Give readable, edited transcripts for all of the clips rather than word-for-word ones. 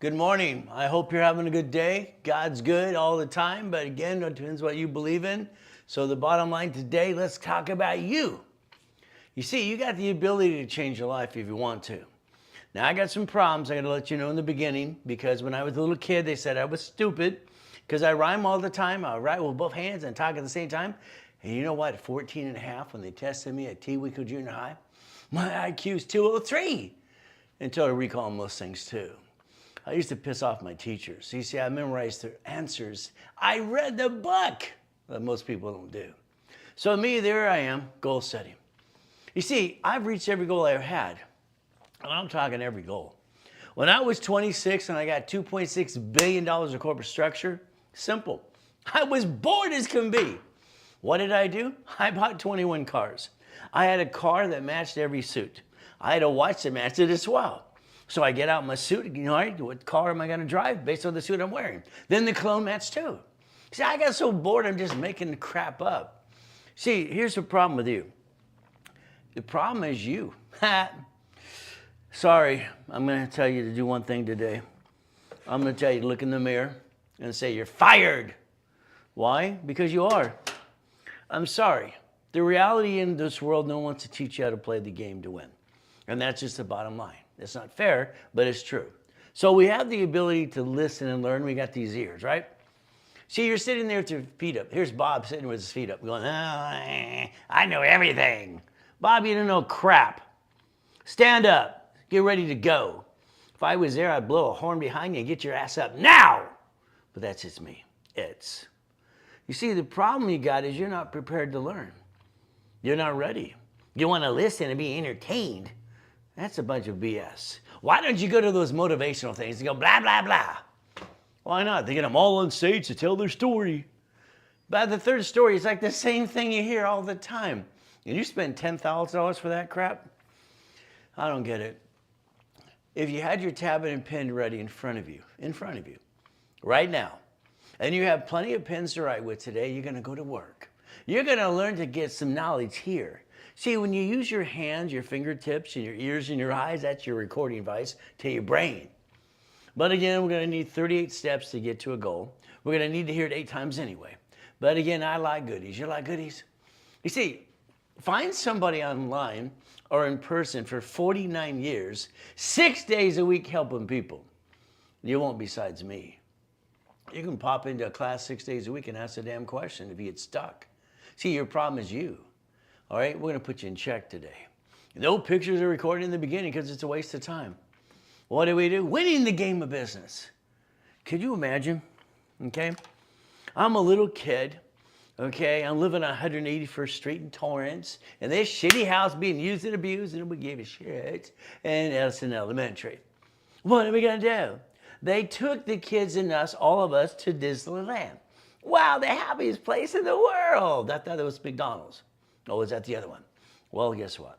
Good morning. I hope you're having a good day. God's good all the time, but again, it depends what you believe in. So the bottom line today, let's talk about you. You see, you got the ability to change your life if you want to. Now, I got some problems I got to let you know in the beginning because when I was a little kid, they said I was stupid because I rhyme all the time. I write with both hands and talk at the same time. And you know what? At 14 and a half, when they tested me at T-Wickle Junior High, my IQ is 203 until I recall most things too. I used to piss off my teachers. You see, I memorized their answers. I read the book that most people don't do. So me, there I am, goal setting. You see, I've reached every goal I've had. And I'm talking every goal. When I was 26 and I got $2.6 billion of corporate structure, simple. I was bored as can be. What did I do? I bought 21 cars. I had a car that matched every suit. I had a watch that matched it as well. So I get out my suit, all right, what car am I going to drive based on the suit I'm wearing? Then the clone matched too. See, I got so bored I'm just making crap up. See, here's the problem with you. The problem is you. Sorry, I'm going to tell you to do one thing today. I'm going to tell you to look in the mirror and say you're fired. Why? Because you are. I'm sorry. The reality in this world, no one wants to teach you how to play the game to win. And that's just the bottom line. It's not fair, but it's true. So we have the ability to listen and learn. We got these ears, right? See, you're sitting there with your feet up. Here's Bob sitting with his feet up going, I know everything. Bob, you don't know crap. Stand up. Get ready to go. If I was there, I'd blow a horn behind you and get your ass up now. But that's just me. You see, the problem you got is you're not prepared to learn. You're not ready. You want to listen and be entertained. That's a bunch of BS. Why don't you go to those motivational things and go blah, blah, blah? Why not? They get them all on stage to tell their story. By the third story, it's like the same thing you hear all the time. And you spend $10,000 for that crap? I don't get it. If you had your tablet and pen ready in front of you, right now, and you have plenty of pens to write with today, you're going to go to work. You're going to learn to get some knowledge here. See, when you use your hands, your fingertips, and your ears and your eyes, that's your recording device to your brain. But again, we're going to need 38 steps to get to a goal. We're going to need to hear it 8 times anyway. But again, I like goodies. You like goodies? You see, find somebody online or in person for 49 years, 6 days a week helping people. You won't besides me. You can pop into a class 6 days a week and ask a damn question if you get stuck. See, your problem is you. All right, we're going to put you in check today. No pictures are recorded in the beginning because it's a waste of time. What do we do? Winning the game of business. Could you imagine? Okay, I'm a little kid. Okay, I'm living on 181st Street in Torrance, and this shitty house being used and abused, and nobody gave a shit. And it's an elementary. What are we going to do? They took the kids and us, all of us, to Disneyland. Wow, the happiest place in the world. I thought it was McDonald's. Oh, is that the other one? Well, guess what?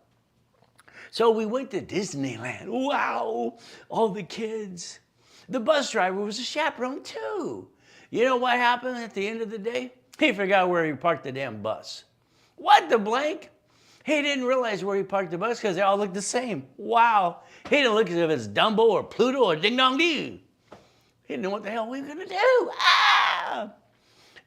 So we went to Disneyland. Wow, all the kids. The bus driver was a chaperone too. You know what happened at the end of the day? He forgot where he parked the damn bus. What the blank? He didn't realize where he parked the bus because they all looked the same. Wow. He didn't look as if it's Dumbo or Pluto or Ding Dong Doo. He didn't know what the hell we were going to do. Ah!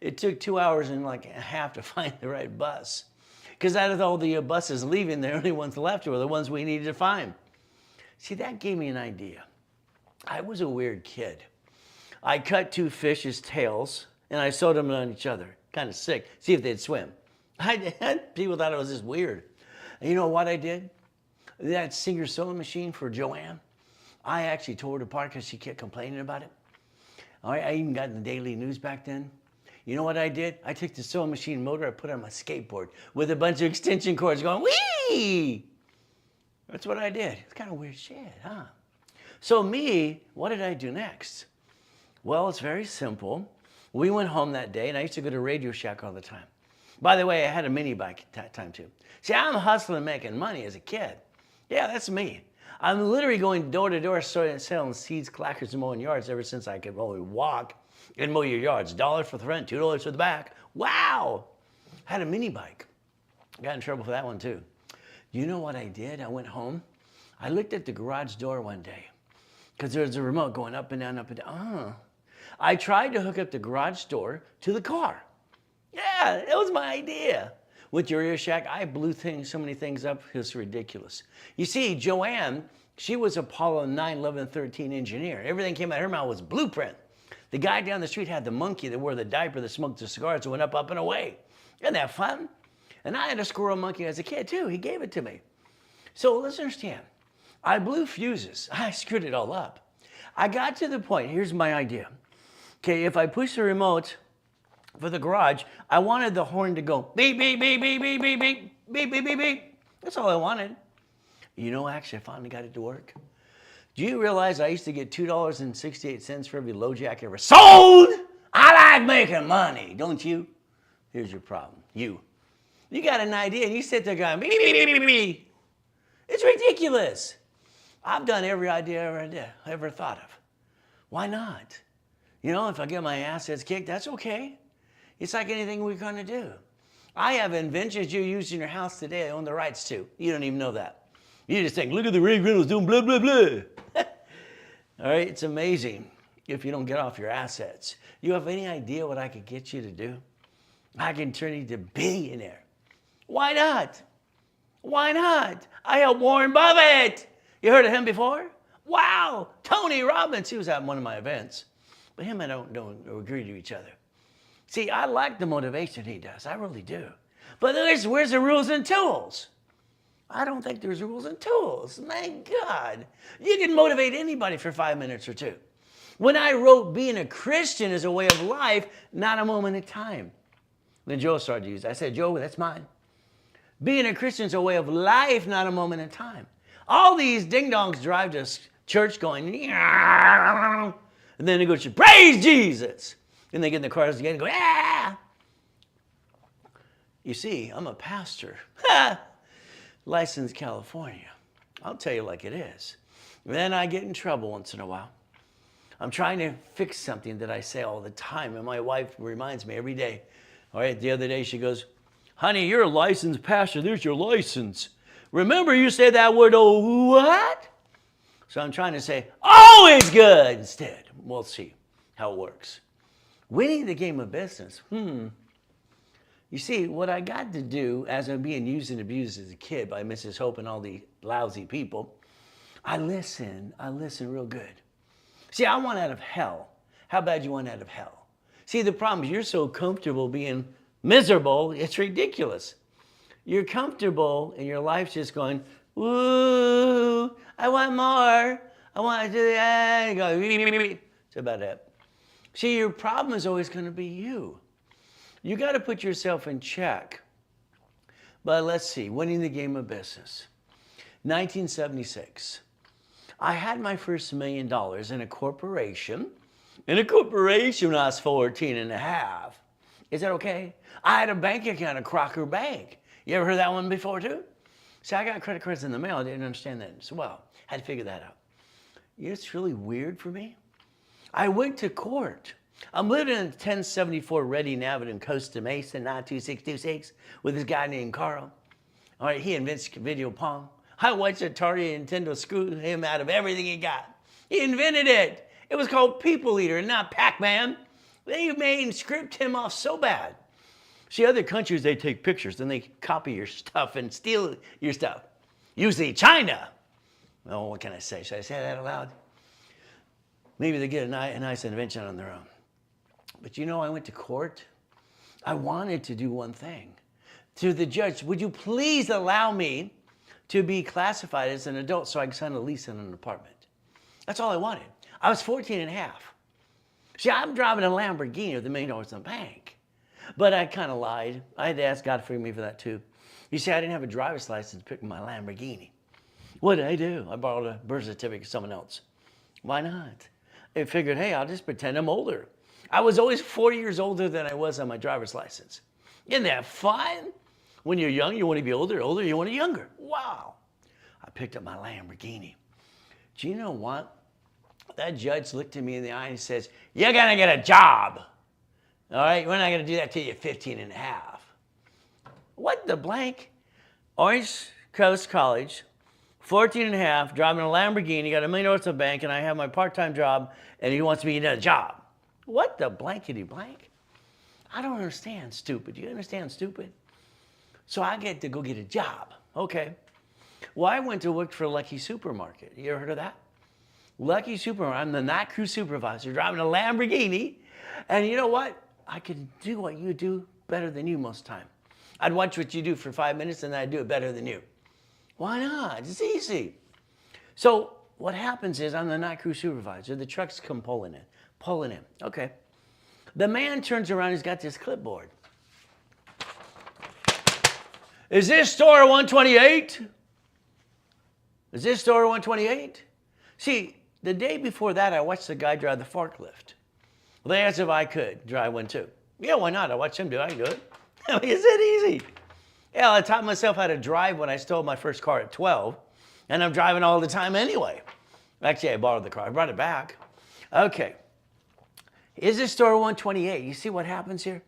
It took 2 hours and like a half to find the right bus. Because out of all the buses leaving, the only ones left were the ones we needed to find. See, that gave me an idea. I was a weird kid. I cut 2 fish's tails and I sewed them on each other. Kind of sick. See if they'd swim. People thought it was just weird. And you know what I did? That Singer sewing machine for Joanne, I actually tore it apart because she kept complaining about it. All right, I even got in the Daily News back then. You know what I did? I took the sewing machine motor, I put it on my skateboard with a bunch of extension cords going, whee! That's what I did. It's kind of weird shit, huh? So me, what did I do next? Well, it's very simple. We went home that day, and I used to go to Radio Shack all the time. By the way, I had a mini bike at that time too. See, I'm hustling, making money as a kid. Yeah, that's me. I'm literally going door to door selling seeds, clackers, and mowing yards ever since I could only walk and mow your yards. $1 for the front, $2 for the back. Wow! I had a mini bike. Got in trouble for that one too. You know what I did? I went home. I looked at the garage door one day. because there's a remote going up and down, up and down. I tried to hook up the garage door to the car. Yeah, it was my idea. With your ear shack, I blew so many things up, it was ridiculous. You see, Joanne, she was Apollo 9, 11, 13 engineer. Everything came out of her mouth was blueprint. The guy down the street had the monkey that wore the diaper that smoked the cigars that went up, up, and away. Isn't that fun? And I had a squirrel monkey as a kid too. He gave it to me. So let's understand. I blew fuses. I screwed it all up. I got to the point, here's my idea. Okay, if I push the remote for the garage, I wanted the horn to go beep, beep, beep, beep, beep, beep, beep, beep, beep, beep, beep. That's all I wanted. You know, actually, I finally got it to work. Do you realize I used to get $2.68 for every low jack ever sold? I like making money, don't you? Here's your problem. You got an idea and you sit there going, beep, beep, beep, beep, beep. It's ridiculous. I've done every idea I ever thought of. Why not? You know, if I get my assets kicked, that's okay. It's like anything we're going to do. I have inventions you use in your house today I own the rights to. You don't even know that. You just think, look at the Ray Reynolds doing blah, blah, blah. All right, it's amazing if you don't get off your assets. You have any idea what I could get you to do? I can turn you to a billionaire. Why not? Why not? I helped Warren Buffett. You heard of him before? Wow, Tony Robbins. He was at one of my events. But him and I don't agree to each other. See, I like the motivation he does. I really do. But where's the rules and tools? I don't think there's rules and tools. My God. You can motivate anybody for 5 minutes or two. When I wrote being a Christian is a way of life, not a moment in time. Then Joe started to use it. I said, Joe, that's mine. Being a Christian is a way of life, not a moment in time. All these ding-dongs drive to church going, and then they go to praise Jesus. And they get in the cars again and go, ah! You see, I'm a pastor. Licensed California. I'll tell you like it is. Then I get in trouble once in a while. I'm trying to fix something that I say all the time, and my wife reminds me every day. All right, the other day she goes, honey, you're a licensed pastor. There's your license. Remember you said that word, oh, what? So I'm trying to say, always good instead. We'll see how it works. Winning the game of business. You see, what I got to do as I'm being used and abused as a kid by Mrs. Hope and all the lousy people, I listen real good. See, I want out of hell. How bad you want out of hell? See, the problem is you're so comfortable being miserable, it's ridiculous. You're comfortable and your life's just going, woo, I want more. I want to do that. It's about it. See, your problem is always going to be you. You got to put yourself in check. But let's see, winning the game of business. 1976. I had my first $1 million in a corporation. In a corporation when I was 14 and a half. Is that okay? I had a bank account at Crocker Bank. You ever heard that one before too? See, I got credit cards in the mail. I didn't understand that as well. Had to figure that out. You know, it's really weird for me. I went to court. I'm living in 1074 Reading Avenue in Costa Mesa, 92626, with this guy named Carl. All right, he invents video pong. I watched Atari and Nintendo screw him out of everything he got. He invented it. It was called People Eater, not Pac-Man. They made and script him off so bad. See, other countries, they take pictures and they copy your stuff and steal your stuff. Usually China. Oh, what can I say? Should I say that aloud? Maybe they get a nice invention on their own. But you know, I went to court. I wanted to do one thing. To the judge, would you please allow me to be classified as an adult so I can sign a lease on an apartment? That's all I wanted. I was 14 and a half. See, I'm driving a Lamborghini with $1 million in the bank. But I kind of lied. I had to ask God to forgive me for that too. You see, I didn't have a driver's license to pick my Lamborghini. What did I do? I borrowed a birth certificate of someone else. Why not? I figured, hey, I'll just pretend I'm older. I was always 4 years older than I was on my driver's license. Isn't that fun? When you're young, you want to be older, you want to be younger. Wow. I picked up my Lamborghini. Do you know what? That judge looked at me in the eye and says, you're going to get a job. All right, we're not going to do that till you're 15 and a half. What the blank? Orange Coast College, 14 and a half, driving a Lamborghini, got $1 million at the bank, and I have my part-time job, and he wants me to get a job. What the blankety blank? I don't understand, stupid. Do you understand, stupid? So I get to go get a job. Okay. Well, I went to work for Lucky Supermarket. You ever heard of that? Lucky Supermarket. I'm the night crew supervisor driving a Lamborghini. And you know what? I can do what you do better than you most of the time. I'd watch what you do for 5 minutes and I'd do it better than you. Why not? It's easy. So what happens is I'm the night crew supervisor. The trucks come pulling in. Okay. The man turns around, he's got this clipboard. Is this store 128? Is this store 128? See, the day before that, I watched the guy drive the forklift. Well, they asked if I could drive one too. Yeah, why not? I watched him do it. I can do it. I mean, is it easy? Yeah, I taught myself how to drive when I stole my first car at 12, and I'm driving all the time anyway. Actually, I borrowed the car. I brought it back. Okay. Is this store 128? You see what happens here?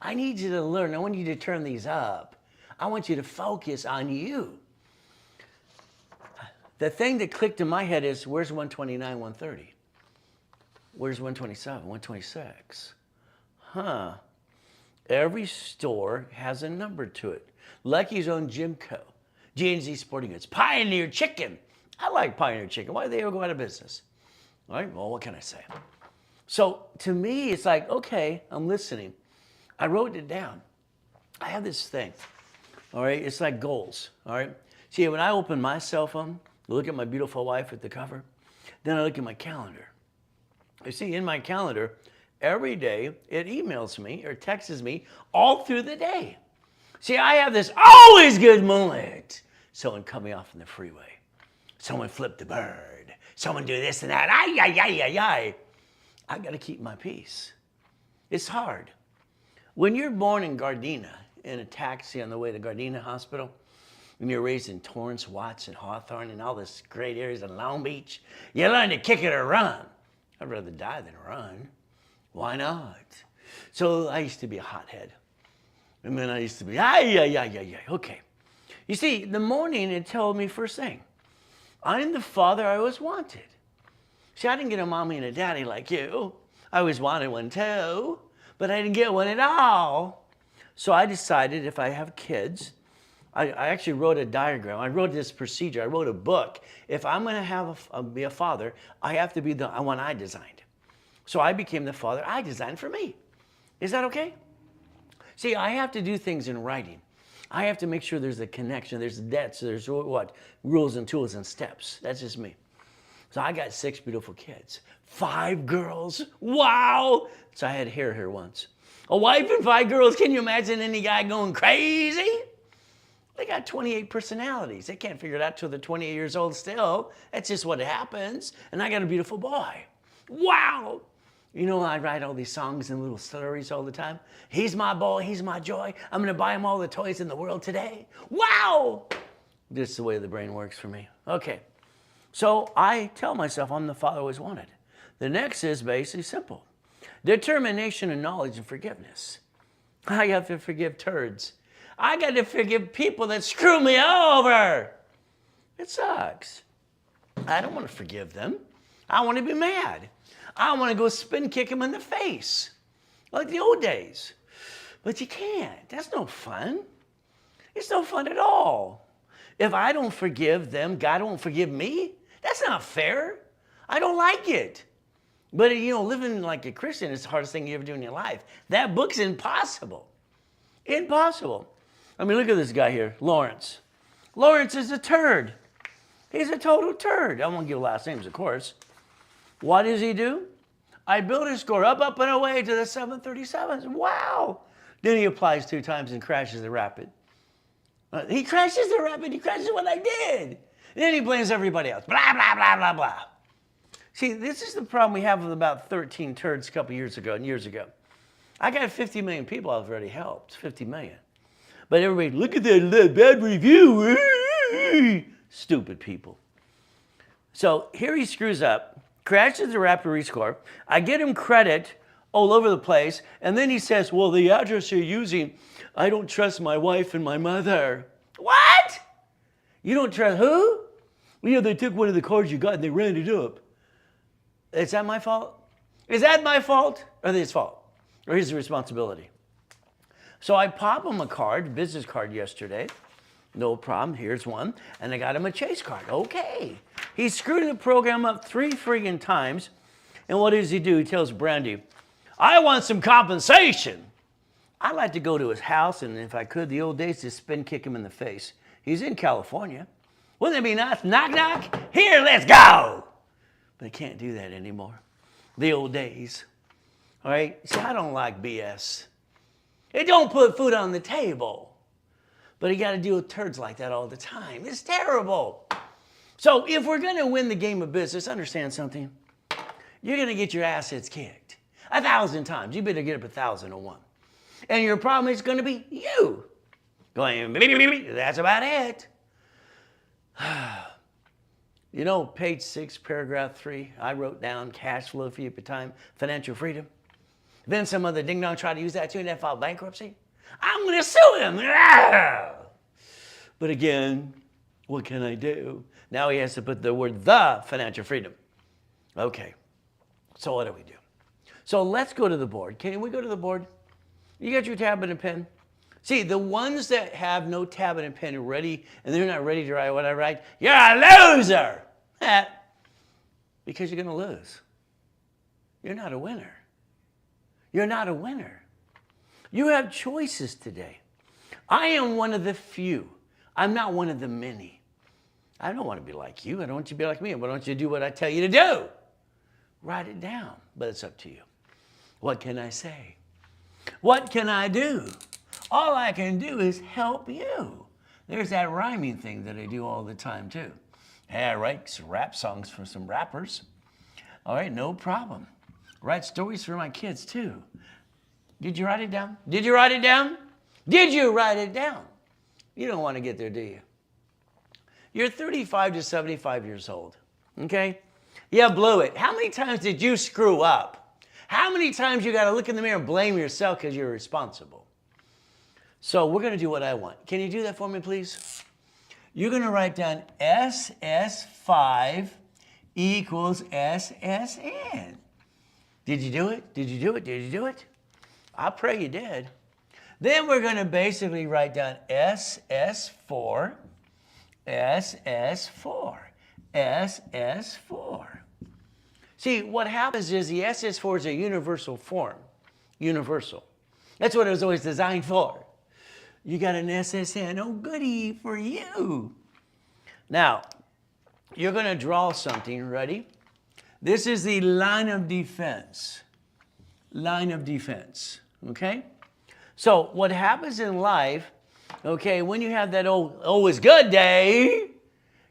I need you to learn. I want you to turn these up. I want you to focus on you. The thing that clicked in my head is, where's 129, 130? Where's 127, 126? Huh. Every store has a number to it. Lucky's own Jimco, G&Z Sporting Goods, Pioneer Chicken. I like Pioneer Chicken. Why did they ever go out of business? All right, well, what can I say? So to me, it's like, okay, I'm listening. I wrote it down. I have this thing, all right? It's like goals, all right? See, when I open my cell phone, look at my beautiful wife at the cover, then I look at my calendar. You see, in my calendar, every day it emails me or texts me all through the day. See, I have this always good moment. Someone cut me off in the freeway. Someone flipped the bird. Someone do this and that. Ay, ay, ay, ay, ay. I got to keep my peace. It's hard. When you're born in Gardena, in a taxi on the way to Gardena Hospital, and you're raised in Torrance, Watts, and Hawthorne, and all this great areas in Long Beach, you learn to kick it or run. I'd rather die than run. Why not? So I used to be a hothead. And then I used to be, ay, ay, ay, ay, ay. Okay. You see, the morning it told me first thing, I'm the father I always wanted. See, I didn't get a mommy and a daddy like you. I always wanted one too, but I didn't get one at all. So I decided if I have kids, I actually wrote a diagram. I wrote this procedure. I wrote a book. If I'm going to be a father, I have to be the one I designed. So I became the father I designed for me. Is that okay? See, I have to do things in writing. I have to make sure there's a connection. There's debts. There's what? Rules and tools and steps. That's just me. So I got 6 beautiful kids. 5 girls. Wow. So I had hair here once. A wife and 5 girls. Can you imagine any guy going crazy? They got 28 personalities. They can't figure it out till they're 28 years old still. That's just what happens. And I got a beautiful boy. Wow. You know, I write all these songs and little stories all the time. He's my boy. He's my joy. I'm going to buy him all the toys in the world today. Wow. This is the way the brain works for me. Okay. So I tell myself I'm the father I always wanted. The next is basically simple. Determination and knowledge and forgiveness. I have to forgive turds. I got to forgive people that screw me over. It sucks. I don't want to forgive them. I want to be mad. I want to go spin kick them in the face, like the old days. But you can't. That's no fun. It's no fun at all. If I don't forgive them, God won't forgive me. That's not fair. I don't like it. But, you know, living like a Christian is the hardest thing you ever do in your life. That book's impossible. Impossible. I mean, look at this guy here, Lawrence. Lawrence is a turd. He's a total turd. I won't give last names, of course. What does he do? I build his score up, and away to the 737s. Wow. Then he applies 2 times and crashes the rapid. He crashes the rapid. He crashes what I did. Then he blames everybody else. Blah, blah, blah, blah, blah. See, this is the problem we have with about 13 turds a couple years ago. I got 50 million people I've already helped. 50 million. But everybody, look at that bad review. Stupid people. So here he screws up, crashes the rapid rescore. I get him credit all over the place. And then he says, well, the address you're using, I don't trust my wife and my mother. What? You don't trust who? You know, they took one of the cards you got and they ran it up. Is that my fault? Is that my fault or his fault? Or his responsibility? So I pop him a card, business card yesterday. No problem, here's one. And I got him a chase card. Okay. He screwed the program up 3 friggin' times. And what does he do? He tells Brandy, I want some compensation. I'd like to go to his house and if I could, the old days, just spin kick him in the face. He's in California. Wouldn't it be nice? Knock, knock. Here, let's go. But I can't do that anymore. The old days. All right? See, I don't like BS. It don't put food on the table. But you got to deal with turds like that all the time. It's terrible. So if we're going to win the game of business, understand something. You're going to get your assets kicked 1,000 times. You better get up 1,001. And your problem is going to be you. Going, that's about it. You know, page 6, paragraph 3, I wrote down cash flow for you at the time, financial freedom. Then some other ding-dong tried to use that too and then filed bankruptcy. I'm going to sue him. But again, what can I do? Now he has to put the word the financial freedom. Okay, so what do we do? So let's go to the board. Can we go to the board? You got your tab and a pen? See, the ones that have no tab and a pen ready, and they're not ready to write what I write, you're a loser! Because you're going to lose. You're not a winner. You're not a winner. You have choices today. I am one of the few. I'm not one of the many. I don't want to be like you. I don't want you to be like me. Why don't you do what I tell you to do? Write it down, but it's up to you. What can I say? What can I do? All I can do is help you. There's that rhyming thing that I do all the time too. Hey, I write some rap songs for some rappers. All right, no problem. Write stories for my kids too. Did you write it down? Did you write it down? Did you write it down? You don't want to get there, do you? You're 35 to 75 years old, okay? You blew it. How many times did you screw up? How many times you got to look in the mirror and blame yourself because you're responsible? So we're going to do what I want. Can you do that for me, please? You're going to write down SS5 equals SSN. Did you do it? Did you do it? Did you do it? I pray you did. Then we're going to basically write down SS4, SS4, SS4. See, what happens is the SS4 is a universal form. Universal. That's what it was always designed for. You got an SSN. Oh, goody for you. Now, you're going to draw something. Ready? This is the line of defense. Line of defense. Okay? So what happens in life, okay, when you have that oh, it's good day,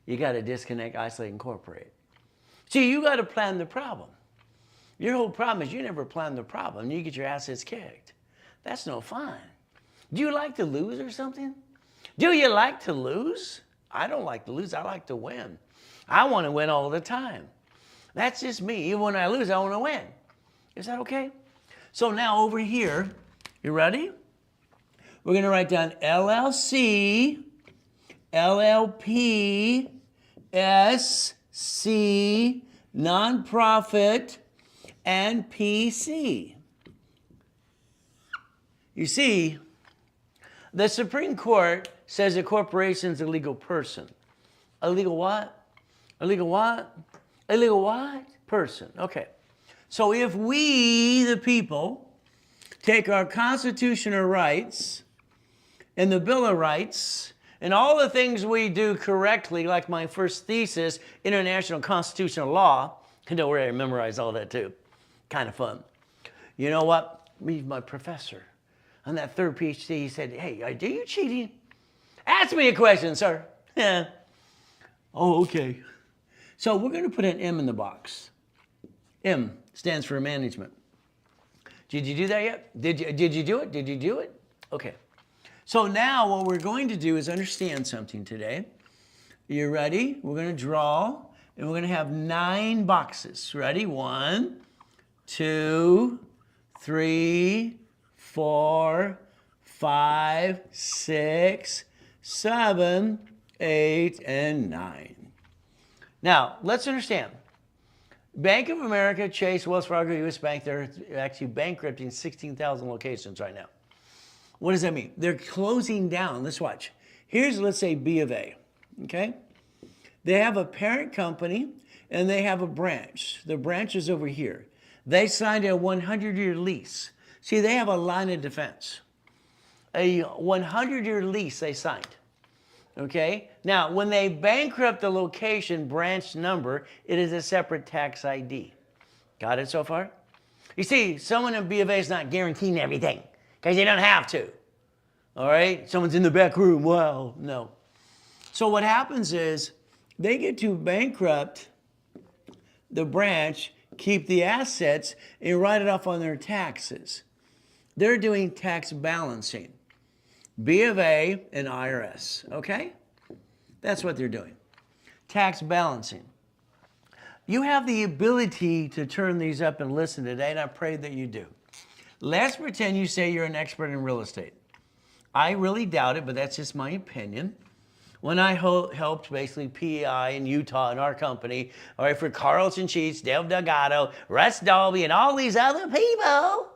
you got to disconnect, isolate, incorporate. See, you got to plan the problem. Your whole problem is you never plan the problem. You get your assets kicked. That's no fun. Do you like to lose or something? Do you like to lose? I don't like to lose. I like to win. I want to win all the time. That's just me. Even when I lose, I want to win. Is that okay? So now over here, you ready? We're going to write down LLC, LLP, SC, nonprofit, and PC. You see, the Supreme Court says a corporation is a legal person. A legal what? A legal what? A legal what? Person. Okay. So if we, the people, take our constitutional rights and the Bill of Rights and all the things we do correctly, like my first thesis, International Constitutional Law, you know where I memorized all that too. Kind of fun. You know what? My professor on that third PhD, he said, hey, are you cheating? Ask me a question, sir. Yeah. Oh, okay. So we're going to put an M in the box. M stands for management. Did you do that yet? Did you do it? Did you do it? Okay. So now what we're going to do is understand something today. You ready? We're going to draw, and we're going to have 9 boxes. Ready? 1, 2, 3, 4, 5, 6, 7, 8, and 9. Now, let's understand. Bank of America, Chase, Wells Fargo, U.S. Bank, they're actually bankrupting 16,000 locations right now. What does that mean? They're closing down. Let's watch. Here's, let's say, B of A, okay? They have a parent company and they have a branch. The branch is over here. They signed a 100-year lease. See, they have a line of defense. A 100-year lease they signed. Okay? Now, when they bankrupt the location branch number, it is a separate tax ID. Got it so far? You see, someone in B of A is not guaranteeing everything because you don't have to. All right? Someone's in the back room. Wow. No. So what happens is they get to bankrupt the branch, keep the assets, and write it off on their taxes. They're doing tax balancing. B of A and IRS, okay? That's what they're doing. Tax balancing. You have the ability to turn these up and listen today, and I pray that you do. Let's pretend you say you're an expert in real estate. I really doubt it, but that's just my opinion. When I helped basically PEI in Utah in our company, all right, for Carlton Sheets, Dale Delgado, Russ Dalby, and all these other people,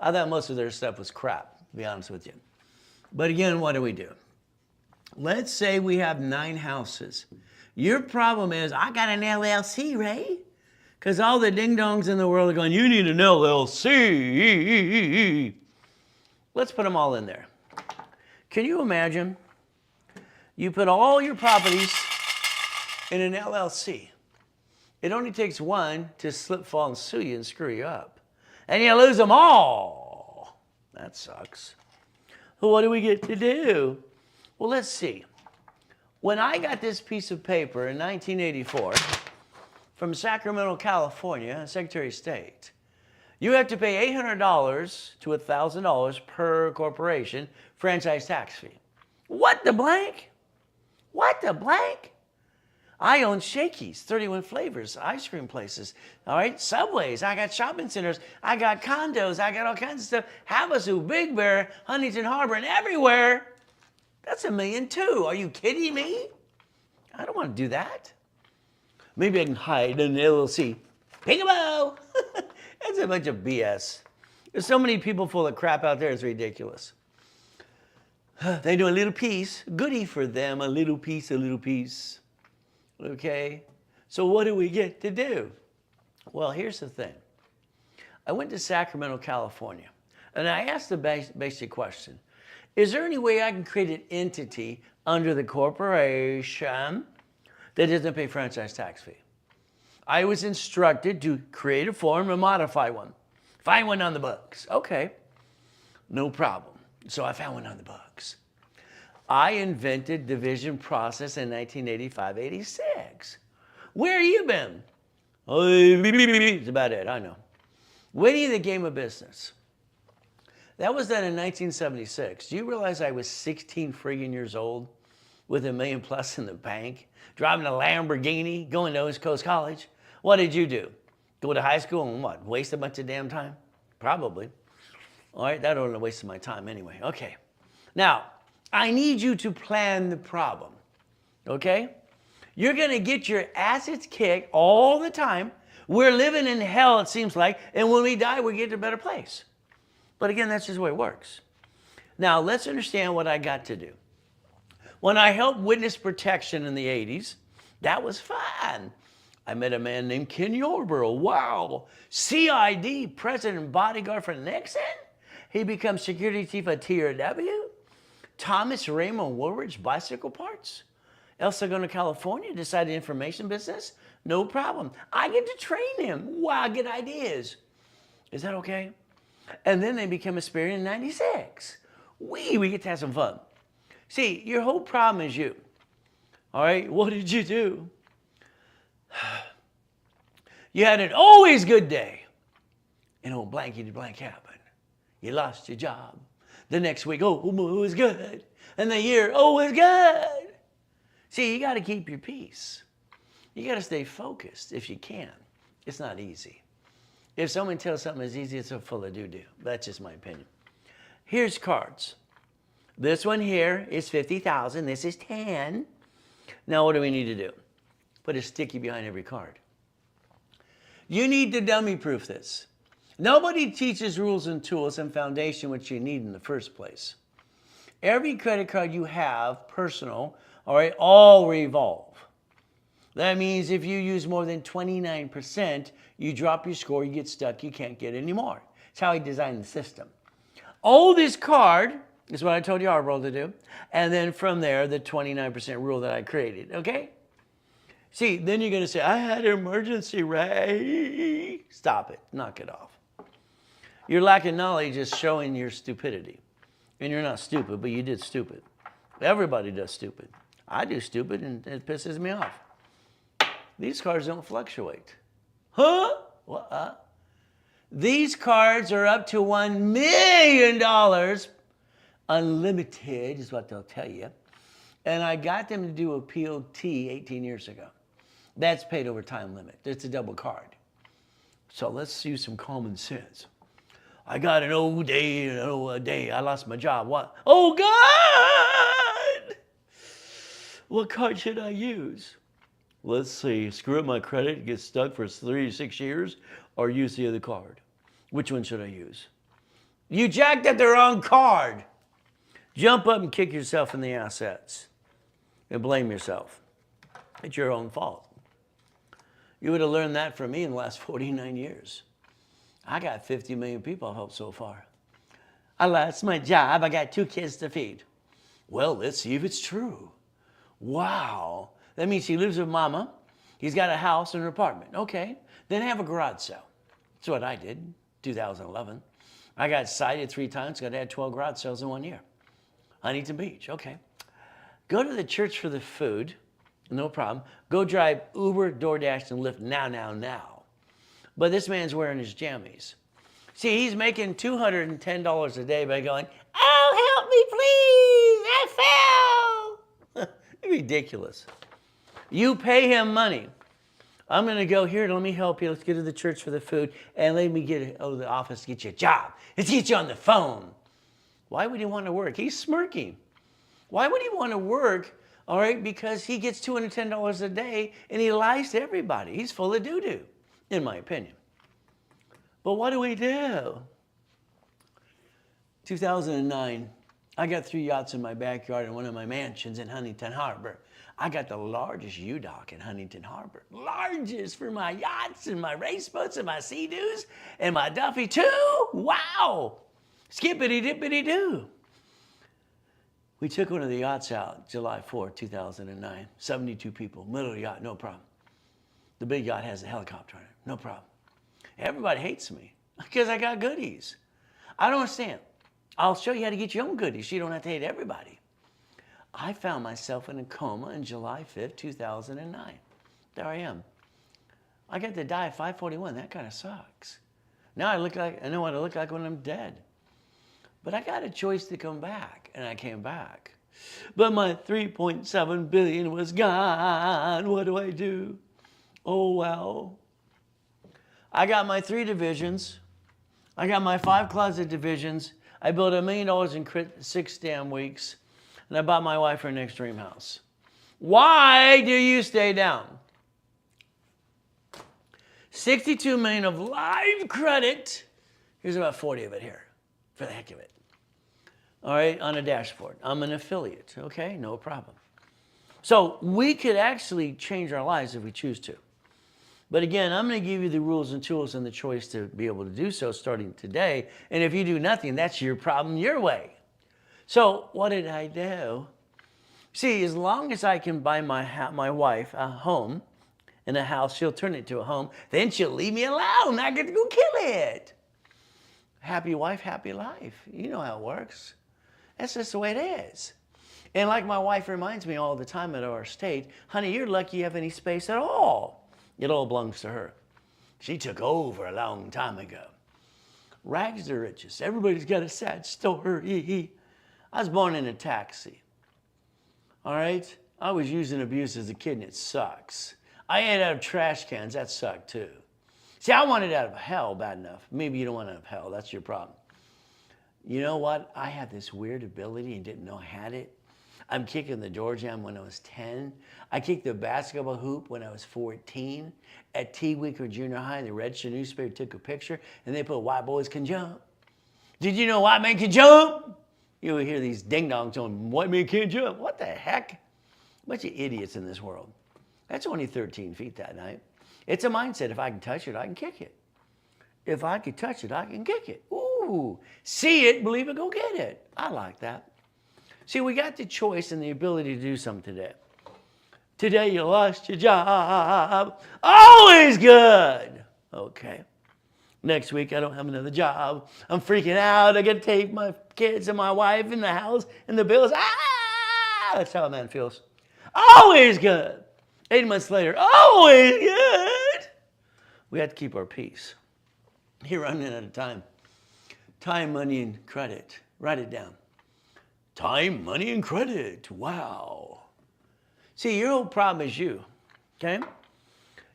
I thought most of their stuff was crap, to be honest with you. But again, what do? Let's say we have 9 houses. Your problem is, I got an LLC, Ray. Because all the ding-dongs in the world are going, you need an LLC. Let's put them all in there. Can you imagine? You put all your properties in an LLC. It only takes one to slip, fall, and sue you and screw you up. And you lose them all. That sucks. Well, what do we get to do? Well, let's see. When I got this piece of paper in 1984 from Sacramento, California, Secretary of State, you have to pay $800 to $1,000 per corporation franchise tax fee. What the blank? What the blank? I own Shakey's, 31 flavors, ice cream places, all right, Subways, I got shopping centers, I got condos, I got all kinds of stuff, Havasu, Big Bear, Huntington Harbor, and everywhere. That's $1 million too. Are you kidding me? I don't want to do that. Maybe I can hide in an LLC. Peekaboo! That's a bunch of BS. There's so many people full of crap out there, it's ridiculous. They do a little piece, goodie for them, a little piece, a little piece. Okay, so what do we get to do? Well, here's the thing. I went to Sacramento, California, and I asked the basic question. Is there any way I can create an entity under the corporation that doesn't pay franchise tax fee? I was instructed to create a form and modify one. Find one on the books. Okay, no problem. So I found one on the books. I invented division process in 1985-86. Where have you been? That's about it, I know. Winning the game of business. That was done in 1976. Do you realize I was 16 friggin' years old with $1 million plus in the bank, driving a Lamborghini, going to East Coast College? What did you do? Go to high school and what? Waste a bunch of damn time? Probably. All right, that wasn't a waste of my time anyway. Okay. Now, I need you to plan the problem, okay? You're going to get your assets kicked all the time. We're living in hell, it seems like, and when we die, we get to a better place. But again, that's just the way it works. Now, let's understand what I got to do. When I helped witness protection in the 80s, that was fun. I met a man named Ken Yarborough. Wow. CID, President Bodyguard for Nixon? He becomes security chief at TRW. Thomas Raymond Woolridge, bicycle parts. El Segundo, California, decided information business. No problem. I get to train him. Wow, I get ideas. Is that okay? And then they become a Spirit in 96. We get to have some fun. See, your whole problem is you. All right, what did you do? You had an always good day. And old blankety blank happened. You lost your job. The next week, oh, it was good. And the year, oh, it was good. See, you got to keep your peace. You got to stay focused if you can. It's not easy. If someone tells something is easy, it's so full of doo-doo. That's just my opinion. Here's cards. This one here is 50,000. This is 10. Now, what do we need to do? Put a sticky behind every card. You need to dummy proof this. Nobody teaches rules and tools and foundation which you need in the first place. Every credit card you have, personal, all right, all revolve. That means if you use more than 29%, you drop your score, you get stuck, you can't get any more. It's how he designed the system. Oldest card is what I told you our world to do. And then from there, the 29% rule that I created, okay? See, then you're going to say, I had an emergency, Ray. Stop it. Knock it off. Your lack of knowledge is showing your stupidity. And you're not stupid, but you did stupid. Everybody does stupid. I do stupid, and it pisses me off. These cards don't fluctuate. Huh? What? These cards are up to $1 million. Unlimited is what they'll tell you. And I got them to do a POT 18 years ago. That's paid over time limit. It's a double card. So let's use some common sense. I got an old day. I lost my job. What? Oh, God! What card should I use? Let's see. Screw up my credit, get stuck for 3 to 6 years, or use the other card. Which one should I use? You jacked up the wrong card. Jump up and kick yourself in the assets and blame yourself. It's your own fault. You would have learned that from me in the last 49 years. I got 50 million people I've helped so far. I lost my job. I got 2 kids to feed. Well, let's see if it's true. Wow. That means he lives with mama. He's got a house and an apartment. Okay. Then have a garage sale. That's what I did, 2011. I got cited 3 times. Got to add 12 garage sales in 1 year. Huntington Beach. Okay. Go to the church for the food. No problem. Go drive Uber, DoorDash, and Lyft now. But this man's wearing his jammies. See, he's making $210 a day by going, oh, help me, please, I fell. Ridiculous. You pay him money. I'm going to go here. Let me help you. Let's get to the church for the food. And let me get to the office to get you a job. Let's get you on the phone. Why would he want to work? He's smirking. Why would he want to work? All right, because he gets $210 a day and he lies to everybody. He's full of doo-doo, in my opinion. But what do we do? 2009, I got 3 yachts in my backyard in one of my mansions in Huntington Harbor. I got the largest U-Dock in Huntington Harbor. Largest for my yachts and my race boats and my Sea-Doos and my Duffy too. Wow. Skippity-dippity-doo. We took one of the yachts out July 4, 2009. 72 people, middle yacht, no problem. The big yacht has a helicopter on it, no problem. Everybody hates me because I got goodies. I don't understand. I'll show you how to get your own goodies so you don't have to hate everybody. I found myself in a coma on July 5th, 2009. There I am. I got to die at 5:41. That kind of sucks. Now I know what I look like when I'm dead. But I got a choice to come back, and I came back. But my $3.7 billion was gone. What do I do? Oh, well. I got my 3 divisions. I got my 5 closet divisions. I built $1 million in 6 damn weeks. And I bought my wife her next dream house. Why do you stay down? 62 million of live credit. Here's about 40 of it here, for the heck of it. All right, on a dashboard. I'm an affiliate, okay? No problem. So we could actually change our lives if we choose to. But again, I'm going to give you the rules and tools and the choice to be able to do so starting today. And if you do nothing, that's your problem your way. So what did I do? See, as long as I can buy my wife a home and a house, she'll turn it to a home. Then she'll leave me alone. I get to go kill it. Happy wife, happy life. You know how it works. That's just the way it is. And like my wife reminds me all the time at our estate, honey, you're lucky you have any space at all. It all belongs to her. She took over a long time ago. Rags to riches. Everybody's got a sad story. I was born in a taxi. All right? I was used and abused as a kid, and it sucks. I ate out of trash cans. That sucked, too. See, I wanted out of hell bad enough. Maybe you don't want out of hell. That's your problem. You know what? I had this weird ability and didn't know I had it. I'm kicking the door jam when I was 10. I kicked the basketball hoop when I was 14. At T-Week or junior high, the Register newspaper took a picture and they put white boys can jump. Did you know white men can jump? You hear these ding-dongs on white men can't jump. What the heck? Bunch of idiots in this world. That's only 13 feet that night. It's a mindset. If I can touch it, I can kick it. If I can touch it, I can kick it. Ooh, see it, believe it, go get it. I like that. See, we got the choice and the ability to do something today. Today you lost your job. Always good. Okay. Next week I don't have another job. I'm freaking out. I got to take my kids and my wife in the house and the bills. That's how a man feels. Always good. 8 months later, always good. We have to keep our peace. You're running out of time. Time, money, and credit. Write it down. Time, money, and credit. Wow. See, your whole problem is you, okay?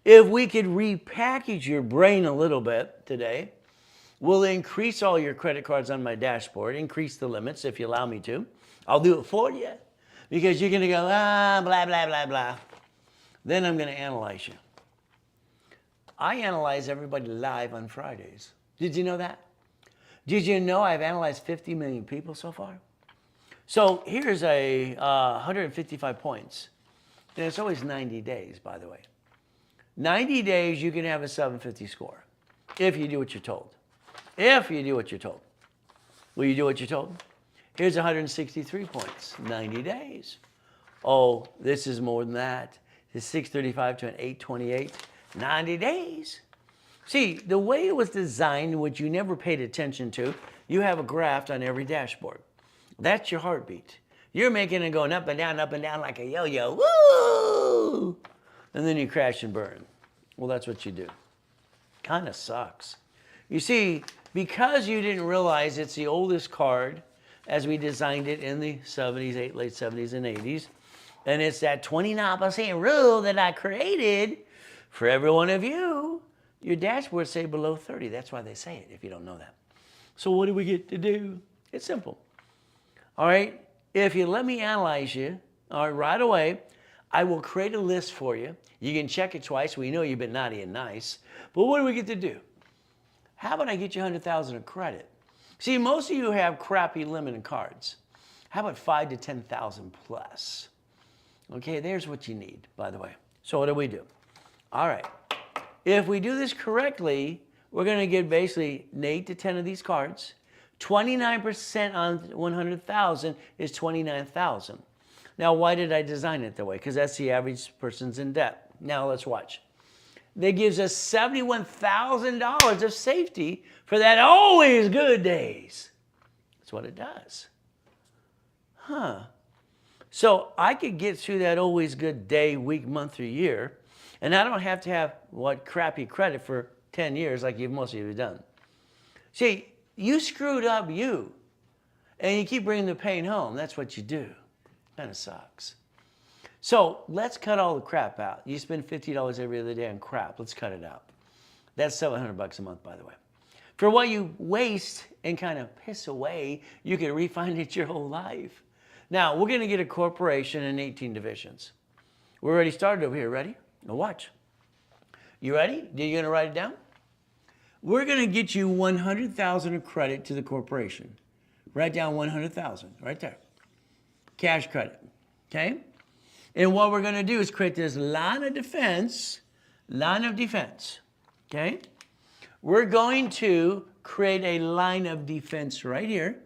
If we could repackage your brain a little bit today, we'll increase all your credit cards on my dashboard, increase the limits if you allow me to. I'll do it for you because you're going to go, blah, blah, blah, blah. Then I'm going to analyze you. I analyze everybody live on Fridays. Did you know that? Did you know I've analyzed 50 million people so far? So here's a 155 points. And it's always 90 days, by the way. 90 days, you can have a 750 score if you do what you're told. If you do what you're told. Will you do what you're told? Here's 163 points, 90 days. Oh, this is more than that. It's 635 to an 828, 90 days. See, the way it was designed, which you never paid attention to, you have a graph on every dashboard. That's your heartbeat. You're making it going up and down like a yo-yo. Woo! And then you crash and burn. Well, that's what you do. Kind of sucks. You see, because you didn't realize it's the oldest card as we designed it in the 70s, late 70s and 80s, and it's that 29% rule that I created for every one of you, your dashboard say below 30. That's why they say it, if you don't know that. So what do we get to do? It's simple. All right, if you let me analyze you, all right away, I will create a list for you. You can check it twice. We know you've been naughty and nice. But what do we get to do? How about I get you 100,000 of credit? See, most of you have crappy limited cards. How about 5 to 10,000 plus? Okay, there's what you need, by the way. So what do we do? All right. If we do this correctly, we're going to get basically 8 to 10 of these cards. 29% on 100,000 is 29,000. Now, why did I design it that way? Because that's the average person's in debt. Now, let's watch. That gives us $71,000 of safety for that always good days. That's what it does. Huh. So I could get through that always good day, week, month, or year, and I don't have to have crappy credit for 10 years like most of you have done. See, you screwed up you, and you keep bringing the pain home. That's what you do. Kind of sucks. So let's cut all the crap out. You spend $50 every other day on crap. Let's cut it out. That's $700 a month, by the way. For what you waste and kind of piss away, you can refinance your whole life. Now, we're going to get a corporation in 18 divisions. We're already started over here. Ready? Now watch. You ready? Are you going to write it down? We're going to get you 100,000 of credit to the corporation. Write down 100,000 right there. Cash credit. Okay? And what we're going to do is create this line of defense. Okay? We're going to create a line of defense right here,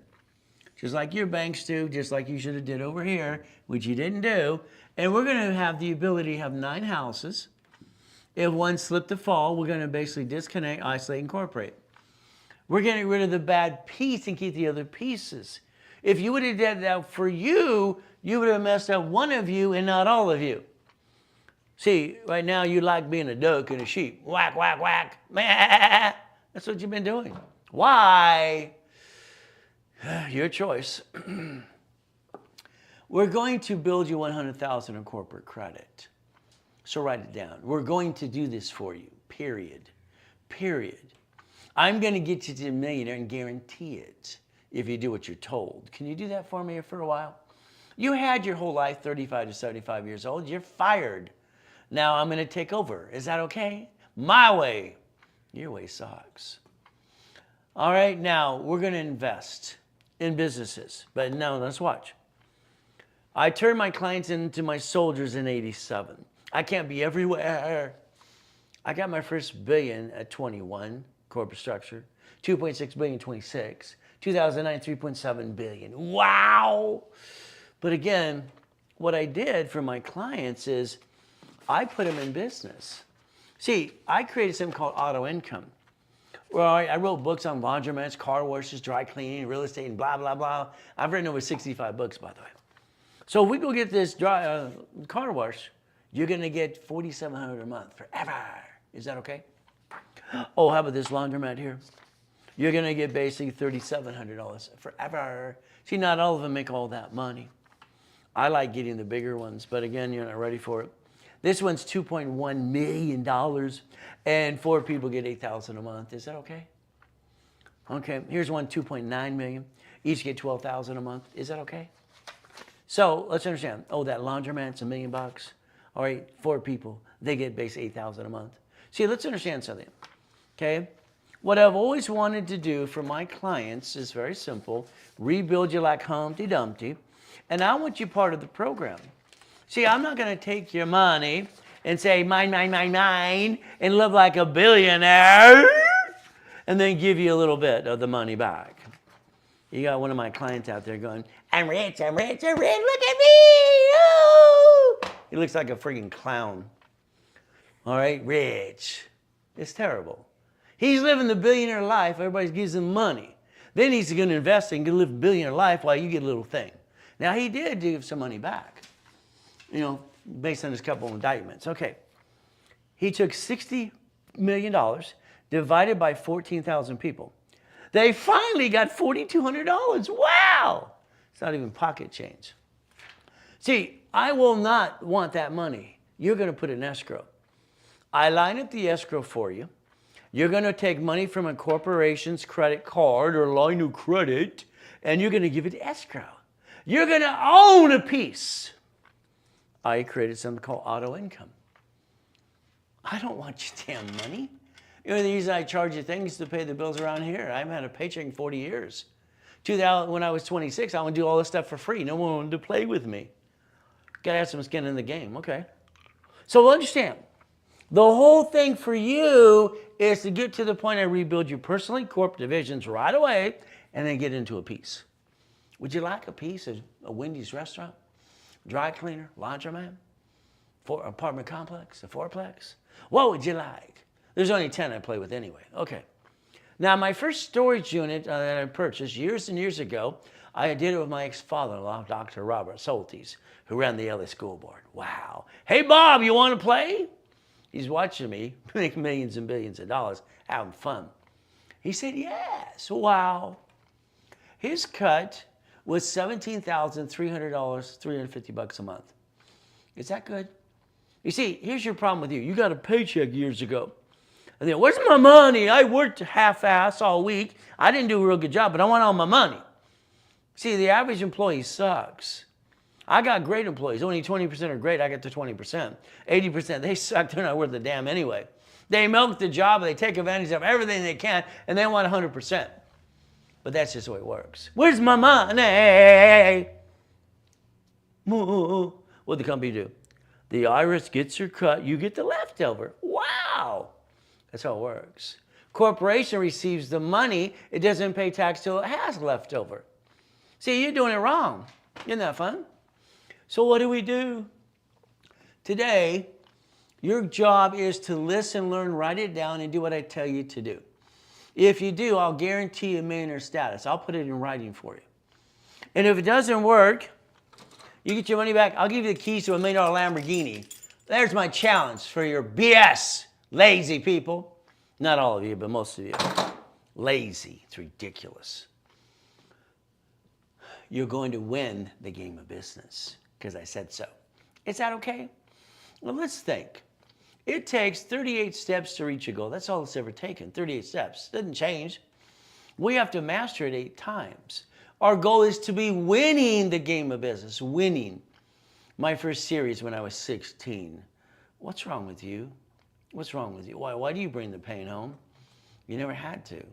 just like your banks do, just like you should have did over here, which you didn't do. And we're going to have the ability to have 9 houses. If one slipped to fall, we're going to basically disconnect, isolate, incorporate. We're getting rid of the bad piece and keep the other pieces. If you would have done that for you, you would have messed up one of you and not all of you. See, right now you like being a duck and a sheep. Whack, whack, whack. That's what you've been doing. Why? Your choice. We're going to build you 100,000 in corporate credit. So write it down. We're going to do this for you, period. Period. I'm going to get you to a millionaire and guarantee it if you do what you're told. Can you do that for me for a while? You had your whole life, 35 to 75 years old. You're fired. Now I'm going to take over. Is that okay? My way. Your way sucks. All right, now we're going to invest in businesses. But now let's watch. I turned my clients into my soldiers in 87. I can't be everywhere. I got my first billion at 21, corporate structure. 2.6 billion, 26. 2009, 3.7 billion. Wow. But again, what I did for my clients is I put them in business. See, I created something called auto income. Well, I wrote books on laundromats, car washes, dry cleaning, real estate, and blah, blah, blah. I've written over 65 books, by the way. So if we go get this car wash, you're going to get $4,700 a month forever. Is that okay? Oh, how about this laundromat here? You're going to get basically $3,700 forever. See, not all of them make all that money. I like getting the bigger ones, but again, you're not ready for it. This one's $2.1 million, and 4 people get $8,000 a month. Is that okay? Okay, here's one, $2.9 million. Each get $12,000 a month. Is that okay? So let's understand. Oh, that laundromat's $1 million. All right, 4 people, they get basically $8,000 a month. See, let's understand something. Okay, what I've always wanted to do for my clients is very simple: rebuild you like Humpty Dumpty, and I want you part of the program. See, I'm not going to take your money and say, mine, mine, mine, mine, and live like a billionaire, and then give you a little bit of the money back. You got one of my clients out there going, I'm rich, I'm rich, I'm rich, look at me! Oh! He looks like a freaking clown. All right, rich. It's terrible. He's living the billionaire life, everybody gives him money. Then he's going to invest and live a billionaire life while you get a little thing. Now, he did give some money back, you know, based on his couple of indictments. Okay. He took $60 million, divided by 14,000 people. They finally got $4,200. Wow. It's not even pocket change. See, I will not want that money. You're going to put it in escrow. I line up the escrow for you. You're going to take money from a corporation's credit card or line of credit, and you're going to give it to escrow. You're going to own a piece. I created something called auto income. I don't want your damn money. You know, the reason I charge you things to pay the bills around here. I haven't had a paycheck in 40 years. When I was 26, I would do all this stuff for free. No one wanted to play with me. Gotta have some skin in the game, okay? So understand, the whole thing for you is to get to the point I rebuild you personally, corporate divisions right away, and then get into a piece. Would you like a piece of a Wendy's restaurant, dry cleaner, laundromat, apartment complex, a fourplex? What would you like? There's only 10 I play with anyway. Okay. Now, my first storage unit that I purchased years and years ago, I did it with my ex-father-in-law, Dr. Robert Soltis, who ran the LA School Board. Wow. Hey, Bob, you want to play? He's watching me make millions and billions of dollars, having fun. He said, yes. Wow. His cut was $17,300, $350 a month. Is that good? You see, here's your problem with you. You got a paycheck years ago. And then, where's my money? I worked half-ass all week. I didn't do a real good job, but I want all my money. See, the average employee sucks. I got great employees. Only 20% are great. I get to 20%. 80%, they suck. They're not worth a damn anyway. They milk the job. They take advantage of everything they can, and they want 100%. But that's just the way it works. Where's my money? What'd the company do? The IRS gets your cut. You get the leftover. Wow. That's how it works. Corporation receives the money. It doesn't pay tax till it has leftover. See, you're doing it wrong. Isn't that fun? So what do? Today, your job is to listen, learn, write it down, and do what I tell you to do. If you do, I'll guarantee you millionaire status. I'll put it in writing for you. And if it doesn't work, you get your money back. I'll give you the keys to a $1 million Lamborghini. There's my challenge for your BS. Lazy people. Not all of you, but most of you. Lazy. It's ridiculous. You're going to win the game of business because I said so. Is that okay? Well, let's think. It takes 38 steps to reach a goal. That's all it's ever taken, 38 steps. Doesn't change. We have to master it 8 times. Our goal is to be winning the game of business, winning. My first series when I was 16. What's wrong with you? What's wrong with you? Why do you bring the pain home? You never had to.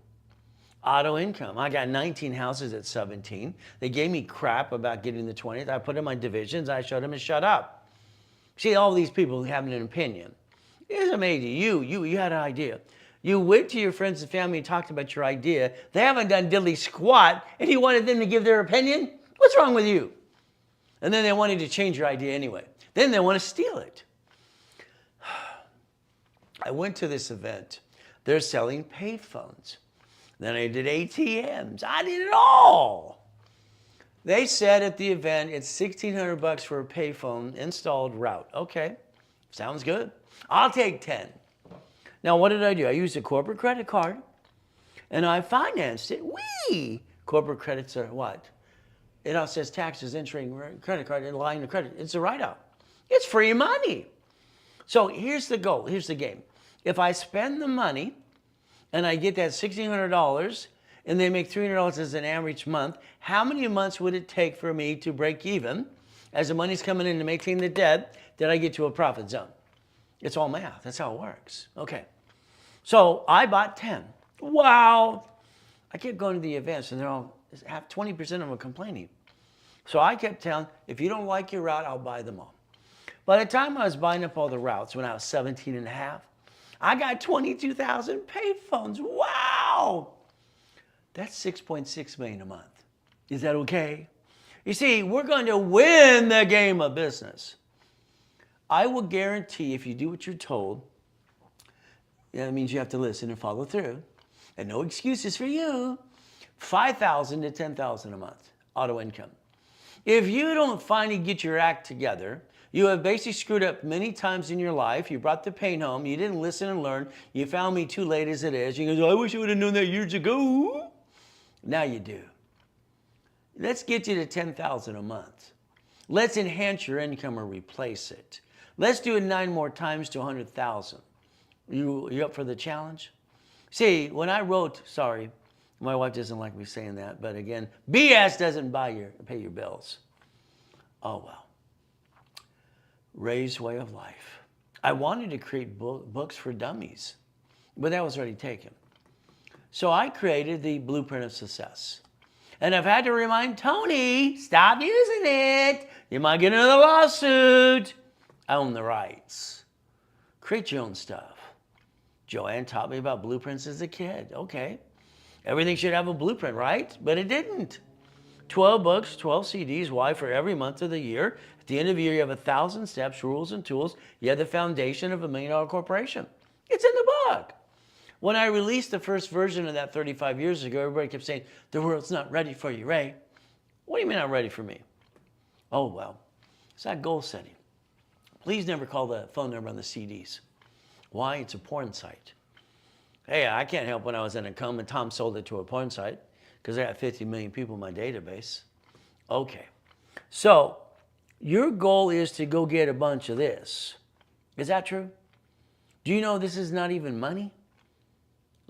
Auto income. I got 19 houses at 17. They gave me crap about getting the 20th. I put in my divisions. I showed them to shut up. See, all these people having an opinion. It's amazing. You had an idea. You went to your friends and family and talked about your idea. They haven't done diddly squat, and you wanted them to give their opinion? What's wrong with you? And then they wanted to change your idea anyway. Then they want to steal it. I went to this event. They're selling payphones. Then I did ATMs. I did it all. They said at the event, it's $1,600 for a payphone installed route. Okay, sounds good. I'll take 10. Now, what did I do? I used a corporate credit card, and I financed it. Whee! Corporate credits are what? It all says taxes, interest, credit card, and line of credit. It's a write-off. It's free money. So here's the goal. Here's the game. If I spend the money, and I get that $1,600, and they make $300 as an average month, how many months would it take for me to break even as the money's coming in to maintain the debt that I get to a profit zone? It's all math. That's how it works. Okay. So I bought 10. Wow. I kept going to the events, and they're all, 20% of them are complaining. So I kept telling, if you don't like your route, I'll buy them all. By the time I was buying up all the routes, when I was 17 and a half, I got 22,000 payphones. Wow. That's $6.6 million a month. Is that okay? You see, we're going to win the game of business. I will guarantee if you do what you're told, that means you have to listen and follow through, and no excuses for you, $5,000 to $10,000 a month auto income. If you don't finally get your act together, you have basically screwed up many times in your life. You brought the pain home. You didn't listen and learn. You found me too late as it is. You go, I wish I would have known that years ago. Now you do. Let's get you to $10,000 a month. Let's enhance your income or replace it. Let's do it 9 more times to $100,000. You up for the challenge? See, when I wrote, sorry, my wife doesn't like me saying that, but again, BS doesn't pay your bills. Oh, well. Ray's Way of Life. I wanted to create books for dummies, but that was already taken. So I created the Blueprint of Success. And I've had to remind Tony, stop using it. You might get another lawsuit. I own the rights. Create your own stuff. Joanne taught me about blueprints as a kid. Okay. Everything should have a blueprint, right? But it didn't. 12 books, 12 CDs. Why? For every month of the year. At the end of the year, you have 1,000 steps, rules, and tools. You have the foundation of $1 million corporation. It's in the book. When I released the first version of that 35 years ago, everybody kept saying, the world's not ready for you, Ray. What do you mean not ready for me? Oh, well, it's not goal setting. Please never call the phone number on the CDs. Why? It's a porn site. Hey, I can't help when I was in a coma and Tom sold it to a porn site because I got 50 million people in my database. Okay. So your goal is to go get a bunch of this. Is that true? Do you know this is not even money?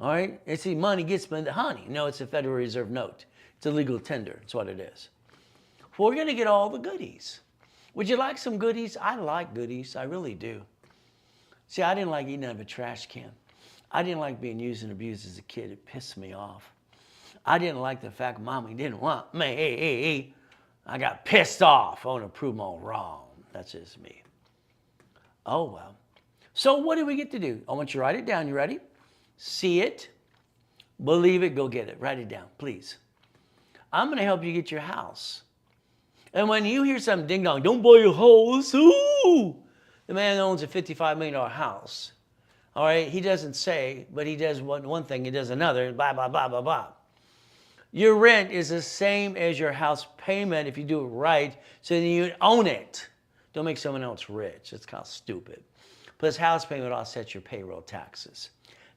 All right? It's the money gets spent, honey. No, it's a Federal Reserve note. It's a legal tender. It's what it is. Well, we're going to get all the goodies. Would you like some goodies? I like goodies. I really do. See, I didn't like eating out of a trash can. I didn't like being used and abused as a kid. It pissed me off. I didn't like the fact Mommy didn't want me. I got pissed off. I want to prove them all wrong. That's just me. Oh, well. So what do we get to do? I want you to write it down. You ready? See it. Believe it. Go get it. Write it down, please. I'm going to help you get your house. And when you hear something ding dong, don't buy a house. Ooh! The man owns a $55 million house. All right, he doesn't say, but he does one thing, he does another, blah, blah, blah, blah, blah. Your rent is the same as your house payment if you do it right, so then you own it. Don't make someone else rich. It's kind of stupid. Plus, house payment offsets your payroll taxes.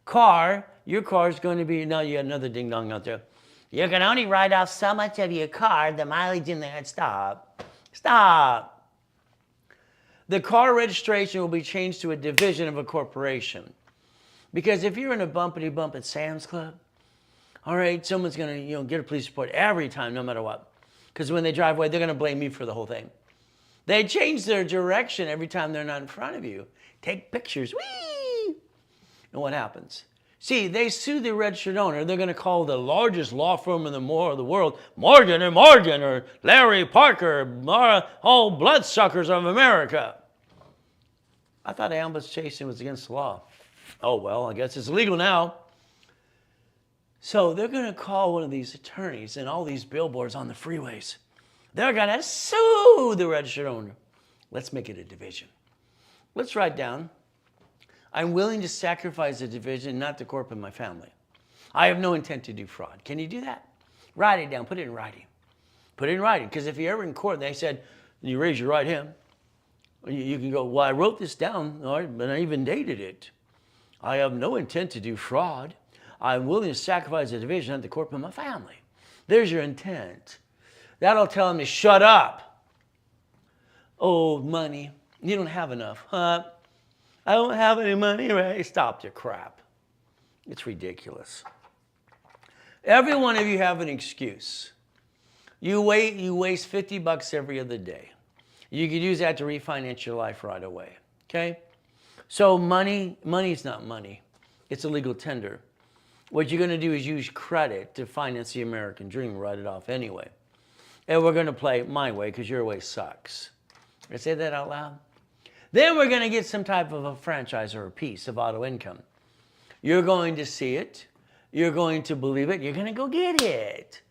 Car, your car is going to be, now you got another ding dong out there. You can only write off so much of your car, the mileage in there. Stop. Stop. The car registration will be changed to a division of a corporation. Because if you're in a bumpity bump at Sam's Club, All right, someone's going to get a police report every time, no matter what. Because when they drive away, they're going to blame me for the whole thing. They change their direction every time they're not in front of you. Take pictures. Whee! And what happens? See, they sue the registered owner. They're going to call the largest law firm in the world, Morgan & Morgan, or Larry Parker, all bloodsuckers of America. I thought ambulance chasing was against the law. Oh, well, I guess it's illegal now. So they're going to call one of these attorneys and all these billboards on the freeways. They're going to sue the registered owner. Let's make it a division. Let's write down, I'm willing to sacrifice a division, not the corp and my family. I have no intent to do fraud. Can you do that? Write it down. Put it in writing. Put it in writing. Because if you're ever in court and they said, you raise your right hand, you can go, well, I wrote this down, all right, but I even dated it. I have no intent to do fraud. I'm willing to sacrifice a division, not the corp and my family. There's your intent. That'll tell them to shut up. Oh, money. You don't have enough, huh? I don't have any money, right? Stop your crap. It's ridiculous. Every one of you have an excuse. You waste $50 every other day. You could use that to refinance your life right away, okay? So money's not money. It's a legal tender. What you're going to do is use credit to finance the American dream, write it off anyway. And we're going to play my way because your way sucks. Did I say that out loud? Then we're going to get some type of a franchise or a piece of auto income. You're going to see it. You're going to believe it. You're going to go get it.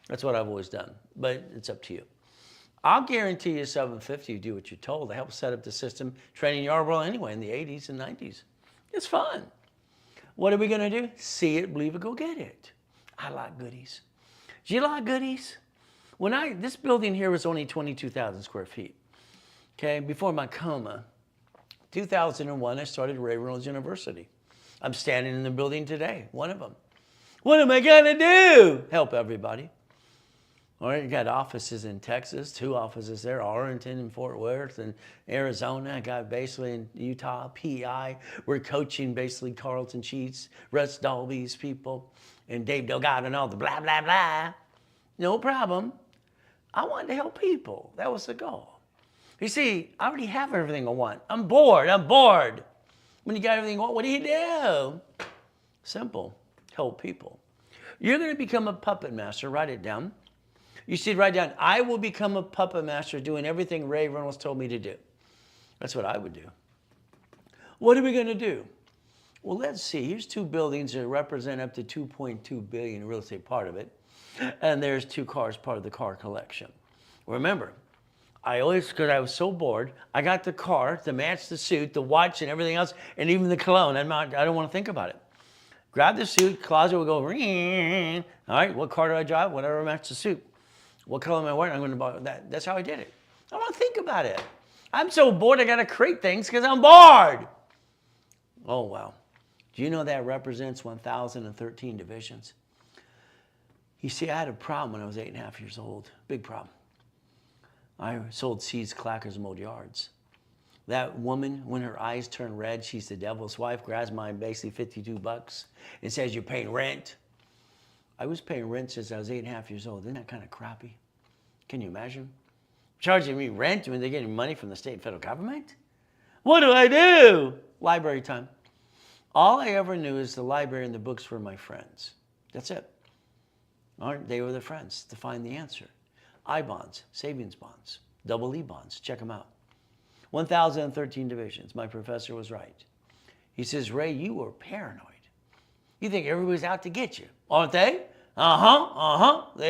That's what I've always done, but it's up to you. I'll guarantee you $750 you do what you're told. I helped set up the system, training Yarborough anyway in the 80s and 90s. It's fun. What are we going to do? See it, believe it, go get it. I like goodies. Do you like goodies? This building here was only 22,000 square feet. Okay, before my coma, 2001, I started Ray Reynolds University. I'm standing in the building today, one of them. What am I gonna do? Help everybody. All right, you got offices in Texas, 2 offices there, Arlington and Fort Worth and Arizona. I got basically in Utah, PI. We're coaching basically Carlton Sheets, Russ Dalby's people, and Dave Delgado and all the blah, blah, blah. No problem. I wanted to help people. That was the goal. You see, I already have everything I want. I'm bored. When you got everything you want, what do? Simple. Help people. You're going to become a puppet master. Write it down. You should write down, I will become a puppet master doing everything Ray Reynolds told me to do. That's what I would do. What are we going to do? Well, let's see. Here's 2 buildings that represent up to $2.2 billion in real estate, part of it. And there's 2 cars, part of the car collection. Remember, because I was so bored, I got the car to match the suit, the watch, and everything else, and even the cologne. I don't want to think about it. Grab the suit, closet will go, ring. All right, what car do I drive? Whatever matches the suit. What color am I wearing? I'm going to buy that. That's how I did it. I don't want to think about it. I'm so bored, I got to create things because I'm bored. Oh, wow. Do you know that represents 1,013 divisions? You see, I had a problem when I was 8.5 years old. Big problem. I sold seeds, clackers, and mowed yards. That woman, when her eyes turn red, she's the devil's wife, grabs my basically $52 and says, you're paying rent. I was paying rent since I was 8.5 years old. Isn't that kind of crappy? Can you imagine? Charging me rent when they're getting money from the state and federal government? What do I do? Library time. All I ever knew is the library and the books were my friends. That's it. They were the friends to find the answer. I-bonds, savings bonds, double E bonds, check them out. 1,013 divisions. My professor was right. He says, Ray, you are paranoid. You think everybody's out to get you, aren't they? They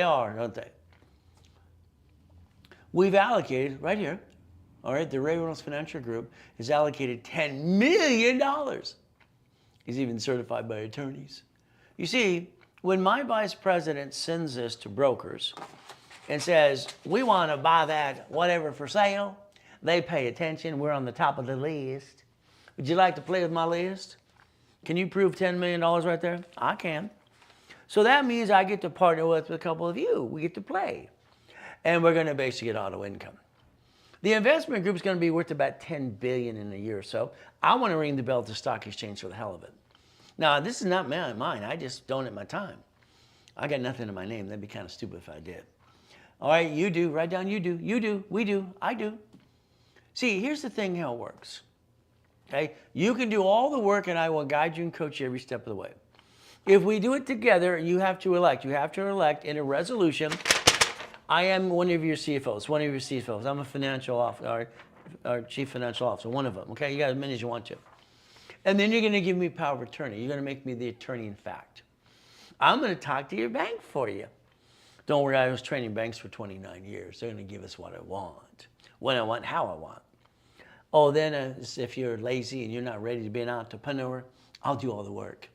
are, don't they? We've allocated, right here, all right, the Ray Reynolds Financial Group has allocated $10 million. He's even certified by attorneys. You see, when my vice president sends this to brokers and says, we want to buy that whatever for sale, they pay attention. We're on the top of the list. Would you like to play with my list? Can you prove $10 million right there? I can. So that means I get to partner with a couple of you. We get to play. And we're going to basically get auto income. The investment group is going to be worth about $10 billion in a year or so. I want to ring the bell at the stock exchange for the hell of it. Now, this is not mine. I just donate my time. I got nothing in my name. That'd be kind of stupid if I did. All right, you do. Write down you do. You do. We do. I do. See, here's the thing how it works. Okay? You can do all the work and I will guide you and coach you every step of the way. If we do it together, you have to elect. You have to elect in a resolution. I am one of your CFOs, one of your CFOs. I'm a financial officer, or chief financial officer, one of them. Okay, you got as many as you want to. And then you're going to give me power of attorney. You're going to make me the attorney in fact. I'm going to talk to your bank for you. Don't worry, I was training banks for 29 years. They're going to give us what I want, when I want, how I want. Oh, then if you're lazy and you're not ready to be an entrepreneur, I'll do all the work.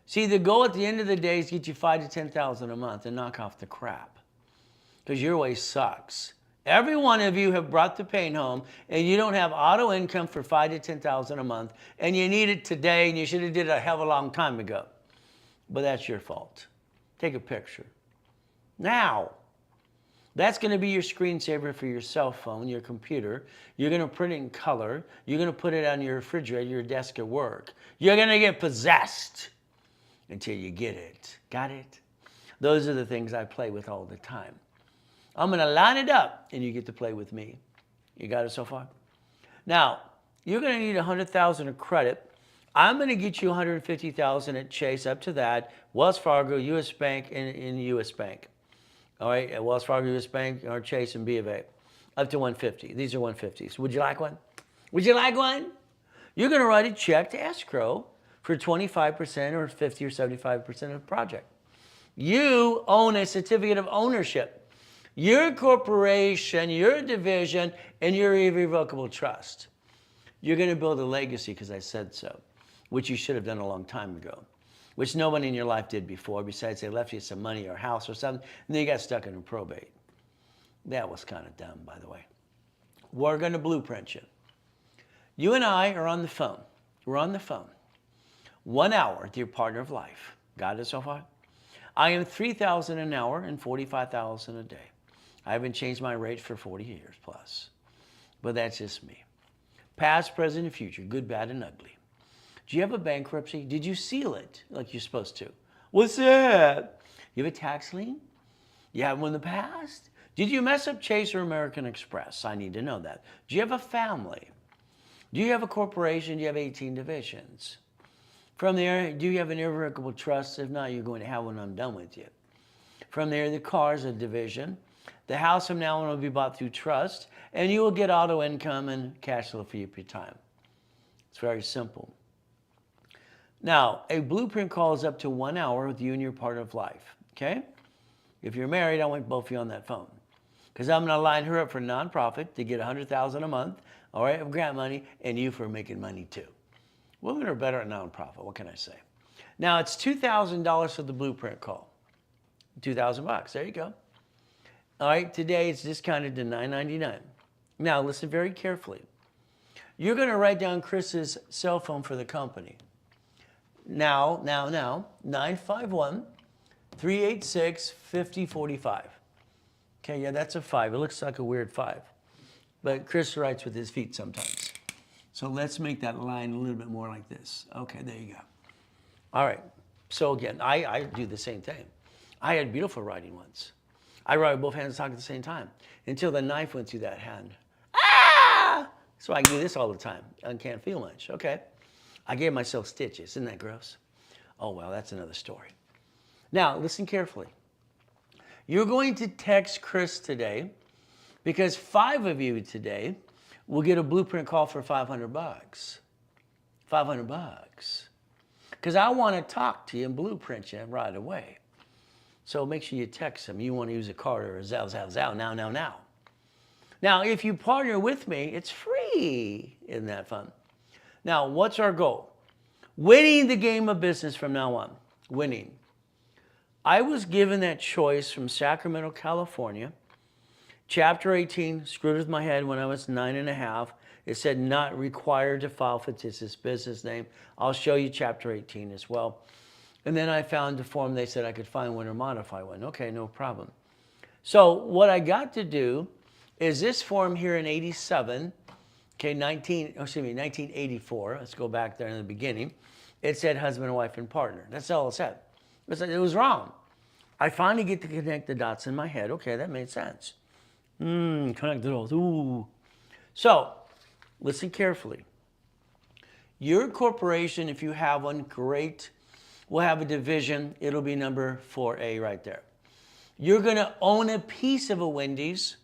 See, the goal at the end of the day is to get you $5,000 to $10,000 a month and knock off the crap. Because your way sucks. Every one of you have brought the pain home and you don't have auto income for $5,000 to $10,000 a month and you need it today and you should have did it a hell of a long time ago. But that's your fault. Take a picture. Now, that's going to be your screensaver for your cell phone, your computer. You're going to print it in color. You're going to put it on your refrigerator, your desk at work. You're going to get possessed until you get it. Got it? Those are the things I play with all the time. I'm going to line it up and you get to play with me. You got it so far? Now, you're going to need $100,000 of credit. I'm going to get you $150,000 at Chase, up to that. Wells Fargo, U.S. Bank, and U.S. Bank. All right, at Wells Fargo, U.S. Bank, or Chase and B of A, up to $150. These are $150s. Would you like one? Would you like one? You're going to write a check to escrow for 25% or 50 or 75% of the project. You own a certificate of ownership. Your corporation, your division, and your irrevocable trust. You're going to build a legacy because I said so, which you should have done a long time ago, which no one in your life did before, besides they left you some money or a house or something, and then you got stuck in a probate. That was kind of dumb, by the way. We're going to blueprint you. You and I are on the phone. We're on the phone. 1 hour with your partner of life. Got it so far? I am $3,000 an hour and $45,000 a day. I haven't changed my rates for 40 years plus. But that's just me. Past, present, and future, good, bad, and ugly. Do you have a bankruptcy? Did you seal it like you're supposed to? What's that? You have a tax lien? You have one in the past? Did you mess up Chase or American Express? I need to know that. Do you have a family? Do you have a corporation? Do you have 18 divisions? From there, do you have an irrevocable trust? If not, you're going to have one. I'm done with you. From there, the car's a division. The house from now on will be bought through trust, and you will get auto income and cash flow for your time. It's very simple. Now, a blueprint call is up to 1 hour with you and your partner of life, okay? If you're married, I want both of you on that phone because I'm going to line her up for nonprofit to get $100,000 a month, all right, of grant money, and you for making money too. Women are better at nonprofit. What can I say? Now, it's $2,000 for the blueprint call. $2,000. There you go. All right, today it's discounted to $9.99. Now, listen very carefully. You're going to write down Chris's cell phone for the company. Now, 951-386-5045. Okay, yeah, that's a 5. It looks like a weird 5. But Chris writes with his feet sometimes. So let's make that line a little bit more like this. Okay, there you go. All right. So again, I do the same thing. I had beautiful writing once. I write with both hands and talk at the same time until the knife went through that hand. Ah! So I do this all the time and can't feel much. Okay. I gave myself stitches. Isn't that gross? Oh, well, that's another story. Now, listen carefully. You're going to text Chris today because 5 of you today will get a blueprint call for $500. $500. Because I want to talk to you and blueprint you right away. So make sure you text them. You want to use a card or a Zelle, now. Now, if you partner with me, it's free. Isn't that fun? Now, what's our goal? Winning the game of business from now on. Winning. I was given that choice from Sacramento, California. Chapter 18 screwed with my head when I was 9.5. It said not required to file fictitious business name. I'll show you chapter 18 as well. And then I found a form they said I could find one or modify one. Okay, no problem. So what I got to do is this form here in 87, okay, 1984. Let's go back there in the beginning. It said husband, wife, and partner. That's all it said. It was wrong. I finally get to connect the dots in my head. Okay, that made sense. Connect the dots. Ooh. So, listen carefully. Your corporation, if you have one, great. We'll have a division. It'll be number 4A right there. You're going to own a piece of a Wendy's,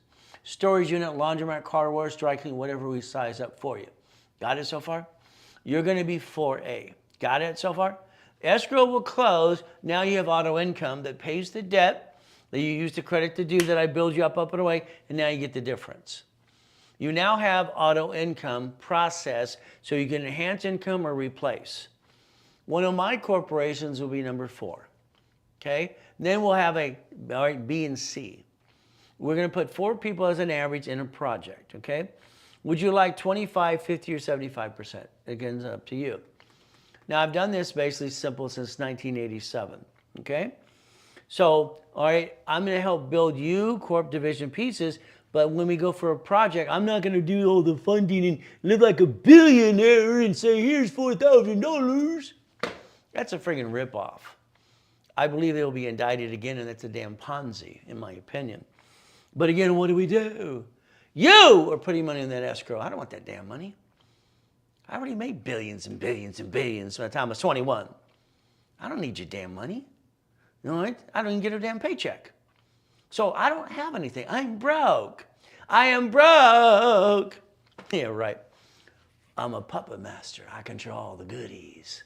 storage unit, laundromat, car wash, dry cleaning, whatever we size up for you. Got it so far? You're going to be 4A. Got it so far? Escrow will close. Now you have auto income that pays the debt that you used the credit to do that I build you up and away, and now you get the difference. You now have auto income process so you can enhance income or replace. One of my corporations will be number 4. Okay? Then we'll have all right, B and C. We're going to put 4 people as an average in a project. Okay? Would you like 25, 50, or 75%? Again, it's up to you. Now, I've done this basically simple since 1987. Okay? So, all right, I'm going to help build you corp division pieces. But when we go for a project, I'm not going to do all the funding and live like a billionaire and say, here's $4,000. That's a friggin' ripoff. I believe they'll be indicted again, and that's a damn Ponzi, in my opinion. But again, what do? You are putting money in that escrow. I don't want that damn money. I already made billions and billions and billions by the time I was 21. I don't need your damn money. You know what? I don't even get a damn paycheck. So I don't have anything. I'm broke. I am broke. Yeah, right. I'm a puppet master. I control all the goodies.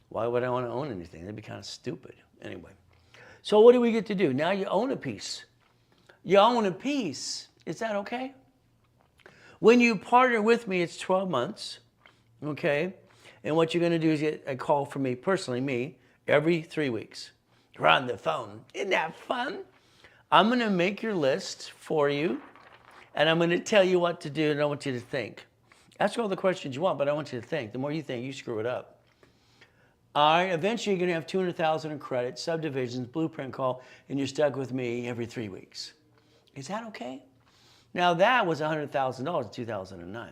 Why would I want to own anything? That'd be kind of stupid. Anyway. So what do we get to do? Now you own a piece. You own a piece. Is that okay? When you partner with me, it's 12 months. Okay? And what you're going to do is get a call from me, personally, every 3 weeks. You're on the phone. Isn't that fun? I'm going to make your list for you, and I'm going to tell you what to do, and I want you to think. Ask all the questions you want, but I want you to think. The more you think, you screw it up. All right, eventually you're going to have 200,000 in credit, subdivisions, blueprint call, and you're stuck with me every 3 weeks. Is that okay? Now, that was $100,000 in 2009.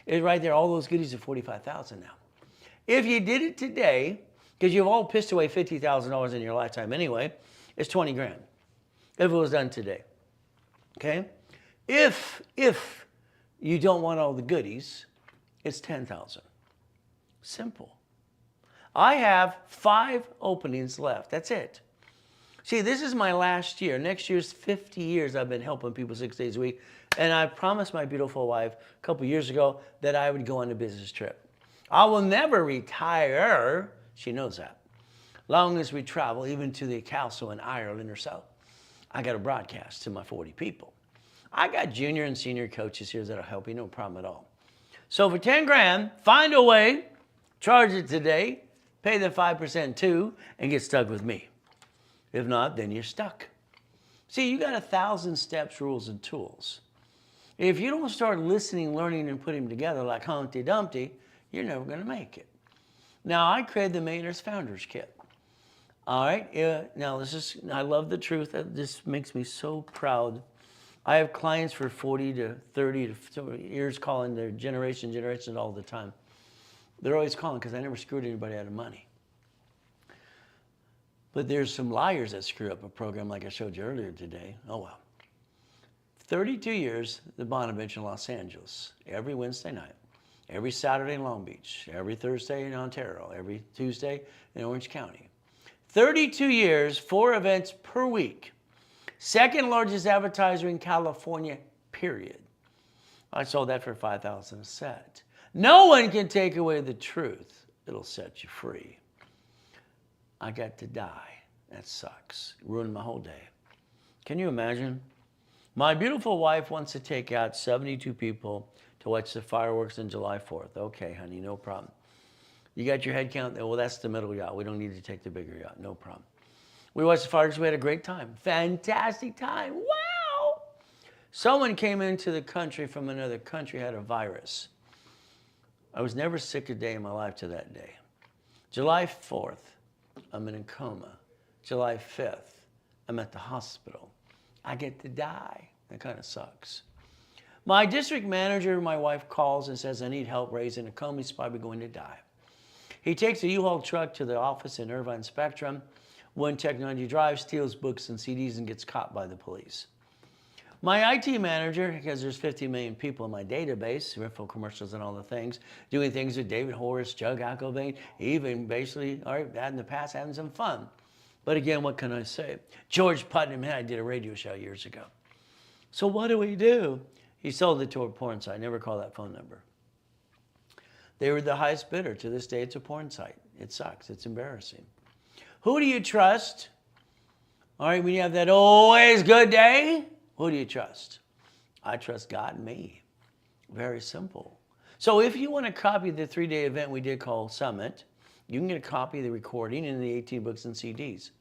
It's right there. All those goodies are $45,000 now. If you did it today, because you've all pissed away $50,000 in your lifetime anyway, it's 20 grand. If it was done today. Okay? If you don't want all the goodies, it's 10,000. Simple. I have 5 openings left. That's it. See, this is my last year. Next year's 50 years I've been helping people 6 days a week. And I promised my beautiful wife a couple years ago that I would go on a business trip. I will never retire. She knows that. Long as we travel, even to the castle in Ireland or so. I got to broadcast to my 40 people. I got junior and senior coaches here that'll help you, no problem at all. So for 10 grand, find a way, charge it today, pay the 5% too, and get stuck with me. If not, then you're stuck. See, you got 1,000 steps, rules, and tools. If you don't start listening, learning, and putting them together like Humpty Dumpty, you're never going to make it. Now, I created the Millionaires Founders Kit. All right, now I love the truth. This makes me so proud. I have clients for 40 to 30 to years calling their generations all the time. They're always calling because I never screwed anybody out of money. But there's some liars that screw up a program like I showed you earlier today. Oh, well. 32 years, the Bonavent in Los Angeles, every Wednesday night, every Saturday in Long Beach, every Thursday in Ontario, every Tuesday in Orange County. 32 years, 4 events per week. Second largest advertiser in California, period. I sold that for $5,000 a set. No one can take away the truth. It'll set you free. I got to die. That sucks. It ruined my whole day. Can you imagine? My beautiful wife wants to take out 72 people to watch the fireworks on July 4th. Okay, honey, no problem. You got your head count? Well, that's the middle yacht. We don't need to take the bigger yacht. No problem. We watched the fireworks. We had a great time. Fantastic time. Wow. Someone came into the country from another country, had a virus. I was never sick a day in my life to that day. July 4th, I'm in a coma. July 5th, I'm at the hospital. I get to die. That kind of sucks. My district manager, my wife, calls and says, I need help raising a coma. He's probably going to die. He takes a U-Haul truck to the office in Irvine Spectrum. when technology drives, steals books and CDs, and gets caught by the police. My IT manager, because there's 50 million people in my database, infomercials and all the things, doing things with David Horace, Jug Aquabain, even basically, all right, in the past, having some fun. But again, what can I say? George Putnam and I did a radio show years ago. So what do we do? He sold it to a porn site. Never call that phone number. They were the highest bidder. To this day, it's a porn site. It sucks. It's embarrassing. Who do you trust? All right, when you have that always good day, who do you trust? I trust God and me. Very simple. So if you want to copy the 3-day event we did called Summit, you can get a copy of the recording and the 18 books and CDs.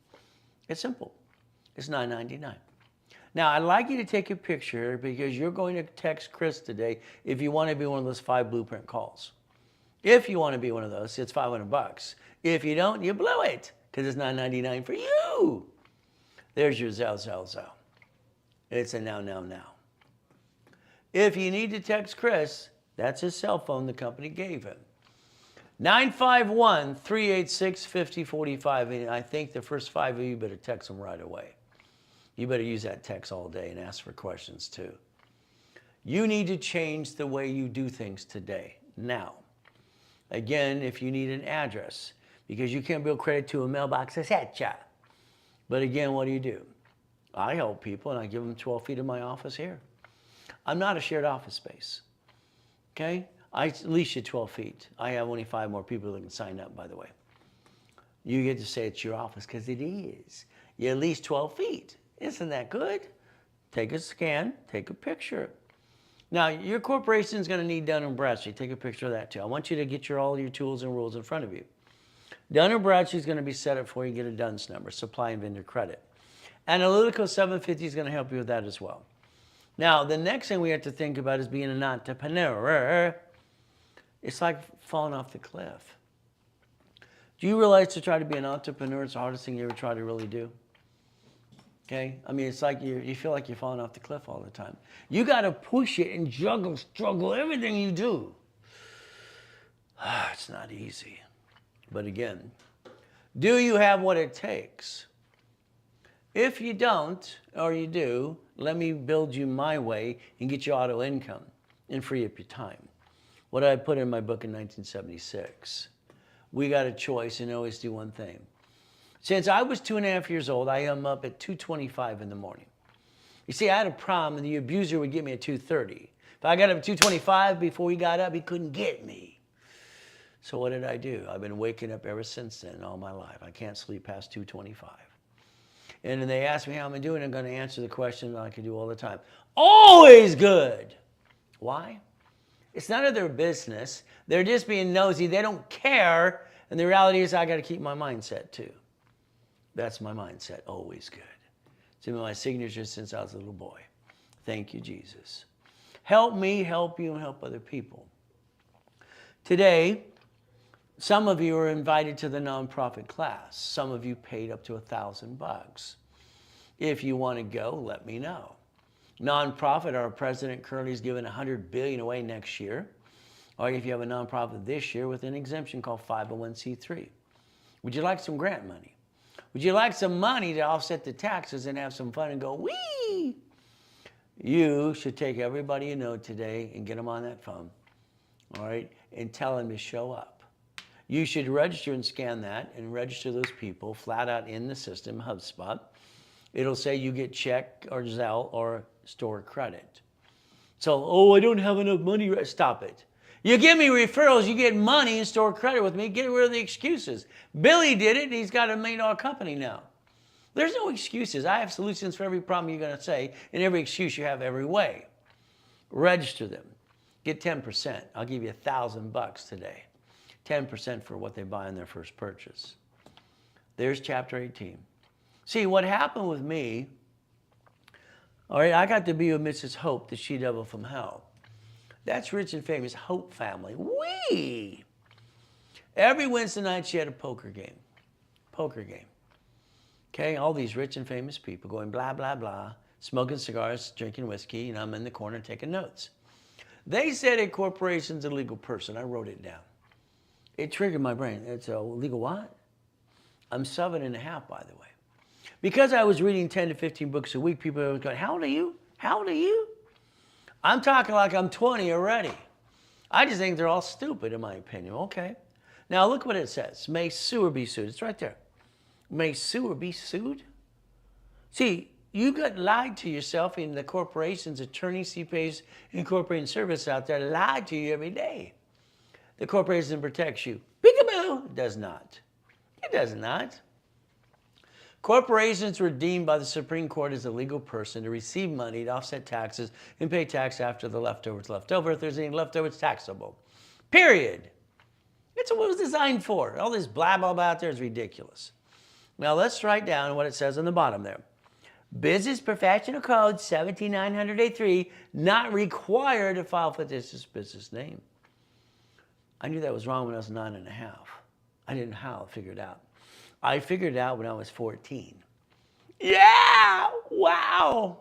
It's simple. It's $9.99. Now, I'd like you to take a picture because you're going to text Chris today if you want to be one of those 5 blueprint calls. If you want to be one of those, it's $500. If you don't, you blew it because it's $9.99 for you. There's your Zell. It's a now. If you need to text Chris, that's his cell phone the company gave him. 951-386-5045. And I think the first 5 of you better text them right away. You better use that text all day and ask for questions too. You need to change the way you do things today, now. Again, if you need an address, because you can't bill credit to a mailbox, etc. But again, what do? I help people and I give them 12 feet of my office here. I'm not a shared office space. Okay? I lease you 12 feet. I have only 5 more people that can sign up, by the way. You get to say it's your office because it is. You at least 12 feet. Isn't that good? Take a scan, take a picture. Now, your corporation is going to need Dun & Bradstreet. Take a picture of that too. I want you to get all your tools and rules in front of you. Dun & Bradstreet is going to be set up for you. Get a DUNS number, supply and vendor credit. Analytical 750 is going to help you with that as well. Now, the next thing we have to think about is being an entrepreneur. It's like falling off the cliff. Do you realize to try to be an entrepreneur is the hardest thing you ever try to really do? Okay? I mean, it's like you feel like you're falling off the cliff all the time. You got to push it and struggle everything you do. It's not easy. But again, do you have what it takes? If you don't, or you do, let me build you my way and get you auto income and free up your time. What I put in my book in 1976. We got a choice and always do one thing. Since I was 2.5 years old, I am up at 2:25 in the morning. You see, I had a problem, and the abuser would get me at 2:30. If I got up at 2:25 before he got up, he couldn't get me. So what did I do? I've been waking up ever since then all my life. I can't sleep past 2:25. And then they ask me how I'm doing, I'm going to answer the question that I can do all the time. Always good. Why? It's none of their business. They're just being nosy. They don't care. And the reality is I got to keep my mindset too. That's my mindset, always good. It's been my signature since I was a little boy. Thank you, Jesus. Help me, help you, and help other people. Today, some of you are invited to the nonprofit class. Some of you paid up to $1,000. If you want to go, let me know. Nonprofit, our president currently is giving $100 billion away next year. Or if you have a nonprofit this year with an exemption called 501c3. Would you like some grant money? Would you like some money to offset the taxes and have some fun and go, wee? You should take everybody you know today and get them on that phone, all right, and tell them to show up. You should register and scan that and register those people flat out in the system, HubSpot. It'll say you get check or Zelle or store credit. So, oh, I don't have enough money. Stop it. You give me referrals, you get money and store credit with me. Get rid of the excuses. Billy did it, and he's got a $1 million company now. There's no excuses. I have solutions for every problem you're going to say and every excuse you have every way. Register them. Get 10%. I'll give you $1,000 today. 10% for what they buy in their first purchase. There's chapter 18. See, what happened with me, all right, I got to be with Mrs. Hope, the she-devil from hell. That's rich and famous Hope family. Whee! Every Wednesday night she had a poker game. Poker game. Okay, all these rich and famous people going blah, blah, blah, smoking cigars, drinking whiskey, and I'm in the corner taking notes. They said a corporation's a legal person. I wrote it down. It triggered my brain. It's a legal what? I'm 7.5, by the way. Because I was reading 10 to 15 books a week, people were going, how old are you? How old are you? I'm talking like I'm 20 already. I just think they're all stupid, in my opinion. Okay. Now, look what it says. May sue or be sued. It's right there. May sue or be sued? See, you got lied to yourself, and the corporations, attorneys, CPAs, incorporating service out there lied to you every day. The corporation protects you. Peekaboo! It does not. It does not. Corporations were deemed by the Supreme Court as a legal person to receive money to offset taxes and pay tax after the leftovers left over. If there's any leftover, it's taxable. Period. It's what it was designed for. All this blah, blah, blah out there is ridiculous. Now let's write down what it says on the bottom there. Business Professional Code 17903, not required to file for this business name. I knew that was wrong when I was 9.5. I didn't know how to figure it out. I figured it out when I was 14. Yeah! Wow!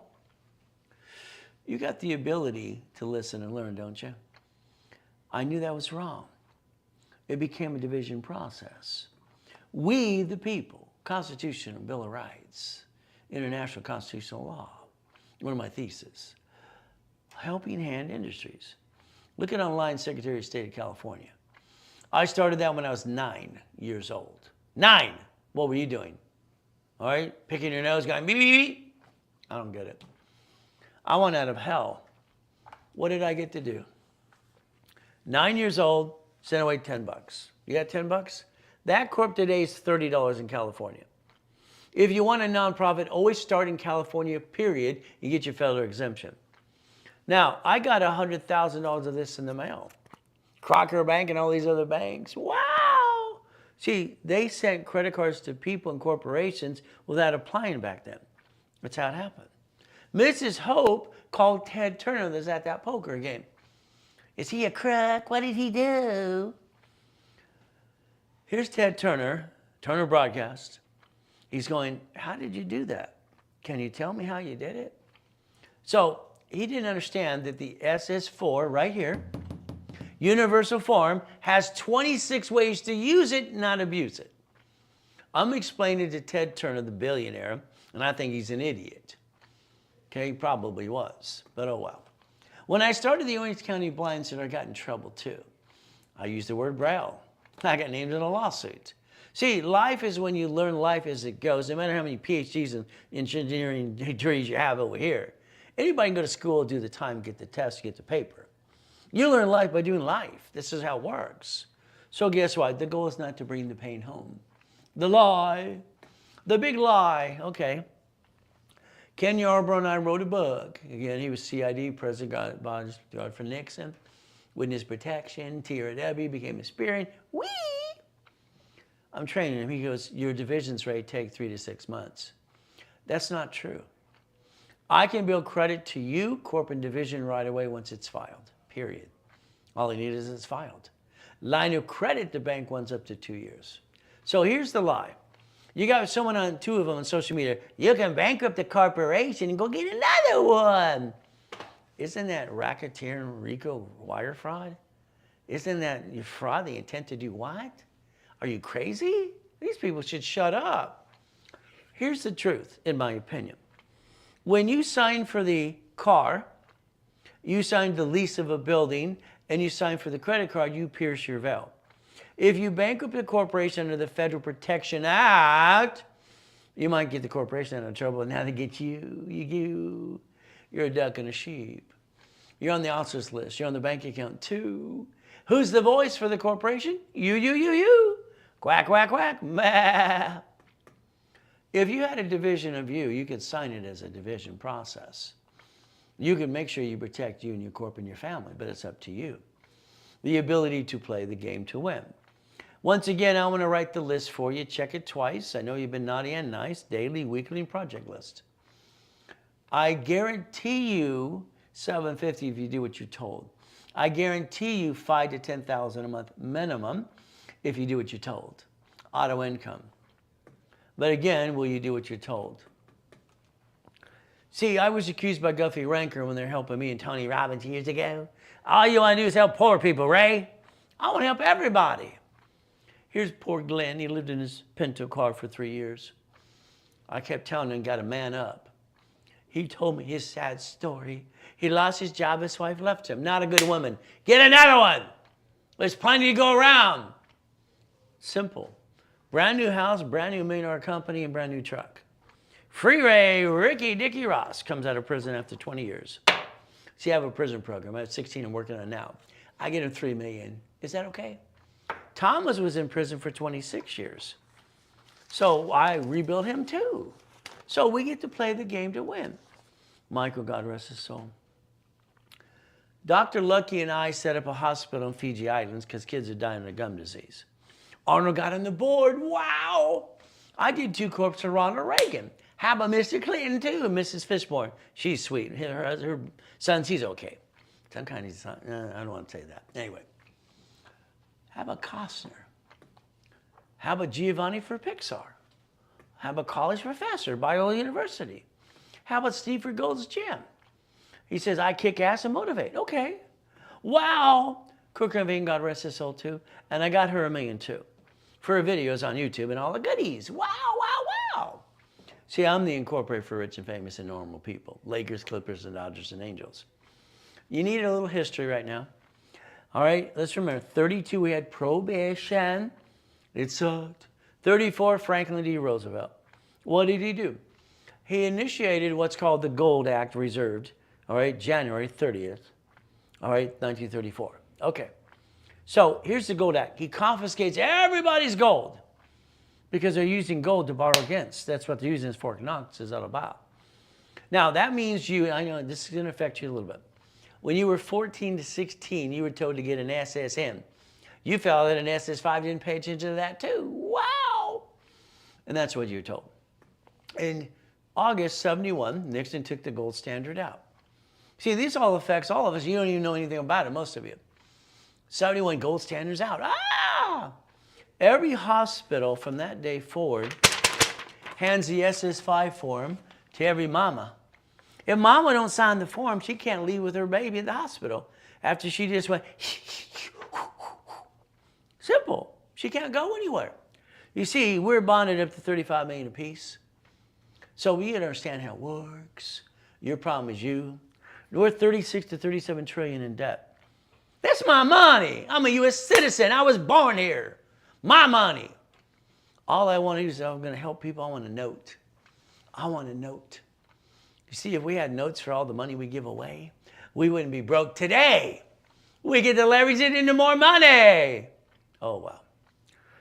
You got the ability to listen and learn, don't you? I knew that was wrong. It became a division process. We, the people, Constitution and Bill of Rights, International Constitutional Law, one of my theses, Helping Hand Industries. Look at online Secretary of State of California. I started that when I was 9 years old. 9! What were you doing? All right? Picking your nose, going beep, beep, beep. I don't get it. I went out of hell. What did I get to do? 9 years old, sent away $10. You got $10? That corp today is $30 in California. If you want a nonprofit, always start in California, period. You get your federal exemption. Now, I got $100,000 of this in the mail. Crocker Bank and all these other banks. Wow! See, they sent credit cards to people and corporations without applying back then. That's how it happened. Mrs. Hope called Ted Turner that's at that poker game. Is he a crook? What did he do? Here's Ted Turner, Turner Broadcast. He's going, how did you do that? Can you tell me how you did it? So he didn't understand that the SS4 right here, Universal Form, has 26 ways to use it, not abuse it. I'm explaining to Ted Turner, the billionaire, and I think he's an idiot. Okay, he probably was, but oh well. When I started the Orange County Blind Center, I got in trouble too. I used the word Braille. I got named in a lawsuit. See, life is when you learn life as it goes, no matter how many PhDs in engineering degrees you have over here. Anybody can go to school, do the time, get the test, get the paper. You learn life by doing life. This is how it works. So guess what? The goal is not to bring the pain home. The lie, the big lie, okay. Ken Yarbrough and I wrote a book. Again, he was CID, President God for Nixon, Witness Protection, TRW, became a spirit. Whee! I'm training him. He goes, your divisions rate take 3 to 6 months. That's not true. I can build credit to you, corporate division, right away once it's filed, period. All I need is it's filed. Line of credit to bank one's up to 2 years. So here's the lie. You got someone on, 2 of them on social media, you can bankrupt the corporation and go get another one. Isn't that racketeering, RICO, wire fraud? Isn't that your fraud, the intent to do what? Are you crazy? These people should shut up. Here's the truth, in my opinion. When you sign for the car, you sign the lease of a building, and you sign for the credit card, you pierce your veil. If you bankrupt a corporation under the Federal Protection Act, you might get the corporation out of trouble, and now they get you. You're a duck and a sheep. You're on the officers list. You're on the bank account too. Who's the voice for the corporation? You. Quack, quack, quack. Meh. If you had a division of you could sign it as a division process. You can make sure you protect you and your corp and your family, but it's up to you. The ability to play the game to win. Once again, I want to write the list for you. Check it twice. I know you've been naughty and nice. Daily, weekly, and project list. I guarantee you $750 if you do what you're told. I guarantee you $5,000 to $10,000 a month minimum if you do what you're told. Auto income. But again, will you do what you're told? See, I was accused by Guffey Ranker when they're helping me and Tony Robbins years ago. All you want to do is help poor people, Ray. I want to help everybody. Here's poor Glenn. He lived in his Pinto car for 3 years. I kept telling him, got to man up. He told me his sad story. He lost his job. His wife left him. Not a good woman. Get another one. There's plenty to go around. Simple. Brand new house, brand new $1 million company, and brand new truck. Free Ray Ricky Dickie Ross comes out of prison after 20 years. See, I have a prison program. I have 16 I'm working on now. I get him $3 million. Is that okay? Thomas was in prison for 26 years. So I rebuilt him too. So we get to play the game to win. Michael, God rest his soul. Dr. Lucky and I set up a hospital in Fiji Islands because kids are dying of gum disease. Arnold got on the board. Wow. I did 2 corps for Ronald Reagan. How about Mr. Clinton too? And Mrs. Fishburne. She's sweet. Her son, he's okay. Some kind of son. I don't want to say that. Anyway. How about Costner? How about Giovanni for Pixar? How about college professor, Biola University? How about Steve for Gold's Gym? He says, I kick ass and motivate. Okay. Wow. Cook Ravine, God rest his soul too. And I got her $1 million too. For her videos on YouTube and all the goodies. Wow, wow, wow. See, I'm the incorporated for rich and famous and normal people. Lakers, Clippers, and Dodgers, and Angels. You need a little history right now. All right, let's remember, 32, we had probation. It sucked. 34, Franklin D. Roosevelt. What did he do? He initiated what's called the Gold Act reserved, all right, January 30th, all right, 1934. Okay, so here's the Gold Act. He confiscates everybody's gold because they're using gold to borrow against. That's what they're using this Fort Knox is all about. Now, that means I know this is going to affect you a little bit. When you were 14 to 16, you were told to get an SSN. You felt that an SS5 didn't pay attention to that too. Wow! And that's what you were told. In August 71, Nixon took the gold standard out. See, this all affects all of us. You don't even know anything about it, most of you. 71, gold standard's out. Ah! Every hospital from that day forward hands the SS5 form to every mama. If mama don't sign the form, she can't leave with her baby in the hospital after she just went. Simple. She can't go anywhere. You see, we're bonded up to $35 million apiece. So we understand how it works. Your problem is you. We're 36 to 37 trillion in debt. That's my money. I'm a U.S. citizen. I was born here. My money. All I want to do is I'm going to help people. I want a note. I want a note. You see, if we had notes for all the money we give away, we wouldn't be broke today. We get to leverage it into more money. Oh, wow.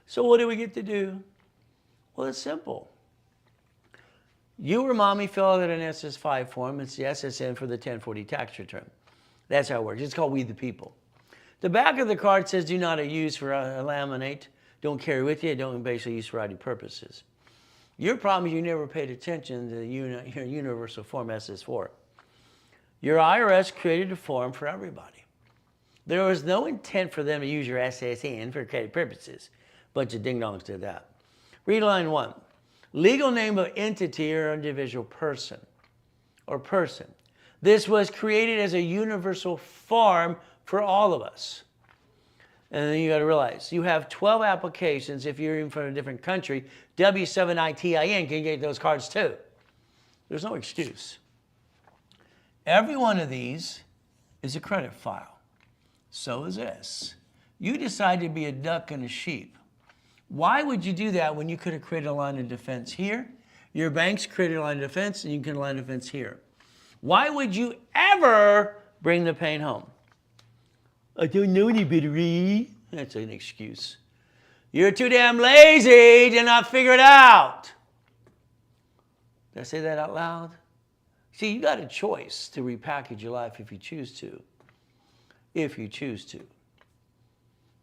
So what do we get to do? Well, it's simple. You or mommy fill out an SS5 form. It's the SSN for the 1040 tax return. That's how it works. It's called We the People. The back of the card says do not use for laminate. Don't carry with you. Don't basically use for ID purposes. Your problem is you never paid attention to the universal form SS4. Your IRS created a form for everybody. There was no intent for them to use your SSN for credit purposes. Bunch of ding-dongs did that. Read line 1. Legal name of entity or individual person or person. This was created as a universal form for all of us. And then you got to realize you have 12 applications. If you're in from a different country, W7ITIN can get those cards too. There's no excuse. Every one of these is a credit file. So is this. You decide to be a duck and a sheep. Why would you do that when you could have created a line of defense here? Your bank's created a line of defense and you can line of defense here. Why would you ever bring the pain home? I don't know anybody. That's an excuse. You're too damn lazy to not figure it out. Did I say that out loud? See, you got a choice to repackage your life if you choose to. If you choose to.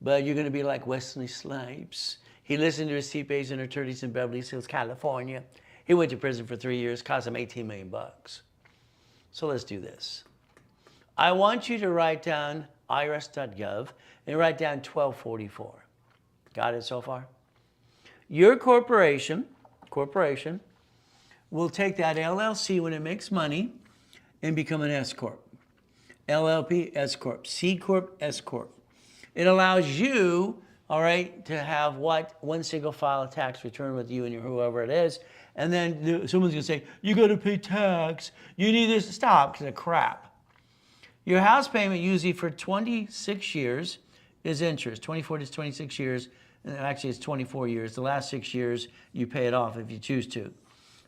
But you're going to be like Wesley Snipes. He listened to his CPAs and attorneys in Beverly Hills, California. He went to prison for 3 years, cost him $18 million. So let's do this. I want you to write down irs.gov and write down 1244. Got it so far? Your corporation will take that LLC when it makes money and become an S Corp. LLP, S Corp. C Corp, S Corp. It allows you, all right, to have what? One single file tax return with you and whoever it is. And then someone's going to say, you got to pay tax. You need this. Stop, because of crap. Your house payment usually for 26 years is interest. 24 to 26 years. And actually, it's 24 years. The last 6 years, you pay it off if you choose to.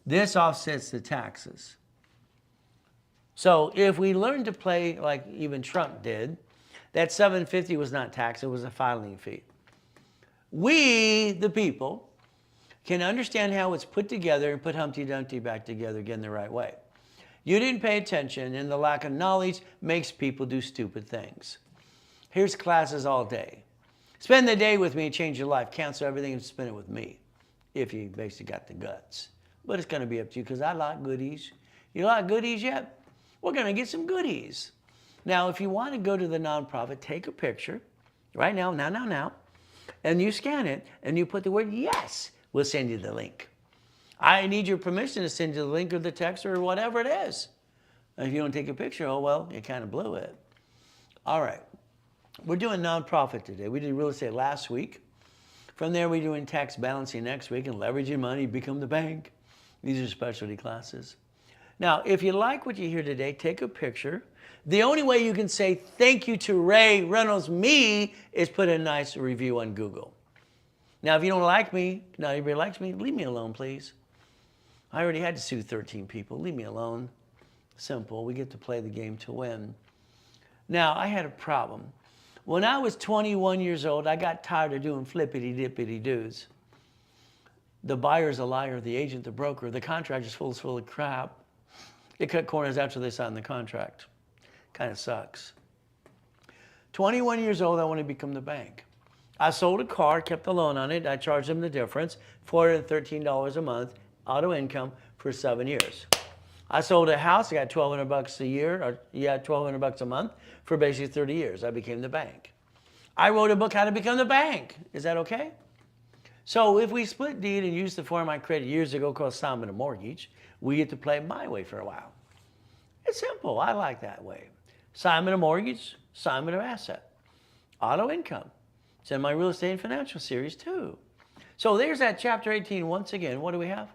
This offsets the taxes. So if we learn to play like even Trump did, that $750 was not taxed. It was a filing fee. We, the people, can understand how it's put together and put Humpty Dumpty back together again the right way. You didn't pay attention, and the lack of knowledge makes people do stupid things. Here's classes all day. Spend the day with me and change your life. Cancel everything and spend it with me, if you basically got the guts. But it's going to be up to you, because I like goodies. You like goodies yet? We're going to get some goodies. Now, if you want to go to the nonprofit, take a picture right now, and you scan it, and you put the word yes. We'll send you the link. I need your permission to send you the link or the text or whatever it is. If you don't take a picture, oh, well, you kind of blew it. All right. We're doing nonprofit today. We did real estate last week. From there, we're doing tax balancing next week and leveraging money, become the bank. These are specialty classes. Now, if you like what you hear today, take a picture. The only way you can say thank you to Ray Reynolds, me, is put a nice review on Google. Now, if you don't like me, not everybody likes me, leave me alone, please. I already had to sue 13 people. Leave me alone. Simple. We get to play the game to win. Now, I had a problem. When I was 21 years old, I got tired of doing flippity-dippity-doos. The buyer's a liar, the agent, the broker, the contractor's full of crap. They cut corners after they signed the contract. Kind of sucks. 21 years old, I want to become the bank. I sold a car, kept the loan on it. I charged them the difference, $413 a month, auto income for 7 years. I sold a house. I got $1,200 a year, or $1,200 a month for basically 30 years. I became the bank. I wrote a book, How to Become the Bank. Is that okay? So if we split deed and use the form I created years ago called assignment of mortgage, we get to play it my way for a while. It's simple. I like that way. Assignment of mortgage, assignment of asset, auto income. It's in my real estate and financial series too. So there's that chapter 18 once again. What do we have?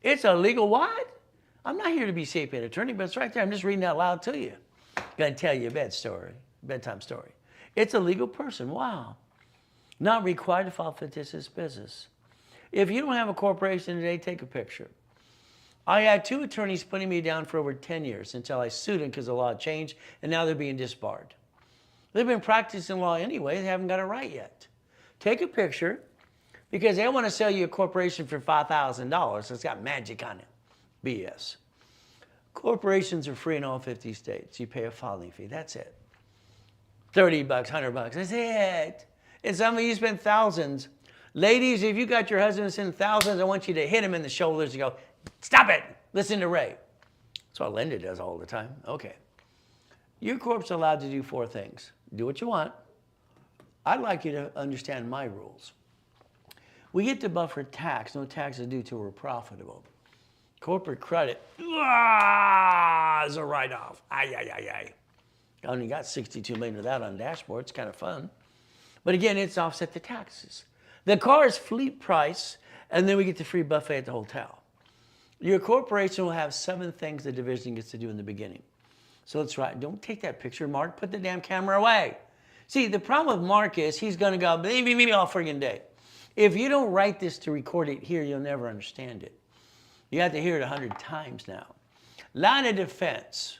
It's a legal what? I'm not here to be sapient attorney, but it's right there. I'm just reading out loud to you. Going to tell you a bedtime story. It's a legal person. Wow. Not required to file fictitious business. If you don't have a corporation today, take a picture. I had 2 attorneys putting me down for over 10 years until I sued them because the law changed, and now they're being disbarred. They've been practicing law anyway. They haven't got it right yet. Take a picture, because they want to sell you a corporation for $5,000. It's got magic on it. BS. Corporations are free in all 50 states. You pay a filing fee. That's it. $30, $100. That's it. And some of you spend thousands. Ladies, if you got your husband spending thousands, I want you to hit him in the shoulders and go, stop it. Listen to Ray. That's what Linda does all the time. Okay. Your corp's allowed to do 4 things. Do what you want. I'd like you to understand my rules. We get to buffer tax. No tax is due till we're profitable. Corporate credit is a write-off. I only got 62 million of that on dashboard. It's kind of fun. But again, it's offset the taxes. The car is fleet price, and then we get the free buffet at the hotel. Your corporation will have 7 things the division gets to do in the beginning. So let's write. Don't take that picture, Mark. Put the damn camera away. See, the problem with Mark is he's going to go, me all friggin' day. If you don't write this to record it here, you'll never understand it. You have to hear it 100 times now. Line of defense.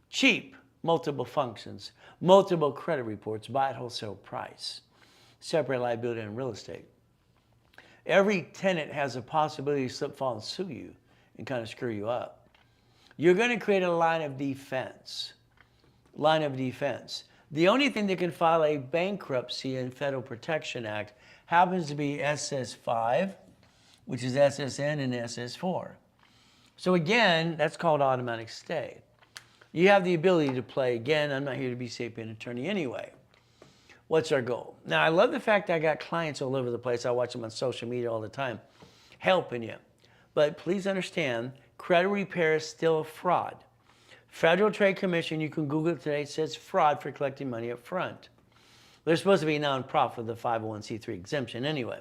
Cheap, multiple functions, multiple credit reports, buy at wholesale price, separate liability in real estate. Every tenant has a possibility to slip, fall, and sue you and kind of screw you up. You're going to create a line of defense. Line of defense. The only thing that can file a bankruptcy in Federal Protection Act happens to be SS5, which is SSN and SS4. So again, that's called automatic stay. You have the ability to play. Again, I'm not here to be sapient attorney anyway. What's our goal? Now, I love the fact that I got clients all over the place. I watch them on social media all the time, helping you. But please understand, credit repair is still a fraud. Federal Trade Commission, you can Google it today, it says fraud for collecting money up front. They're supposed to be nonprofit with the 501c3 exemption anyway.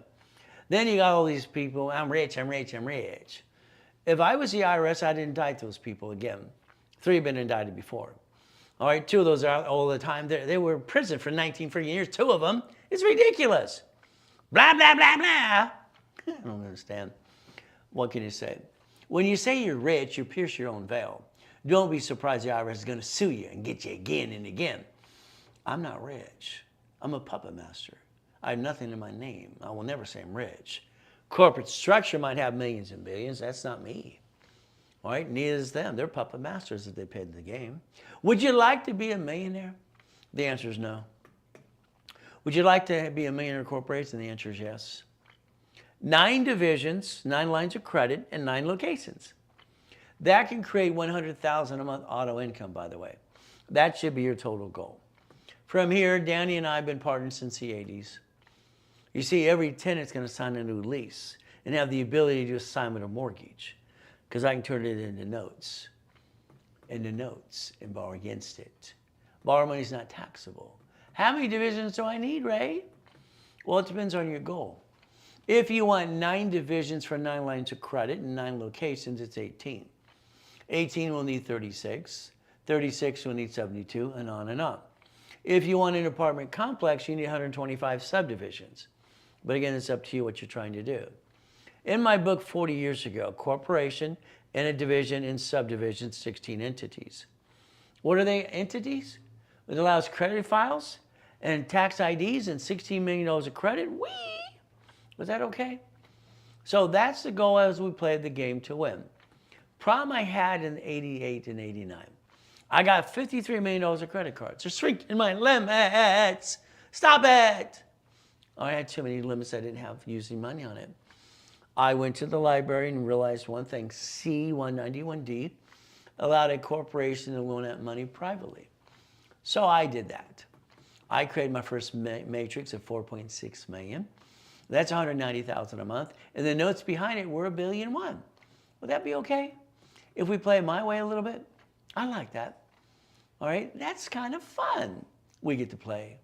Then you got all these people, I'm rich, I'm rich, I'm rich. If I was the IRS, I'd indict those people again. 3 have been indicted before. All right, 2 of those are out all the time. They were in prison for 19 freaking years, 2 of them. It's ridiculous. Blah, blah, blah, blah. I don't understand. What can you say? When you say you're rich, you pierce your own veil. Don't be surprised the IRS is going to sue you and get you again and again. I'm not rich. I'm a puppet master. I have nothing in my name. I will never say I'm rich. Corporate structure might have millions and billions. That's not me. All right, neither is them. They're puppet masters if they paid the game. Would you like to be a millionaire? The answer is no. Would you like to be a millionaire corporation? The answer is yes. 9 divisions, 9 lines of credit, and 9 locations. That can create $100,000 a month auto income, by the way. That should be your total goal. From here, Danny and I have been partners since the 80s. You see, every tenant's going to sign a new lease and have the ability to assign with a mortgage, because I can turn it into notes, and borrow against it. Borrow money is not taxable. How many divisions do I need, Ray? Well, it depends on your goal. If you want 9 divisions for 9 lines of credit and 9 locations, it's 18. 18 will need 36. 36 will need 72, and on and on. If you want an apartment complex, you need 125 subdivisions. But again, it's up to you what you're trying to do. In my book 40 years ago, corporation and a division in subdivisions, 16 entities. What are they entities? It allows credit files and tax IDs and $16 million of credit. Whee! Was that okay? So that's the goal as we played the game to win. Problem I had in 88 and 89. I got $53 million of credit cards. They're shrinking my limits. Stop it. I had too many limits I didn't have using money on it. I went to the library and realized one thing. C191D allowed a corporation to loan out money privately. So I did that. I created my first matrix of 4.6 million. That's $190,000 a month. And the notes behind it were $1.1 billion. Would that be okay? If we play my way a little bit? I like that. All right, that's kind of fun. We get to play.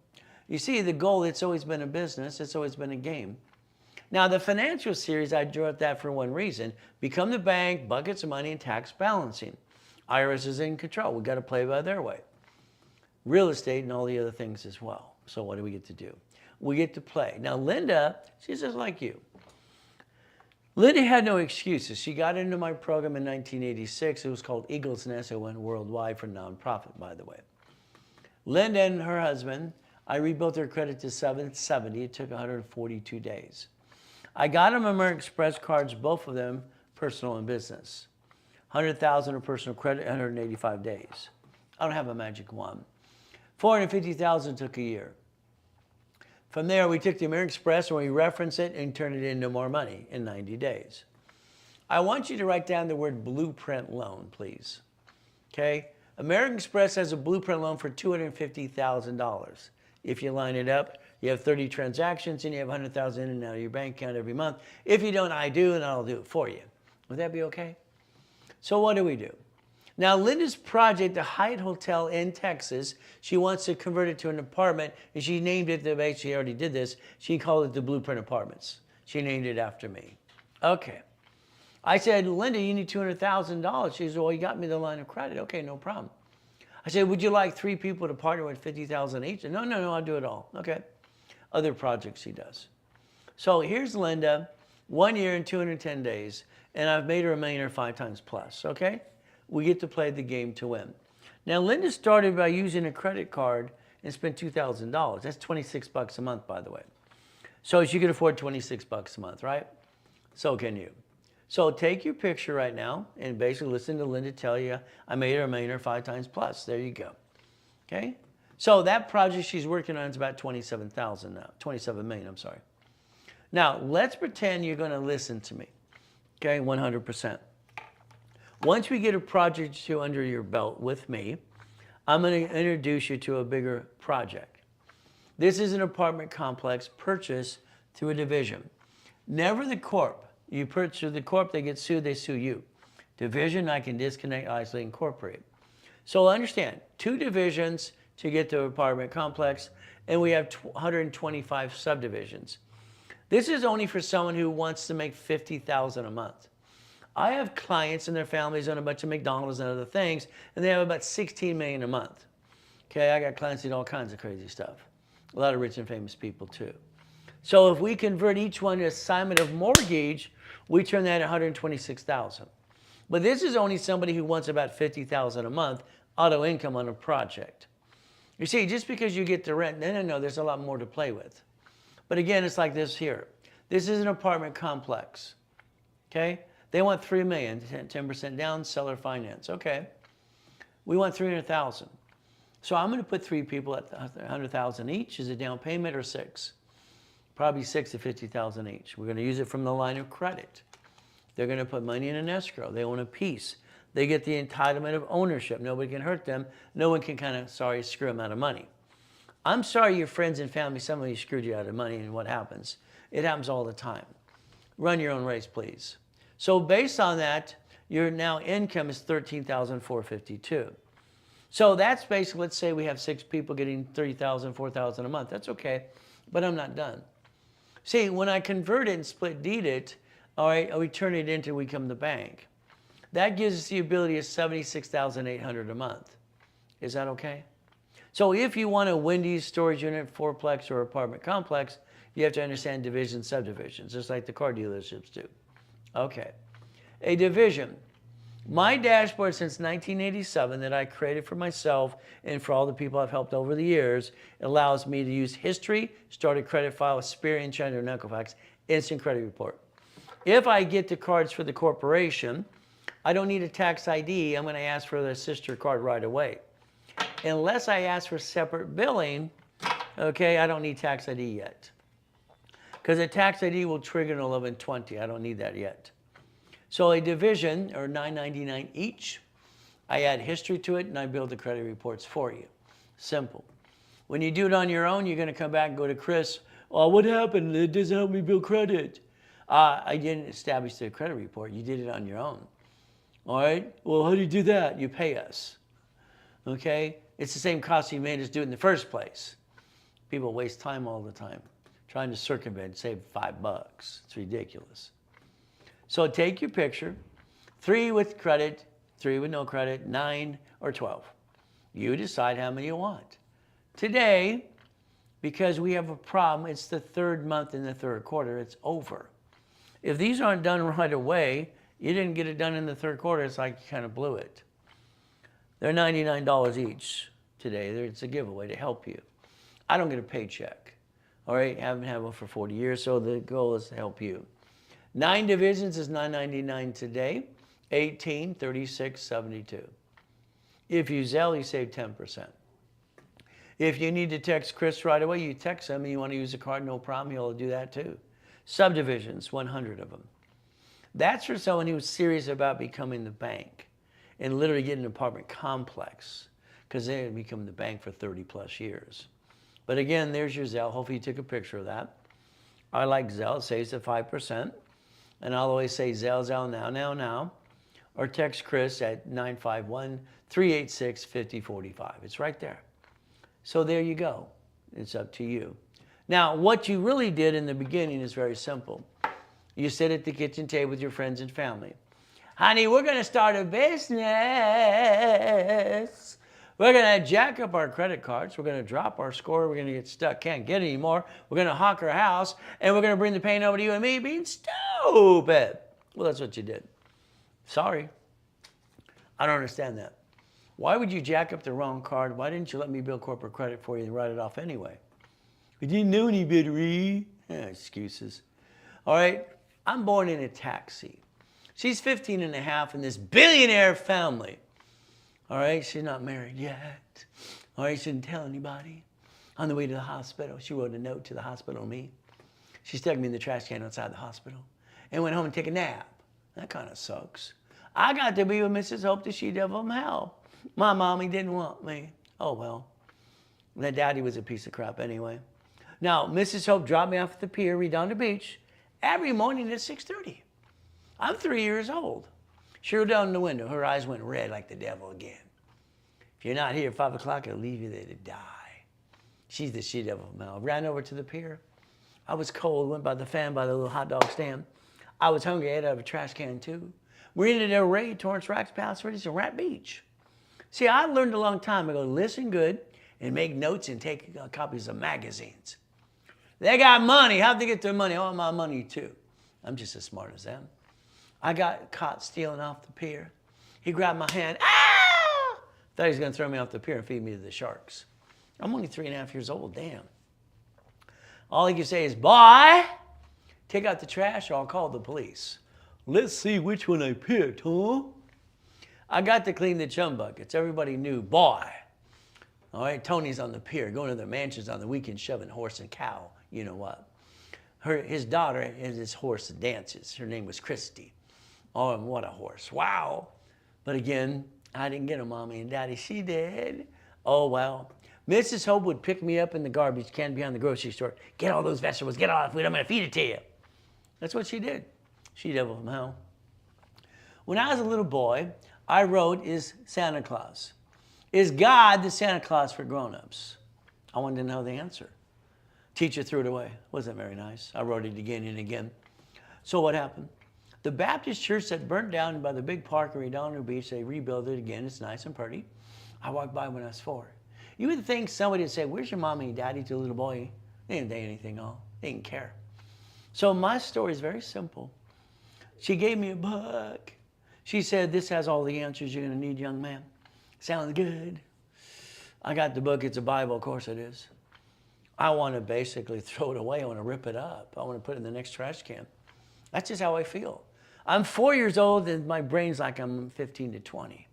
You see, the goal, it's always been a business. It's always been a game. Now, the financial series, I drew up that for one reason. Become the bank, buckets of money, and tax balancing. IRS is in control. We've got to play by their way. Real estate and all the other things as well. So what do we get to do? We get to play. Now, Linda, she's just like you. Linda had no excuses. She got into my program in 1986. It was called Eagle's Nest. It went worldwide for nonprofit, by the way. Linda and her husband, I rebuilt their credit to 770. It took 142 days. I got them American Express cards, both of them personal and business. 100,000 of personal credit, 185 days. I don't have a magic wand. 450,000 took a year. From there, we took the American Express and we referenced it and turned it into more money in 90 days. I want you to write down the word blueprint loan, please. Okay? American Express has a blueprint loan for $250,000. If you line it up, you have 30 transactions and you have 100,000 in and out of your bank account every month. If you don't, I do, and I'll do it for you. Would that be okay? So what do? Now, Linda's project, the Hyatt Hotel in Texas, she wants to convert it to an apartment, and she named it, she already did this, she called it the Blueprint Apartments. She named it after me. Okay. I said, Linda, you need $200,000. She said, well, you got me the line of credit. Okay, no problem. I said, would you like 3 people to partner with $50,000 each? No, I'll do it all. Okay. Other projects she does. So here's Linda, 1 year and 210 days, and I've made her a millionaire 5 times plus, okay? We get to play the game to win. Now, Linda started by using a credit card and spent $2,000. That's $26 a month, by the way. So she could afford $26 a month, right? So can you. So take your picture right now and basically listen to Linda tell you, I made her a millionaire 5 times plus. There you go. Okay? So that project she's working on is about 27,000 now. 27 million, I'm sorry. Now, let's pretend you're going to listen to me. Okay? 100%. Once we get a project or 2 under your belt with me, I'm going to introduce you to a bigger project. This is an apartment complex purchased through a division. Never the corp. You purchase the corp, they get sued, they sue you. Division, I can disconnect, isolate, incorporate. So understand, 2 divisions, to get to an apartment complex, and we have 125 subdivisions. This is only for someone who wants to make $50,000 a month. I have clients and their families own a bunch of McDonald's and other things, and they have about $16 million a month. Okay, I got clients that do all kinds of crazy stuff. A lot of rich and famous people too. So if we convert each one to assignment of mortgage, we turn that at $126,000. But this is only somebody who wants about $50,000 a month auto income on a project. You see, just because you get the rent, no, there's a lot more to play with. But again, it's like this here. This is an apartment complex. Okay, they want $3 million, 10% down, seller finance. Okay, we want $300,000. So I'm going to put 3 people at $100,000 each. Is it down payment or 6? Probably 6 to $50,000 each. We're going to use it from the line of credit. They're going to put money in an escrow. They own a piece. They get the entitlement of ownership. Nobody can hurt them. No one can screw them out of money. I'm sorry your friends and family, somebody screwed you out of money, and what happens? It happens all the time. Run your own race, please. So based on that, your now income is $13,452. So that's basically, let's say we have 6 people getting $3,000, $4,000 a month. That's okay, but I'm not done. See, when I convert it and split deed it, all right, we turn it into, we become the bank. That gives us the ability of $76,800 a month. Is that okay? So if you want a Wendy's storage unit, fourplex, or apartment complex, you have to understand division, subdivisions, just like the car dealerships do. Okay. A division. My dashboard since 1987 that I created for myself and for all the people I've helped over the years allows me to use history, start a credit file, Experian, China, and Equifax, instant credit report. If I get the cards for the corporation, I don't need a tax ID. I'm going to ask for the sister card right away. Unless I ask for separate billing, okay, I don't need tax ID yet. Because a tax ID will trigger an 1120. I don't need that yet. So a division, or $9.99 each, I add history to it and I build the credit reports for you. Simple. When you do it on your own, you're going to come back and go to Chris, oh, what happened? It doesn't help me build credit. I didn't establish the credit report. You did it on your own. All right? Well, how do you do that? You pay us. Okay? It's the same cost you made us do it in the first place. People waste time all the time trying to circumvent, save $5. It's ridiculous. So take your picture, 3 with credit, 3 with no credit, 9 or 12. You decide how many you want. Today, because we have a problem, it's the 3rd month in the 3rd quarter, it's over. If these aren't done right away, you didn't get it done in the 3rd quarter, it's like you kind of blew it. They're $99 each today. It's a giveaway to help you. I don't get a paycheck. All right, haven't had one for 40 years, so the goal is to help you. 9 divisions is $9.99 today. 18, $36.72. If you Zelle, you save 10%. If you need to text Chris right away, you text him and you want to use a card, no problem, he'll do that too. Subdivisions, 100 of them. That's for someone who's serious about becoming the bank and literally getting an apartment complex, because they're going to become the bank for 30 plus years. But again, there's your Zelle. Hopefully you took a picture of that. I like Zelle. It saves at 5%. And I'll always say Zelle, now. Or text Chris at 951-386-5045. It's right there. So there you go. It's up to you. Now, what you really did in the beginning is very simple. You sit at the kitchen table with your friends and family. Honey, we're going to start a business. We're going to jack up our credit cards. We're going to drop our score. We're going to get stuck. Can't get any more. We're going to hawk our house. And we're going to bring the pain over to you and me being stupid. Well, that's what you did. Sorry. I don't understand that. Why would you jack up the wrong card? Why didn't you let me build corporate credit for you and write it off anyway? We didn't know any better. Excuses. All right. I'm born in a taxi. She's 15 and a half in this billionaire family. All right, she's not married yet. All right, she didn't tell anybody. On the way to the hospital, she wrote a note to the hospital and me. She stuck me in the trash can outside the hospital and went home and took a nap. That kind of sucks. I got to be with Mrs. Hope, the she-devil from hell. My mommy didn't want me. Oh, well. That daddy was a piece of crap anyway. Now, Mrs. Hope dropped me off at the pier, Redondo Beach, every morning at 6:30. I'm 3 years old. She rolled down the window. Her eyes went red like the devil again. If you're not here at 5 o'clock, I'll leave you there to die. She's the she-devil from hell. Ran over to the pier. I was cold, went by the fan by the little hot dog stand. I was hungry, I ate out of a trash can too. We're in Del Rey, Torrance, Racks, Palos Verdes, and Rat Beach. See, I learned a long time ago to listen good and make notes and take copies of magazines. They got money. How'd they get their money? I want my money too. I'm just as smart as them. I got caught stealing off the pier. He grabbed my hand. Ah! Thought he was going to throw me off the pier and feed me to the sharks. I'm only 3.5 years old. Damn. All he could say is, boy, take out the trash or I'll call the police. Let's see which one I picked, huh? I got to clean the chum buckets. Everybody knew, boy. All right, Tony's on the pier, going to their mansions on the weekend, shoving horse and cow. You know what? His daughter and his horse dances. Her name was Christy. Oh, and what a horse. Wow. But again, I didn't get a mommy and daddy. She did. Oh, well. Mrs. Hope would pick me up in the garbage can behind the grocery store. Get all those vegetables. Get all that food. I'm going to feed it to you. That's what she did. She devil from hell. When I was a little boy, I wrote, is Santa Claus? Is God the Santa Claus for grown-ups? I wanted to know the answer. Teacher threw it away. Wasn't very nice. I wrote it again and again. So what happened? The Baptist church that burnt down by the big park in Redondo Beach, they rebuilt it again. It's nice and pretty. I walked by when I was 4. You would think somebody would say, where's your mommy and daddy to the little boy? They didn't say anything all. They didn't care. So my story is very simple. She gave me a book. She said, this has all the answers you're going to need, young man. Sounds good. I got the book. It's a Bible. Of course it is. I want to basically throw it away. I want to rip it up. I want to put it in the next trash can. That's just how I feel. I'm 4 years old and my brain's like I'm 15 to 20.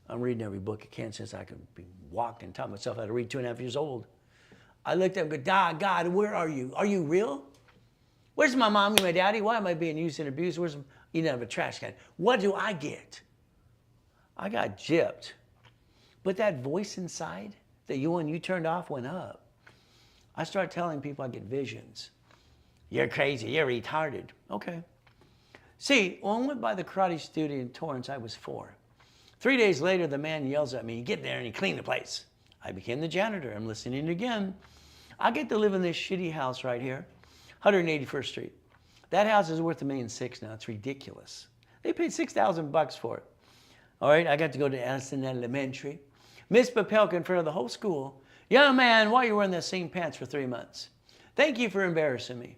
I'm reading every book I can since I can be walked and taught myself how to read 2.5 years old. I looked up and go, God, where are you? Are you real? Where's my mommy and my daddy? Why am I being used and abused? Where's eating out of a trash can? What do I get? I got gypped. But that voice inside that when you turned off went up. I started telling people I get visions. You're crazy. You're retarded. Okay. See, when I went by the karate studio in Torrance, I was 4. 3 days later, the man yells at me, get there and you clean the place. I became the janitor. I'm listening again. I get to live in this shitty house right here, 181st Street. That house is worth $1.6 million now. It's ridiculous. They paid $6,000 for it. All right, I got to go to Addison Elementary. Miss Papelka in front of the whole school. Young man, why are you wearing the same pants for 3 months? Thank you for embarrassing me.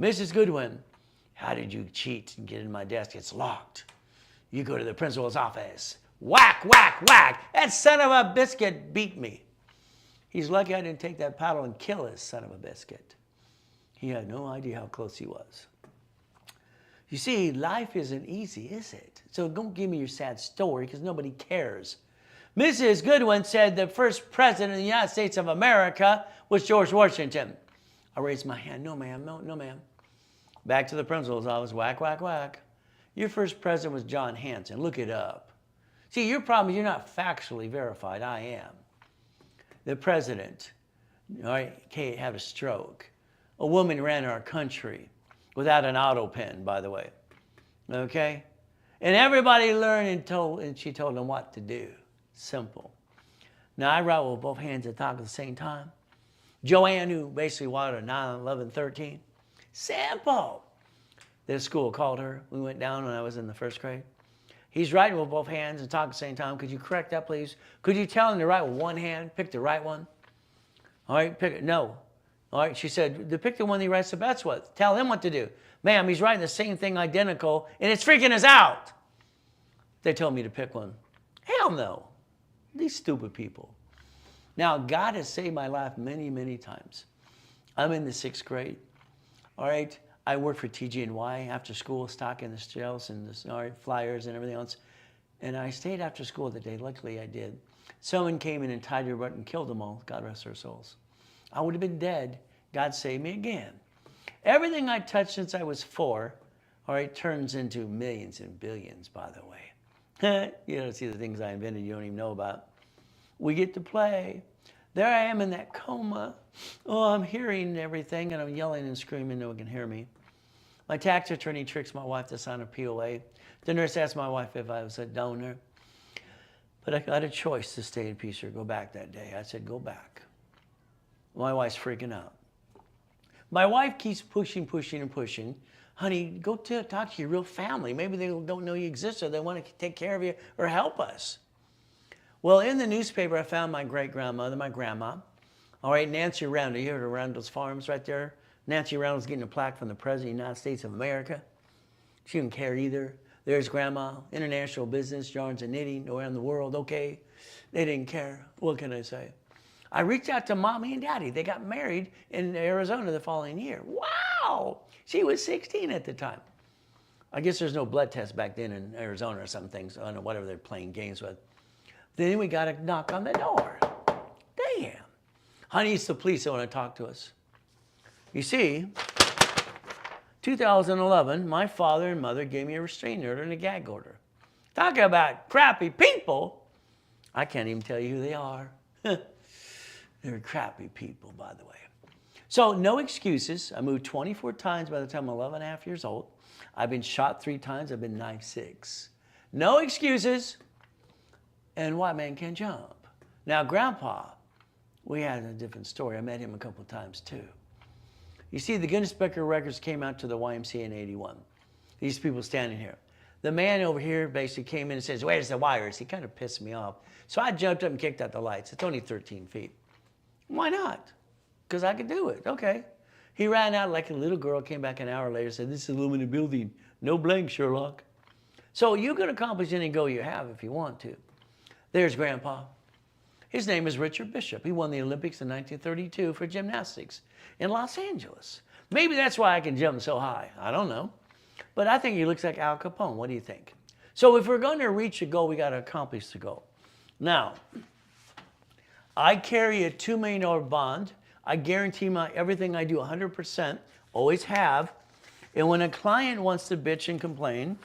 Mrs. Goodwin, how did you cheat and get in my desk? It's locked. You go to the principal's office. Whack, whack, whack. That son of a biscuit beat me. He's lucky I didn't take that paddle and kill his son of a biscuit. He had no idea how close he was. You see, life isn't easy, is it? So don't give me your sad story because nobody cares. Mrs. Goodwin said the first president of the United States of America was George Washington. I raised my hand. No, ma'am. No, ma'am. Back to the principal's office. Whack, whack, whack. Your first president was John Hanson. Look it up. See, your problem is you're not factually verified. I am. The president, all right, had a stroke. A woman ran our country without an auto pen, by the way. Okay? And everybody learned and she told them what to do. Simple. Now, I write with both hands and talk at the same time. Joanne, who basically wanted a 9, 11, 13. Simple. This school called her. We went down when I was in the 1st grade. He's writing with both hands and talk at the same time. Could you correct that, please? Could you tell him to write with one hand? Pick the right one. All right, pick it. No. All right, she said, to pick the one he writes the best with. Tell him what to do. Ma'am, he's writing the same thing identical, and it's freaking us out. They told me to pick one. Hell no. These stupid people. Now, God has saved my life many, many times. I'm in the 6th grade. All right, I work for TG&Y after school, stocking the shelves and the flyers and everything else. And I stayed after school that day. Luckily, I did. Someone came in and tied their butt and killed them all. God rest their souls. I would have been dead. God saved me again. Everything I touched since I was 4, all right, turns into millions and billions, by the way. You don't see the things I invented you don't even know about. We get to play. There I am in that coma. Oh, I'm hearing everything, and I'm yelling and screaming. No one can hear me. My tax attorney tricks my wife to sign a POA. The nurse asked my wife if I was a donor. But I got a choice to stay in peace or go back that day. I said, go back. My wife's freaking out. My wife keeps pushing, pushing, and pushing. Honey, go talk to your real family. Maybe they don't know you exist or they want to take care of you or help us. Well, in the newspaper, I found my great-grandmother, my grandma. All right, Nancy Randall. You heard of Randall's Farms right there? Nancy Randall's getting a plaque from the President of the United States of America. She didn't care either. There's Grandma, international business, yarns and knitting around the world. Okay, they didn't care. What can I say? I reached out to Mommy and Daddy. They got married in Arizona the following year. Wow! She was 16 at the time. I guess there's no blood test back then in Arizona or some things. I don't know, whatever they're playing games with. Then we got a knock on the door. Damn. Honey, it's the police that want to talk to us. You see, 2011, my father and mother gave me a restraining order and a gag order. Talk about crappy people. I can't even tell you who they are. They're crappy people, by the way. So no excuses. I moved 24 times by the time I'm 11 and a half years old. I've been shot 3 times. I've been knifed 6. No excuses. And white man can jump. Now, Grandpa, we had a different story. I met him a couple of times too. You see, the Guinness Book of Records came out to the YMCA in '81. These people standing here. The man over here basically came in and says, where's the wires? He kind of pissed me off. So I jumped up and kicked out the lights. It's only 13 feet. Why not? Because I could do it. Okay. He ran out like a little girl, came back an hour later, said, this is aluminum building. No blank, Sherlock. So you can accomplish any goal you have if you want to. There's Grandpa. His name is Richard Bishop. He won the Olympics in 1932 for gymnastics in Los Angeles. Maybe that's why I can jump so high. I don't know. But I think he looks like Al Capone. What do you think? So if we're going to reach a goal, we got to accomplish the goal. Now, I carry a $2 million bond. I guarantee everything I do 100%, always have. And when a client wants to bitch and complain,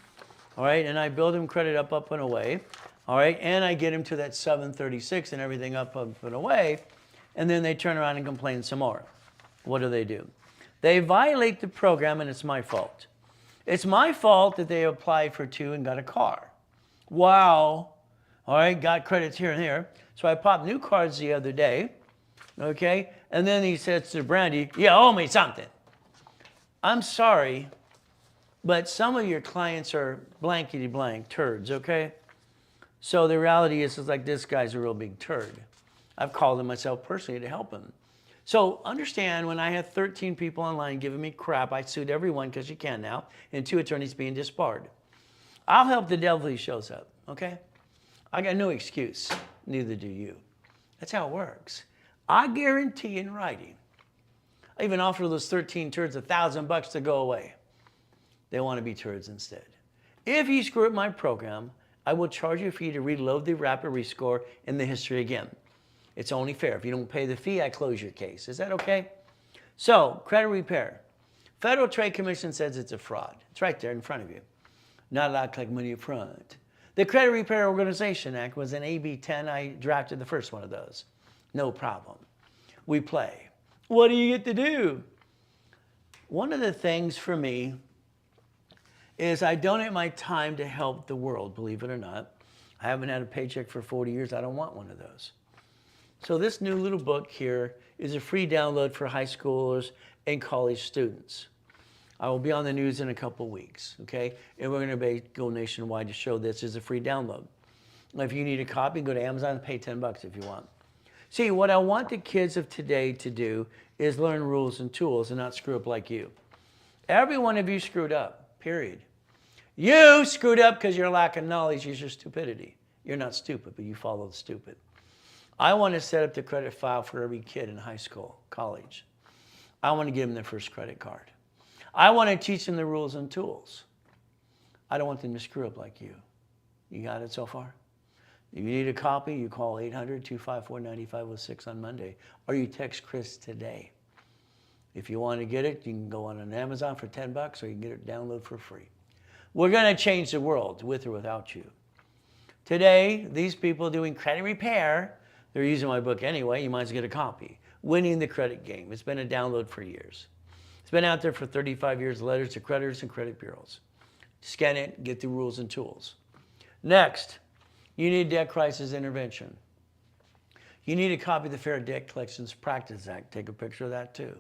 all right, and I build him credit up and away, all right, and I get him to that 736 and everything up and away, and then they turn around and complain some more. What do? They violate the program, and it's my fault. It's my fault that they applied for 2 and got a car. Wow. All right, got credits here and there. So I popped new cards the other day, okay? And then he says to Brandy, you owe me something. I'm sorry, but some of your clients are blankety blank turds, okay? So the reality is like this guy's a real big turd. I've called him myself personally to help him. So understand, when I had 13 people online giving me crap, I sued everyone because you can now, and 2 attorneys being disbarred. I'll help the devil if he shows up, okay? I got no excuse, neither do you. That's how it works. I guarantee in writing, I even offer those 13 turds $1,000 to go away. They want to be turds instead. If you screw up my program, I will charge you a fee to reload the rapid rescore in the history again. It's only fair. If you don't pay the fee, I close your case. Is that okay? So, credit repair. Federal Trade Commission says it's a fraud. It's right there in front of you. Not allowed to collect money up front. The Credit Repair Organization Act was an AB 10. I drafted the first one of those. No problem. We play. What do you get to do? One of the things for me is I donate my time to help the world, believe it or not. I haven't had a paycheck for 40 years. I don't want one of those. So this new little book here is a free download for high schoolers and college students. I will be on the news in a couple weeks, okay? And we're going to go nationwide to show this as a free download. If you need a copy, go to Amazon and pay $10 if you want. See, what I want the kids of today to do is learn rules and tools and not screw up like you. Every one of you screwed up, period. You screwed up because your lack of knowledge is your stupidity. You're not stupid, but you follow the stupid. I want to set up the credit file for every kid in high school, college. I want to give them their first credit card. I want to teach them the rules and tools. I don't want them to screw up like you. You got it so far? If you need a copy, you call 800-254-9506 on Monday, or you text Chris today. If you want to get it, you can go on an Amazon for $10, or you can get it download for free. We're going to change the world with or without you. Today, these people doing credit repair, they're using my book anyway. You might as well get a copy. Winning the Credit Game. It's been a download for years. It's been out there for 35 years, letters to creditors and credit bureaus. Scan it, get the rules and tools. Next, You need debt crisis intervention. You need a copy of the Fair Debt Collections Practice Act. Take a picture of that too.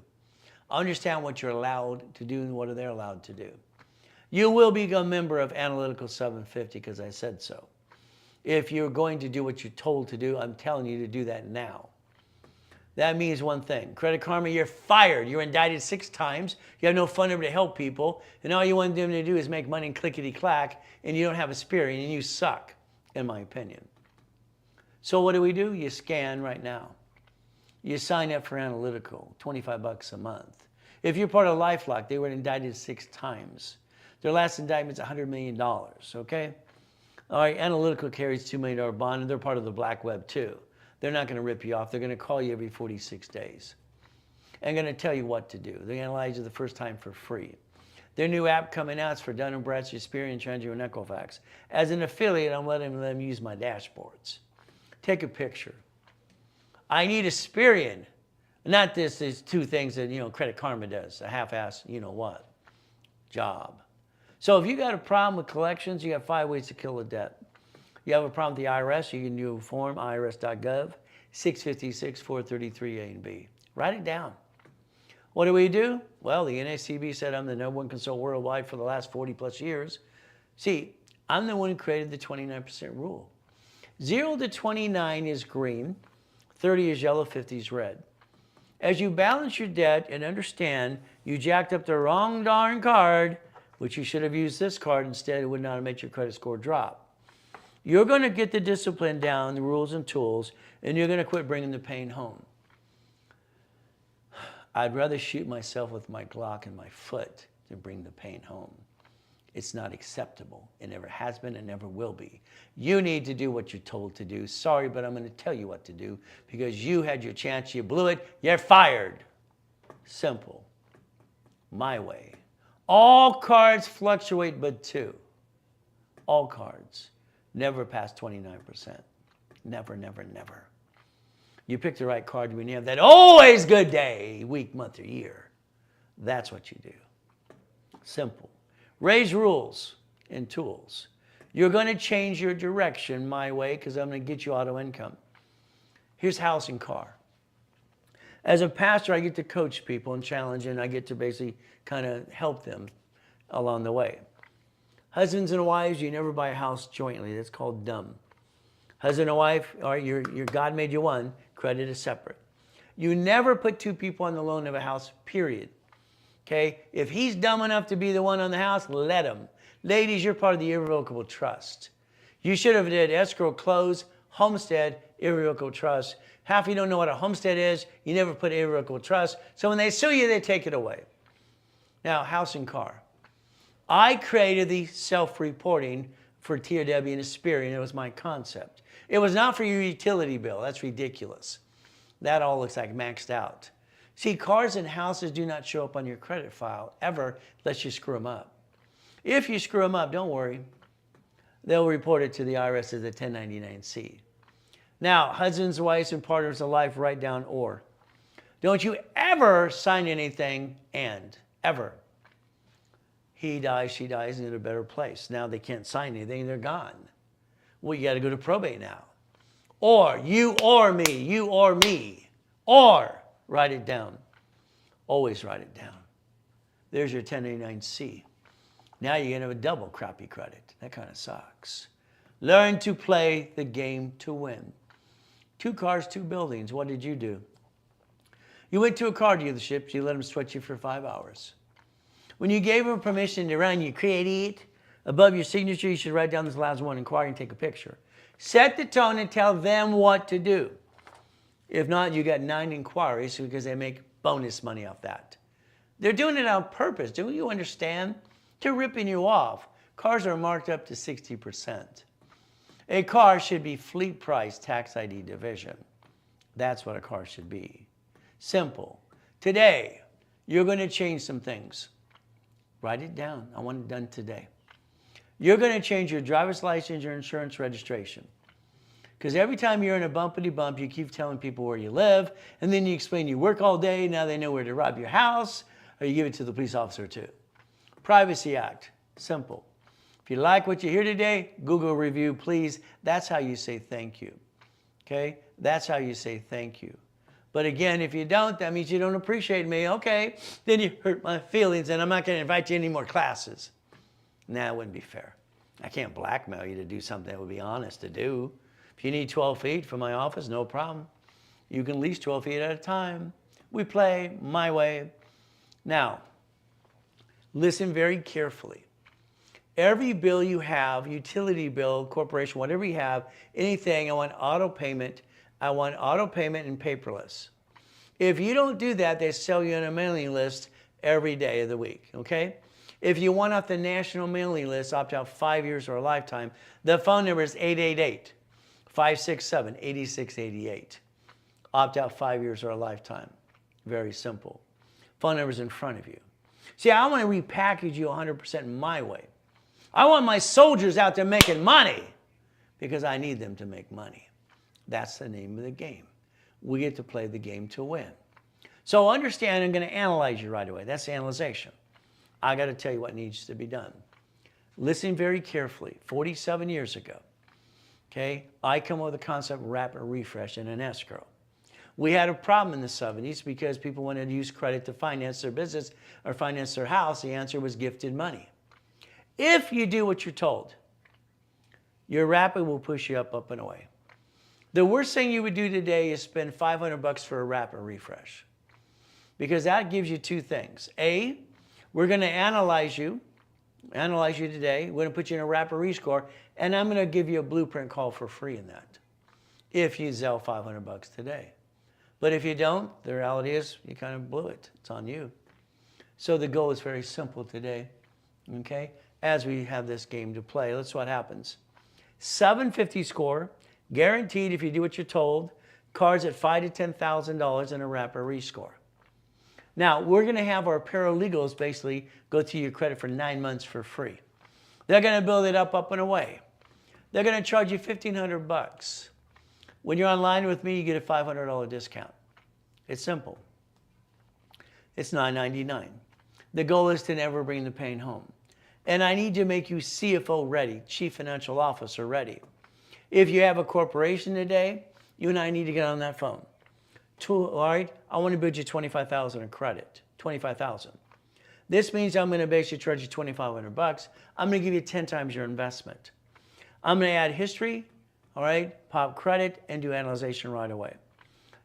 Understand what you're allowed to do and what they're allowed to do. You will become a member of Analytical 750 because I said so. If you're going to do what you're told to do, I'm telling you to do that now. That means one thing. Credit Karma, you're fired. You're indicted 6 times. You have no funding to help people. And all you want them to do is make money and clickety-clack. And you don't have a spirit. And you suck, in my opinion. So what do? You scan right now. You sign up for Analytical, $25 a month. If you're part of LifeLock, they were indicted 6 times. Their last indictment's $100 million, okay? All right, Analytical carries $2 million bond, and they're part of the black web too. They're not going to rip you off. They're going to call you every 46 days and going to tell you what to do. They're going to analyze you the first time for free. Their new app coming out is for Dun & Bradstreet, Experian, Transit, and Equifax. As an affiliate, I'm letting them use my dashboards. Take a picture. I need Experian. Not these 2 things that, Credit Karma does, a half-ass, what, job. So if you got a problem with collections, you got 5 ways to kill a debt. You have a problem with the IRS, you can do a form, irs.gov, 656-433A and B. Write it down. What do? Well, the NACB said I'm the #1 consultant worldwide for the last 40 plus years. See, I'm the one who created the 29% rule. 0 to 29 is green, 30 is yellow, 50 is red. As you balance your debt and understand you jacked up the wrong darn card, which you should have used this card instead, it would not have made your credit score drop. You're going to get the discipline down, the rules and tools, and you're going to quit bringing the pain home. I'd rather shoot myself with my Glock in my foot than bring the pain home. It's not acceptable. It never has been and never will be. You need to do what you're told to do. Sorry, but I'm going to tell you what to do because you had your chance, you blew it, you're fired. Simple. My way. All cards fluctuate but 2. All cards. Never past 29%. Never, never, never. You pick the right card when you have that always good day, week, month, or year. That's what you do. Simple. Raise rules and tools. You're going to change your direction my way because I'm going to get you auto income. Here's house and car. As a pastor, I get to coach people and challenge, and I get to basically kind of help them along the way. Husbands and wives, you never buy a house jointly. That's called dumb. Husband and wife, all right, your God made you one. Credit is separate. You never put 2 people on the loan of a house, period. Okay? If he's dumb enough to be the one on the house, let him. Ladies, you're part of the irrevocable trust. You should have did escrow, close, homestead, irrevocable trust. Half of you don't know what a homestead is. You never put irrevocable trust. So when they sue you, they take it away. Now, house and car. I created the self-reporting for TOW and Experian. It was my concept. It was not for your utility bill. That's ridiculous. That all looks like maxed out. See, cars and houses do not show up on your credit file ever unless you screw them up. If you screw them up, don't worry. They'll report it to the IRS as a 1099-C. Now, husbands, wives, and partners of life, write down or. Don't you ever sign anything and. Ever. He dies, she dies, and in a better place. Now they can't sign anything, they're gone. Well, you got to go to probate now. Or, you or me, you or me. Or, write it down. Always write it down. There's your 1099-C. Now you're going to have a double crappy credit. That kind of sucks. Learn to play the game to win. 2 cars, 2 buildings. What did you do? You went to a car dealership, you let them sweat you for 5 hours. When you gave them permission to run your credit, above your signature, you should write down this last one, inquiry, and take a picture. Set the tone and tell them what to do. If not, you got 9 inquiries because they make bonus money off that. They're doing it on purpose. Do you understand? They're ripping you off. Cars are marked up to 60%. A car should be fleet price tax ID division. That's what a car should be. Simple. Today, you're going to change some things. Write it down. I want it done today. You're going to change your driver's license, your insurance registration. Because every time you're in a bumpity bump, you keep telling people where you live, and then you explain you work all day, now they know where to rob your house, or you give it to the police officer too. Privacy Act, simple. If If you like what you hear today, Google review, please. That's how you say thank you. Okay? That's how you say thank you. But again, if you don't, that means you don't appreciate me. Okay, then you hurt my feelings and I'm not going to invite you to any more classes. Nah, it wouldn't be fair. I can't blackmail you to do something that would be honest to do. If you need 12 feet from my office, no problem. You can lease 12 feet at a time. We play my way. Now, listen very carefully. Every bill you have, utility bill, corporation, whatever you have, anything, I want auto payment. I want auto payment and paperless. If you don't do that, they sell you on a mailing list every day of the week, okay? If you want off the national mailing list, opt out 5 years or a lifetime, the phone number is 888-567-8688. Opt out 5 years or a lifetime. Very simple. Phone number's in front of you. See, I want to repackage you 100% my way. I want my soldiers out there making money because I need them to make money. That's the name of the game. We get to play the game to win. So understand, I'm going to analyze you right away. That's the analyzation. I got to tell you what needs to be done. Listen very carefully. 47 years ago, okay, I come up with the concept of rapid refresh in an escrow. We had a problem in the 70s because people wanted to use credit to finance their business or finance their house. The answer was gifted money. If you do what you're told, your rapid will push you up and away. The worst thing you would do today is spend $500 for a rapid refresh because that gives you two things. A, we're going to analyze you today. We're going to put you in a rapid rescore, and I'm going to give you a blueprint call for free in that if you sell $500 today. But if you don't, the reality is you kind of blew it. It's on you. So the goal is very simple today, okay? As we have this game to play, let's see what happens. 750 score, guaranteed if you do what you're told, cards at $5,000 to $10,000 and a rapid rescore. Now, we're going to have our paralegals basically go through your credit for 9 months for free. They're going to build it up and away. They're going to charge you $1,500. When you're online with me, you get a $500 discount. It's simple. It's $9.99. The goal is to never bring the pain home. And I need to make you CFO ready, Chief Financial Officer ready. If you have a corporation today, you and I need to get on that phone. All right, I want to build you $25,000 in credit, $25,000. This means I'm going to basically charge you $2,500. I'm going to give you 10 times your investment. I'm going to add history, all right, pop credit, and do analyzation right away.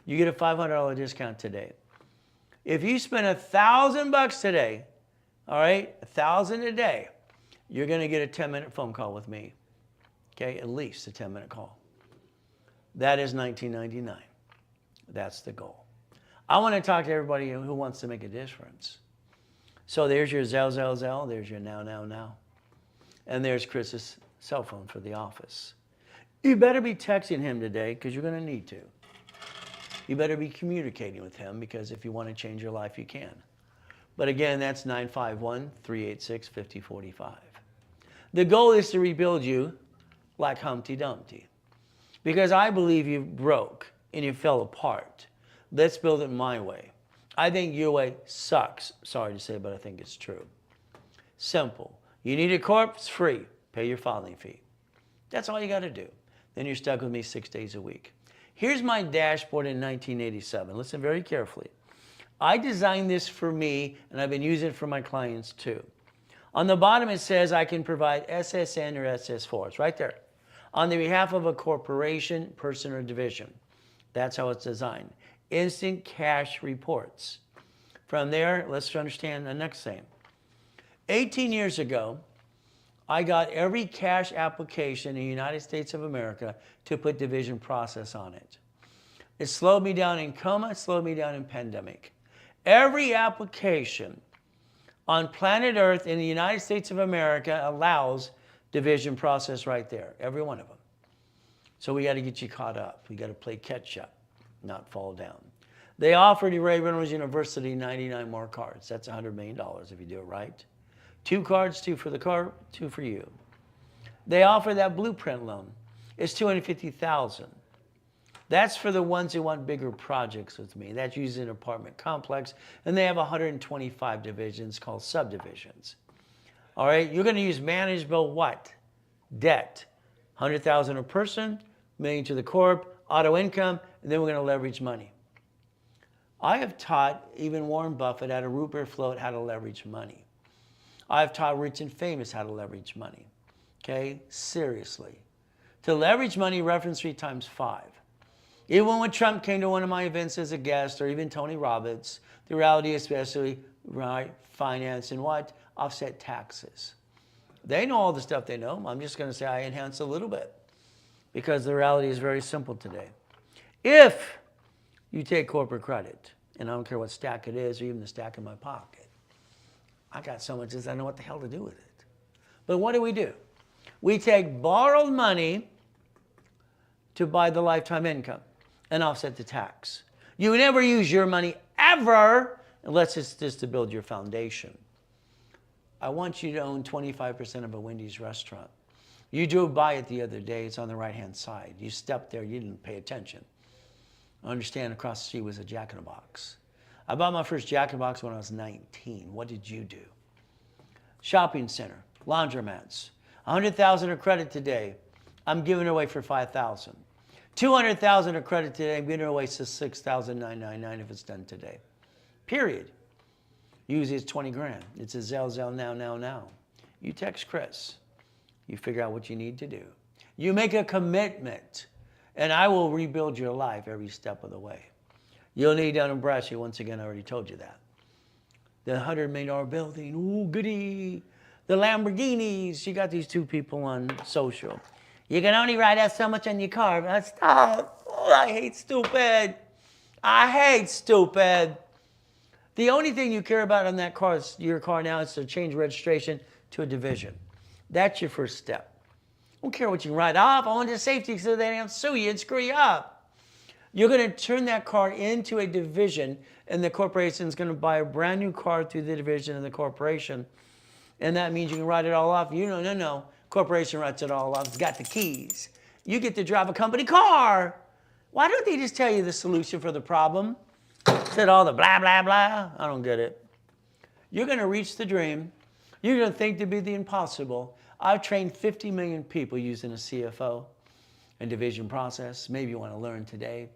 You get a $500 discount today. If you spend $1,000 today, all right, $1,000 a day, you're going to get a 10-minute phone call with me. Okay, at least a 10-minute call. That is $19.99. That's the goal. I want to talk to everybody who wants to make a difference. So there's your Zell. There's your now. And there's Chris's cell phone for the office. You better be texting him today because you're going to need to. You better be communicating with him because if you want to change your life, you can. But again, that's 951-386-5045. The goal is to rebuild you like Humpty Dumpty. Because I believe you broke and you fell apart. Let's build it my way. I think your way sucks. Sorry to say, but I think it's true. Simple. You need a corp? It's free. Pay your filing fee. That's all you got to do. Then you're stuck with me 6 days a week. Here's my dashboard in 1987. Listen very carefully. I designed this for me, and I've been using it for my clients too. On the bottom it says I can provide SSN or SS4. It's right there. On the behalf of a corporation, person, or division. That's how it's designed. Instant cash reports. From there, let's understand the next thing. 18 years ago, I got every cash application in the United States of America to put division process on it. It slowed me down in coma, it slowed me down in pandemic. Every application on planet Earth in the United States of America allows division process right there, every one of them. So we got to get you caught up. We got to play catch up, not fall down. They offered Ray Reynolds University 99 more cards. That's $100 million if you do it right. 2 cards, 2 for the car, 2 for you. They offer that blueprint loan. It's $250,000. That's for the ones who want bigger projects with me. That's used in an apartment complex, and they have 125 divisions called subdivisions. All right, you're going to use manageable what? Debt. 100,000 a person, million to the corp, auto income, and then we're going to leverage money. I have taught even Warren Buffett at a root beer float how to leverage money. I've taught rich and famous how to leverage money. Okay, seriously. To leverage money, reference 3 times 5. Even when Trump came to one of my events as a guest, or even Tony Robbins, the reality especially, right, finance and what? Offset taxes. They know all the stuff they know. I'm just going to say I enhance a little bit because the reality is very simple today. If you take corporate credit, and I don't care what stack it is or even the stack in my pocket, I got so much I don't know what the hell to do with it. But what do? We take borrowed money to buy the lifetime income and offset the tax. You never use your money ever unless it's just to build your foundation. I want you to own 25% of a Wendy's restaurant. You drove by it the other day. It's on the right-hand side. You stepped there. You didn't pay attention. I understand across the street was a Jack in the Box. I bought my first Jack in the Box when I was 19. What did you do? Shopping center, laundromats. 100,000 of credit today. I'm giving it away for 5,000. 200,000 of credit today. I'm giving it away for 6,999 if it's done today. Period. Usually it's 20 grand. It's a Zelle now. You text Chris. You figure out what you need to do. You make a commitment, and I will rebuild your life every step of the way. You'll need Dun & Bradstreet. Once again, I already told you that. The $100 million building. Ooh, goody. The Lamborghinis. You got these 2 people on social. You can only ride out so much on your car. Stop. Oh, I hate stupid. I hate stupid. The only thing you care about on that car, is your car now, is to change registration to a division. That's your first step. I don't care what you can write off. I want the safety so they don't sue you and screw you up. You're going to turn that car into a division, and the corporation is going to buy a brand new car through the division of the corporation. And that means you can write it all off. No. Corporation writes it all off. It's got the keys. You get to drive a company car. Why don't they just tell you the solution for the problem? Said all the blah, blah, blah. I don't get it. You're going to reach the dream. You're going to think to be the impossible. I've trained 50 million people using a CFO and division process. Maybe you want to learn today.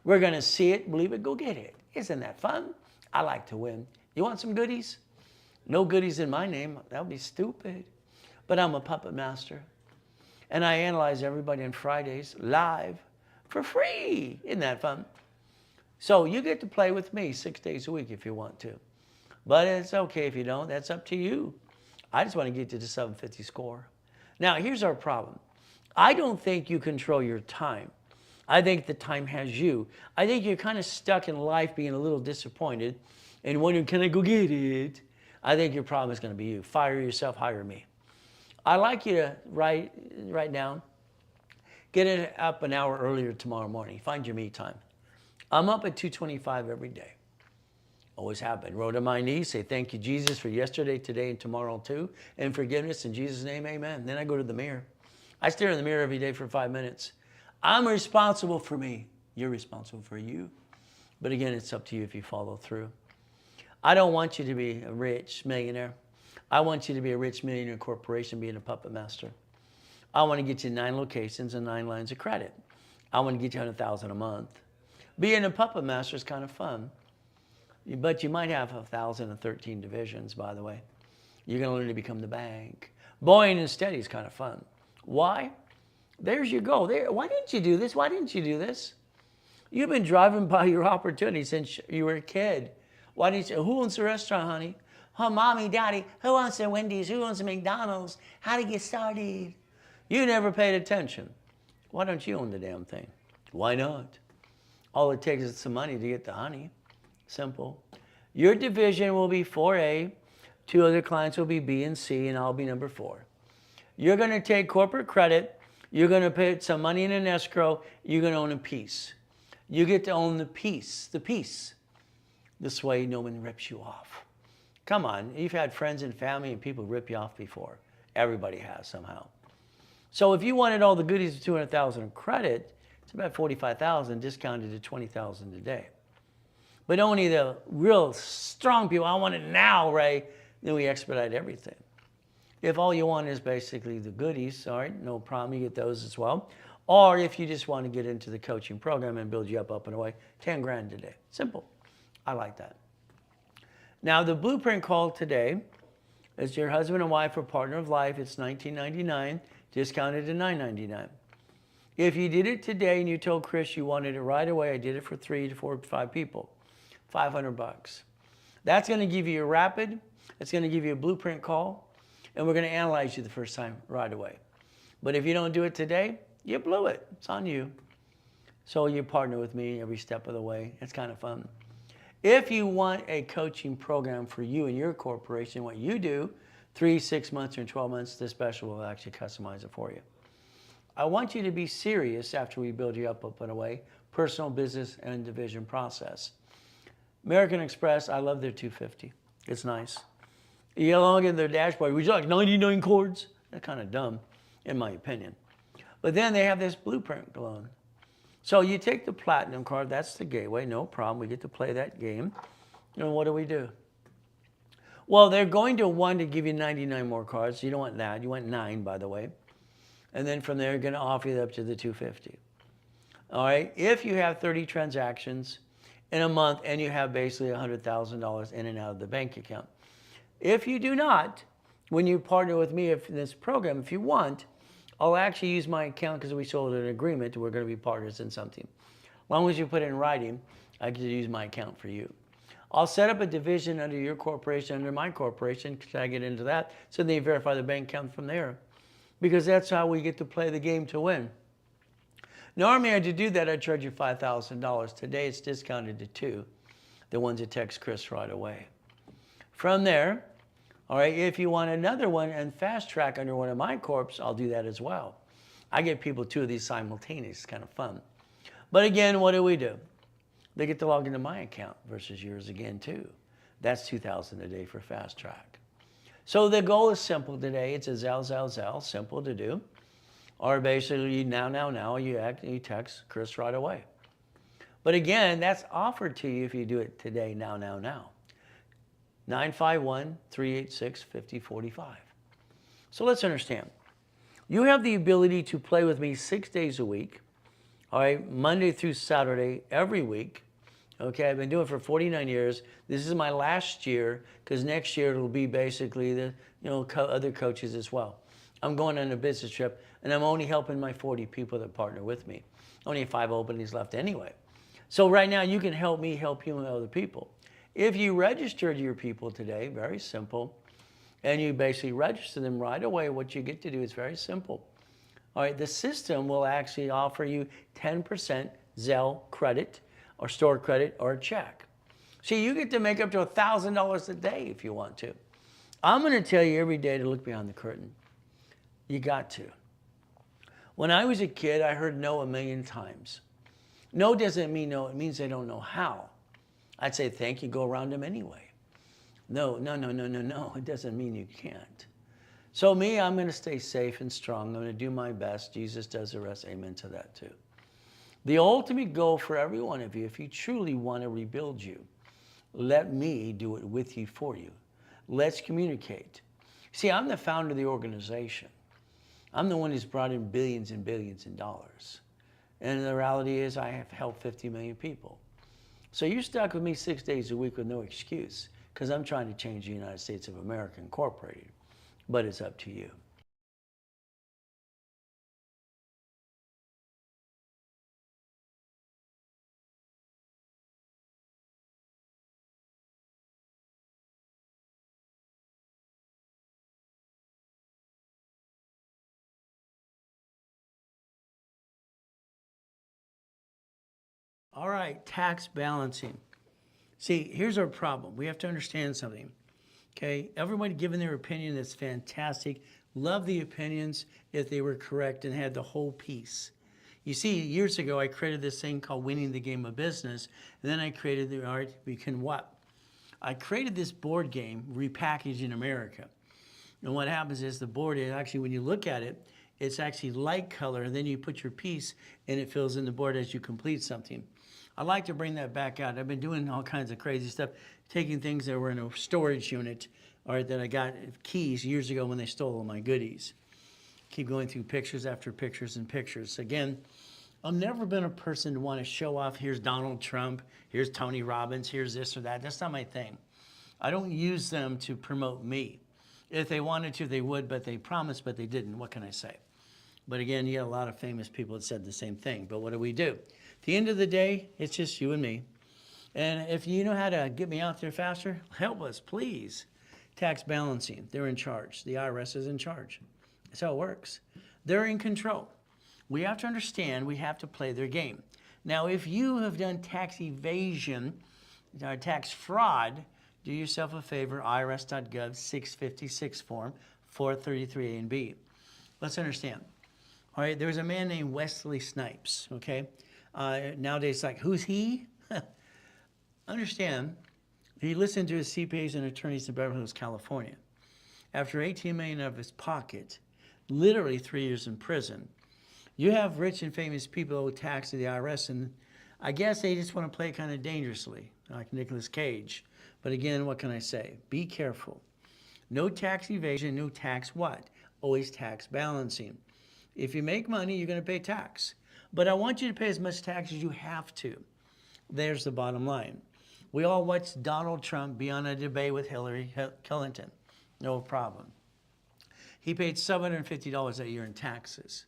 We're going to see it, believe it, go get it. Isn't that fun? I like to win. You want some goodies? No goodies in my name. That would be stupid. But I'm a puppet master. And I analyze everybody on Fridays live for free. Isn't that fun? So you get to play with me 6 days a week if you want to. But it's okay if you don't. That's up to you. I just want to get you to 750 score. Now, here's our problem. I don't think you control your time. I think the time has you. I think you're kind of stuck in life being a little disappointed and wondering, can I go get it? I think your problem is going to be you. Fire yourself, hire me. I'd like you to write down, get it up an hour earlier tomorrow morning. Find your me time. I'm up at 2:25 every day. Always have been. Roll to my knees, say thank you, Jesus, for yesterday, today, and tomorrow too, and forgiveness in Jesus' name, amen. Then I go to the mirror. I stare in the mirror every day for 5 minutes. I'm responsible for me. You're responsible for you. But again, it's up to you if you follow through. I don't want you to be a rich millionaire. I want you to be a rich millionaire corporation being a puppet master. I want to get you 9 locations and 9 lines of credit. I want to get you $100,000 a month. Being a puppet master is kind of fun, but you might have 1,013 divisions, by the way. You're going to learn to become the bank. Boring and steady is kind of fun. Why? There's your goal. There. Why didn't you do this? Why didn't you do this? You've been driving by your opportunity since you were a kid. Why didn't you? Who owns the restaurant, honey? Oh, mommy, daddy. Who owns the Wendy's? Who owns the McDonald's? How to get started? You never paid attention. Why don't you own the damn thing? Why not? All it takes is some money to get the honey. Simple. Your division will be 4A. 2 other clients will be B and C, and I'll be number 4. You're going to take corporate credit. You're going to put some money in an escrow. You're going to own a piece. You get to own the piece. This way, no one rips you off. Come on. You've had friends and family and people rip you off before. Everybody has somehow. So if you wanted all the goodies of $200,000 in credit, it's about $45,000 discounted to $20,000 a day. But only the real strong people, I want it now, Ray, then we expedite everything. If all you want is basically the goodies, all right, no problem, you get those as well. Or if you just want to get into the coaching program and build you up and away, 10 grand today. Simple. I like that. Now the blueprint call today is your husband and wife or partner of life. It's $19.99, discounted to $9.99. If you did it today and you told Chris you wanted it right away, I did it for 3 to 4 to 5 people, $500. That's going to give you a rapid, it's going to give you a blueprint call, and we're going to analyze you the first time right away. But if you don't do it today, you blew it. It's on you. So you partner with me every step of the way. It's kind of fun. If you want a coaching program for you and your corporation, what you do, 3, 6 months, or 12 months, this special will actually customize it for you. I want you to be serious after we build you up and away, personal, business, and division process. American Express, I love their 250. It's nice. You log in their dashboard, would you like 99 chords? That's kind of dumb, in my opinion. But then they have this blueprint loan. So you take the platinum card, that's the gateway, no problem. We get to play that game. And what do? Well, they're going to want to give you 99 more cards. You don't want that. You want 9, by the way. And then from there, you're going to offer you up to the 250. All right. If you have 30 transactions in a month and you have basically $100,000 in and out of the bank account. If you do not, when you partner with me in this program, if you want, I'll actually use my account because we sold an agreement. We're going to be partners in something. As long as you put it in writing, I can use my account for you. I'll set up a division under your corporation, under my corporation. Can I get into that? So they verify the bank account from there. Because that's how we get to play the game to win. Normally, to do that, I charge you $5,000. Today, it's discounted to 2, the ones that text Chris right away. From there, all right, if you want another one and fast track under one of my corps, I'll do that as well. I get people 2 of these simultaneous. It's kind of fun. But again, what do? They get to log into my account versus yours again, too. That's $2,000 a day for fast track. So the goal is simple today. It's a Zell, simple to do. Or basically, now, you text Chris right away. But again, that's offered to you if you do it today, now. 951-386-5045. So let's understand. You have the ability to play with me 6 days a week, all right, Monday through Saturday, every week. Okay, I've been doing it for 49 years. This is my last year because next year it'll be basically the other coaches as well. I'm going on a business trip and I'm only helping my 40 people that partner with me. Only 5 openings left anyway. So right now you can help me help you and other people. If you registered your people today, very simple, and you basically register them right away, what you get to do is very simple. All right, the system will actually offer you 10% Zelle credit or store credit or a check. See, you get to make up to $1,000 a day if you want to. I'm going to tell you every day to look behind the curtain. You got to. When I was a kid, I heard no a million times. No doesn't mean no, it means they don't know how. I'd say thank you, go around them anyway. No, it doesn't mean you can't. So me, I'm going to stay safe and strong. I'm going to do my best. Jesus does the rest. Amen to that too. The ultimate goal for every one of you, if you truly want to rebuild you, let me do it with you, for you. Let's communicate. See, I'm the founder of the organization. I'm the one who's brought in billions and billions in dollars. And the reality is I have helped 50 million people. So you're stuck with me 6 days a week with no excuse, because I'm trying to change the United States of America Incorporated. But it's up to you. All right, tax balancing. See, here's our problem. We have to understand something. Okay, everybody giving their opinion, that's fantastic. Love the opinions if they were correct and had the whole piece. You see, years ago, I created this thing called Winning the Game of Business, and then I created the art, we can what? I created this board game, repackaged in America. And what happens is the board is actually, when you look at it, it's actually light color, and then you put your piece, and it fills in the board as you complete something. I'd like to bring that back out. I've been doing all kinds of crazy stuff, taking things that were in a storage unit, all right, that I got keys years ago when they stole all my goodies. Keep going through pictures after pictures and pictures. Again, I've never been a person to want to show off, here's Donald Trump, here's Tony Robbins, here's this or that. That's not my thing. I don't use them to promote me. If they wanted to, they would, but they promised, but they didn't. What can I say? But again, you got a lot of famous people that said the same thing. But what do? At the end of the day, it's just you and me. And if you know how to get me out there faster, help us, please. Tax balancing, they're in charge. The IRS is in charge. That's how it works. They're in control. We have to understand we have to play their game. Now, if you have done tax evasion, or tax fraud, do yourself a favor, irs.gov 656 form 433A and B. Let's understand. All right, there was a man named Wesley Snipes, okay? Nowadays, it's like, who's he? Understand, he listened to his CPAs and attorneys in Beverly Hills, California. After $18 million of his pocket, literally 3 years in prison, you have rich and famous people who owe tax to the IRS, and I guess they just want to play kind of dangerously, like Nicolas Cage. But again, what can I say? Be careful. No tax evasion, no tax what? Always tax balancing. If you make money, you're going to pay tax. But I want you to pay as much tax as you have to. There's the bottom line. We all watched Donald Trump be on a debate with Hillary Clinton. No problem. He paid $750 a year in taxes.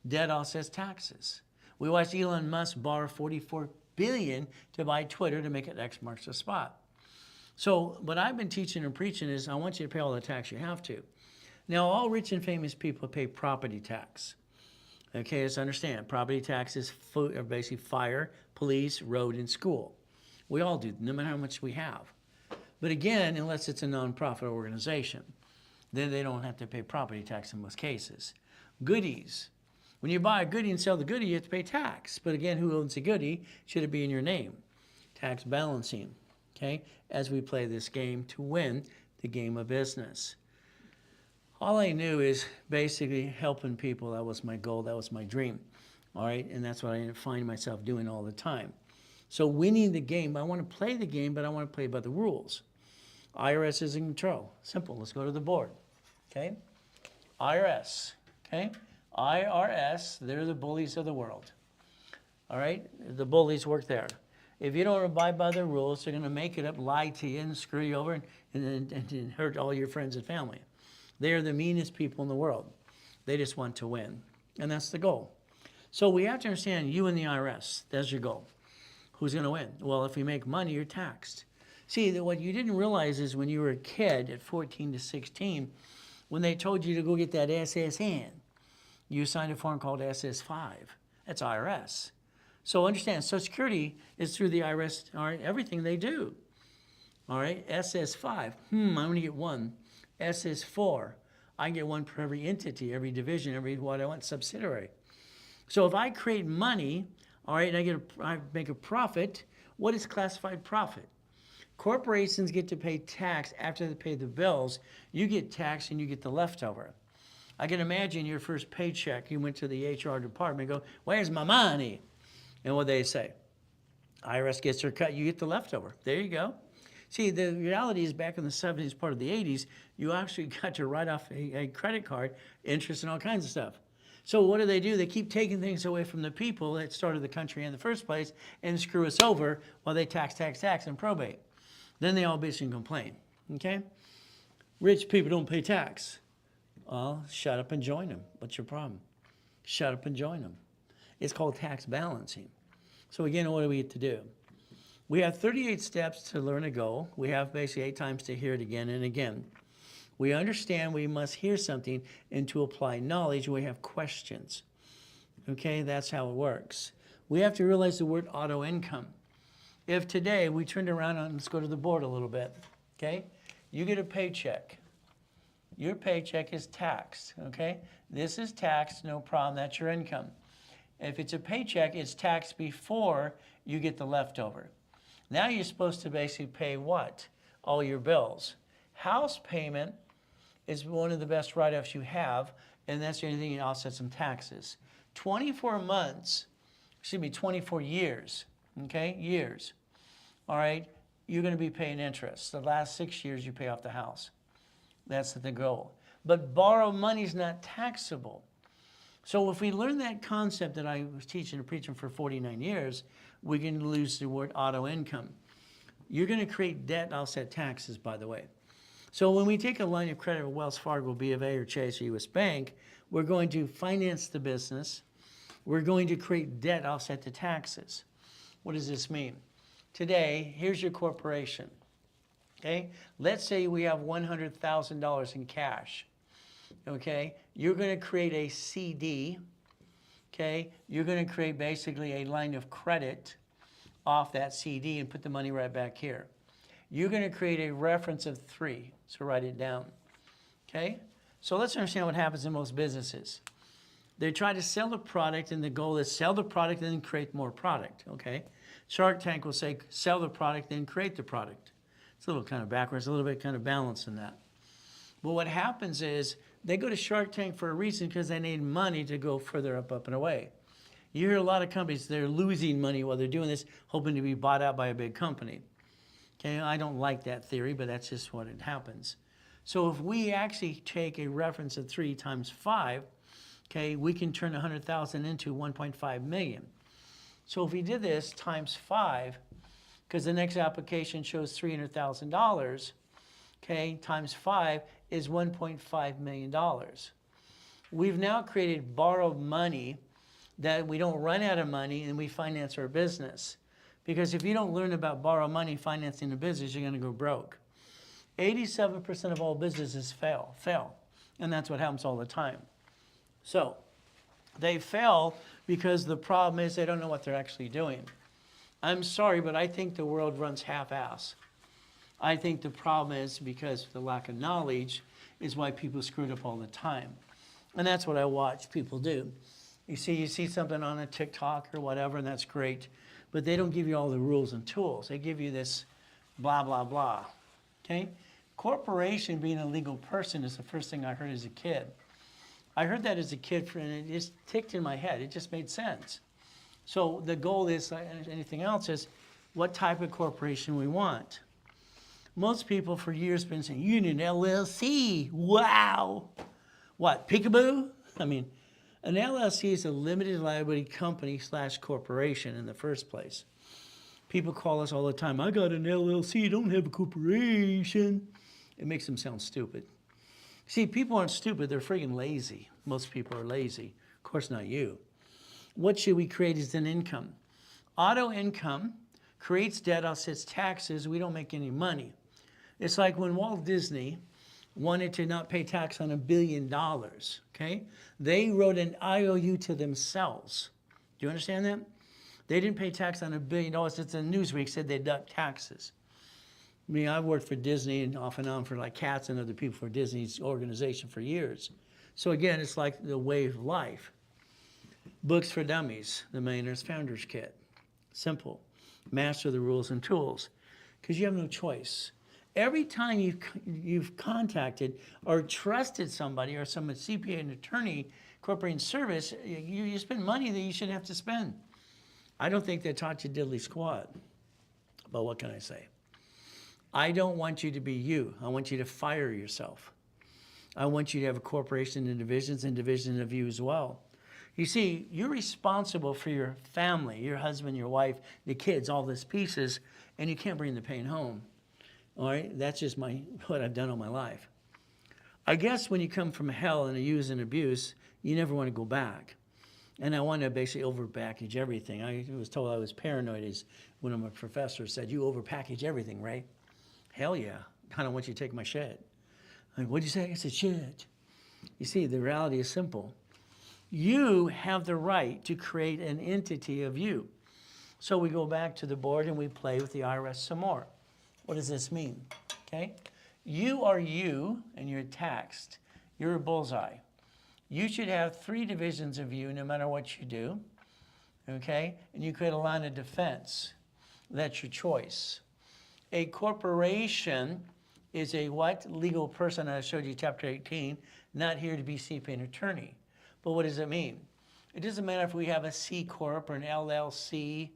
Dead all says taxes. We watched Elon Musk borrow $44 billion to buy Twitter to make it X marks the spot. So what I've been teaching and preaching is I want you to pay all the tax you have to. Now, all rich and famous people pay property tax. Okay, let's understand. Property taxes are basically fire, police, road, and school. We all do, no matter how much we have. But again, unless it's a nonprofit organization, then they don't have to pay property tax in most cases. Goodies. When you buy a goodie and sell the goodie, you have to pay tax. But again, who owns the goodie? Should it be in your name? Tax balancing, okay, as we play this game to win the game of business. All I knew is basically helping people. That was my goal. That was my dream, all right? And that's what I find myself doing all the time. So winning the game, I want to play the game, but I want to play by the rules. IRS is in control. Simple. Let's go to the board, okay? IRS, okay? IRS, they're the bullies of the world, all right? The bullies work there. If you don't abide by the rules, they're going to make it up, lie to you, and screw you over, and hurt all your friends and family. They are the meanest people in the world. They just want to win, and that's the goal. So we have to understand you and the IRS, that's your goal. Who's going to win? Well, if you make money, you're taxed. See, what you didn't realize is when you were a kid at 14 to 16, when they told you to go get that SSN, you signed a form called SS5. That's IRS. So understand, Social Security is through the IRS, all right, everything they do. All right, SS5, I'm going to get one. SS4, I get one per every entity, every division, every what I want, subsidiary. So if I create money, all right, and I make a profit, what is classified profit? Corporations get to pay tax after they pay the bills. You get taxed and you get the leftover. I can imagine your first paycheck, you went to the HR department and go, where's my money? And what they say? IRS gets their cut, you get the leftover. There you go. See, the reality is back in the 70s, part of the 80s, you actually got to write off a credit card, interest and all kinds of stuff. So what do? They keep taking things away from the people that started the country in the first place and screw us over while they tax, and probate. Then they all bitch and complain, okay? Rich people don't pay tax. Well, shut up and join them. What's your problem? Shut up and join them. It's called tax balancing. So again, what do we get to do? We have 38 steps to learn a goal. We have basically 8 times to hear it again and again. We understand we must hear something and to apply knowledge, we have questions. Okay, that's how it works. We have to realize the word auto income. If today we turned around and let's go to the board a little bit, okay? You get a paycheck. Your paycheck is taxed, okay? This is taxed, no problem, that's your income. If it's a paycheck, it's taxed before you get the leftover. Now you're supposed to basically pay what? All your bills. House payment is one of the best write-offs you have, and that's the only thing you offset some taxes. 24 months, 24 years, okay, years. All right, you're going to be paying interest. The last 6 years you pay off the house. That's the goal. But borrowed money is not taxable. So if we learn that concept that I was teaching and preaching for 49 years, we can lose the word auto income. You're going to create debt, offset taxes, by the way. So when we take a line of credit with Wells Fargo, B of A, or Chase, or U.S. Bank, we're going to finance the business. We're going to create debt, offset the taxes. What does this mean? Today, here's your corporation. Okay? Let's say we have $100,000 in cash. Okay? You're going to create a CD. Okay? You're going to create basically a line of credit off that CD and put the money right back here. You're going to create a reference of 3. So write it down. Okay? So let's understand what happens in most businesses. They try to sell a product, and the goal is sell the product and then create more product. Okay? Shark Tank will say sell the product, then create the product. It's a little kind of backwards, a little bit kind of balance in that. But what happens is they go to Shark Tank for a reason, because they need money to go further up, and away. You hear a lot of companies, they're losing money while they're doing this, hoping to be bought out by a big company. Okay, I don't like that theory, but that's just what it happens. So if we actually take a reference of 3 times 5, okay, we can turn 100,000 into 1.5 million. So if we did this times 5, because the next application shows $300,000, okay, times 5 is $1.5 million. We've now created borrowed money that we don't run out of money and we finance our business. Because if you don't learn about borrow money financing a business, you're going to go broke. 87% of all businesses fail. And that's what happens all the time. So they fail because the problem is they don't know what they're actually doing. I'm sorry, but I think the world runs half-ass. I think the problem is because of the lack of knowledge is why people screw it up all the time. And that's what I watch people do. You see something on a TikTok or whatever, and that's great. But they don't give you all the rules and tools. They give you this blah, blah, blah. Okay? Corporation being a legal person is the first thing I heard as a kid. I heard that as a kid, and it just ticked in my head. It just made sense. So the goal is, like anything else, is what type of corporation we want. Most people for years have been saying, you need an LLC. Wow. What, peekaboo? I mean, an LLC is a limited liability company / corporation in the first place. People call us all the time, I got an LLC, don't have a corporation. It makes them sound stupid. See, people aren't stupid, they're freaking lazy. Most people are lazy. Of course, not you. What should we create as an income? Auto income creates debt, offsets taxes, we don't make any money. It's like when Walt Disney wanted to not pay tax on $1 billion, okay? They wrote an IOU to themselves. Do you understand that? They didn't pay tax on $1 billion. It's a Newsweek said they deduct taxes. I mean, I've worked for Disney and off and on for like Katz and other people for Disney's organization for years. So again, it's like the way of life. Books for Dummies, the Millionaire's Founders Kit. Simple. Master the rules and tools. Because you have no choice. Every time you've contacted or trusted somebody or some CPA, an attorney, corporate service, you spend money that you shouldn't have to spend. I don't think they taught you diddly squat. But what can I say? I don't want you to be you. I want you to fire yourself. I want you to have a corporation and divisions of you as well. You see, you're responsible for your family, your husband, your wife, the kids, all these pieces, and you can't bring the pain home. All right, that's just what I've done all my life. I guess when you come from hell and use and abuse, you never want to go back. And I want to basically overpackage everything. I was told I was paranoid as one of my professors said, you overpackage everything, right? Hell yeah, I don't want you to take my shit. Like, what'd you say? I said, shit. You see, the reality is simple. You have the right to create an entity of you. So we go back to the board and we play with the IRS some more. What does this mean? Okay? You are you and you're taxed. You're a bullseye. You should have 3 divisions of you no matter what you do. Okay? And you create a line of defense. That's your choice. A corporation is a what? Legal person. I showed you chapter 18. Not here to be CPA and attorney. But what does it mean? It doesn't matter if we have a C Corp or an LLC,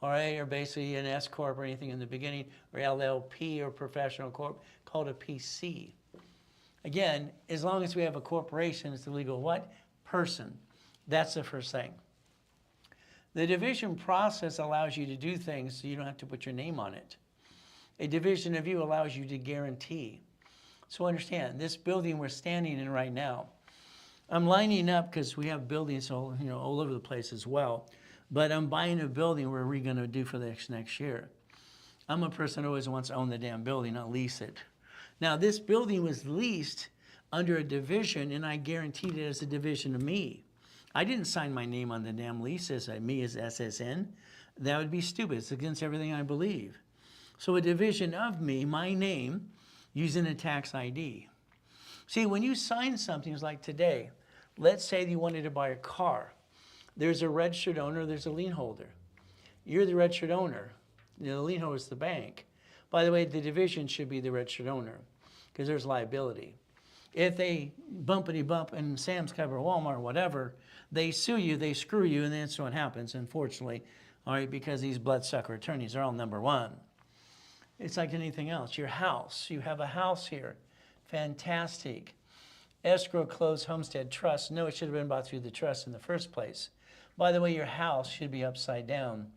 all right, or basically an S Corp or anything in the beginning, or LLP or professional corp, called a PC. Again, as long as we have a corporation, it's a legal what? Person. That's the first thing. The division process allows you to do things so you don't have to put your name on it. A division of you allows you to guarantee. So understand, this building we're standing in right now, I'm lining up because we have buildings all over the place as well, but I'm buying a building where we're going to do for the next year. I'm a person who always wants to own the damn building, not lease it. Now, this building was leased under a division, and I guaranteed it as a division of me. I didn't sign my name on the damn lease as me as SSN. That would be stupid. It's against everything I believe. So a division of me, my name, using a tax ID. See, when you sign something, it's like today, let's say you wanted to buy a car. There's a registered owner, there's a lien holder. You're the registered owner. The lien holder is the bank. By the way, the division should be the registered owner because there's liability. If they bumpity bump in Sam's Club or Walmart or whatever, they sue you, they screw you, and that's what happens, unfortunately, all right, because these bloodsucker attorneys are all number one. It's like anything else. Your house, you have a house here. Fantastic. Escrow, closed, homestead, trust. No, it should have been bought through the trust in the first place. By the way, your house should be upside down.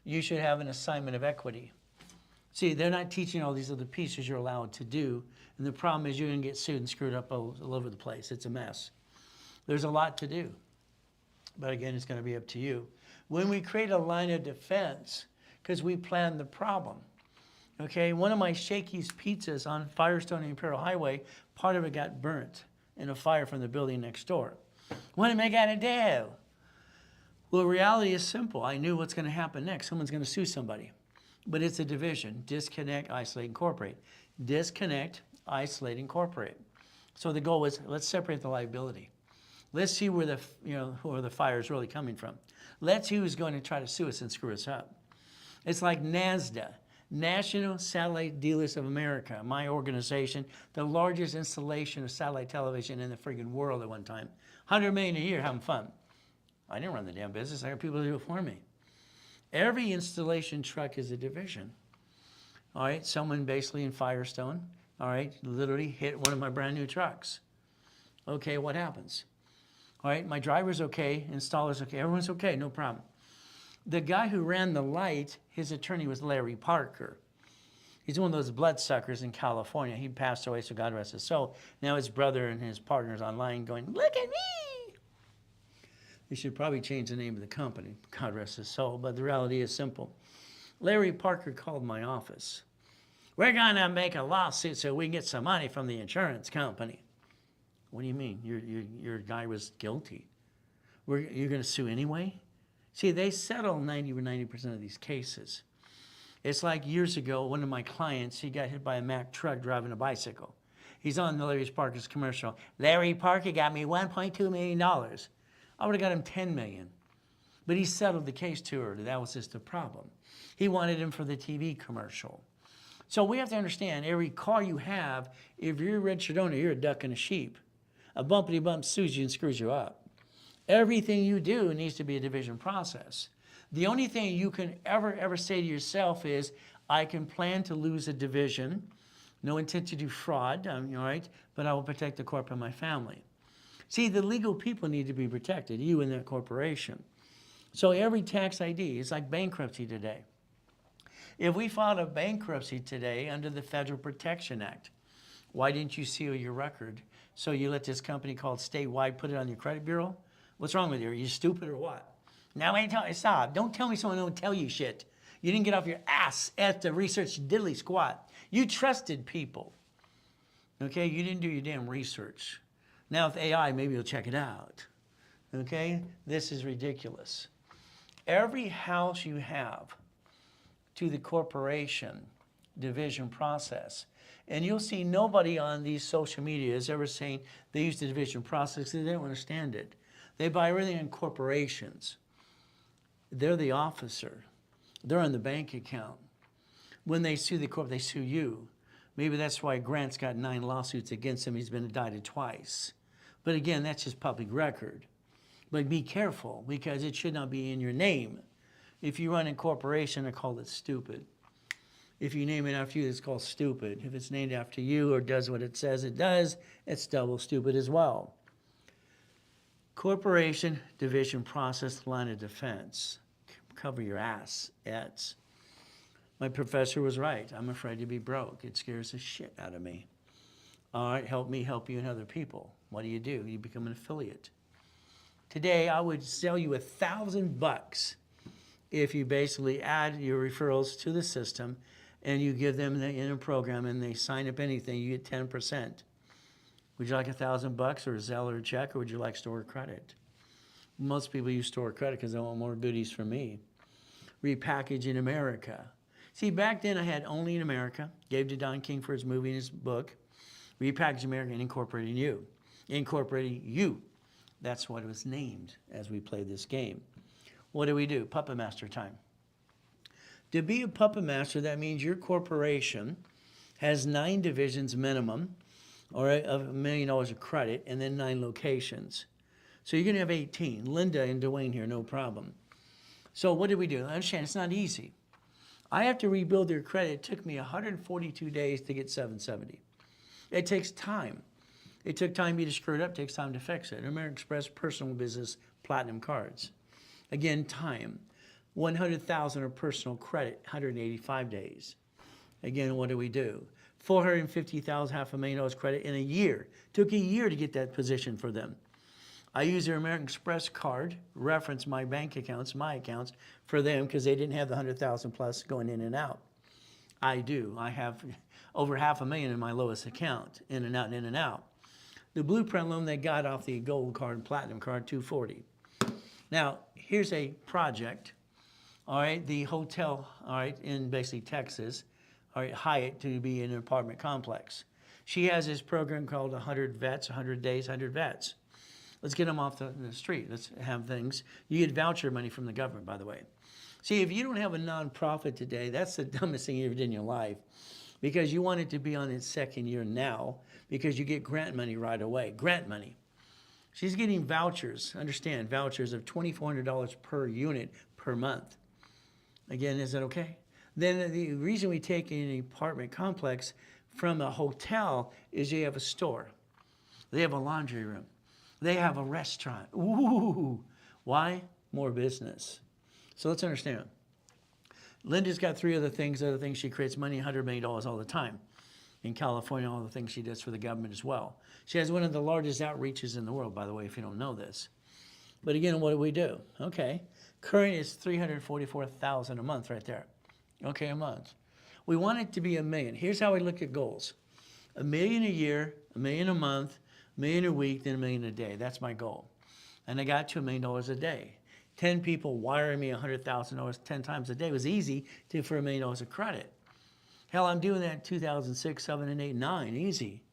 You should have an assignment of equity. See, they're not teaching all these other pieces you're allowed to do. And the problem is you're going to get sued and screwed up all over the place. It's a mess. There's a lot to do. But again, it's going to be up to you. When we create a line of defense, because we planned the problem. Okay, one of my Shakey's pizzas on Firestone and Imperial Highway, part of it got burnt in a fire from the building next door. What am I going to do? Well, reality is simple. I knew what's going to happen next. Someone's going to sue somebody. But it's a division. Disconnect, isolate, incorporate. Disconnect, isolate, incorporate. So the goal was, let's separate the liability. Let's see where the fire is really coming from. Let's see who's going to try to sue us and screw us up. It's like NASDA, National Satellite Dealers of America, my organization, the largest installation of satellite television in the friggin' world at one time. $100 million a year, having fun. I didn't run the damn business. I got people to do it for me. Every installation truck is a division. All right, someone basically in Firestone, all right, literally hit one of my brand new trucks. Okay, what happens? All right, my driver's okay, installer's okay, everyone's okay, no problem. The guy who ran the light, his attorney was Larry Parker. He's one of those bloodsuckers in California. He passed away, so God rest his soul. Now his brother and his partner's online going, look at me. They should probably change the name of the company, God rest his soul, but the reality is simple. Larry Parker called my office. We're gonna make a lawsuit so we can get some money from the insurance company. What do you mean? Your guy was guilty. You're gonna sue anyway? See, they settle 90% of these cases. It's like years ago, one of my clients, he got hit by a Mack truck driving a bicycle. He's on Larry Parker's commercial. Larry Parker got me $1.2 million. I would have got him $10 million. But he settled the case too early. That was just the problem. He wanted him for the TV commercial. So we have to understand, every car you have, if you're a registered owner, you're a duck and a sheep. A bumpity bump sues you and screws you up. Everything you do needs to be a division process. The only thing you can ever say to yourself is, I can plan to lose a division, no intent to do fraud, all right, but I will protect the corp and my family. See, the legal people need to be protected, you and that corporation. So every tax ID is like bankruptcy today. If we filed a bankruptcy today under the Federal Protection Act, why didn't you seal your record? So you let this company called Statewide put it on your credit bureau? What's wrong with you? Are you stupid or what? Now, stop. Don't tell me someone don't tell you shit. You didn't get off your ass at the research diddly squat. You trusted people. Okay? You didn't do your damn research. Now with AI, maybe you'll check it out. Okay? This is ridiculous. Every house you have to the corporation division process, and you'll see nobody on these social media is ever saying they use the division process because they don't understand it. They buy everything in corporations. They're the officer. They're on the bank account. When they sue the corp, they sue you. Maybe that's why Grant's got 9 lawsuits against him. He's been indicted twice. But again, that's just public record. But be careful, because it should not be in your name. If you run a corporation, I call it stupid. If you name it after you, it's called stupid. If it's named after you or does what it says it does, it's double stupid as well. Corporation, division, process, line of defense. Cover your ass. It's. My professor was right. I'm afraid to be broke. It scares the shit out of me. All right, help me help you and other people. What do? You become an affiliate. Today, I would sell you $1,000 if you basically add your referrals to the system and you give them in a program and they sign up anything, you get 10%. Would you like $1,000 or a Zelle or a check, or would you like store credit? Most people use store credit because they want more goodies from me. Repackage in America. See, back then I had Only in America, gave to Don King for his movie and his book. Repackage America and Incorporating You. Incorporating You. That's what it was named as we played this game. What do? Puppet Master time. To be a puppet master, that means your corporation has 9 divisions minimum, all right, of $1 million of credit, and then 9 locations. So you're going to have 18. Linda and Dwayne here, no problem. So what do? I understand it's not easy. I have to rebuild their credit. It took me 142 days to get 770. It takes time. It took time for you to screw it up. It takes time to fix it. American Express Personal Business Platinum Cards. Again, time. 100,000 of personal credit, 185 days. Again, what do? 450,000, $500,000 credit in a year. Took a year to get that position for them. I use their American Express card, reference my bank accounts, my accounts, for them because they didn't have the 100,000 plus going in and out. I do. I have over $500,000 in my lowest account, in and out, in and out. The blueprint loan they got off the gold card, platinum card, 240. Now, here's a project, all right, the hotel, all right, in basically Texas, all right, Hyatt, to be in an apartment complex. She has this program called 100 Vets, 100 Days, 100 Vets. Let's get them off the street. Let's have things. You get voucher money from the government, by the way. See, if you don't have a nonprofit today, that's the dumbest thing you ever did in your life, because you want it to be on its second year now, because you get grant money right away. Grant money. She's getting vouchers, understand, vouchers of $2,400 per unit per month. Again, is that okay? Then the reason we take an apartment complex from a hotel is you have a store. They have a laundry room. They have a restaurant. Ooh, why? More business. So let's understand. Linda's got 3 other things she creates money, $100 million all the time. In California, all the things she does for the government as well. She has one of the largest outreaches in the world, by the way, if you don't know this. But again, what do? Okay, current is $344,000 a month right there. Okay, a month. We want it to be $1 million. Here's how we look at goals. $1 million a year, $1 million a month, $1 million a week, then $1 million a day. That's my goal. And I got to $1 million a day. 10 people wiring me $100,000 10 times a day was easy for $1 million of credit. Hell, I'm doing that in 2006, 7, and 8, 9, easy.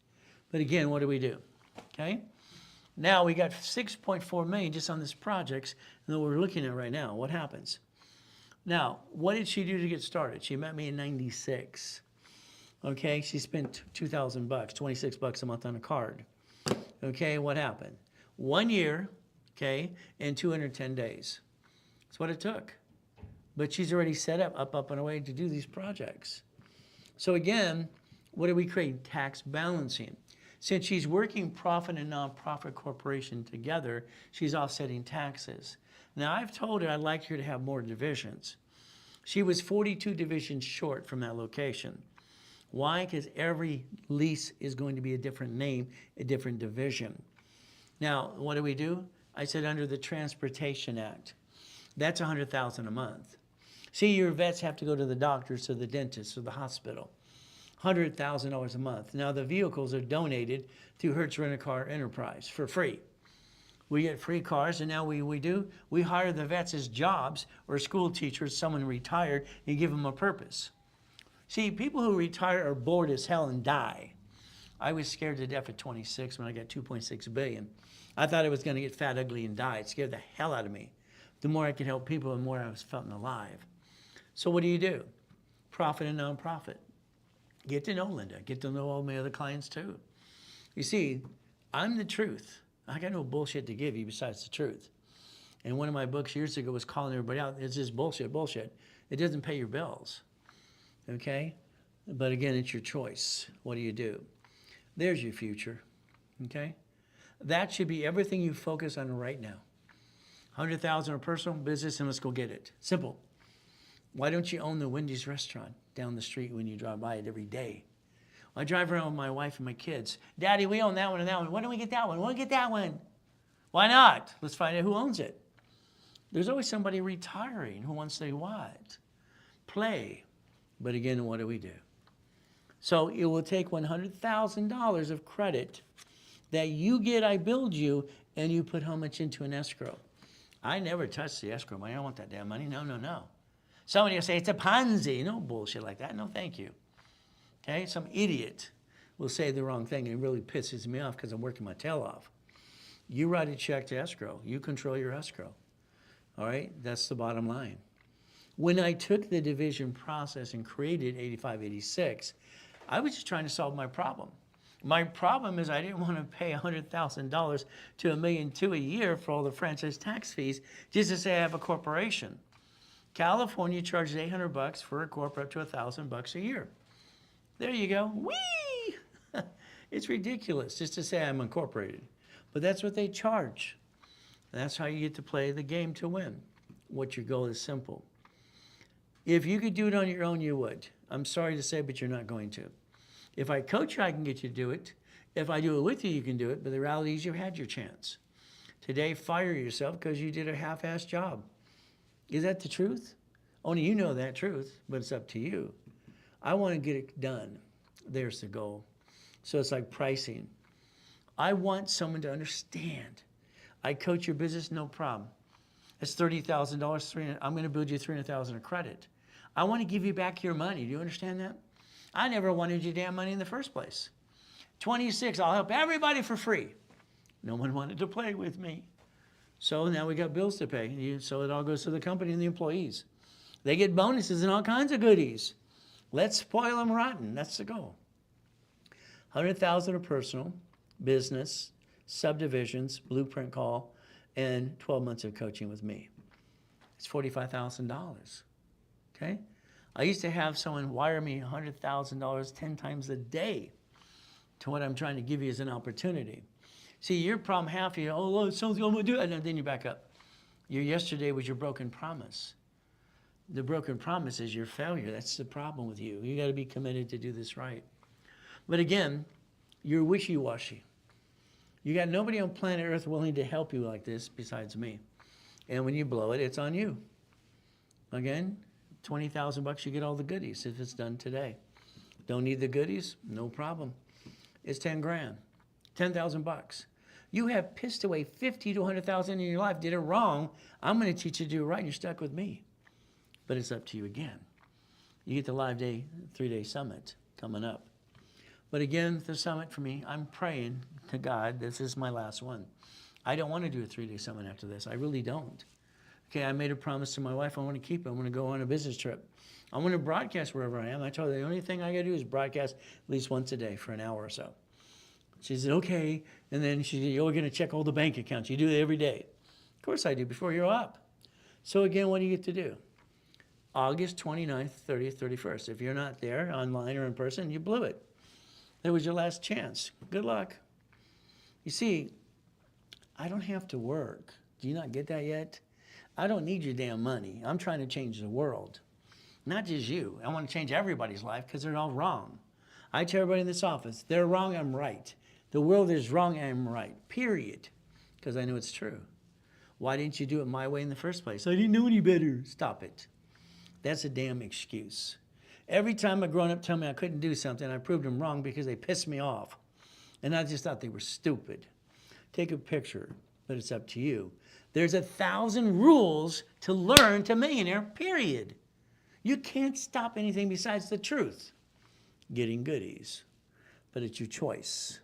But again, what do? Okay? Now we got 6.4 million just on this project that we're looking at right now. What happens? Now, what did she do to get started? She met me in 96. Okay, she spent $2,000, $26 a month on a card. Okay, what happened? 1 year, okay, and 210 days. That's what it took. But she's already set up and away to do these projects. So again, what do we create? Tax balancing. Since she's working profit and nonprofit corporation together, she's offsetting taxes. Now, I've told her I'd like her to have more divisions. She was 42 divisions short from that location. Why? Because every lease is going to be a different name, a different division. Now, what do? I said under the Transportation Act. That's $100,000 a month. See, your vets have to go to the doctors, to the dentist, to the hospital. $100,000 a month. Now, the vehicles are donated through Hertz Rent-A-Car Enterprise for free. We get free cars, and now we hire the vets as jobs or school teachers, someone retired, and give them a purpose. See, people who retire are bored as hell and die. I was scared to death at 26 when I got $2.6 billion. I thought I was going to get fat, ugly, and die. It scared the hell out of me. The more I could help people, the more I was felt alive. So what do? Profit and nonprofit. Get to know Linda. Get to know all my other clients too. You see, I'm the truth. I got no bullshit to give you besides the truth. And one of my books years ago was calling everybody out. It's just bullshit. It doesn't pay your bills. okay? But again, it's your choice. What do you do? There's your future, okay? That should be everything you focus on right now. 100,000 or personal business, and let's go get it. Simple. Why don't you own the Wendy's restaurant down the street when you drive by it every day? I drive around with my wife and my kids. Daddy, we own that one and that one. Why don't we get that one? Why don't we get that one? Why not? Let's find out who owns it. There's always somebody retiring who wants to what? Play. But again, what do we do? So it will take $100,000 of credit that you get, I build you, and you put how much into an escrow. I never touch the escrow money. I don't want that damn money. No, no, no. Somebody will say, it's a Ponzi. No bullshit like that. No, thank you. Okay? Some idiot will say the wrong thing, and it really pisses me off because I'm working my tail off. You write a check to escrow. You control your escrow. All right? That's the bottom line. When I took the division process and created 8586, I was just trying to solve my problem. My problem is I didn't want to pay $100,000 to $1.2 million a year for all the franchise tax fees just to say I have a corporation. California charges $800 for a corporate up to $1,000 a year. There you go. Whee! It's ridiculous just to say I'm incorporated. But that's what they charge. That's how you get to play the game to win. What your goal is simple. If you could do it on your own, you would. I'm sorry to say, but you're not going to. If I coach you, I can get you to do it. If I do it with you, you can do it. But the reality is you had your chance. Today, fire yourself because you did a half-assed job. Is that the truth? Only you know that truth, but it's up to you. I want to get it done. There's the goal. So it's like pricing. I want someone to understand. I coach your business, no problem. It's $30,000. I'm going to build you $300,000 of credit. I want to give you back your money. Do you understand that? I never wanted your damn money in the first place. 26, I'll help everybody for free. No one wanted to play with me. So now we got bills to pay. So it all goes to the company and the employees. They get bonuses and all kinds of goodies. Let's spoil them rotten. That's the goal. 100,000 of personal, business, subdivisions, blueprint call, and 12 months of coaching with me. It's $45,000. Okay? I used to have someone wire me $100,000 10 times a day to what I'm trying to give you as an opportunity. See, your problem half of you, oh, something I'm going to do it, and then you back up. Your yesterday was your broken promise. The broken promise is your failure. That's the problem with you. You got to be committed to do this right. But again, you're wishy-washy. You got nobody on planet Earth willing to help you like this besides me. And when you blow it, it's on you. Again, $20,000, you get all the goodies if it's done today. Don't need the goodies? No problem. It's 10 grand, $10,000. You have pissed away 50 to 100,000 in your life, did it wrong. I'm going to teach you to do it right, and you're stuck with me. But it's up to you again. You get the live day, 3-day summit coming up. But again, the summit for me, I'm praying to God, this is my last one. I don't want to do a 3-day summit after this. I really don't. Okay, I made a promise to my wife I want to keep it. I want to go on a business trip. I want to broadcast wherever I am. I told her the only thing I got to do is broadcast at least once a day for an hour or so. She said, okay. And then she said, you're going to check all the bank accounts. You do it every day. Of course I do, before you're up. So again, what do you get to do? August 29th, 30th, 31st. If you're not there, online or in person, you blew it. That was your last chance. Good luck. You see, I don't have to work. Do you not get that yet? I don't need your damn money. I'm trying to change the world. Not just you. I want to change everybody's life because they're all wrong. I tell everybody in this office, they're wrong, I'm right. The world is wrong, I'm right. Period. Because I know it's true. Why didn't you do it my way in the first place? I didn't know any better. Stop it. That's a damn excuse. Every time a grown-up tell me I couldn't do something, I proved them wrong because they pissed me off. And I just thought they were stupid. Take a picture, but it's up to you. There's 1,000 rules to learn to millionaire, period. You can't stop anything besides the truth. Getting goodies. But it's your choice.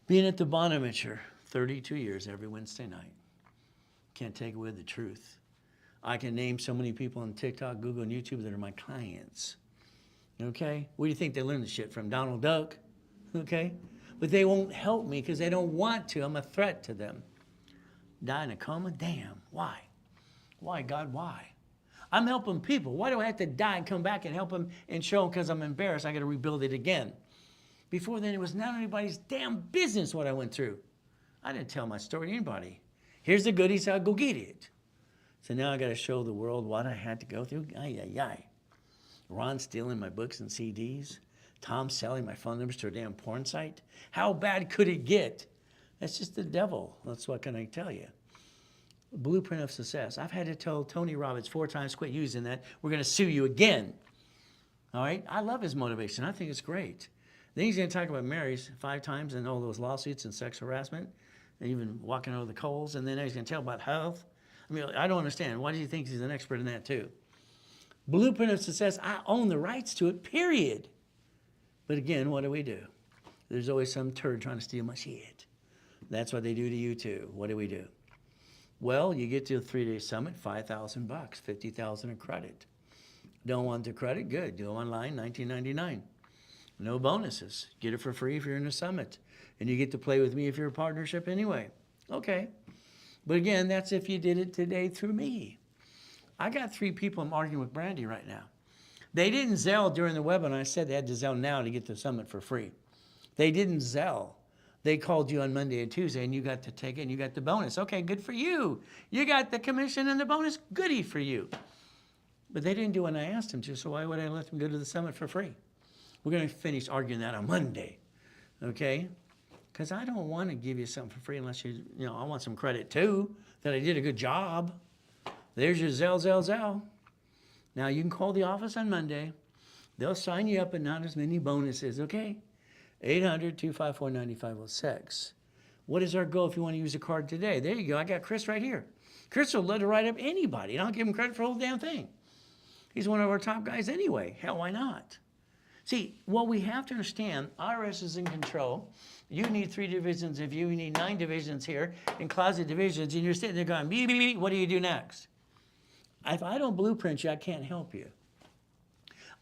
Being at the Bonaventure, 32 years every Wednesday night. Can't take away the truth. I can name so many people on TikTok, Google, and YouTube that are my clients. Okay? Where do you think they learn the shit from? Donald Duck? Okay? But they won't help me because they don't want to. I'm a threat to them. Die in a coma? Damn. Why? Why, God, why? I'm helping people. Why do I have to die and come back and help them and show them because I'm embarrassed? I got to rebuild it again. Before then, it was not anybody's damn business what I went through. I didn't tell my story to anybody. Here's the goodies, I'll go get it. So now I got to show the world what I had to go through. Ay, ay, ay. Ron stealing my books and CDs. Tom selling my phone numbers to a damn porn site. How bad could it get? That's just the devil. That's what can I tell you. Blueprint of success. I've had to tell Tony Robbins 4 times, quit using that. We're going to sue you again. All right? I love his motivation. I think it's great. Then he's going to talk about marriage 5 times and all those lawsuits and sex harassment and even walking over the coals. And then he's going to tell about health. I mean, I don't understand. Why do you think he's an expert in that too? Blueprint of success. I own the rights to it, period. But again, what do? There's always some turd trying to steal my shit. That's what they do to you too. What do? Well, you get to a 3-day summit, $5,000, $50,000 in credit. Don't want the credit? Good. Do it online, $19.99. No bonuses. Get it for free if you're in the summit. And you get to play with me if you're a partnership anyway. Okay. But again, that's if you did it today through me. I got 3 people I'm arguing with Brandy right now. They didn't Zelle during the webinar. I said they had to Zelle now to get the summit for free. They didn't Zelle. They called you on Monday and Tuesday, and you got to take it, and you got the bonus. Okay, good for you. You got the commission and the bonus. Goody for you. But they didn't do what I asked them to, so why would I let them go to the summit for free? We're going to finish arguing that on Monday, okay? Because I don't want to give you something for free unless I want some credit too, that I did a good job. There's your Zelle. Now, you can call the office on Monday. They'll sign you up and not as many bonuses, okay? 800-254-9506. What is our goal if you want to use a card today? There you go. I got Chris right here. Chris will let her write up anybody, and I'll give him credit for the whole damn thing. He's one of our top guys anyway. Hell, why not? See, what we have to understand, IRS is in control. You need 3 divisions of you. You need 9 divisions here and closet divisions, and you're sitting there going, beep, beep, beep. What do you do next? If I don't blueprint you, I can't help you.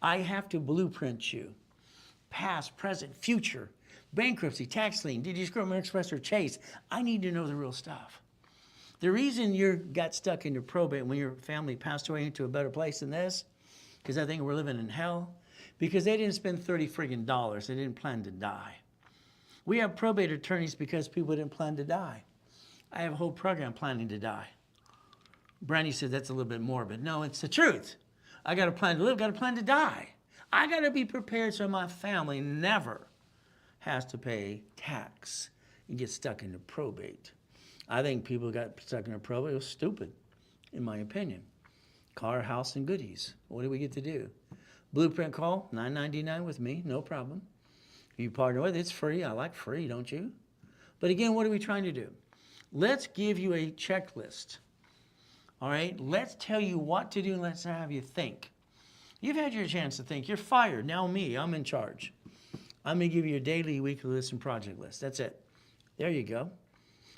I have to blueprint you. Past, present, future, bankruptcy, tax lien, did you screw American Express or Chase? I need to know the real stuff. The reason you got stuck in your probate when your family passed away into a better place than this, because I think we're living in hell, because they didn't spend $30 friggin' dollars. They didn't plan to die. We have probate attorneys because people didn't plan to die. I have a whole program planning to die. Brandy said that's a little bit morbid. No, it's the truth. I got a plan to live, got a plan to die. I got to be prepared so my family never has to pay tax and get stuck into probate. I think people got stuck into probate. It was stupid, in my opinion. Car, house, and goodies. What do we get to do? Blueprint call, $9.99 with me, no problem. If you partner with it, it's free. I like free, don't you? But again, what are we trying to do? Let's give you a checklist. All right? Let's tell you what to do and let's have you think. You've had your chance to think. You're fired. Now me, I'm in charge. I'm going to give you a daily, weekly list and project list. That's it. There you go.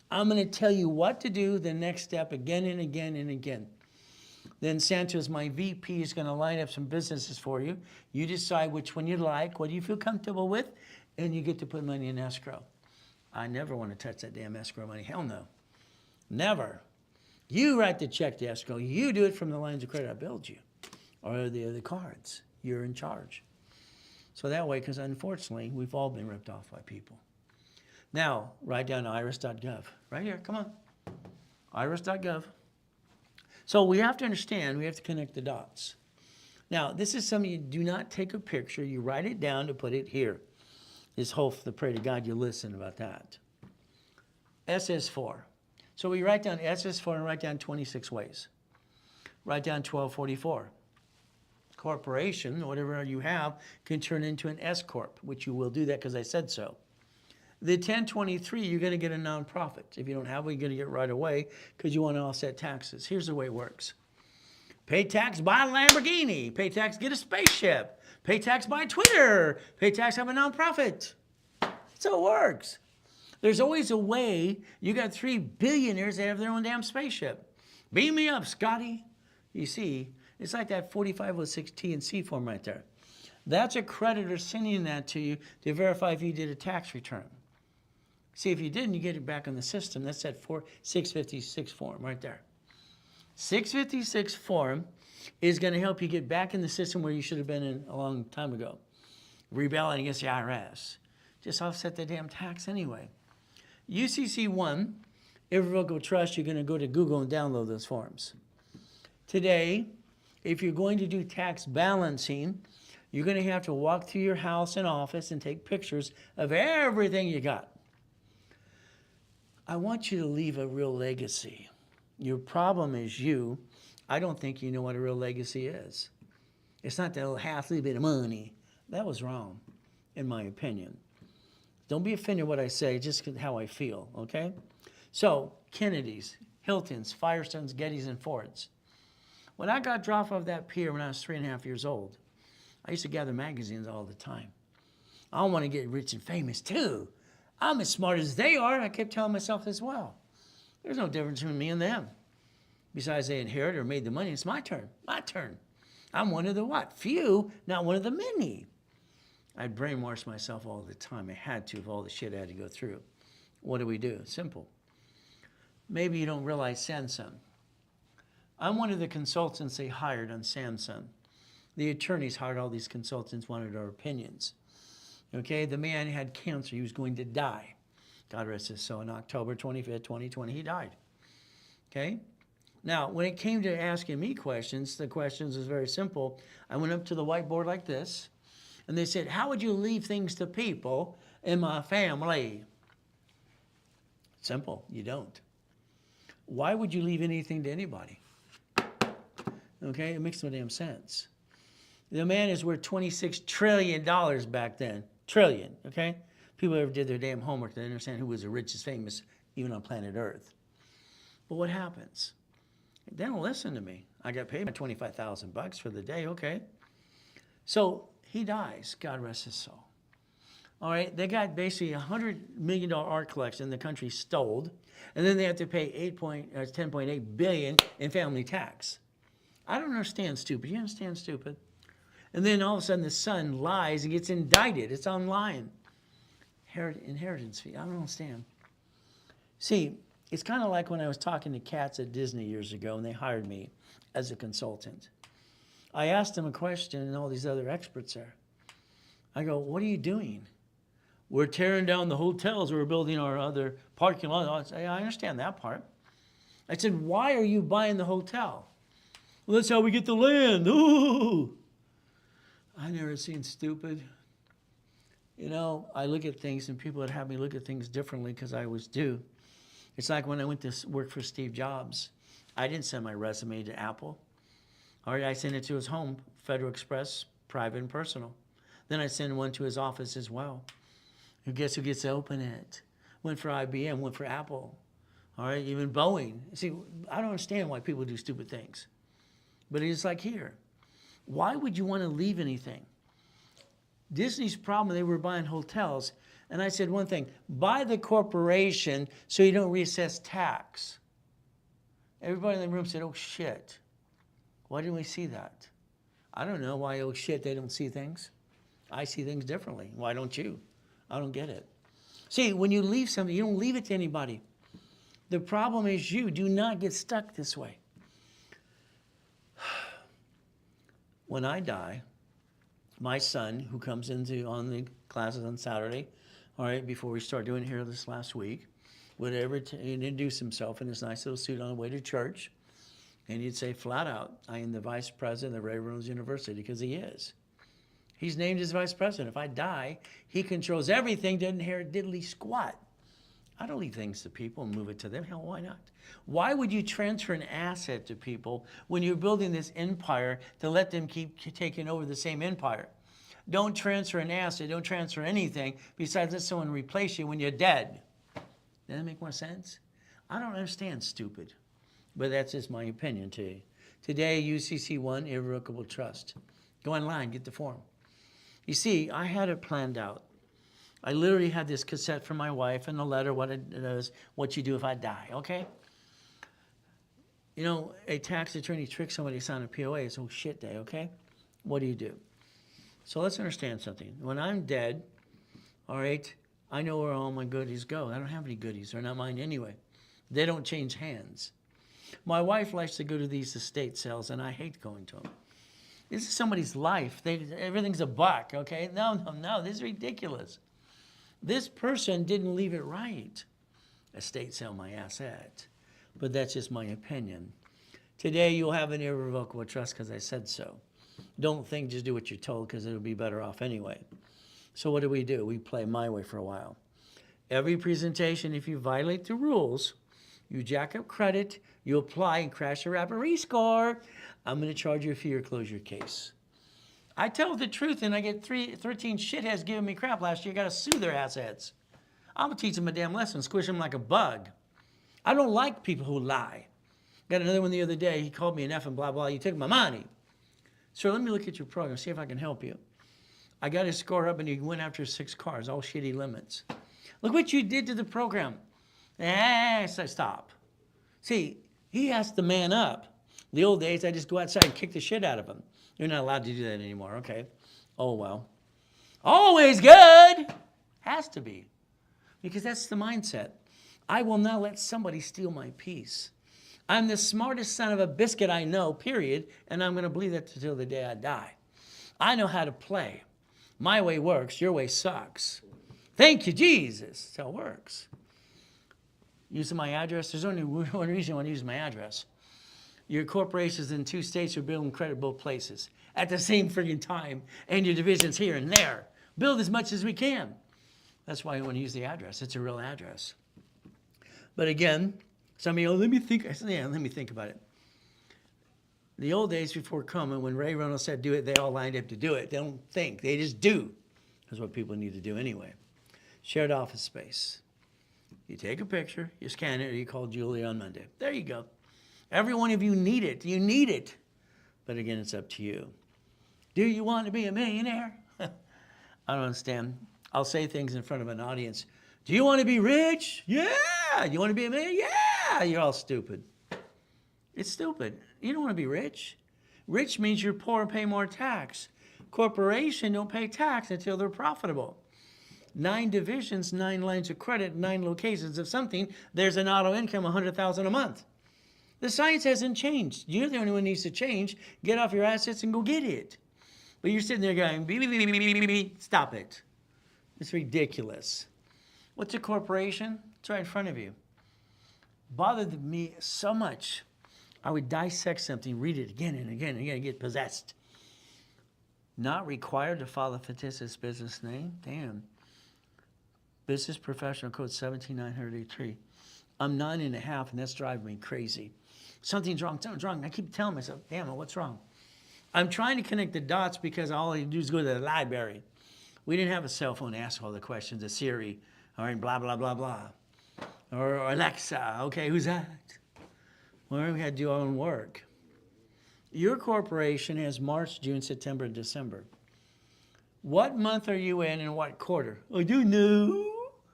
I'm going to tell you what to do the next step again and again and again. Then Santos, my VP, is going to line up some businesses for you. You decide which one you like, what do you feel comfortable with, and you get to put money in escrow. I never want to touch that damn escrow money. Hell no. Never. You write the check to escrow. You do it from the lines of credit I billed you. Or the other cards. You're in charge. So that way, because unfortunately, we've all been ripped off by people. Now, write down iris.gov. Right here, come on. Iris.gov. So we have to understand, we have to connect the dots. Now, this is something you do not take a picture. You write it down to put it here. This whole, pray to God you listen about that. SS4. So we write down SS4 and write down 26 ways. Write down 1244. Corporation, whatever you have, can turn into an S Corp, which you will do that because I said so. The 1023, you're going to get a nonprofit. If you don't have it, you're going to get it right away because you want to offset taxes. Here's the way it works. Pay tax, buy a Lamborghini. Pay tax, get a spaceship. Pay tax, buy Twitter. Pay tax, have a nonprofit. So it works. There's always a way. You got 3 billionaires that have their own damn spaceship. Beam me up, Scotty. You see, it's like that 4506 T and C form right there. That's a creditor sending that to you to verify if you did a tax return. See, if you didn't, you get it back on the system. That's that 656 form right there. 656 form is going to help you get back in the system where you should have been in a long time ago. Rebelling against the IRS. Just offset the damn tax anyway. UCC1, irrevocable trust, you're going to go to Google and download those forms. Today, if you're going to do tax balancing, you're going to have to walk through your house and office and take pictures of everything you got. I want you to leave a real legacy. Your problem is you. I don't think you know what a real legacy is. It's not that little half little bit of money. That was wrong, in my opinion. Don't be offended what I say, just how I feel, okay? So, Kennedys, Hiltons, Firestones, Gettys, and Fords. When I got dropped off that pier when I was 3.5 years old, I used to gather magazines all the time. I want to get rich and famous too. I'm as smart as they are, I kept telling myself as well. There's no difference between me and them. Besides they inherited or made the money, it's my turn, my turn. I'm one of the what? Few, not one of the many. I'd brainwash myself all the time. I had to, of all the shit I had to go through. What do? Simple. Maybe you don't realize Samsung. I'm one of the consultants they hired on Samsung. The attorneys hired all these consultants, wanted our opinions. Okay, the man had cancer. He was going to die. God rest his soul. On October 25th, 2020, he died. Okay? Now, when it came to asking me questions, the questions was very simple. I went up to the whiteboard like this, and they said, how would you leave things to people in my family? Simple, you don't. Why would you leave anything to anybody? Okay, it makes no damn sense. The man is worth $26 trillion back then. Trillion, okay? People ever did their damn homework, they understand who was the richest, famous, even on planet Earth. But what happens? They don't listen to me. I got paid my $25,000 for the day, okay? So he dies, God rest his soul. All right, they got basically a $100 million art collection the country stole, and then they have to pay $10.8 billion in family tax. I don't understand stupid. You understand stupid? And then all of a sudden the son lies and gets indicted. It's online. Inheritance fee. I don't understand. See, it's kind of like when I was talking to cats at Disney years ago and they hired me as a consultant. I asked them a question and all these other experts there. I go, what are you doing? We're tearing down the hotels. We're building our other parking lot. I understand that part. I said, why are you buying the hotel? Well, that's how we get the land. Ooh. I never seen stupid. You know, I look at things and people that have me look at things differently because I always do. It's like when I went to work for Steve Jobs. I didn't send my resume to Apple. All right, I sent it to his home, Federal Express, private and personal. Then I sent one to his office as well. And guess who gets to open it? Went for IBM, went for Apple. All right, even Boeing. See, I don't understand why people do stupid things. But it's like here. Why would you want to leave anything? Disney's problem, they were buying hotels. And I said one thing, buy the corporation so you don't reassess tax. Everybody in the room said, oh shit. Why didn't we see that? I don't know why, oh shit, they don't see things. I see things differently. Why don't you? I don't get it. See, when you leave something, you don't leave it to anybody. The problem is you. Do not get stuck this way. When I die, my son, who comes into on the classes on Saturday, all right, before we start doing it here this last week, would ever introduce himself in his nice little suit on the way to church, and he'd say flat out, I am the vice president of Ray Reynolds University, because he is. He's named as vice president. If I die, he controls everything, doesn't inherit diddly squat. I don't leave things to people and move it to them. Hell, why not? Why would you transfer an asset to people when you're building this empire to let them keep taking over the same empire? Don't transfer an asset. Don't transfer anything besides let someone replace you when you're dead. Does that make more sense? I don't understand stupid, but that's just my opinion to you. Today, UCC1, irrevocable trust. Go online, get the form. You see, I had it planned out. I literally had this cassette from my wife and a letter, what it is, what you do if I die, okay? You know, a tax attorney tricks somebody to sign a POA. It's oh shit day, okay? What do? So let's understand something. When I'm dead, all right, I know where all my goodies go. I don't have any goodies. They're not mine anyway. They don't change hands. My wife likes to go to these estate sales, and I hate going to them. This is somebody's life. Everything's a buck, okay? No, this is ridiculous. This person didn't leave it right. Estate sale my asset. But that's just my opinion. Today, you'll have an irrevocable trust because I said so. Don't think, just do what you're told because it'll be better off anyway. So what do? We play my way for a while. Every presentation, if you violate the rules, you jack up credit, you apply and crash your rapid rescore, I'm going to charge you a fee or close your case. I tell the truth, and I get 13 shitheads giving me crap last year. Got to sue their assets. I'm going to teach them a damn lesson, squish them like a bug. I don't like people who lie. Got another one the other day. He called me an F and blah, blah. You took my money. Sir, let me look at your program, see if I can help you. I got his score up, and he went after 6 cars, all shitty limits. Look what you did to the program. So stop. See, he has to man up. The old days, I just go outside and kick the shit out of him. You're not allowed to do that anymore, okay? Oh, well. Always good. Has to be. Because that's the mindset. I will not let somebody steal my peace. I'm the smartest son of a biscuit I know, period, and I'm going to believe that until the day I die. I know how to play. My way works, your way sucks. Thank you, Jesus. That's how it works. Using my address, there's only one reason I want to use my address. Your corporation's in 2 states are building credit both places at the same friggin' time, and your division's here and there. Build as much as we can. That's why I want to use the address. It's a real address. But again, some of you, let me think. I said, yeah, let me think about it. The old days before coming, when Ray Reynolds said do it, they all lined up to do it. They don't think, they just do. That's what people need to do anyway. Shared office space. You take a picture, you scan it, or you call Julie on Monday. There you go. Every one of you need it. You need it. But again, it's up to you. Do you want to be a millionaire? I don't understand. I'll say things in front of an audience. Do you want to be rich? Yeah. You want to be a millionaire? Yeah. You're all stupid. It's stupid. You don't want to be rich. Rich means you're poor and pay more tax. Corporation don't pay tax until they're profitable. 9 divisions, 9 lines of credit, 9 locations of something. There's an auto income, $100,000 a month. The science hasn't changed. You're the only one who needs to change. Get off your assets and go get it. But you're sitting there going, beep, beep, beep, beep, beep, beep. Stop it. It's ridiculous. What's a corporation? It's right in front of you. Bothered me so much. I would dissect something, read it again and again and again, and get possessed. Not required to follow a fictitious business name. Damn. Business Professional Code 17983. I'm 9.5, and that's driving me crazy. Something's wrong. I keep telling myself, damn it, what's wrong? I'm trying to connect the dots because all I do is go to the library. We didn't have a cell phone to ask all the questions, a Siri, or blah, blah, blah, blah. Or Alexa, okay, who's that? Well, we had to do our own work. Your corporation has March, June, September, and December. What month are you in and what quarter? I don't know.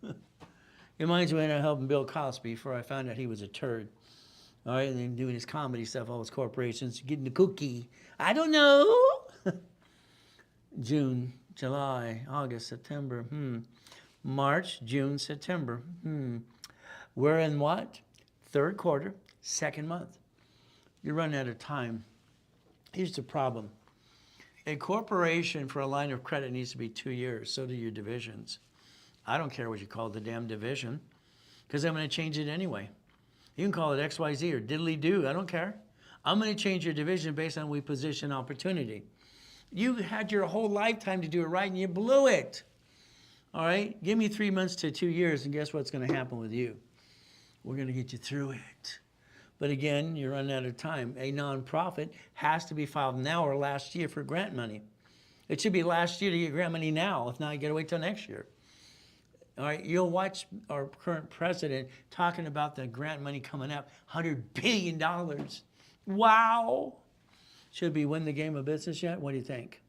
It reminds me when I helped Bill Cosby before I found out he was a turd. All right, and then doing his comedy stuff, all his corporations, getting the cookie. I don't know. June, July, August, September, March, June, September, We're in what? 3rd quarter, 2nd month. You're running out of time. Here's the problem. A corporation for a line of credit needs to be 2 years. So do your divisions. I don't care what you call the damn division because I'm going to change it anyway. You can call it XYZ or diddly-do. I don't care. I'm going to change your division based on we position opportunity. You had your whole lifetime to do it right and you blew it. All right? Give me 3 months to 2 years and guess what's going to happen with you? We're going to get you through it. But again, you're running out of time. A nonprofit has to be filed now or last year for grant money. It should be last year to get grant money now. If not, you got to wait till next year. All right, you'll watch our current president talking about the grant money coming up, $100 billion. Wow. Should we win the game of business yet? What do you think?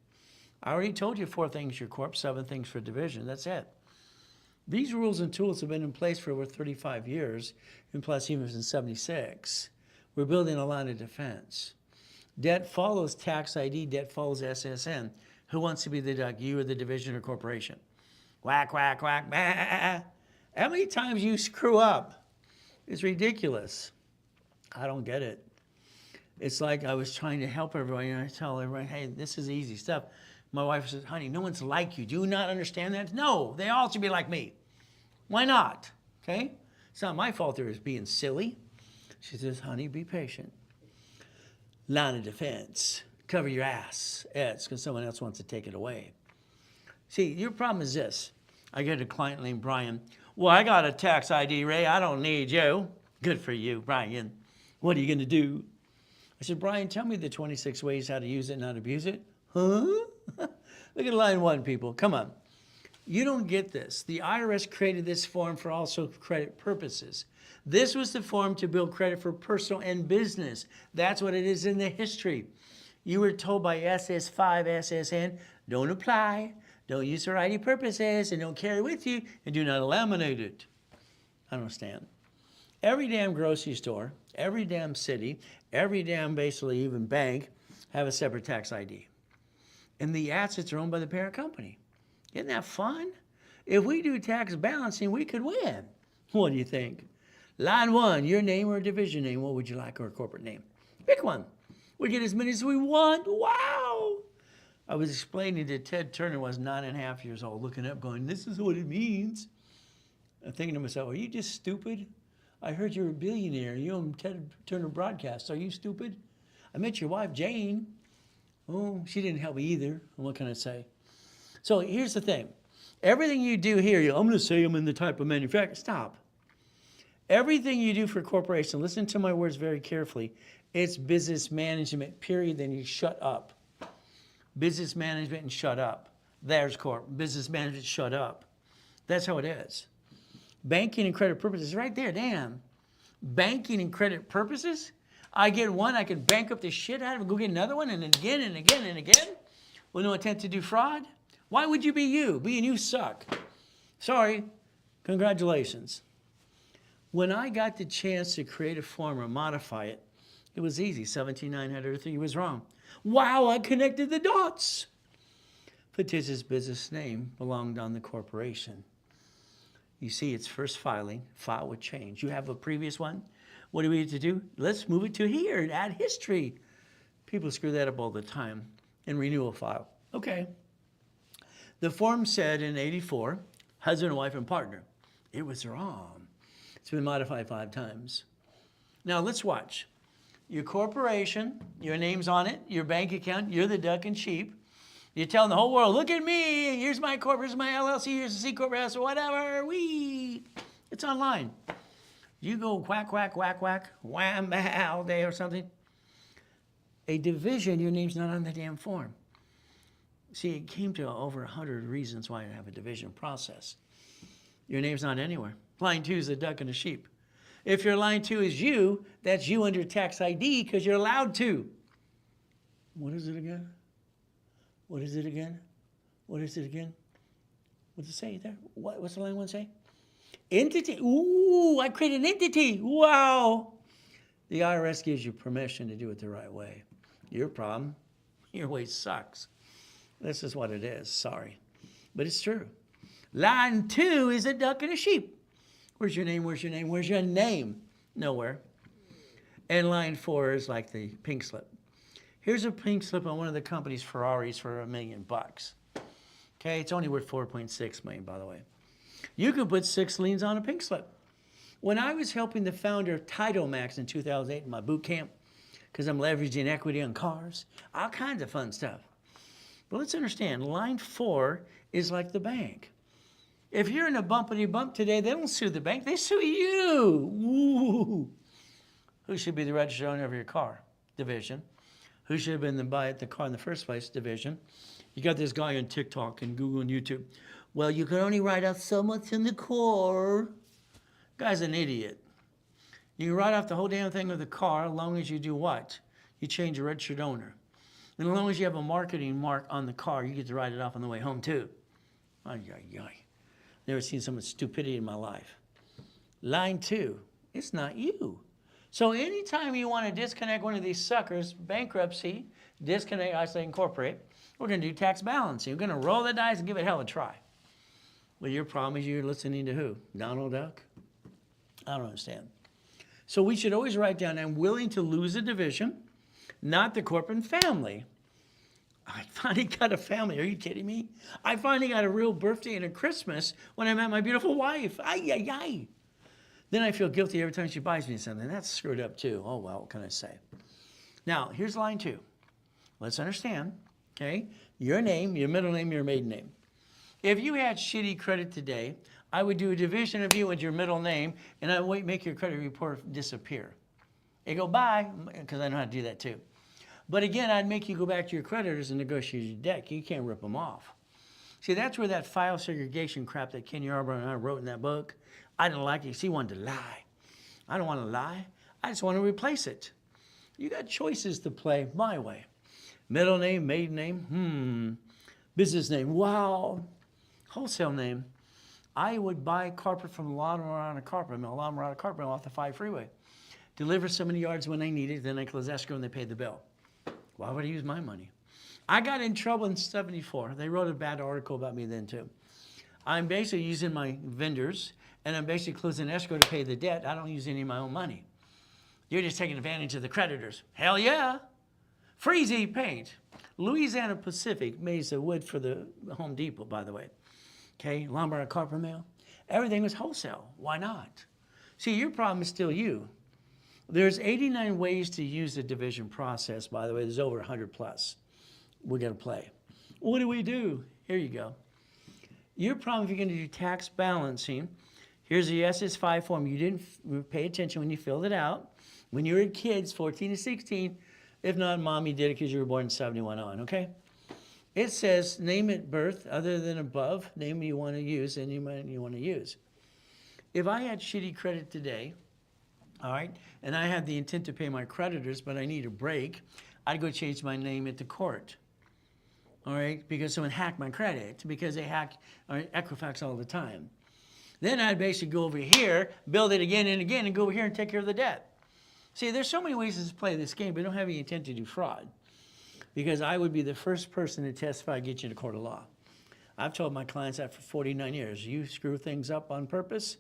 I already told you 4 things for corp, 7 things for division. That's it. These rules and tools have been in place for over 35 years, and plus even since 76. We're building a line of defense. Debt follows tax ID, debt follows SSN. Who wants to be the duck, you or the division or corporation? Quack, quack, quack, bah. How many times you screw up? It's ridiculous. I don't get it. It's like I was trying to help everybody, and I tell everybody, hey, this is easy stuff. My wife says, honey, no one's like you. Do you not understand that? No, they all should be like me. Why not? Okay? It's not my fault they're being silly. She says, honey, be patient. Line of defense. Cover your ass. It's because someone else wants to take it away. See, your problem is this. I get a client named Brian. Well, I got a tax ID, Ray. I don't need you. Good for you, Brian. What are you going to do? I said, Brian, tell me the 26 ways how to use it and not abuse it. Huh? Look at line 1, people. Come on. You don't get this. The IRS created this form for also credit purposes. This was the form to build credit for personal and business. That's what it is in the history. You were told by SS5, SSN, don't apply, don't use for ID purposes, and don't carry with you, and do not laminate it. I don't understand. Every damn grocery store, every damn city, every damn basically even bank have a separate tax ID. And the assets are owned by the parent company. Isn't that fun? If we do tax balancing, we could win. What do you think? Line 1, your name or division name. What would you like, or a corporate name? Pick one. We get as many as we want. Wow. I was explaining to Ted Turner, was 9.5 years old, looking up going, this is what it means. I'm thinking to myself, are you just stupid? I heard you're a billionaire. You own Ted Turner Broadcast. Are you stupid? I met your wife, Jane. Oh, she didn't help me either. What can I say? So here's the thing. Everything you do here, I'm going to say I'm in the type of manufacturer. Stop. Everything you do for a corporation, listen to my words very carefully. It's business management, period. Then you shut up. Business management and shut up. There's corp. Business management, shut up. That's how it is. Banking and credit purposes, right there, damn. Banking and credit purposes? I get one, I can bank up the shit out of it, go get another one, and again and again and again, with no intent to do fraud? Why would you be you? Being you suck. Sorry, congratulations. When I got the chance to create a form or modify it, it was easy. 17903 was wrong. Wow, I connected the dots. Fictitious business name belonged on the corporation. You see, its first filing, file would change. You have a previous one. What do we need to do? Let's move it to here and add history. People screw that up all the time. And renew a file. Okay. The form said in 84, husband, wife, and partner. It was wrong. It's been modified 5 times. Now let's watch. Your corporation, your name's on it, your bank account, you're the duck and sheep. You're telling the whole world, look at me, here's my corp, here's my LLC, here's the C Corp, or whatever, it's online. You go quack, quack, whack, whack, wham, all day or something. A division, your name's not on the damn form. See, it came to over 100 reasons why to have a division process. Your name's not anywhere. Line 2 is a duck and a sheep. If your line 2 is you, that's you under tax ID because you're allowed to. What is it again? What is it again? What is it again? What's it say there? What's the line 1 say? Entity. Ooh, I created an entity. Wow. The IRS gives you permission to do it the right way. Your problem, your way sucks. This is what it is. Sorry. But it's true. Line 2 is a duck and a sheep. Where's your name? Where's your name? Where's your name? Nowhere. And line 4 is like the pink slip. Here's a pink slip on one of the company's Ferraris for $1 million. Okay, it's only worth 4.6 million, by the way. You can put 6 liens on a pink slip. When I was helping the founder of Title Max in 2008 in my boot camp, because I'm leveraging equity on cars, all kinds of fun stuff. But let's understand, line 4 is like the bank. If you're in a bumpity bump today, they don't sue the bank, they sue you. Ooh. Who should be the registered owner of your car? Division. Who should have been the buy the car in the first place? Division. You got this guy on TikTok and Google and YouTube. Well, you can only write out so much in the car. Guy's an idiot. You can write off the whole damn thing of the car as long as you do what? You change your registered owner. And as long as you have a marketing mark on the car, you get to write it off on the way home too. Ay, ay, ay. Never seen so much stupidity in my life. Line 2, it's not you. So anytime you want to disconnect one of these suckers, bankruptcy, disconnect, isolate, incorporate, we're going to do tax balancing. We're going to roll the dice and give it hell a try. Well, your problem is you're listening to who? Donald Duck? I don't understand. So we should always write down, I'm willing to lose a division, not the corporate family. I finally got a family. Are you kidding me? I finally got a real birthday and a Christmas when I met my beautiful wife. Ay, ay, ay. Then I feel guilty every time she buys me something. That's screwed up too. Oh, well, what can I say? Now, here's line 2. Let's understand, okay? Your name, your middle name, your maiden name. If you had shitty credit today, I would do a division of you with your middle name, and I would make your credit report disappear. You go, bye, because I know how to do that too. But again, I'd make you go back to your creditors and negotiate your debt. You can't rip them off. See, that's where that file segregation crap that Ken Yarbrough and I wrote in that book, I didn't like it. He wanted to lie. I don't want to lie. I just want to replace it. You got choices to play my way. Middle name, maiden name, business name, wow. Wholesale name. I would buy carpet from La Mirada Carpet Mill, off the 5 freeway. Deliver so many yards when I need it, then I close escrow and they pay the bill. Why would I use my money? I got in trouble in '74. They wrote a bad article about me then too. I'm basically using my vendors, and I'm basically closing escrow to pay the debt. I don't use any of my own money. You're just taking advantage of the creditors. Hell yeah. Freezy Paint. Louisiana Pacific makes the wood for the Home Depot, by the way. Okay, Lombard Carpet Mill. Everything was wholesale. Why not? See, your problem is still you. There's 89 ways to use the division process, by the way. There's over 100 plus. We're going to play. What do we do? Here you go. Your problem, if you're going to do tax balancing, here's the SS5 form. You didn't pay attention when you filled it out. When you were kids, 14 to 16, if not, mommy did it because you were born in 71 on, okay? It says name at birth, other than above, name you want to use, and you want to use. If I had shitty credit today, all right, and I had the intent to pay my creditors, but I need a break, I'd go change my name at the court, all right, because someone hacked my credit, because they hack Equifax all the time. Then I'd basically go over here, build it again and again, and go over here and take care of the debt. See, there's so many ways to play this game, but I don't have any intent to do fraud, because I would be the first person to testify and get you to court of law. I've told my clients that for 49 years. You screw things up on purpose,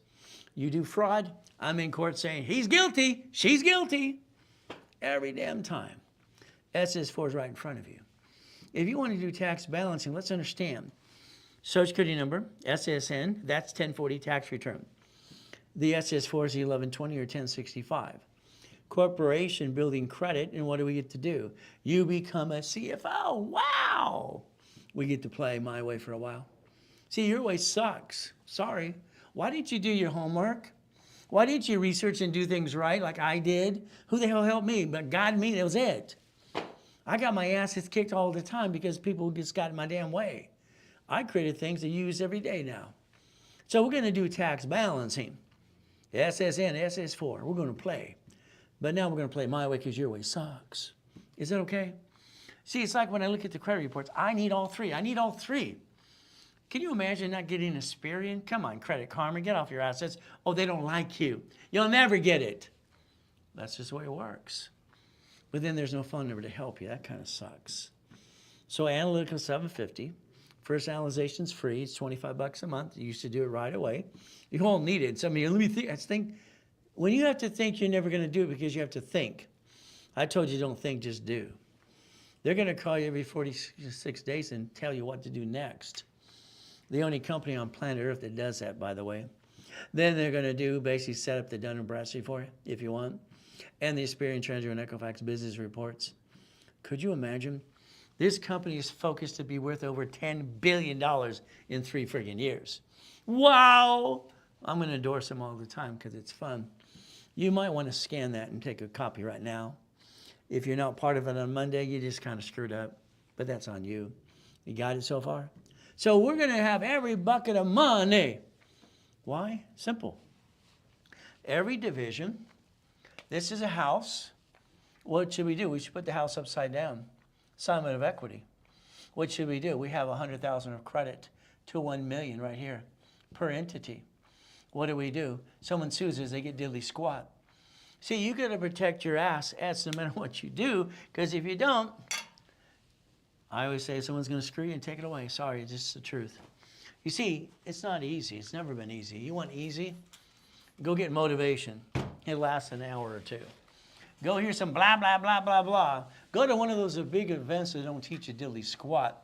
you do fraud, I'm in court saying, he's guilty, she's guilty, every damn time. SS4 is right in front of you. If you want to do tax balancing, let's understand. Social Security number, SSN, that's 1040 tax return. The SS4 is 1120 or 1065. Corporation building credit, and what do we get to do? You become a CFO. Wow! We get to play my way for a while. See, your way sucks. Sorry. Why didn't you do your homework? Why didn't you research and do things right like I did? Who the hell helped me? But God and me, that was it. I got my asses kicked all the time because people just got in my damn way. I created things that you use every day now. So we're going to do tax balancing. SSN, SS4, we're going to play. But now we're going to play my way because your way sucks. Is that okay? See, it's like when I look at the credit reports, I need all three. I need all three. Can you imagine not getting Experian? Come on, Credit Karma, get off your assets. Oh, they don't like you. You'll never get it. That's just the way it works. But then there's no phone number to help you. That kind of sucks. So Analytical 750. First analyzation's free. It's $25 a month. You used to do it right away. You won't need it. So, let me think. When you have to think, you're never going to do it because you have to think. I told you don't think, just do. They're going to call you every 46 days and tell you what to do next. The only company on planet Earth that does that, by the way. Then they're going to do basically set up the Dun & Bradstreet for you, if you want, and the Experian Treasury and Equifax business reports. Could you imagine? This company is focused to be worth over $10 billion in 3 friggin' years. Wow! I'm going to endorse them all the time because it's fun. You might want to scan that and take a copy right now. If you're not part of it on Monday, you just kind of screwed up, but that's on you. You got it so far? So we're going to have every bucket of money. Why? Simple. Every division, this is a house. What should we do? We should put the house upside down. Assignment of equity. What should we do? We have 100,000 of credit to 1 million right here per entity. What do? Someone sues us, they get diddly squat. See, you got to protect your ass no matter what you do, because if you don't, I always say someone's going to screw you and take it away. Sorry, it's just the truth. You see, it's not easy. It's never been easy. You want easy? Go get motivation. It lasts an hour or two. Go hear some blah, blah, blah, blah, blah. Go to one of those big events that don't teach you diddly squat.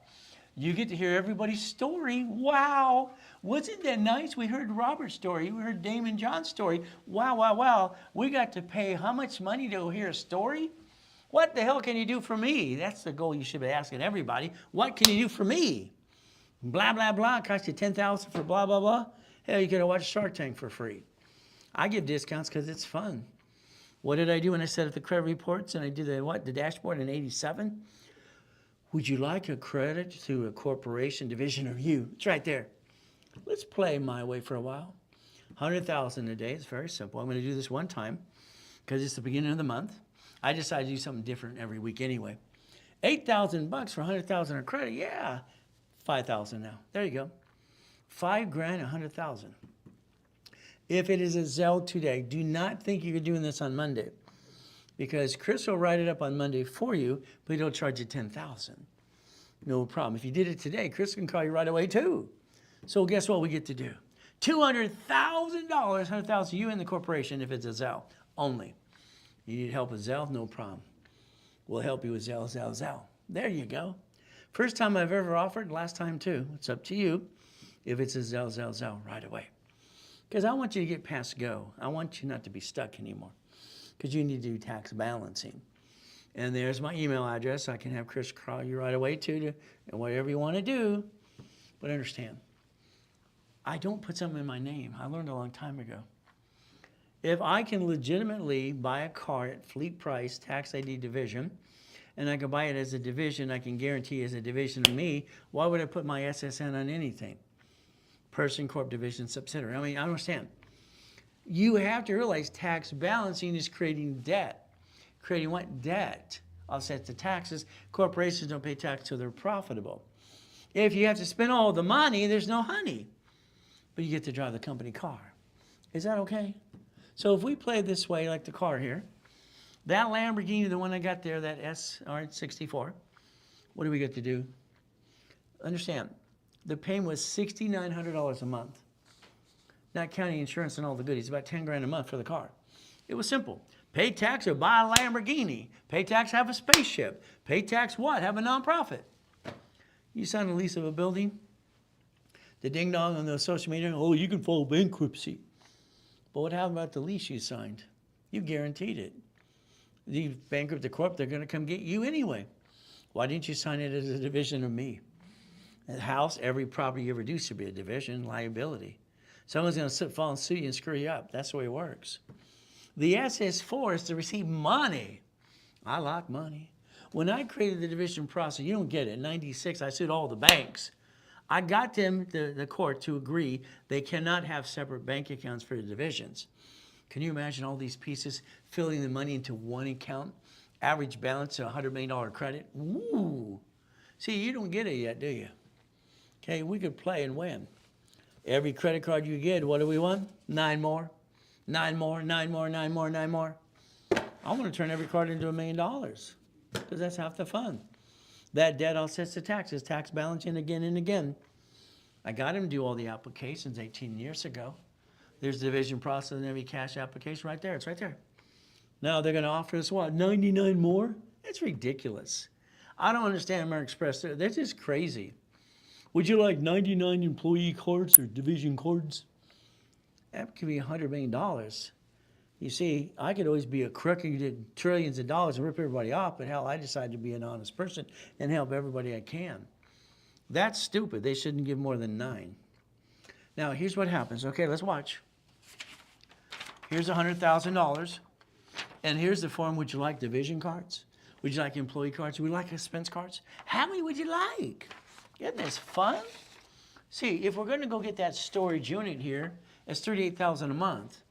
You get to hear everybody's story. Wow. Wasn't that nice? We heard Robert's story. We heard Damon John's story. Wow, wow, wow. We got to pay how much money to hear a story? What the hell can you do for me? That's the goal you should be asking everybody. What can you do for me? Blah, blah, blah. It cost you $10,000 for blah, blah, blah. Hell, you could have watched Shark Tank for free. I give discounts because it's fun. What did I do when I set up the credit reports and I did the dashboard in 87? Would you like a credit to a corporation, division, or you? It's right there. Let's play my way for a while. 100,000 a day. It's very simple. I'm going to do this one time because it's the beginning of the month. I decided to do something different every week anyway. $8,000 for 100,000 of credit. Yeah, 5,000 now. There you go. $5,000, 100,000. If it is a Zelle today, do not think you're doing this on Monday, because Chris will write it up on Monday for you, but he'll charge you $10,000. No problem. If you did it today, Chris can call you right away too. So guess what we get to do? $200,000, $100,000, you and the corporation if it's a Zelle only. You need help with Zelle? No problem. We'll help you with Zelle, Zelle, Zelle. There you go. First time I've ever offered, last time too. It's up to you if it's a Zelle, Zelle, Zelle right away. Because I want you to get past go. I want you not to be stuck anymore. Because you need to do tax balancing. And there's my email address. I can have Chris call you right away too, and whatever you want to do. But understand, I don't put something in my name. I learned a long time ago. If I can legitimately buy a car at fleet price, tax ID division, and I can buy it as a division, I can guarantee as a division of me, why would I put my SSN on anything? Person, corp, division, subsidiary. I mean, I understand. You have to realize tax balancing is creating debt. Creating what? Debt. Offsets the taxes. Corporations don't pay tax till they're profitable. If you have to spend all the money, there's no honey. But you get to drive the company car. Is that okay? So if we play this way, like the car here, that Lamborghini, the one I got there, that SR64, what do we get to do? Understand, the payment was $6,900 a month. Not counting insurance and all the goodies, about $10,000 a month for the car. It was simple. Pay tax or buy a Lamborghini. Pay tax, have a spaceship. Pay tax what? Have a nonprofit. You sign a lease of a building, the ding dong on the social media, oh, you can file bankruptcy. But what happened about the lease you signed? You guaranteed it. You bankrupt the corp, they're going to come get you anyway. Why didn't you sign it as a division of me? The house, every property you ever do should be a division, liability. Someone's going to fall and sue you and screw you up. That's the way it works. The SS4 is to receive money. I like money. When I created the division process, you don't get it. In 96, I sued all the banks. I got them, the court, to agree they cannot have separate bank accounts for the divisions. Can you imagine all these pieces filling the money into one account? Average balance of $100 million credit? Ooh. See, you don't get it yet, do you? Okay, we could play and win. Every credit card you get, what do we want? 9 more, 9 more, 9 more, 9 more, 9 more. I want to turn every card into $1 million because that's half the fun. That debt offsets the taxes, tax balancing again and again. I got him to do all the applications 18 years ago. There's the division process and every cash application right there. It's right there. Now they're going to offer us what, 99 more? It's ridiculous. I don't understand American Express. They're just crazy. Would you like 99 employee cards or division cards? That could be $100 million. You see, I could always be a crook and get trillions of dollars and rip everybody off, but hell, I decided to be an honest person and help everybody I can. That's stupid. They shouldn't give more than 9. Now, here's what happens. Okay, let's watch. Here's $100,000. And here's the form. Would you like division cards? Would you like employee cards? Would you like expense cards? How many would you like? Isn't this fun? See, if we're going to go get that storage unit here, it's $38,000 a month.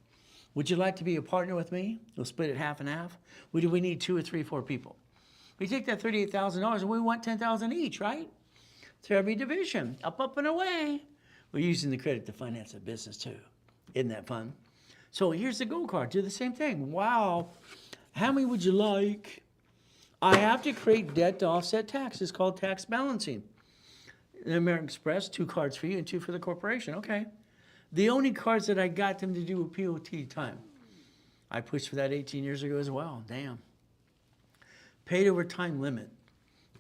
Would you like to be a partner with me? We'll split it half and half. We need 2 or 3, 4 people. We take that $38,000 and we want $10,000 each, right? To every division, up and away. We're using the credit to finance a business too. Isn't that fun? So here's the gold card. Do the same thing. Wow. How many would you like? I have to create debt to offset tax. It's called tax balancing. In American Express, 2 cards for you and 2 for the corporation. Okay. The only cards that I got them to do were POT time. I pushed for that 18 years ago as well. Damn. Paid over time limit.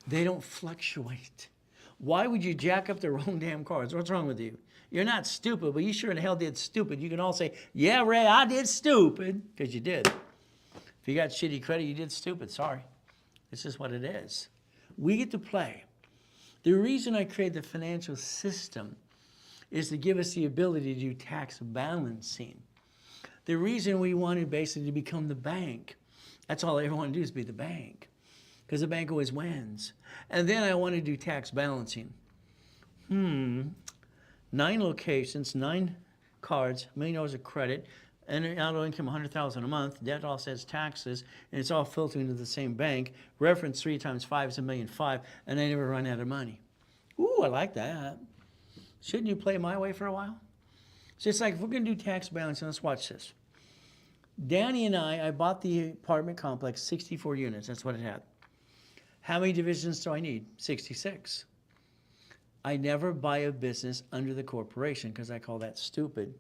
They don't fluctuate. Why would you jack up the wrong damn cards? What's wrong with you? You're not stupid, but you sure in hell did stupid. You can all say, yeah, Ray, I did stupid, because you did. If you got shitty credit, you did stupid. Sorry. This is what it is. We get to play. The reason I created the financial system is to give us the ability to do tax balancing. The reason we wanted basically to become the bank, that's all I ever want to do is be the bank, because the bank always wins. And then I want to do tax balancing. 9 locations, 9 cards, $1 million of credit, and annual income $100,000 a month, debt offsets taxes, and it's all filtered into the same bank. Reference 3 times 5 is $1.5 million, and I never run out of money. Ooh, I like that. Shouldn't you play my way for a while? So it's like, if we're going to do tax balancing, let's watch this. Danny and I bought the apartment complex, 64 units. That's what it had. How many divisions do I need? 66. I never buy a business under the corporation because I call that stupid.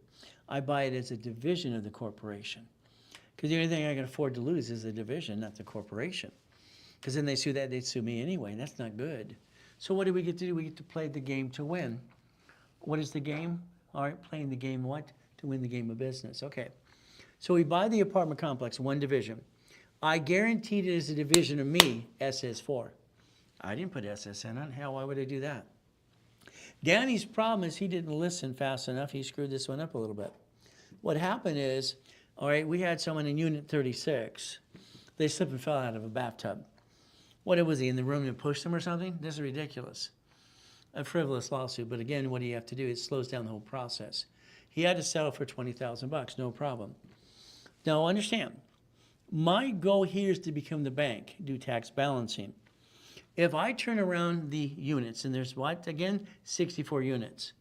I buy it as a division of the corporation. Because the only thing I can afford to lose is the division, not the corporation. Because then they sue that, they'd sue me anyway, and that's not good. So what do we get to do? We get to play the game to win. What is the game? All right, playing the game what? To win the game of business. Okay. So we buy the apartment complex, 1 division. I guaranteed it as a division of me, SS4. I didn't put SSN on. Hell, why would I do that? Danny's problem is he didn't listen fast enough. He screwed this one up a little bit. What happened is, all right, we had someone in unit 36. They slipped and fell out of a bathtub. What was he, in the room and pushed them or something? This is ridiculous. A frivolous lawsuit, but again, what do you have to do? It slows down the whole process. He had to settle for $20,000, no problem. Now understand, my goal here is to become the bank, do tax balancing. If I turn around the units, and there's what, again, 64 units.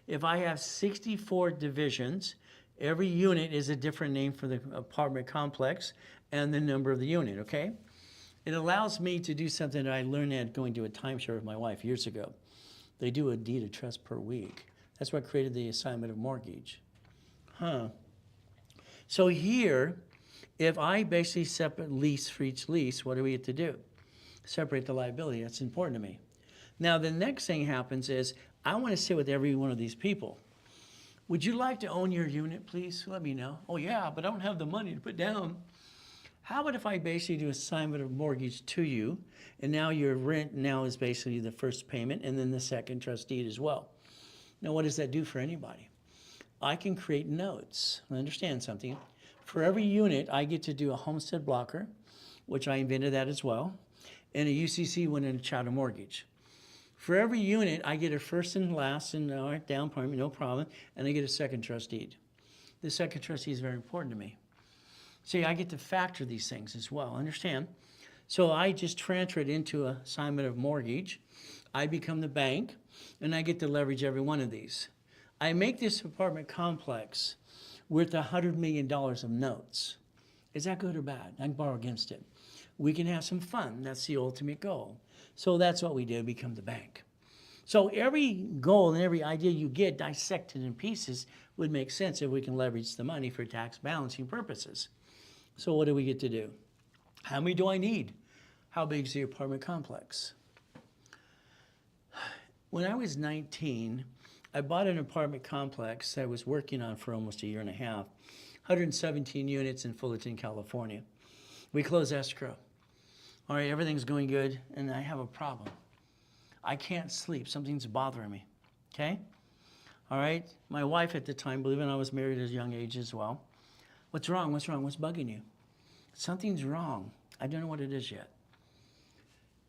If I have 64 divisions, every unit is a different name for the apartment complex and the number of the unit, okay? It allows me to do something that I learned at going to a timeshare with my wife years ago. They do a deed of trust per week. That's what created the assignment of mortgage. So here, if I basically separate lease for each lease, what do we get to do? Separate the liability. That's important to me. Now, the next thing happens is I want to sit with every one of these people. Would you like to own your unit, please? Let me know. Oh, yeah, but I don't have the money to put down. How about if I basically do assignment of mortgage to you, and now your rent now is basically the first payment and then the second trust deed as well. Now, what does that do for anybody? I can create notes. Understand something. For every unit, I get to do a homestead blocker, which I invented that as well, and a UCC one and a chattel mortgage. For every unit, I get a first and last and down payment, no problem, and I get a second trust deed. The second trust deed is very important to me. See, I get to factor these things as well, understand? So I just transfer it into an assignment of mortgage. I become the bank, and I get to leverage every one of these. I make this apartment complex worth $100 million of notes. Is that good or bad? I can borrow against it. We can have some fun. That's the ultimate goal. So that's what we do, become the bank. So every goal and every idea you get dissected in pieces would make sense if we can leverage the money for tax balancing purposes. So what do we get to do? How many do I need? How big is the apartment complex? When I was 19, I bought an apartment complex that I was working on for almost a year and a half, 117 units in Fullerton, California. We closed escrow. All right, everything's going good, and I have a problem. I can't sleep. Something's bothering me, okay? All right, my wife at the time, believe it or not, I was married at a young age as well. What's wrong? What's wrong? What's bugging you? Something's wrong. I don't know what it is yet.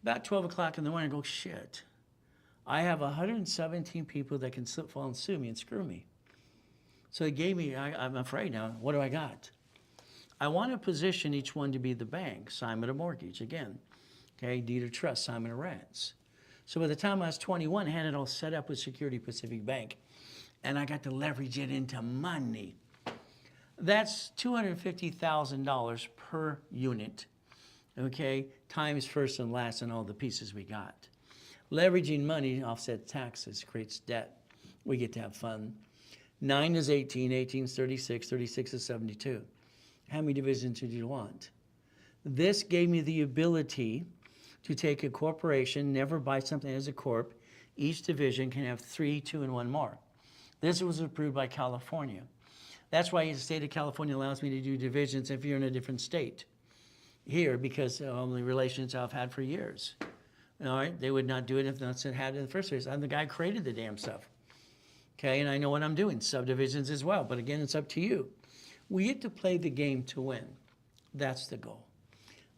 About 12 o'clock in the morning, I go, shit. I have 117 people that can slip, fall, and sue me and screw me. So it gave me, I'm afraid now, what do I got? I want to position each one to be the bank, assignment of mortgage, again. Okay, deed of trust, assignment of rents. So by the time I was 21, I had it all set up with Security Pacific Bank, and I got to leverage it into money. That's $250,000 per unit, okay, times first and last and all the pieces we got. Leveraging money offsets taxes, creates debt. We get to have fun. 9 is 18, 18 is 36, 36 is 72. How many divisions did you want? This gave me the ability to take a corporation, never buy something as a corp. Each division can have 3, 2, and 1 more. This was approved by California. That's why the state of California allows me to do divisions if you're in a different state. Here, because of the relations I've had for years. All right, they would not do it if that's what had it in the first place. I'm the guy who created the damn stuff. Okay, and I know what I'm doing, subdivisions as well. But again, it's up to you. We get to play the game to win. That's the goal.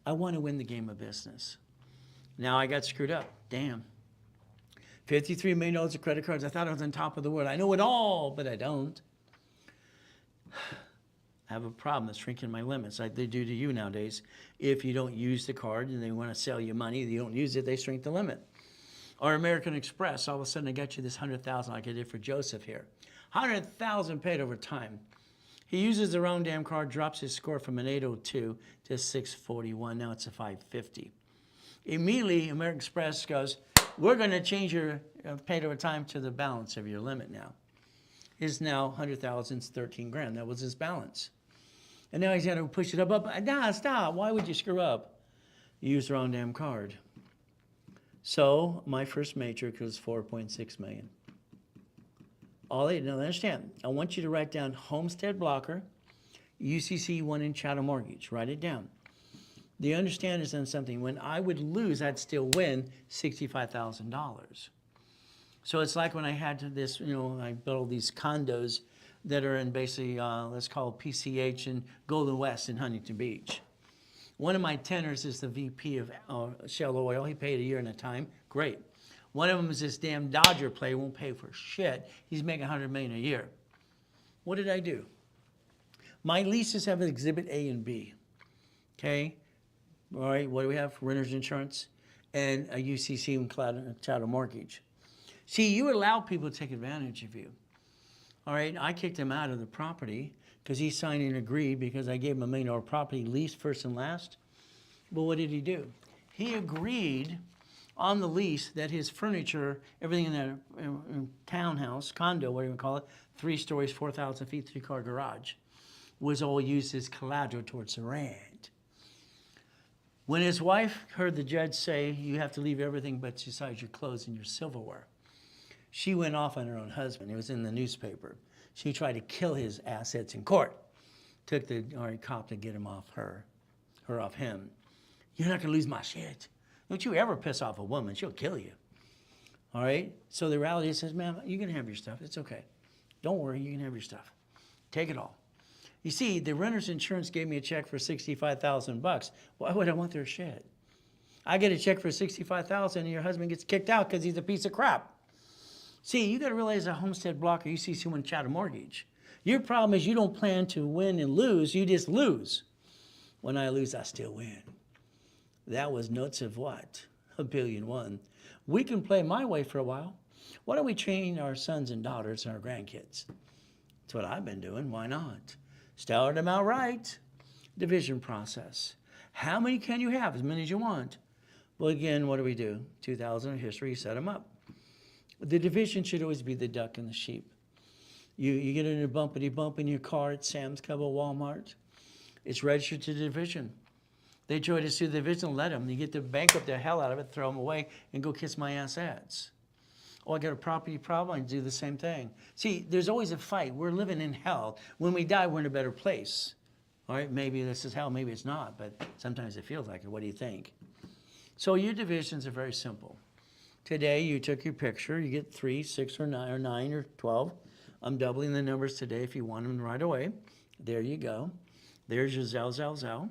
I want to win the game of business. Now I got screwed up. Damn. $53 million of credit cards. I thought I was on top of the world. I know it all, but I don't. I have a problem that's shrinking my limits like they do to you nowadays. If you don't use the card and they want to sell you money, you don't use it, they shrink the limit. Or American Express, all of a sudden I got you this $100,000 like I did for Joseph here. $100,000 paid over time. He uses the wrong damn card, drops his score from an 802 to 641. Now it's a 550. Immediately, American Express goes, we're going to change your paid over time to the balance of your limit now. His now 100,000 is 13 grand. That was his balance. And now he's got to push it up. Nah, stop. Why would you screw up? You used the wrong damn card. So my first matrix was 4.6 million. All they now understand, I want you to write down Homestead Blocker, UCC 1 in Chattel Mortgage. Write it down. The understand is then something. When I would lose, I'd still win $65,000. So it's like when I had this, I built these condos that are in basically, let's call it PCH in Golden West in Huntington Beach. One of my tenors is the VP of Shell Oil. He paid a year and a time. Great. One of them is this damn Dodger player, won't pay for shit. He's making $100 million a year. What did I do? My leases have an Exhibit A and B. Okay? All right, what do we have? Renter's insurance and a UCC and chattel mortgage. See, you allow people to take advantage of you. All right, I kicked him out of the property because he signed and agreed because I gave him $1 million property lease first and last. But what did he do? He agreed on the lease that his furniture, everything in that townhouse, condo, whatever you call it, 3 stories, 4,000 feet, 3-car garage, was all used as collateral towards the rent. When his wife heard the judge say, you have to leave everything but besides your clothes and your silverware, she went off on her own husband. It was in the newspaper. She tried to kill his assets in court. Took the cop to get him off her off him. You're not going to lose my shit. Don't you ever piss off a woman. She'll kill you. All right? So the reality says, ma'am, you can have your stuff. It's okay. Don't worry. You can have your stuff. Take it all. You see, the renter's insurance gave me a check for $65,000. Why would I want their shit? I get a check for $65,000 and your husband gets kicked out because he's a piece of crap. See, you got to realize a Homestead Blocker, you see someone chat a mortgage. Your problem is you don't plan to win and lose. You just lose. When I lose, I still win. That was notes of what? $1.1 billion. We can play my way for a while. Why don't we train our sons and daughters and our grandkids? That's what I've been doing. Why not? Start them out right. Division process. How many can you have? As many as you want. Well, again, what do? 2,000 of history, set them up. The division should always be the duck and the sheep. You get in a bumpity bump in your car at Sam's Club or Walmart. It's registered to the division. They try to sue the division, let them. You get to bankrupt the hell out of it, throw them away, and go kiss my assets. Oh, I got a property problem, I do the same thing. See, there's always a fight. We're living in hell. When we die, we're in a better place. All right, maybe this is hell, maybe it's not, but sometimes it feels like it. What do you think? So your divisions are very simple. Today, you took your picture. You get 3, 6, or 9, or 12. I'm doubling the numbers today if you want them right away. There you go. There's your Zell.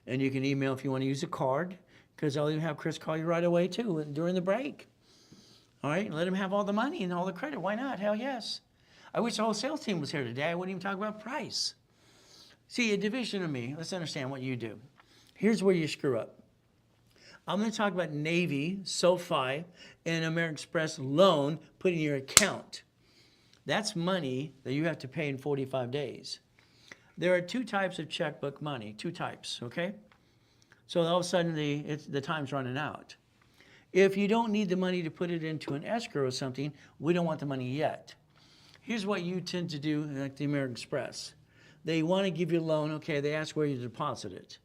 And you can email if you want to use a card, because I'll even have Chris call you right away, too, during the break. All right? Let him have all the money and all the credit. Why not? Hell yes. I wish the whole sales team was here today. I wouldn't even talk about price. See, a division of me, let's understand what you do. Here's where you screw up. I'm going to talk about Navy, SoFi, and American Express loan put in your account. That's money that you have to pay in 45 days. There are 2 types of checkbook money, 2 types, okay? So all of a sudden the time's running out. If you don't need the money to put it into an escrow or something, we don't want the money yet. Here's what you tend to do like the American Express. They want to give you a loan. Okay, they ask where you deposit it.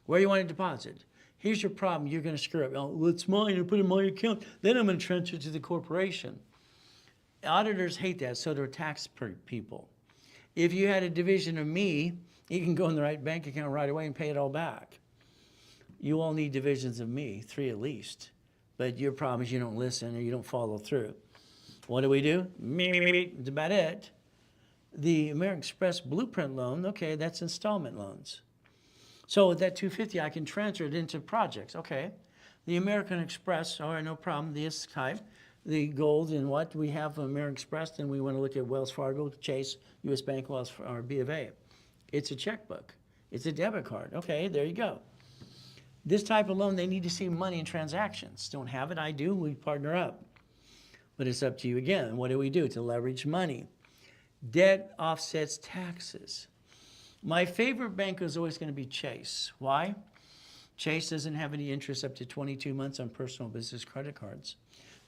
Where you want to deposit. Here's your problem. You're going to screw up. Oh, well, it's mine. I put it in my account. Then I'm going to transfer it to the corporation. Auditors hate that, so do tax people. If you had a division of me, you can go in the right bank account right away and pay it all back. You all need divisions of me, 3 at least. But your problem is you don't listen or you don't follow through. What do? That's about it. The American Express Blueprint loan, okay, that's installment loans. So with that $250, I can transfer it into projects. Okay. The American Express, all right, no problem. This type, the gold and what we have from American Express, then we want to look at Wells Fargo, Chase, U.S. Bank, or B of A. It's a checkbook. It's a debit card. Okay, there you go. This type of loan, they need to see money in transactions. Don't have it, I do, we partner up. But it's up to you again. What do we do to leverage money? Debt offsets taxes. My favorite bank is always going to be Chase. Why? Chase doesn't have any interest up to 22 months on personal business credit cards.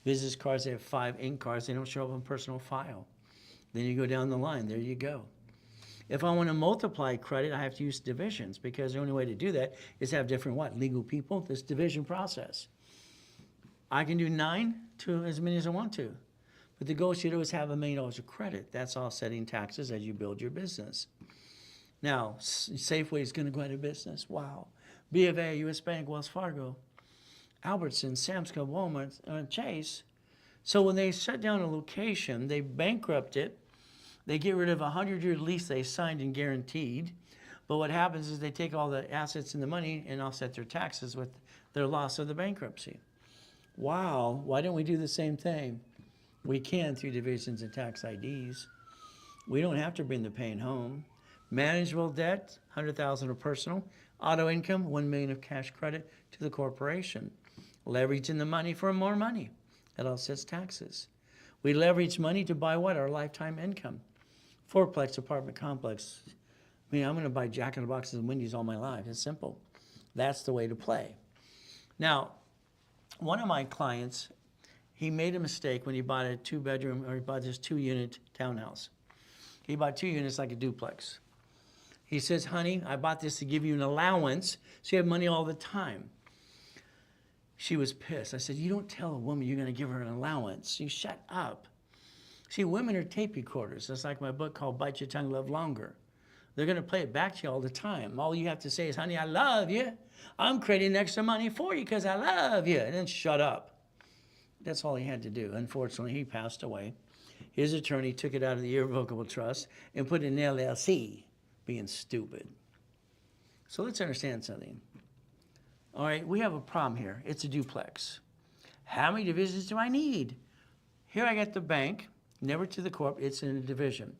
Business cards, they have 5 ink cards. They don't show up on personal file. Then you go down the line. There you go. If I want to multiply credit, I have to use divisions because the only way to do that is have different what? Legal people, this division process. I can do 9 to as many as I want to. But the goal should always have $1 million of credit. That's offsetting taxes as you build your business. Now, Safeway is going to go out of business. Wow. B of A, U.S. Bank, Wells Fargo, Albertsons, Sam's Club, Walmart, Chase. So when they shut down a location, they bankrupt it. They get rid of a 100-year lease they signed and guaranteed. But what happens is they take all the assets and the money and offset their taxes with their loss of the bankruptcy. Wow, why don't we do the same thing? We can through divisions and tax IDs. We don't have to bring the pain home. Manageable debt, $100,000 of personal. Auto income, $1 million of cash credit to the corporation. Leveraging the money for more money. That offsets taxes. We leverage money to buy what? Our lifetime income. Fourplex apartment complex. I mean, I'm going to buy Jack in the Boxes and Wendy's all my life. It's simple. That's the way to play. Now, one of my clients, he made a mistake when he bought a 2-bedroom, or he bought this 2-unit townhouse. He bought 2 units like a duplex. He says, honey, I bought this to give you an allowance so you have money all the time. She was pissed. I said, you don't tell a woman you're going to give her an allowance. You shut up. See, women are tape recorders. That's like my book called Bite Your Tongue, Love Longer. They're going to play it back to you all the time. All you have to say is, honey, I love you. I'm creating extra money for you because I love you. And then shut up. That's all he had to do. Unfortunately, he passed away. His attorney took it out of the irrevocable trust and put it in LLC, being stupid. So let's understand something. All right, we have a problem here. It's a duplex. How many divisions do I need? Here I got the bank, never to the corp, it's in a division.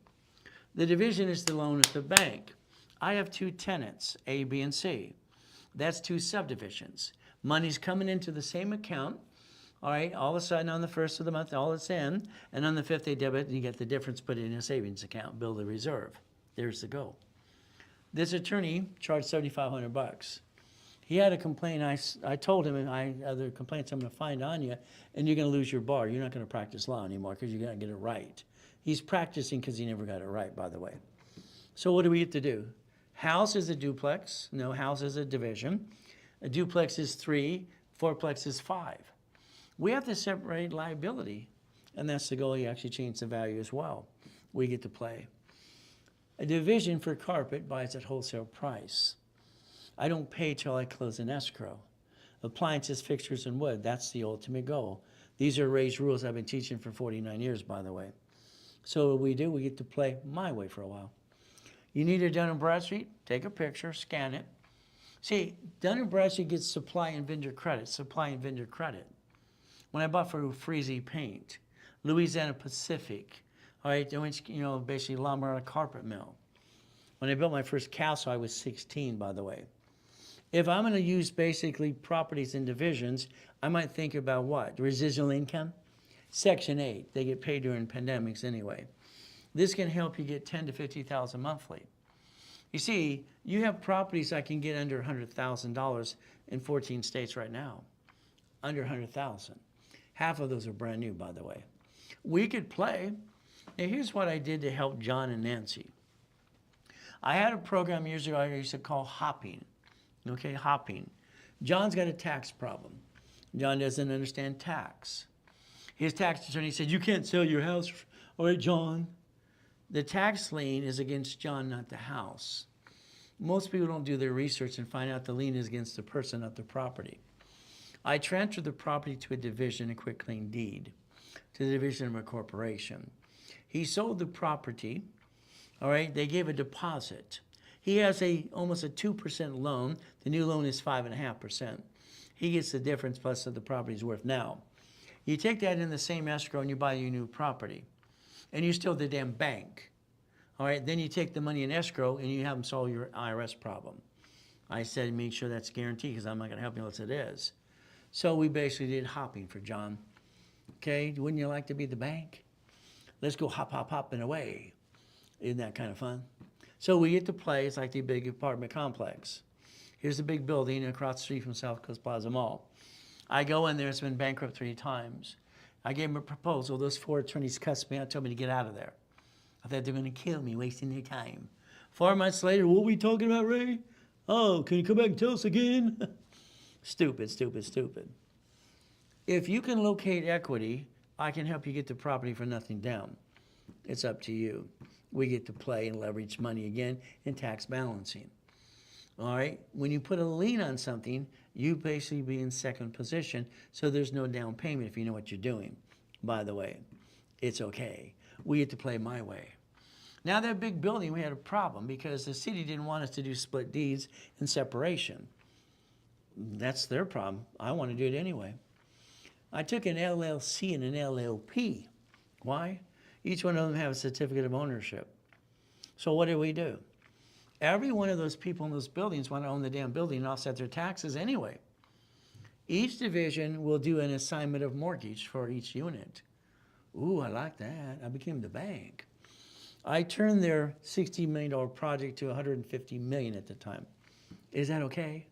The division is the loan at the bank. I have 2 tenants, A, B, and C. That's 2 subdivisions. Money's coming into the same account. All right, all of a sudden on the 1st of the month, all it's in, and on the 5th they debit, and you get the difference put in a savings account, build a reserve. There's the goal. This attorney charged $7,500. He had a complaint. I told him, other complaints I'm going to find on you, and you're going to lose your bar. You're not going to practice law anymore because you're going to get it right. He's practicing because he never got it right, by the way. So what do we have to do? House is a duplex. No, house is a division. A duplex is 3. Fourplex is 5. We have to separate liability, and that's the goal. You actually change the value as well. We get to play. A division for carpet buys at wholesale price. I don't pay till I close an escrow. Appliances, fixtures, and wood, that's the ultimate goal. These are raised rules I've been teaching for 49 years, by the way. So what we do, we get to play my way for a while. You need a Dun & Bradstreet? Take a picture, scan it. See, Dun & Bradstreet gets supply and vendor credit, When I bought for Freezy Paint, Louisiana Pacific, all right, basically La Mirada Carpet Mill. When I built my first castle, I was 16, by the way. If I'm going to use basically properties in divisions, I might think about what? Residual income? Section 8. They get paid during pandemics anyway. This can help you get $10,000 to $50,000 monthly. You see, you have properties I can get under $100,000 in 14 states right now. Under $100,000. Half of those are brand new, by the way. We could play. Now, here's what I did to help John and Nancy. I had a program years ago I used to call hopping. Okay, hopping. John's got a tax problem. John doesn't understand tax. His tax attorney said, you can't sell your house. All right, John. The tax lien is against John, not the house. Most people don't do their research and find out the lien is against the person, not the property. I transferred the property to a division, a quitclaim deed, to the division of a corporation. He sold the property, all right? They gave a deposit. He has almost a 2% loan. The new loan is 5.5%. He gets the difference plus what the property is worth now. You take that in the same escrow and you buy your new property. And you're still the damn bank. All right, then you take the money in escrow and you have them solve your IRS problem. I said make sure that's guaranteed because I'm not going to help you unless it is. So we basically did hopping for John. Okay, wouldn't you like to be the bank? Let's go hop, hop, hopping away. Isn't that kind of fun? So we get to play. It's like the big apartment complex. Here's the big building across the street from South Coast Plaza Mall. I go in there. It's been bankrupt 3 times. I gave them a proposal. Those 4 attorneys cussed me out, told me to get out of there. I thought they were going to kill me, wasting their time. 4 months later, what were we talking about, Ray? Oh, can you come back and tell us again? Stupid, stupid, stupid. If you can locate equity, I can help you get the property for nothing down. It's up to you. We get to play and leverage money again in tax balancing. All right? When you put a lien on something, you basically be in second position, so there's no down payment if you know what you're doing. By the way, it's okay. We get to play my way. Now that big building, we had a problem because the city didn't want us to do split deeds and separation. That's their problem. I want to do it anyway. I took an LLC and an LLP. Why? Each one of them have a certificate of ownership. So what do we do? Every one of those people in those buildings want to own the damn building and offset their taxes anyway. Each division will do an assignment of mortgage for each unit. Ooh, I like that. I became the bank. I turned their $60 million project to $150 million at the time. Is that okay?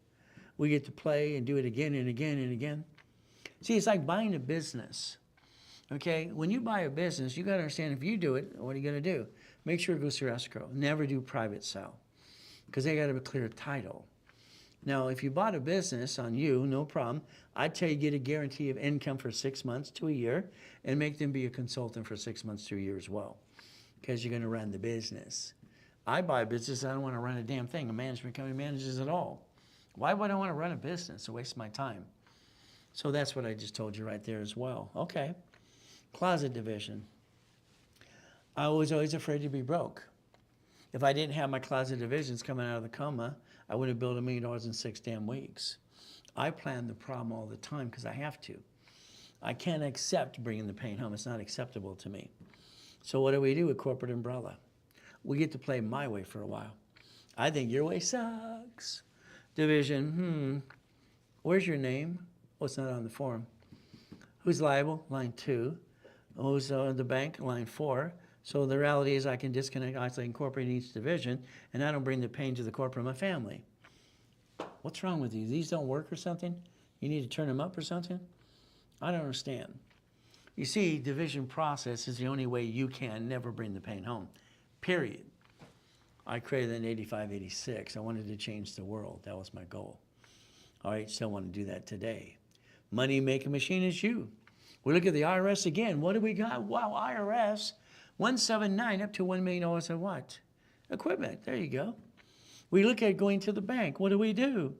We get to play and do it again and again and again. See, it's like buying a business. Okay, when you buy a business, you got to understand if you do it, what are you going to do? Make sure it goes through escrow. Never do private sale because they got to have a clear title. Now, if you bought a business on you, no problem. I'd tell you get a guarantee of income for 6 months to a year and make them be a consultant for 6 months to a year as well because you're going to run the business. I buy a business. I don't want to run a damn thing. A management company manages it all. Why would I want to run a business? It's a waste of my time. So that's what I just told you right there as well. Okay. Closet division. I was always afraid to be broke. If I didn't have my closet divisions coming out of the coma, I would have built $1 million in 6 damn weeks. I plan the problem all the time because I have to. I can't accept bringing the pain home. It's not acceptable to me. So what do we do with corporate umbrella? We get to play my way for a while. I think your way sucks. Division, where's your name? Oh, it's not on the form. Who's liable? Line 2. Who's the bank? Line 4. So the reality is I can disconnect, isolate, incorporate each division, and I don't bring the pain to the corporate of my family. What's wrong with you? These don't work or something? You need to turn them up or something? I don't understand. You see, division process is the only way you can never bring the pain home, period. I created that in 85, 86. I wanted to change the world. That was my goal. All right, still want to do that today. Money making machine is you. We look at the IRS again. What do we got? Wow, IRS, 179 up to $1 million of what? Equipment. There you go. We look at going to the bank. What do?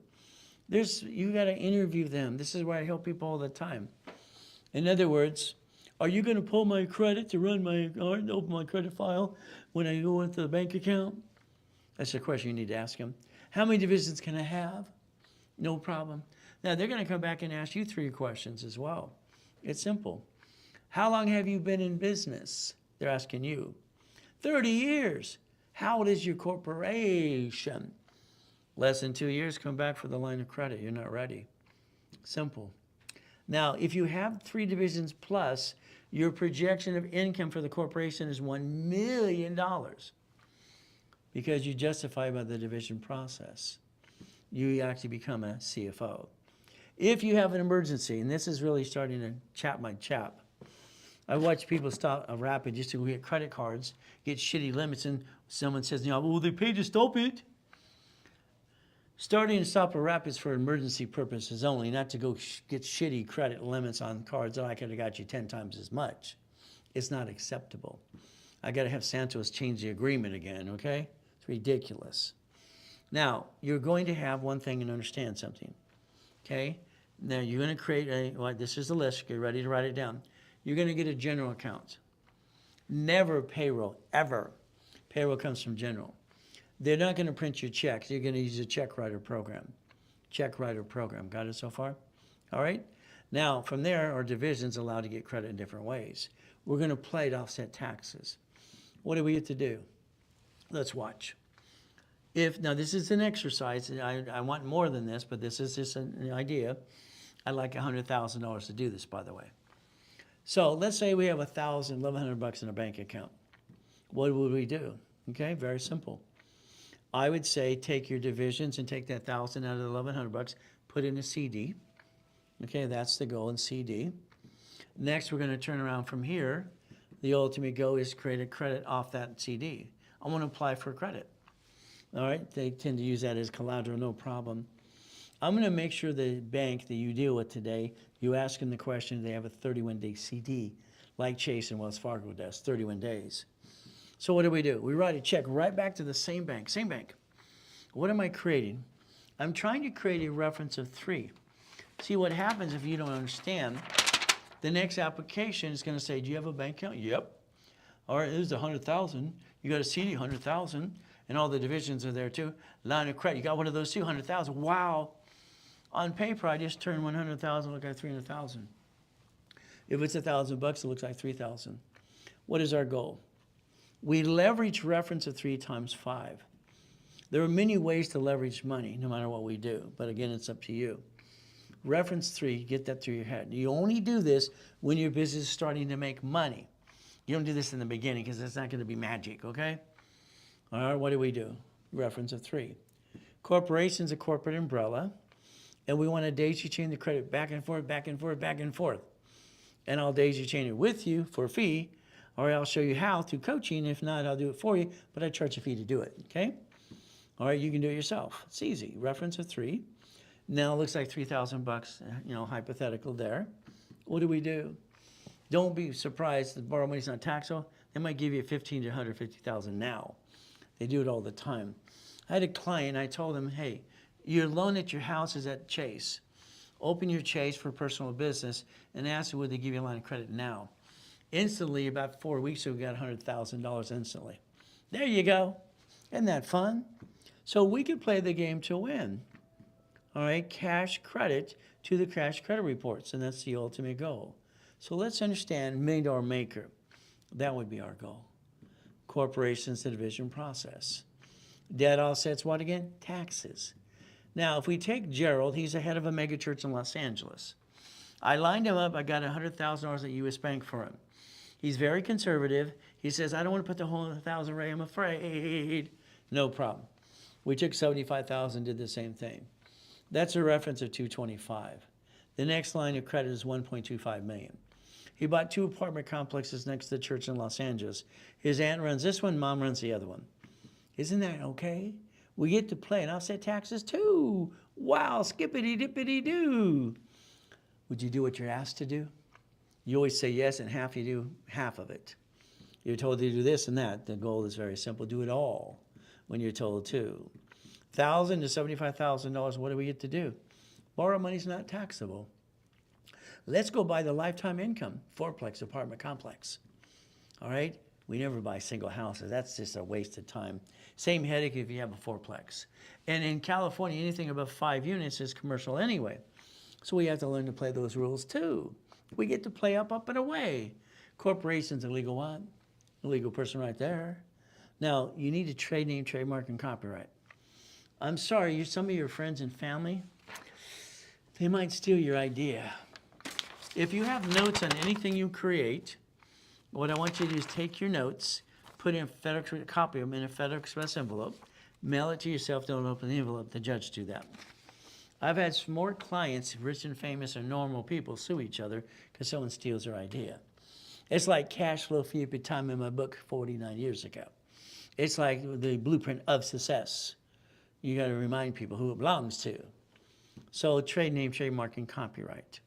You got to interview them. This is where I help people all the time. In other words, are you going to pull my credit to open my credit file when I go into the bank account? That's a question you need to ask them. How many divisions can I have? No problem. Now, they're going to come back and ask you 3 questions as well. It's simple. How long have you been in business? They're asking you. 30 years. How old is your corporation? Less than 2 years, come back for the line of credit. You're not ready. Simple. Now, if you have 3 divisions plus, your projection of income for the corporation is $1 million because you justify by the division process. You actually become a CFO. If you have an emergency, and this is really starting to chap my chap, I watch people stop a rapid just to get credit cards, get shitty limits, and someone says, well, they paid to stop it. Starting and stop a rapid is for emergency purposes only, not to go get shitty credit limits on cards that I could have got you 10 times as much. It's not acceptable. I got to have Santos change the agreement again, okay? It's ridiculous. Now, you're going to have one thing and understand something, okay? Now, you're going to create this is the list. Get ready to write it down. You're going to get a general account. Never payroll, ever. Payroll comes from general. They're not going to print your checks. You're going to use a check writer program. Check writer program. Got it so far? All right? Now, from there, our division's allowed to get credit in different ways. We're going to play to offset taxes. What do we get to do? Let's watch. Now, this is an exercise. I want more than this, but this is just an idea. I'd like $100,000 to do this, by the way. So let's say we have $1,100 in a bank account. What would we do? Okay, very simple. I would say take your divisions and take that 1,000 out of the $1,100, put in a CD. Okay, that's the goal in CD. Next, we're going to turn around from here. The ultimate goal is create a credit off that CD. I want to apply for credit. All right, they tend to use that as collateral, no problem. I'm going to make sure the bank that you deal with today, you ask them the question, they have a 31-day CD, like Chase and Wells Fargo does, 31 days. So what do? We write a check right back to the same bank, What am I creating? I'm trying to create a reference of 3. See, what happens if you don't understand, the next application is going to say, do you have a bank account? Yep. All right, this is $100,000. You got a CD, $100,000. And all the divisions are there too. Line of credit, you got one of those too, $100,000. Wow. On paper, I just turned $100,000, look like $300,000. If it's $1,000, it looks like $3,000. What is our goal? We leverage reference of 3 times 5. There are many ways to leverage money, no matter what we do. But again, it's up to you. Reference 3, get that through your head. You only do this when your business is starting to make money. You don't do this in the beginning because it's not going to be magic, okay? All right, what do? Reference of 3. Corporation's a corporate umbrella, and we want to daisy chain the credit back and forth, back and forth, back and forth. And I'll daisy chain it with you for a fee, or I'll show you how through coaching. If not, I'll do it for you, but I charge a fee to do it, okay? All right, you can do it yourself. It's easy. Reference of 3. Now it looks like $3,000, hypothetical there. What do? Don't be surprised that borrow money's not taxable. They might give you $15,000 to $150,000 now. They do it all the time. I had a client, I told him, hey, your loan at your house is at Chase. Open your Chase for personal business and ask them would they give you a line of credit now. Instantly, about 4 weeks ago, we got $100,000 instantly. There you go. Isn't that fun? So we could play the game to win. All right, cash credit to the cash credit reports, and that's the ultimate goal. So let's understand $1 million maker. That would be our goal. Corporations, the division process. Debt offsets what again? Taxes. Now, if we take Gerald, he's the head of a mega church in Los Angeles. I lined him up. I got $100,000 at U.S. Bank for him. He's very conservative. He says, I don't want to put the whole 1,000, Ray. I'm afraid. No problem. We took $75,000, did the same thing. That's a reference of 225. The next line of credit is $1.25 million. He bought 2 apartment complexes next to the church in Los Angeles. His aunt runs this one, mom runs the other one. Isn't that okay? We get to play and offset taxes too. Wow, skippity-dippity-doo. Would you do what you're asked to do? You always say yes, and half you do half of it. You're told to do this and that. The goal is very simple. Do it all when you're told to. $1,000 to $75,000, what do we get to do? Borrow money's not taxable. Let's go buy the lifetime income, 4-plex apartment complex. All right? We never buy single houses. That's just a waste of time. Same headache if you have a 4-plex. And in California, anything above 5 units is commercial anyway. So we have to learn to play those rules too. We get to play up, and away. Corporation's a legal what? A legal person right there. Now, you need a trade name, trademark, and copyright. I'm sorry, some of your friends and family, they might steal your idea. If you have notes on anything you create, what I want you to do is take your notes, put in a FedEx, copy them in a FedEx Express envelope, mail it to yourself, don't open the envelope, the judge do that. I've had some more clients, rich and famous or normal people, sue each other because someone steals their idea. It's like cash flow for your time in my book 49 years ago. It's like the blueprint of success. You got to remind people who it belongs to. So trade name, trademark, and copyright.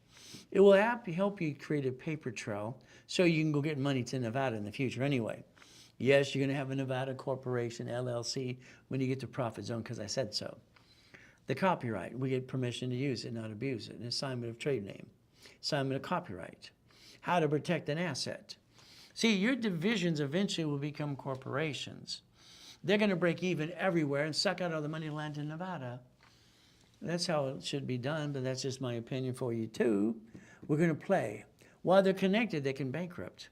It will help you create a paper trail so you can go get money to Nevada in the future anyway. Yes, you're going to have a Nevada corporation, LLC, when you get to profit zone because I said so. The copyright, we get permission to use it, not abuse it. An assignment of trade name, assignment of copyright. How to protect an asset. See, your divisions eventually will become corporations. They're going to break even everywhere and suck out all the money to land in Nevada. That's how it should be done, but that's just my opinion for you too. We're going to play. While they're connected, they can bankrupt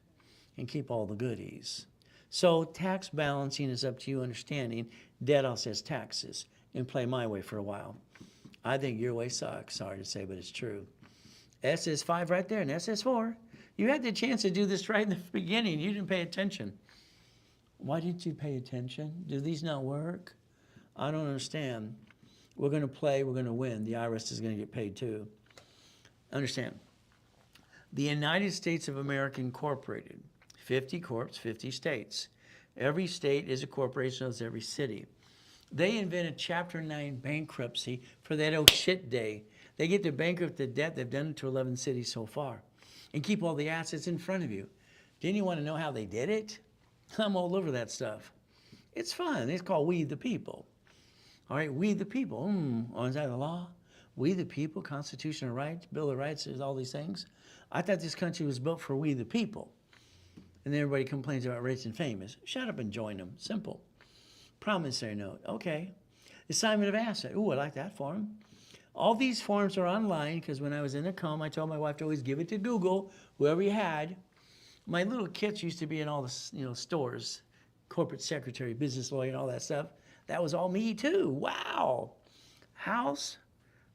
and keep all the goodies. So tax balancing is up to you understanding debt offsets taxes and play my way for a while. I think your way sucks, sorry to say, but it's true. SS5 right there and SS4. You had the chance to do this right in the beginning. You didn't pay attention. Why didn't you pay attention? Do these not work? I don't understand. We're going to play. We're going to win. The IRS is going to get paid too. Understand. The United States of America Incorporated. 50 corps, 50 states. Every state is a corporation, as every city. They invented Chapter 9 bankruptcy for that old shit day. They get to bankrupt the debt. They've done it to 11 cities so far. And keep all the assets in front of you. Didn't you want to know how they did it? I'm all over that stuff. It's fun. It's called We the People. All right, we the people. Oh, is that the law? We the people, constitutional rights, Bill of Rights, there's all these things. I thought this country was built for we the people. And then everybody complains about rich and famous. Shut up and join them. Simple. Promissory note. Okay. Assignment of asset. Ooh, I like that form. All these forms are online because when I was in a coma, I told my wife to always give it to Google, whoever you had. My little kits used to be in all the stores, corporate secretary, business lawyer, and all that stuff. That was all me too. Wow. House,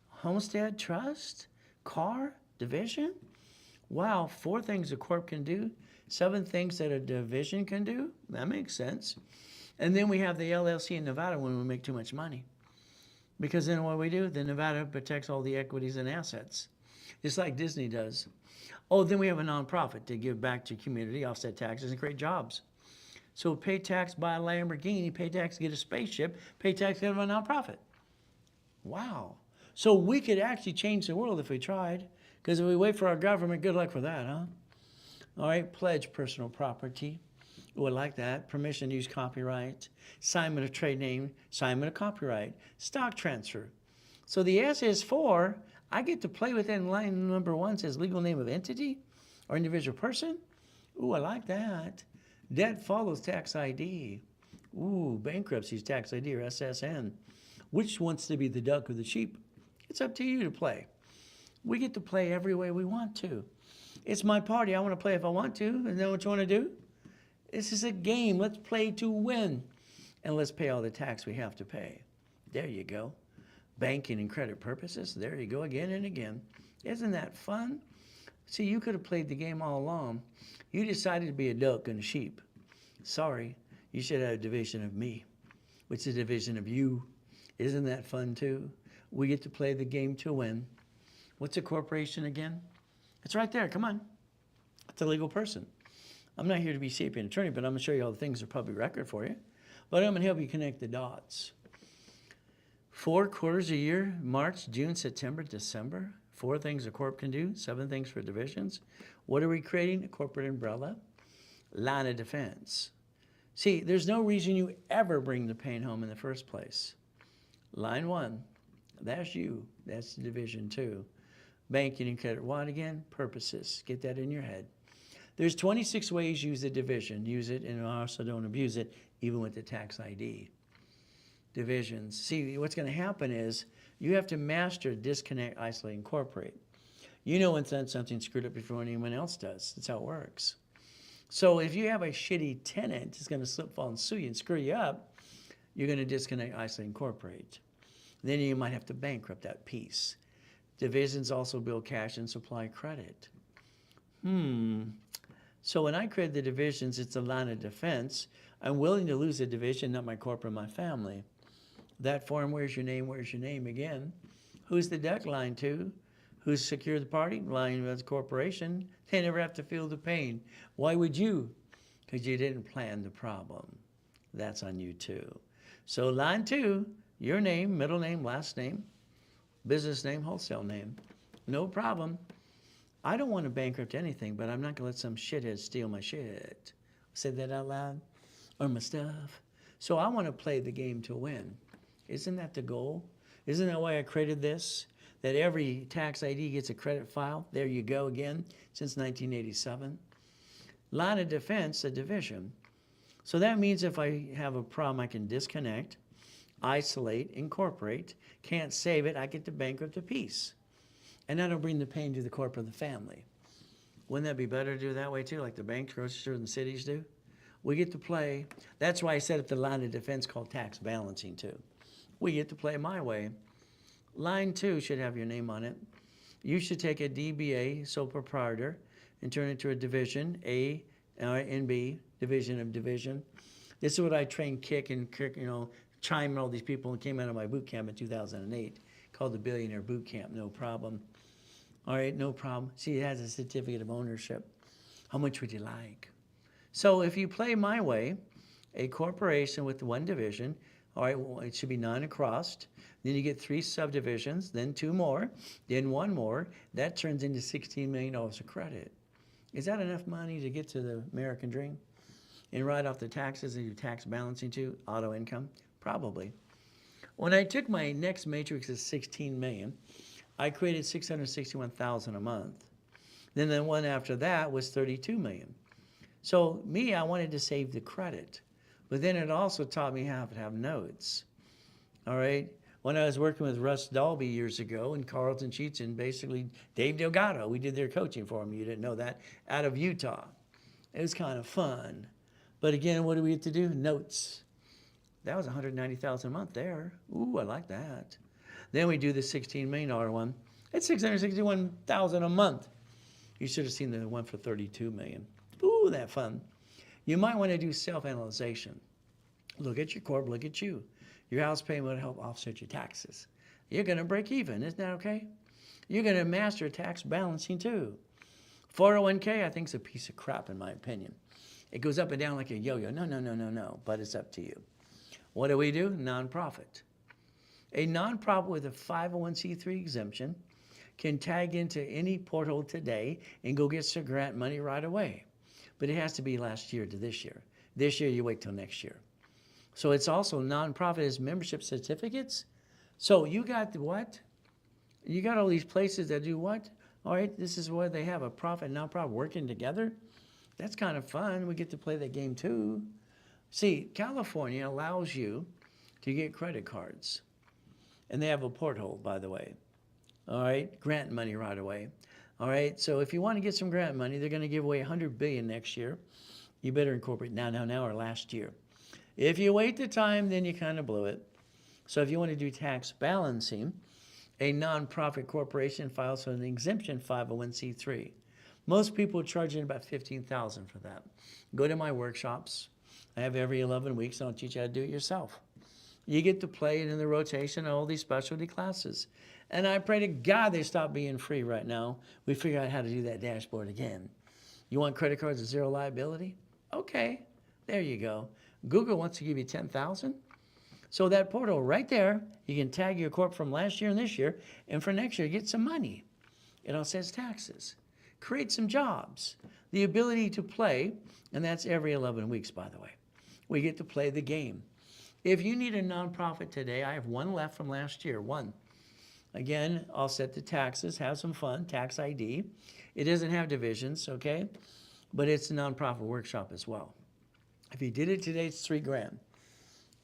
homestead, trust, car, division. Wow, 4 things a corp can do, 7 things that a division can do. That makes sense. And then we have the LLC in Nevada when we make too much money. Because then what we do, the Nevada protects all the equities and assets, just like Disney does. Oh, then we have a nonprofit to give back to community, offset taxes, and create jobs. So pay tax, buy a Lamborghini, pay tax, get a spaceship, pay tax, get a nonprofit. Wow. So we could actually change the world if we tried. Because if we wait for our government, good luck for that, huh? All right, pledge personal property. Oh, I like that. Permission to use copyright. Assignment of trade name. Assignment of copyright. Stock transfer. So the SS4, I get to play with that in line number 1, says legal name of entity or individual person. Ooh, I like that. Debt follows tax ID. Ooh, bankruptcy is tax ID or SSN. Which wants to be the duck or the sheep? It's up to you to play. We get to play every way we want to. It's my party. I want to play if I want to. Isn't that what you want to do? This is a game. Let's play to win. And let's pay all the tax we have to pay. There you go. Banking and credit purposes. There you go again and again. Isn't that fun? See, you could have played the game all along. You decided to be a duck and a sheep. Sorry, you should have a division of me, which is a division of you. Isn't that fun too? We get to play the game to win. What's a corporation again? It's right there. Come on. It's a legal person. I'm not here to be CPA and attorney, but I'm going to show you all the things that are public record for you. But I'm going to help you connect the dots. 4 quarters a year, March, June, September, December. 4 things a corp can do, 7 things for divisions. What are we creating? A corporate umbrella. Line of defense. See, there's no reason you ever bring the pain home in the first place. Line 1, that's you. That's division 2. Banking and credit. What again? Purposes. Get that in your head. There's 26 ways you use the division. Use it and also don't abuse it, even with the tax ID. Divisions. See, what's going to happen is you have to master disconnect, isolate, incorporate. You know when something screwed up before anyone else does. That's how it works. So if you have a shitty tenant that's going to slip, fall, and sue you and screw you up, you're going to disconnect, isolate, incorporate. Then you might have to bankrupt that piece. Divisions also build cash and supply credit. So when I create the divisions, it's a line of defense. I'm willing to lose a division, not my corporate, my family. That form, where's your name again? Who's the duck line to? Who's secured the party? Lying as a corporation. They never have to feel the pain. Why would you? Because you didn't plan the problem. That's on you too. So line 2, your name, middle name, last name, business name, wholesale name. No problem. I don't want to bankrupt anything, but I'm not going to let some shithead steal my shit. Say that out loud. Or my stuff. So I want to play the game to win. Isn't that the goal? Isn't that why I created this? That every tax ID gets a credit file. There you go again, since 1987. Line of defense, a division. So that means if I have a problem, I can disconnect, isolate, incorporate. Can't save it, I get to bankrupt a piece. And I don't bring the pain to the corporate or the family. Wouldn't that be better to do it that way too, like the banks, grocery stores, and cities do? We get to play. That's why I set up the line of defense called tax balancing too. We get to play my way. Line 2 should have your name on it. You should take a DBA, sole proprietor, and turn it into a division, A, and B, division of division. This is what I trained Kick and Chime and all these people, and came out of my boot camp in 2008, called the Billionaire Boot Camp. No problem. All right, no problem. See, it has a certificate of ownership. How much would you like? So if you play my way, a corporation with one division, all right, well, it should be 9 across. Then you get 3 subdivisions, then 2 more, then 1 more. That turns into $16 million of credit. Is that enough money to get to the American dream? And write off the taxes and do tax balancing too, auto income? Probably. When I took my next matrix of 16 million, I created 661,000 a month. Then the one after that was 32 million. So me, I wanted to save the credit. But then it also taught me how to have notes. All right? When I was working with Russ Dalby years ago and Carlton Sheets and basically Dave Delgado, we did their coaching for him. You didn't know that, out of Utah. It was kind of fun. But again, what do we have to do? Notes. That was $190,000 a month there. Ooh, I like that. Then we do the $16 million one. It's $661,000 a month. You should have seen the one for $32 million. Ooh, that fun. You might want to do self-analyzation. Look at your corp, look at you. Your house payment will help offset your taxes. You're going to break even, isn't that okay? You're going to master tax balancing too. 401k, I think, is a piece of crap in my opinion. It goes up and down like a yo-yo. No, but it's up to you. What do we do? Nonprofit. A nonprofit with a 501c3 exemption can tag into any portal today and go get some grant money right away. But it has to be last year to this year. This year, you wait till next year. So it's also nonprofit as membership certificates. So you got what? You got all these places that do what? All right, this is where they have a profit and nonprofit working together. That's kind of fun. We get to play that game too. See, California allows you to get credit cards. And they have a porthole, by the way. All right, grant money right away. All right, so if you want to get some grant money, they're going to give away $100 billion next year. You better incorporate now, or last year. If you wait the time, then you kind of blew it. So if you want to do tax balancing, a nonprofit corporation files for an exemption 501c3. Most people are charging about $15,000 for that. Go to my workshops. I have every 11 weeks, and I'll teach you how to do it yourself. You get to play it in the rotation of all these specialty classes. And I pray to God they stop being free right now. We figure out how to do that dashboard again. You want credit cards with zero liability? Okay, there you go. Google wants to give you $10,000. So that portal right there, you can tag your corp from last year and this year, and for next year, get some money. It all says taxes. Create some jobs. The ability to play, and that's every 11 weeks, by the way. We get to play the game. If you need a nonprofit today, I have one left from last year, one. Again, I'll set the taxes, have some fun, tax ID. It doesn't have divisions, okay? But it's a nonprofit workshop as well. If you did it today, it's $3,000.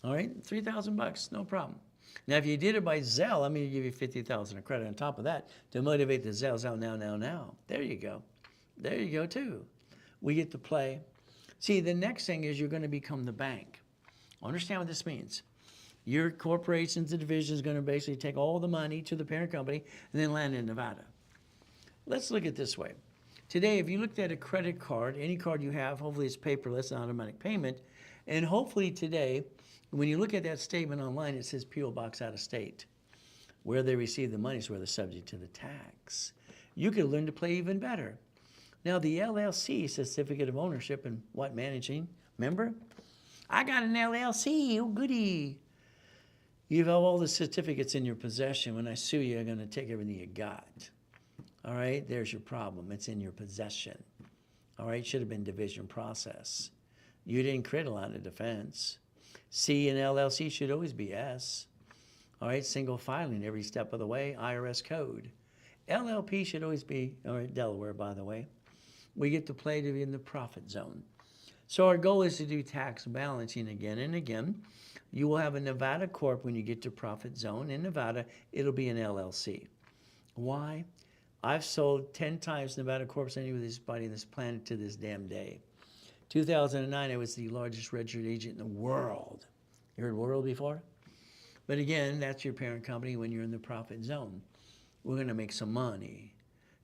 All right, $3,000, no problem. Now, if you did it by Zelle, I'm going to give you $50,000 of credit on top of that to motivate the Zelles out now. There you go. There you go, too. We get to play. See, the next thing is you're going to become the bank. Understand what this means. Your corporation's division is going to basically take all the money to the parent company and then land in Nevada. Let's look at it this way. Today, if you looked at a credit card, any card you have, hopefully it's paperless and automatic payment, and hopefully today, when you look at that statement online, it says P.O. Box out of state. Where they receive the money is where they're subject to the tax. You could learn to play even better. Now, the LLC, Certificate of Ownership and what managing, remember? I got an LLC, oh goody. You have all the certificates in your possession. When I sue you, I'm going to take everything you got. All right, there's your problem. It's in your possession. All right, should have been division process. You didn't create a line of defense. C and LLC should always be S. All right, single filing every step of the way, IRS code. LLP should always be, all right, Delaware, by the way. We get to play to be in the profit zone. So our goal is to do tax balancing again and again. You will have a Nevada Corp when you get to profit zone. In Nevada, it'll be an LLC. Why? I've sold 10 times Nevada Corps anybody on this planet to this damn day. 2009, I was the largest registered agent in the world. You heard world before? But again, that's your parent company when you're in the profit zone. We're going to make some money.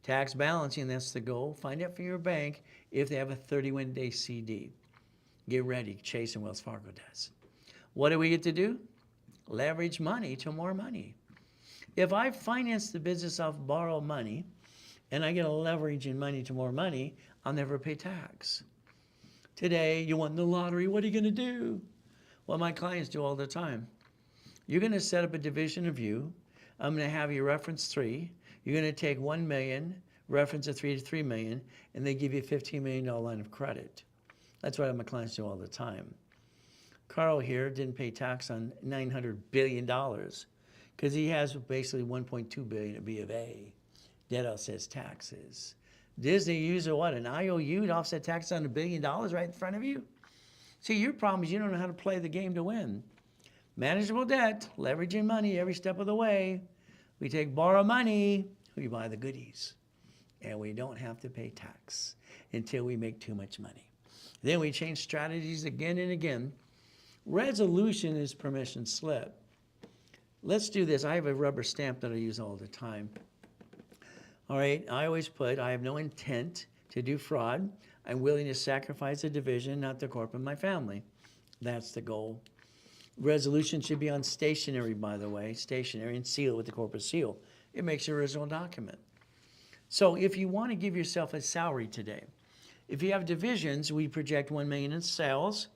Tax balancing, that's the goal. Find out from your bank if they have a 31-day CD. Get ready. Chase and Wells Fargo does. What do we get to do? Leverage money to more money. If I finance the business off borrowed money and I get a leverage in money to more money, I'll never pay tax. Today, you won the lottery. What are you going to do? Well, my clients do all the time. You're going to set up a division of you. I'm going to have you reference 3. You're going to take 1 million, reference a 3 to 3 million, and they give you a $15 million line of credit. That's what my clients do all the time. Carl here didn't pay tax on $900 billion because he has basically $1.2 billion at B of A. Debt offsets taxes. Disney used what, an IOU to offset taxes on $1 billion right in front of you? See, your problem is you don't know how to play the game to win. Manageable debt, leveraging money every step of the way. We take borrow money, we buy the goodies. And we don't have to pay tax until we make too much money. Then we change strategies again and again. Resolution is permission slip. Let's do this. I have a rubber stamp that I use all the time. All right, I always put, I have no intent to do fraud. I'm willing to sacrifice a division, not the corp and my family. That's the goal. Resolution should be on stationery, by the way, stationery, and seal it with the corporate seal. It makes your original document. So if you want to give yourself a salary today, if you have divisions, we project 1 million in sales,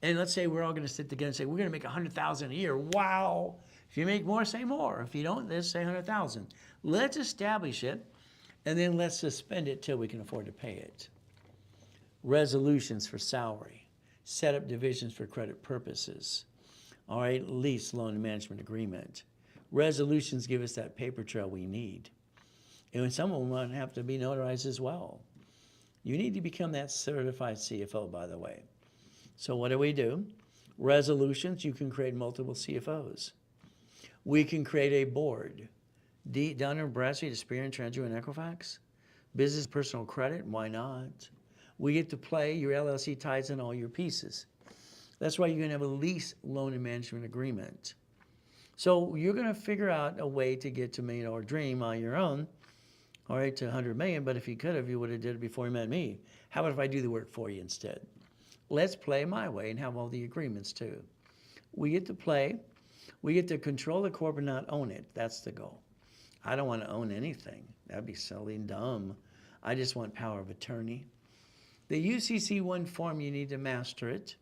and let's say we're all going to sit together and say, we're going to make 100,000 a year. Wow. If you make more, say more. If you don't, let's say 100,000. Let's establish it, and then let's suspend it till we can afford to pay it. Resolutions for salary. Set up divisions for credit purposes. All right, lease, loan, and management agreement. Resolutions give us that paper trail we need. And some of them might have to be notarized as well. You need to become that certified CFO, by the way. So what do? Resolutions, you can create multiple CFOs. We can create a board. Dun & Bradstreet, Experian, Treasury, and Equifax. Business personal credit, why not? We get to play, your LLC ties in all your pieces. That's why you're going to have a lease, loan, and management agreement. So you're going to figure out a way to get to $1 million dream on your own, all right, to 100 million, but if you could have, you would have did it before you met me. How about if I do the work for you instead? Let's play my way and have all the agreements too. We get to play. We get to control the corp and not own it. That's the goal. I don't want to own anything. That'd be silly and dumb. I just want power of attorney. The UCC1 form, you need to master it.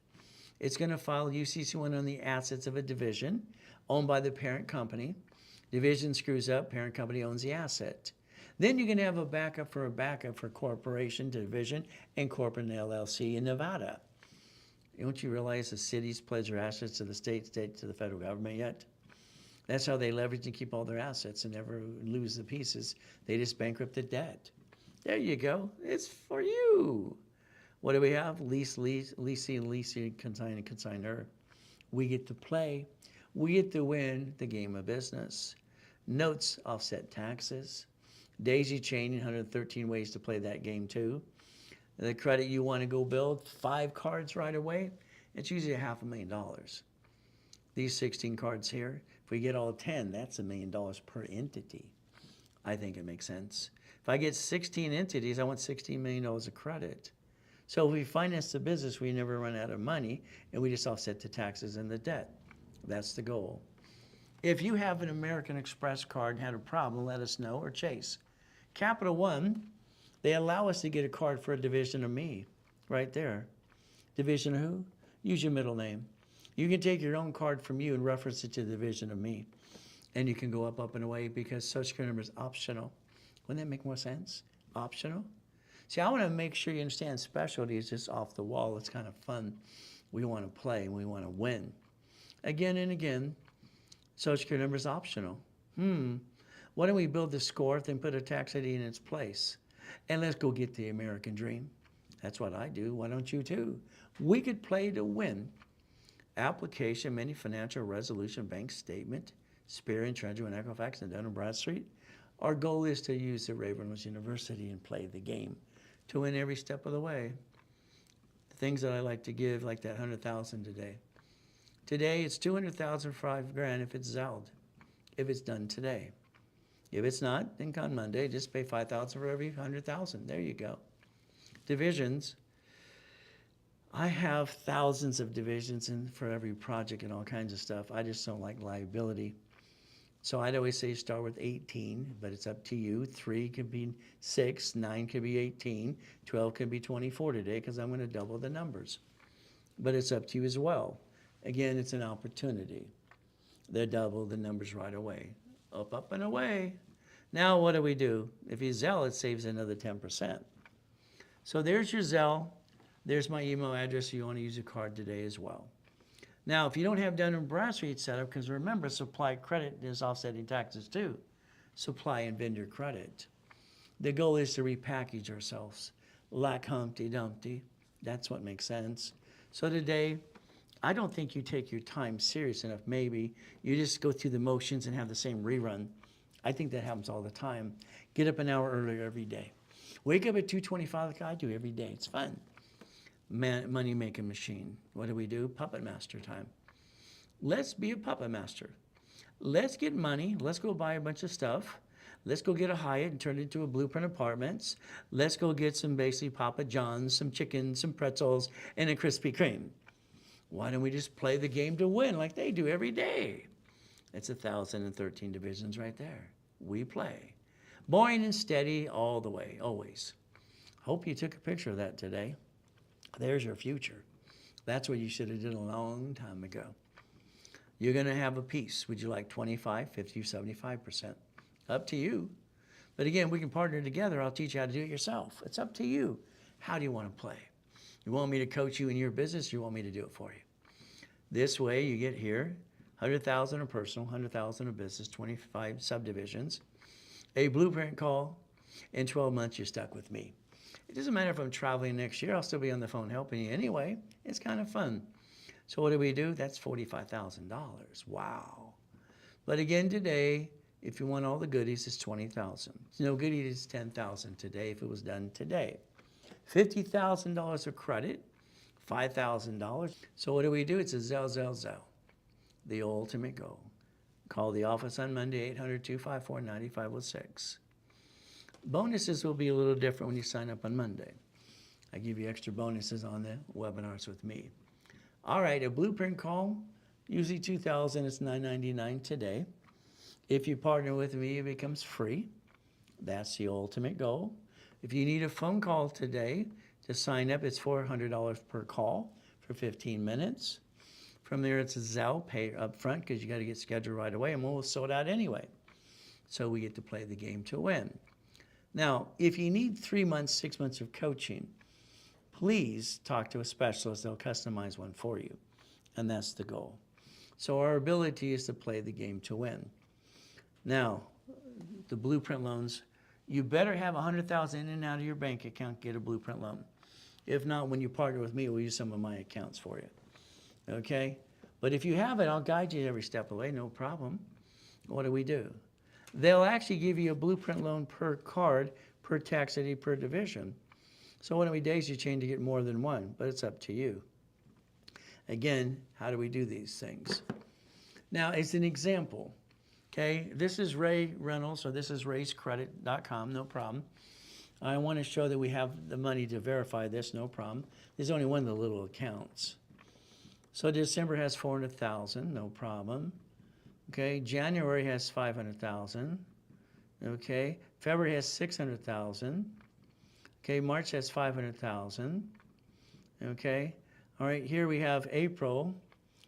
It's going to file UCC1 on the assets of a division owned by the parent company. Division screws up, parent company owns the asset. Then you can have a backup for corporation, division, and corporate and LLC in Nevada. Don't you realize the cities pledge their assets to the state to the federal government yet? That's how they leverage and keep all their assets and never lose the pieces. They just bankrupt the debt. There you go. It's for you. What do we have? Leasing, consign, and consignor. We get to play. We get to win the game of business. Notes offset taxes. Daisy chaining, 113 ways to play that game too. The credit you want to go build, 5 cards right away, it's usually $500,000. These 16 cards here, if we get all 10, that's $1 million per entity. I think it makes sense. If I get 16 entities, I want $16 million of credit. So if we finance the business, we never run out of money, and we just offset the taxes and the debt. That's the goal. If you have an American Express card and had a problem, let us know, or Chase. Capital One, they allow us to get a card for a division of me, right there. Division of who? Use your middle name. You can take your own card from you and reference it to the division of me. And you can go up and away because Social Security number is optional. Wouldn't that make more sense? Optional? See, I want to make sure you understand specialty is just off the wall. It's kind of fun. We want to play. We want to win. Again and again, Social Security number is optional. Why don't we build the score, then put a tax ID in its place? And let's go get the American dream. That's what I do. Why don't you too? We could play to win. Application, mini financial resolution, bank statement, Experian, Treasury, and Equifax, and Dun & Bradstreet. Our goal is to use the Ravenhurst University and play the game to win every step of the way. The things that I like to give, like that $100,000 today. Today, it's $200,000 for $5,000 if it's Zelled, if it's done today. If it's not, then on Monday, just pay $5,000 for every $100,000. There you go. Divisions. I have thousands of divisions for every project and all kinds of stuff. I just don't like liability. So I'd always say start with 18, but it's up to you. 3 could be 6, 9 could be 18, 12 could be 24 today because I'm going to double the numbers. But it's up to you as well. Again, it's an opportunity. They double the numbers right away. Up and away. Now what do we do? If you Zelle, it saves another 10%. So there's your Zelle. There's my email address if you want to use a card today as well. Now, if you don't have Dun & Bradstreet set up, because remember, supply credit is offsetting taxes too. Supply and vendor credit. The goal is to repackage ourselves like Humpty Dumpty. That's what makes sense. So today, I don't think you take your time serious enough. Maybe you just go through the motions and have the same rerun. I think that happens all the time. Get up an hour earlier every day. Wake up at 2:25 like I do every day. It's fun. Money-making machine. What do we do? Puppet master time. Let's be a puppet master. Let's get money. Let's go buy a bunch of stuff. Let's go get a Hyatt and turn it into a Blueprint Apartments. Let's go get some basically Papa John's, some chicken, some pretzels, and a Krispy Kreme. Why don't we just play the game to win like they do every day? It's 1,013 divisions right there. We play. Boring and steady all the way, always. Hope you took a picture of that today. There's your future. That's what you should have done a long time ago. You're going to have a piece. Would you like 25, 50, 75%? Up to you. But again, we can partner together. I'll teach you how to do it yourself. It's up to you. How do you want to play? You want me to coach you in your business? Or you want me to do it for you? This way, you get here, 100,000 of personal, 100,000 of business, 25 subdivisions, a blueprint call. In 12 months, you're stuck with me. It doesn't matter if I'm traveling next year. I'll still be on the phone helping you anyway. It's kind of fun. So what do? That's $45,000. Wow. But again, today, if you want all the goodies, it's $20,000. No goodies, it's $10,000 today if it was done today. $50,000 of credit, $5,000. So what do? It's a Zelle. The ultimate goal. Call the office on Monday, 800-254-9506. Bonuses will be a little different when you sign up on Monday. I give you extra bonuses on the webinars with me. All right, a blueprint call, usually $2,000, it's $9.99 today. If you partner with me, it becomes free. That's the ultimate goal. If you need a phone call today to sign up, it's $400 per call for 15 minutes. From there, it's a Zelle, pay up front because you got to get scheduled right away, and we'll sort out anyway. So we get to play the game to win. Now, if you need 3 months, 6 months of coaching, please talk to a specialist. They'll customize one for you, and that's the goal. So our ability is to play the game to win. Now, the blueprint loans, you better have $100,000 in and out of your bank account to get a blueprint loan. If not, when you partner with me, we'll use some of my accounts for you. Okay? But if you have it, I'll guide you every step of the way, no problem. What do? They'll actually give you a blueprint loan per card, per tax ID, per division. So what many days you change to get more than one, but it's up to you. Again, how do we do these things? Now, as an example, okay, this is Ray Reynolds, or this is rayscredit.com, no problem. I want to show that we have the money to verify this, no problem. There's only one of the little accounts. So December has $400,000, no problem. Okay, January has 500,000. Okay, February has 600,000. Okay, March has 500,000. Okay, all right, here we have April.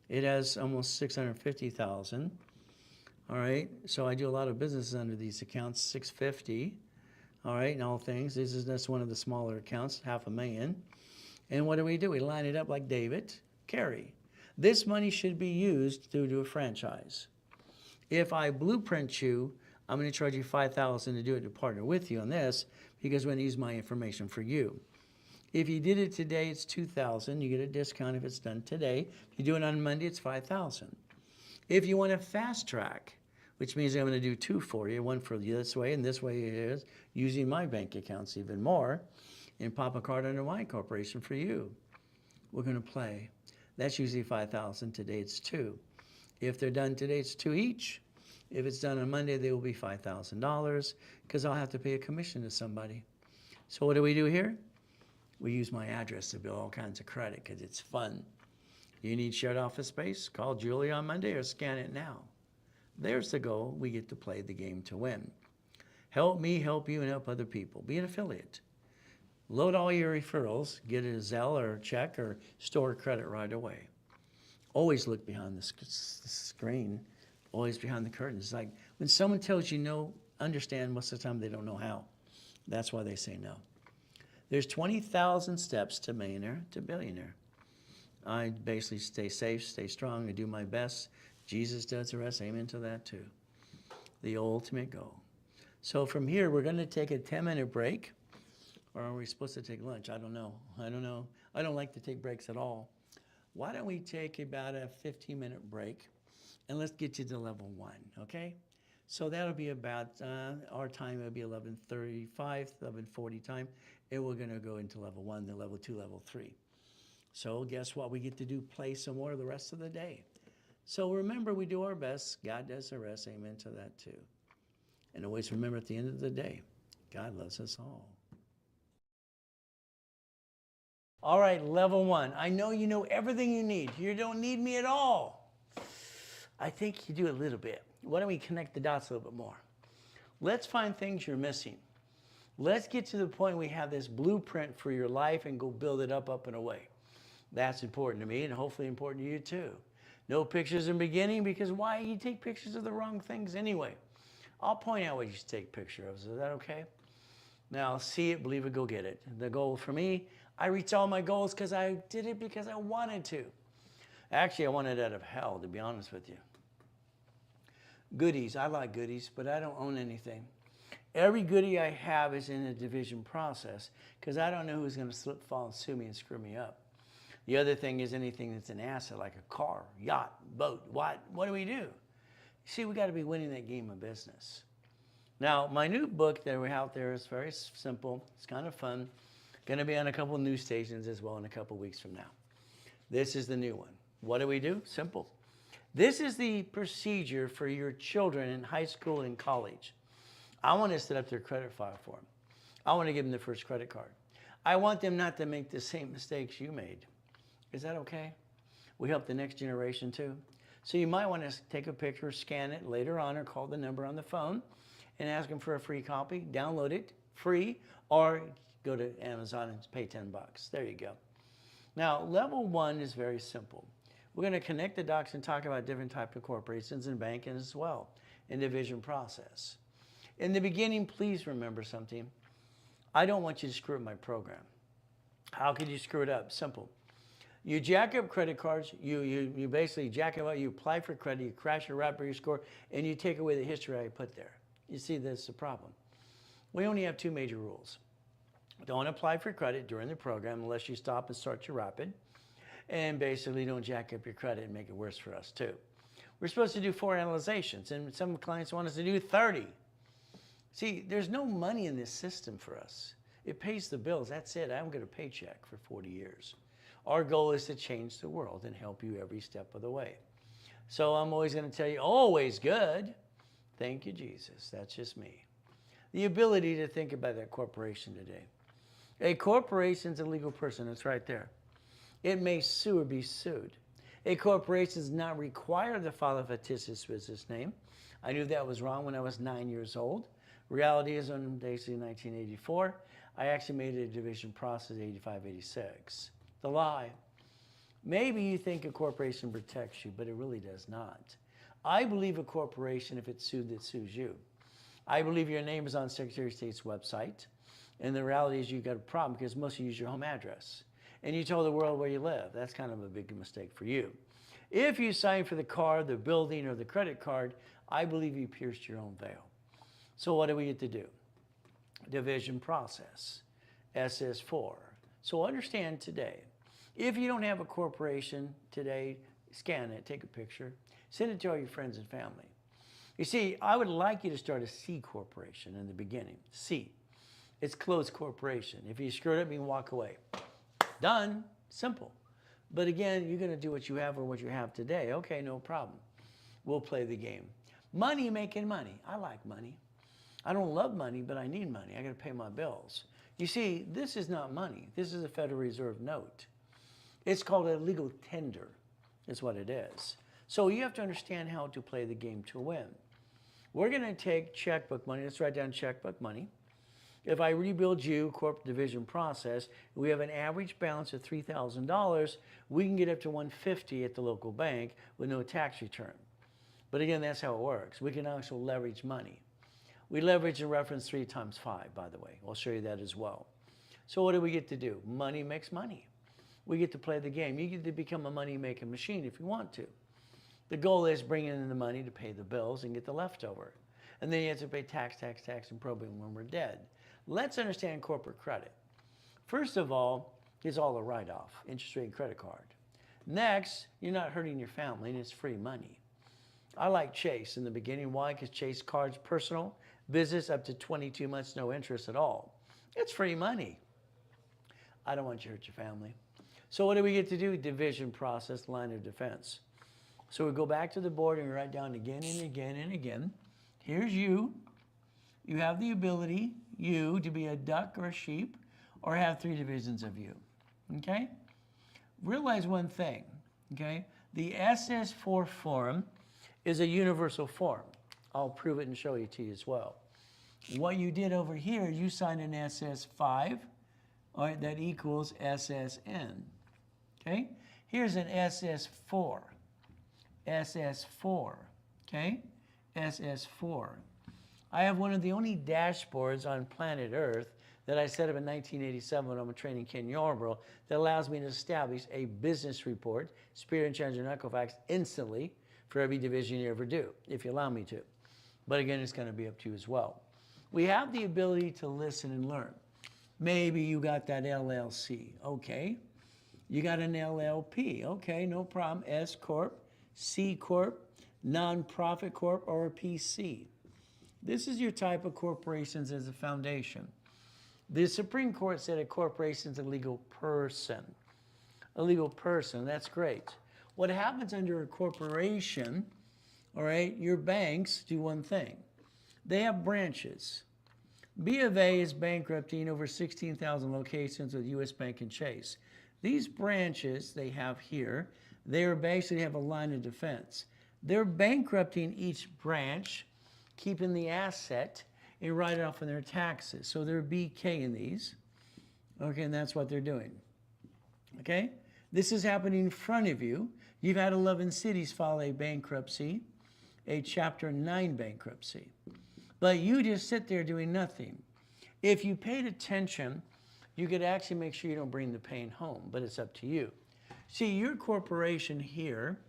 It has almost 650,000. All right, so I do a lot of business under these accounts, 650. All right, and all things. That's one of the smaller accounts, 500,000. And what do? We line it up like David Carey. This money should be used to do a franchise. If I blueprint you, I'm going to charge you $5,000 to do it to partner with you on this because I'm going to use my information for you. If you did it today, it's $2,000. You get a discount if it's done today. If you do it on Monday, it's $5,000. If you want to fast track, which means I'm going to do two for you, one for this way and this way it is, using my bank accounts even more, and pop a card under my corporation for you. We're going to play. That's usually $5,000. Today it's $2,000. If they're done today, it's $2,000 each. If it's done on Monday, they will be $5,000 because I'll have to pay a commission to somebody. So what do we do here? We use my address to build all kinds of credit because it's fun. You need shared office space? Call Julie on Monday or scan it now. There's the goal. We get to play the game to win. Help me, help you, and help other people. Be an affiliate. Load all your referrals. Get a Zelle or a check or store credit right away. Always look behind the screen. Always behind the curtains. It's like when someone tells you no, understand most of the time they don't know how. That's why they say no. There's 20,000 steps to millionaire to billionaire. I basically stay safe, stay strong, I do my best. Jesus does the rest. Amen to that too. The ultimate goal. So from here, we're going to take a 10-minute break. Or are we supposed to take lunch? I don't know. I don't like to take breaks at all. Why don't we take about a 15-minute break and let's get you to level 1, okay? So that'll be about, our time will be 11:35, 11:40 time, and we're gonna go into level 1, then level 2, level 3. So guess what? We get to do play some more the rest of the day. So remember, we do our best. God does the rest. Amen to that too. And always remember at the end of the day, God loves us all. All right, level 1. I know you know everything you need. You don't need me at all. I think you do a little bit. Why don't we connect the dots a little bit more? Let's find things you're missing. Let's get to the point we have this blueprint for your life and go build it up and away. That's important to me and hopefully important to you too. No pictures in the beginning because why? You take pictures of the wrong things anyway. I'll point out what you should take a picture of. Is that okay? Now, see it, believe it, go get it. The goal for me, I reach all my goals because I did it because I wanted to. Actually, I wanted it out of hell, to be honest with you. Goodies, I like goodies, but I don't own anything. Every goodie I have is in a division process because I don't know who's going to slip, fall, and sue me and screw me up. The other thing is anything that's an asset, like a car, yacht, boat, what do we do? See, we got to be winning that game of business. Now, my new book that we have out there is very simple. It's kind of fun. Going to be on a couple of news stations as well in a couple of weeks from now. This is the new one. What do we do? Simple. This is the procedure for your children in high school and college. I want to set up their credit file for them. I want to give them their first credit card. I want them not to make the same mistakes you made. Is that okay? We help the next generation too. So you might want to take a picture, scan it later on, or call the number on the phone and ask them for a free copy. Download it free, or go to Amazon and pay $10. There you go. Now, level 1 is very simple. We're going to connect the dots and talk about different types of corporations and banking as well in the division process. In the beginning, please remember something. I don't want you to screw up my program. How could you screw it up? Simple. You jack up credit cards, you basically jack them up, you apply for credit, you crash your rapid your score, and you take away the history I put there. You see, that's the problem. We only have 2 major rules. Don't apply for credit during the program unless you stop and start your rapid. And basically don't jack up your credit and make it worse for us too. We're supposed to do 4 analyzations, and some clients want us to do 30. See, there's no money in this system for us. It pays the bills. That's it. I don't get a paycheck for 40 years. Our goal is to change the world and help you every step of the way. So I'm always going to tell you, always good. Thank you, Jesus. That's just me. The ability to think about that corporation today. A corporation's a legal person. It's right there. It may sue or be sued. A corporation is not required to file a fictitious business name. I knew that was wrong when I was 9 years old. Reality is on basically 1984. I actually made it a division process 85, 86. The lie. Maybe you think a corporation protects you, but it really does not. I believe a corporation, if it's sued, that sues you. I believe your name is on Secretary of State's website. And the reality is you've got a problem because most of you use your home address. And you tell the world where you live. That's kind of a big mistake for you. If you sign for the car, the building, or the credit card, I believe you pierced your own veil. So what do we get to do? Division process, SS4. So understand today, if you don't have a corporation today, scan it, take a picture, send it to all your friends and family. You see, I would like you to start a C corporation in the beginning. C. It's closed corporation. If you screw it up, you can walk away. Done. Simple. But again, you're going to do what you have or what you have today. Okay, no problem. We'll play the game. Money making money. I like money. I don't love money, but I need money. I got to pay my bills. You see, this is not money. This is a Federal Reserve note. It's called a legal tender, is what it is. So you have to understand how to play the game to win. We're going to take checkbook money. Let's write down checkbook money. If I rebuild you, corporate division process, we have an average balance of $3,000, we can get up to $150 at the local bank with no tax return. But again, that's how it works. We can also leverage money. We leverage in reference 3 times 5, by the way. I'll show you that as well. So what do we get to do? Money makes money. We get to play the game. You get to become a money-making machine if you want to. The goal is bringing in the money to pay the bills and get the leftover. And then you have to pay tax, and probate when we're dead. Let's understand corporate credit. First of all, it's all a write-off, interest rate and credit card. Next, you're not hurting your family and it's free money. I like Chase in the beginning. Why? Because Chase cards personal, business up to 22 months, no interest at all. It's free money. I don't want you to hurt your family. So what do we get to do? Division process, line of defense. So we go back to the board and we write down again and again and again. Here's you. You have the ability, you, to be a duck or a sheep, or have 3 divisions of you, okay? Realize one thing, okay? The SS4 form is a universal form. I'll prove it and show it to you as well. What you did over here, you signed an SS5, all right, that equals SSN, okay? Here's an SS4, SS4, okay? SS4. I have one of the only dashboards on planet Earth that I set up in 1987 when I'm training Ken Yarborough that allows me to establish a business report, Spirit and Change and Equifax, instantly for every division you ever do, if you allow me to. But again, it's going to be up to you as well. We have the ability to listen and learn. Maybe you got that LLC, okay. You got an LLP, okay, no problem. S Corp, C Corp, Nonprofit Corp, or a PC. This is your type of corporations as a foundation. The Supreme Court said a corporation is a legal person. A legal person, that's great. What happens under a corporation, all right, your banks do one thing. They have branches. B of A is bankrupting over 16,000 locations with U.S. Bank and Chase. These branches they have here, they are basically have a line of defense. They're bankrupting each branch, keeping the asset and write it off on their taxes. So they're BK in these. Okay, and that's what they're doing. Okay? This is happening in front of you. You've had 11 cities file a bankruptcy, a Chapter 9 bankruptcy. But you just sit there doing nothing. If you paid attention, you could actually make sure you don't bring the pain home, but it's up to you. See, your corporation here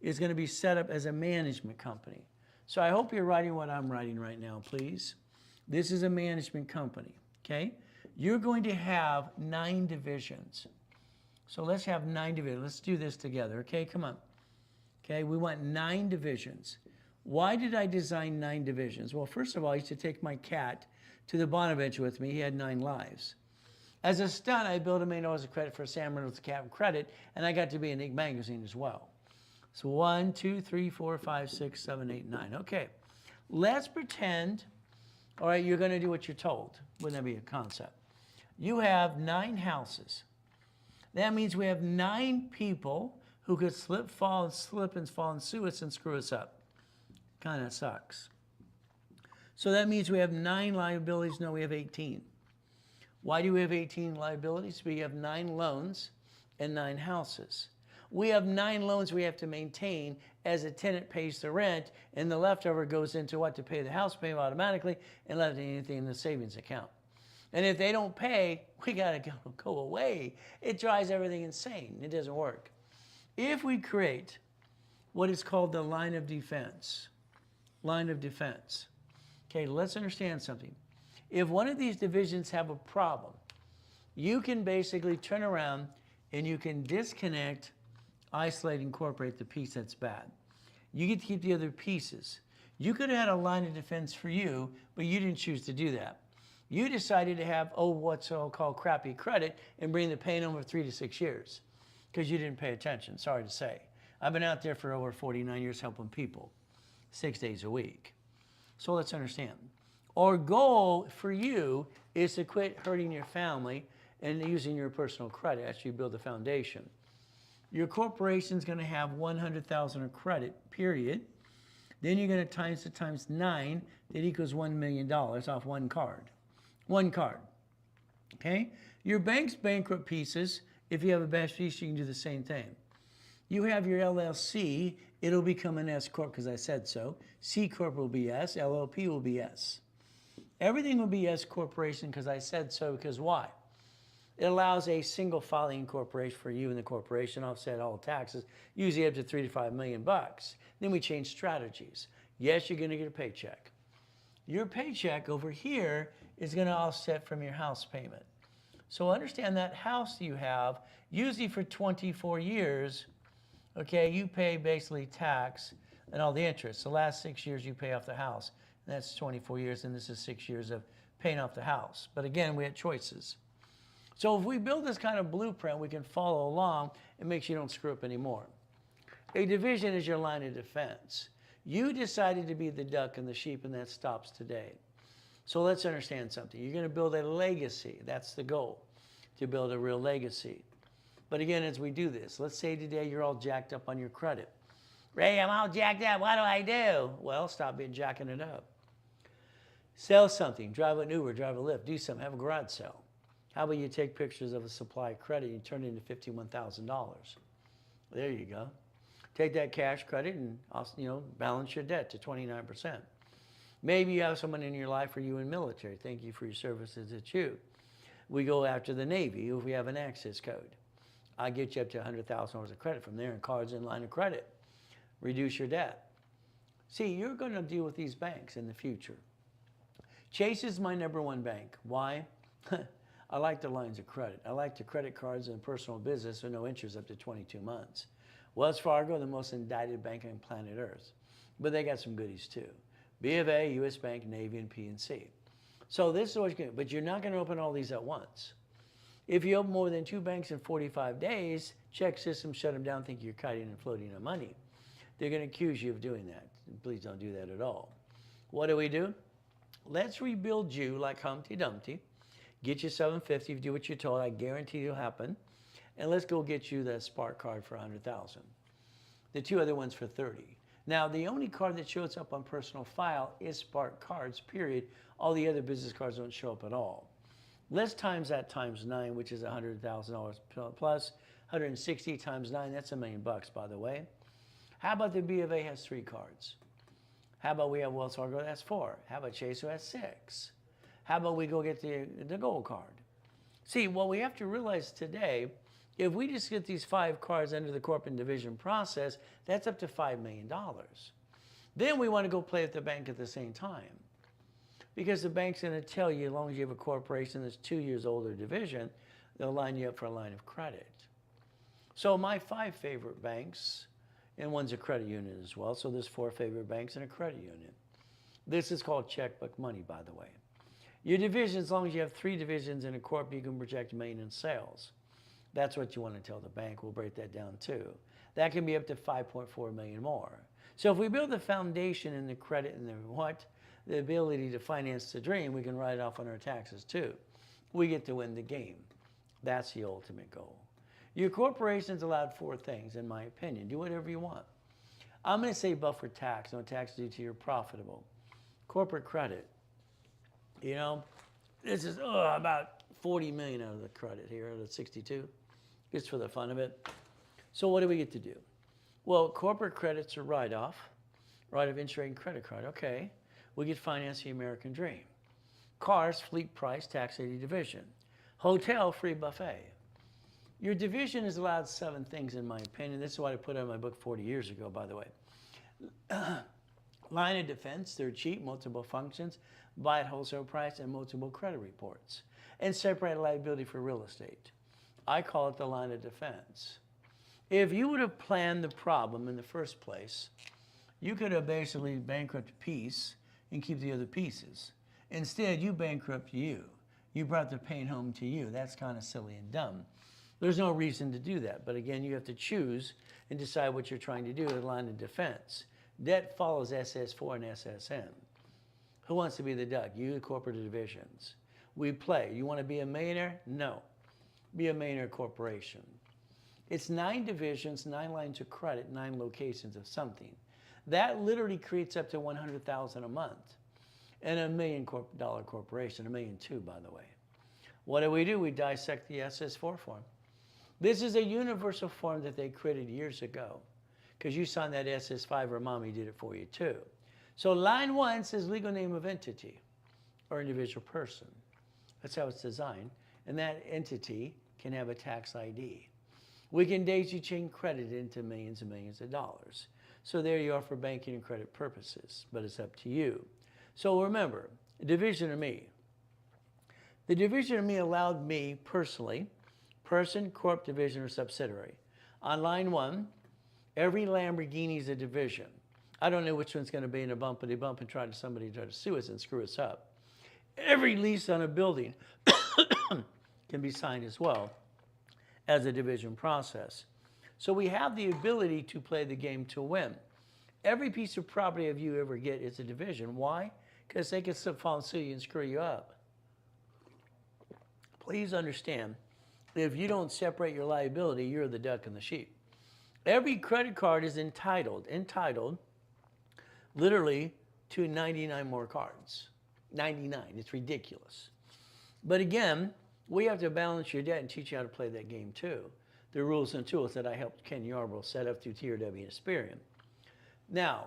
is going to be set up as a management company. So I hope you're writing what I'm writing right now, please. This is a management company, okay? You're going to have 9 divisions. So let's have 9 divisions. Let's do this together, okay? Come on. Okay, we want 9 divisions. Why did I design 9 divisions? Well, first of all, I used to take my cat to the Bonaventure with me. He had 9 lives. As a stunt, I built $1 million of credit for Sam Reynolds Cat and Credit, and I got to be in Inc. magazine as well. So 1, 2, 3, 4, 5, 6, 7, 8, 9. Okay, let's pretend, all right, you're going to do what you're told. Wouldn't that be a concept? You have 9 houses. That means we have 9 people who could slip and fall and sue us and screw us up. Kind of sucks. So that means we have 9 liabilities. No, we have 18. Why do we have 18 liabilities? We have 9 loans and 9 houses. We have 9 loans we have to maintain as a tenant pays the rent, and the leftover goes into what? To pay the house payment automatically and left anything in the savings account. And if they don't pay, we got to go away. It drives everything insane. It doesn't work. If we create what is called the line of defense, okay, let's understand something. If one of these divisions have a problem, you can basically turn around and you can disconnect, isolate, incorporate the piece that's bad. You get to keep the other pieces. You could have had a line of defense for you, but you didn't choose to do that. You decided to have, what's called crappy credit and bring the pain over 3 to 6 years because you didn't pay attention, sorry to say. I've been out there for over 49 years helping people 6 days a week. So let's understand. Our goal for you is to quit hurting your family and using your personal credit as you build a foundation. Your corporation's going to have $100,000 of credit, period. Then you're going to times it times 9, that equals $1 million off one card. One card. Okay? Your bank's bankrupt pieces, if you have a bad piece, you can do the same thing. You have your LLC, it'll become an S Corp because I said so. C Corp will be S, LLP will be S. Everything will be S Corporation because I said so, because why? It allows a single filing corporation for you and the corporation, offset all taxes, usually up to 3 to 5 million bucks. Then we change strategies. Yes, you're going to get a paycheck. Your paycheck over here is going to offset from your house payment. So understand that house you have, usually for 24 years, okay, you pay basically tax and all the interest. The last 6 years you pay off the house. And that's 24 years, and this is 6 years of paying off the house. But again, we had choices. So if we build this kind of blueprint, we can follow along and make sure you don't screw up anymore. A division is your line of defense. You decided to be the duck and the sheep, and that stops today. So let's understand something. You're going to build a legacy. That's the goal, to build a real legacy. But again, as we do this, let's say today you're all jacked up on your credit. Ray, I'm all jacked up. What do I do? Well, stop being jacking it up. Sell something. Drive an Uber, drive a Lyft, do something, have a garage sale. How about you take pictures of a supply of credit and you turn it into $51,000? There you go. Take that cash credit and balance your debt to 29%. Maybe you have someone in your life or you in military. Thank you for your services. It's you. We go after the Navy if we have an access code. I get you up to $100,000 of credit from there and cards in line of credit. Reduce your debt. See, you're going to deal with these banks in the future. Chase is my #1 bank. Why? I like the lines of credit. I like the credit cards and personal business with no interest up to 22 months. Wells Fargo, the most indicted bank on planet Earth. But they got some goodies too. B of A, US Bank, Navy, and PNC. So this is what's good. But you're not going to open all these at once. If you open more than 2 banks in 45 days, check systems, shut them down, think you're kiting and floating on money. They're going to accuse you of doing that. Please don't do that at all. What do? Let's rebuild you like Humpty Dumpty. Get you 750, if you do what you're told, I guarantee it'll happen. And let's go get you that Spark card for 100,000. The 2 other ones for 30. Now, the only card that shows up on personal file is Spark cards, period. All the other business cards don't show up at all. Let's times that times 9, which is $100,000 plus. 160 times 9, that's $1 million bucks, by the way. How about the B of A has 3 cards? How about we have Wells Fargo, that's 4. How about Chase, who has 6? How about we go get the gold card? See, what we have to realize today, if we just get these 5 cards under the corporate division process, that's up to $5 million. Then we want to go play at the bank at the same time. Because the bank's going to tell you, as long as you have a corporation that's 2 years older division, they'll line you up for a line of credit. So my 5 favorite banks, and one's a credit union as well, so there's 4 favorite banks and a credit union. This is called checkbook money, by the way. Your division, as long as you have 3 divisions in a corp, you can project $1 million in sales. That's what you want to tell the bank. We'll break that down too. That can be up to 5.4 million more. So if we build the foundation in the credit and the ability to finance the dream, we can write it off on our taxes too. We get to win the game. That's the ultimate goal. Your corporation's allowed 4 things, in my opinion. Do whatever you want. I'm going to say buffer tax, no tax due to your profitable. Corporate credit. You know, this is about 40 million out of the credit here, out of 62, just for the fun of it. So what do we get to do? Well, corporate credit's a write-off interest rate and credit card. Okay, we get finance the American dream. Cars, fleet price, tax 80 division. Hotel, free buffet. Your division is allowed 7 things, in my opinion. This is what I put out in my book 40 years ago, by the way. Line of defense, they're cheap, multiple functions, buy at wholesale price, and multiple credit reports. And separate liability for real estate. I call it the line of defense. If you would have planned the problem in the first place, you could have basically bankrupted a piece and keep the other pieces. Instead, you bankrupt you. You brought the pain home to you. That's kind of silly and dumb. There's no reason to do that. But again, you have to choose and decide what you're trying to do in the line of defense. Debt follows SS4 and SSN. Who wants to be the duck? You, the corporate divisions. We play. You want to be a millionaire? No. Be a millionaire corporation. It's 9 divisions, 9 lines of credit, 9 locations of something. That literally creates up to $100,000 a month. And $1 million corporation, $1.2 million, by the way. What do? We dissect the SS4 form. This is a universal form that they created years ago, because you signed that SS5 or mommy did it for you too. So line 1 says legal name of entity or individual person. That's how it's designed. And that entity can have a tax ID. We can daisy chain credit into millions and millions of dollars. So there you are for banking and credit purposes, but it's up to you. So remember, division of me. The division of me allowed me personally, person, corp, division, or subsidiary. On line 1, every Lamborghini is a division. I don't know which one's going to be in a bumpity bump and somebody try to sue us and screw us up. Every lease on a building can be signed as well as a division process. So we have the ability to play the game to win. Every piece of property of you ever get is a division. Why? Because they can fall and sue you and screw you up. Please understand, if you don't separate your liability, you're the duck and the sheep. Every credit card is entitled literally to 99 more cards. 99, it's ridiculous. But again, we have to balance your debt and teach you how to play that game too. The rules and tools that I helped Ken Yarbrough set up through TRW and Experian. Now,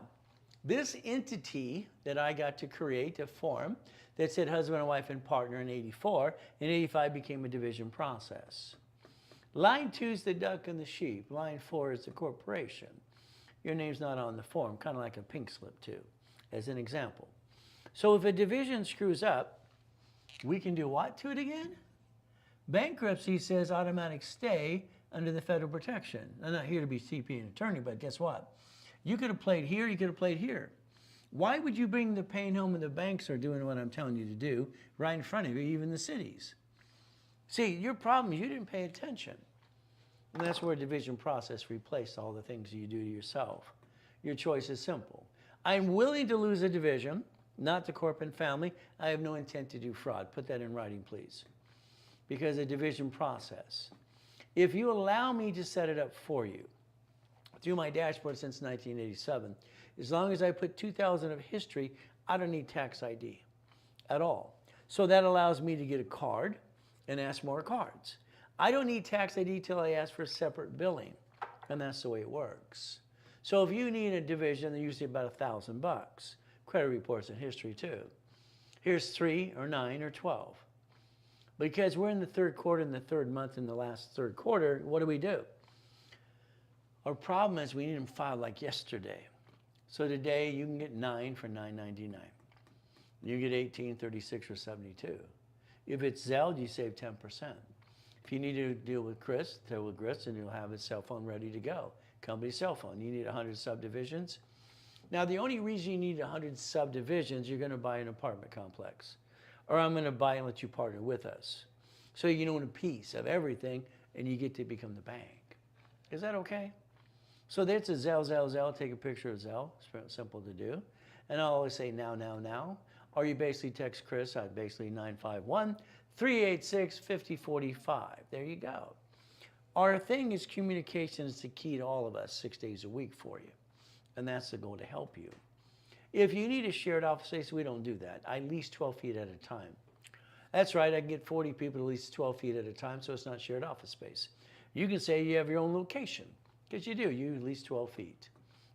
this entity that I got to create, a form that said husband and wife and partner in 84, in 85 became a division process. Line 2 is the duck and the sheep. Line 4 is the corporation. Your name's not on the form, kind of like a pink slip too, as an example. So if a division screws up, we can do what to it again? Bankruptcy says automatic stay under the federal protection. I'm not here to be CP and attorney, but guess what? You could have played here, you could have played here. Why would you bring the pain home when the banks are doing what I'm telling you to do right in front of you, even the cities? See, your problem is you didn't pay attention. And that's where division process replaced all the things you do to yourself. Your choice is simple. I'm willing to lose a division, not the corporate family. I have no intent to do fraud. Put that in writing, please. Because a division process. If you allow me to set it up for you, through my dashboard since 1987, as long as I put 2,000 of history, I don't need tax ID at all. So that allows me to get a card and ask more cards. I don't need tax ID till I ask for separate billing, and that's the way it works. So if you need a division, they're usually about $1,000. Credit reports and history too. Here's 3 or 9 or 12. Because we're in the 3rd quarter, in the 3rd month, in the last 3rd quarter, what do? Our problem is we need them filed like yesterday. So today you can get 9 for $9.99. You get 18, 36, or 72. If it's Zelle, you save 10%. If you need to deal with Chris, deal with Chris, and you'll have his cell phone ready to go. Company cell phone. You need 100 subdivisions. Now, the only reason you need 100 subdivisions, you're going to buy an apartment complex. Or I'm going to buy and let you partner with us. So you own a piece of everything, and you get to become the bank. Is that okay? So that's a Zelle. Take a picture of Zelle. It's simple to do. And I'll always say now. Or you basically text Chris at basically 951-386-5045. There you go. Our thing is communication is the key to all of us 6 days a week for you. And that's the goal, to help you. If you need a shared office space, we don't do that. I lease 12 feet at a time. That's right, I can get 40 people to lease 12 feet at a time, so it's not shared office space. You can say you have your own location, because you do, you lease 12 feet.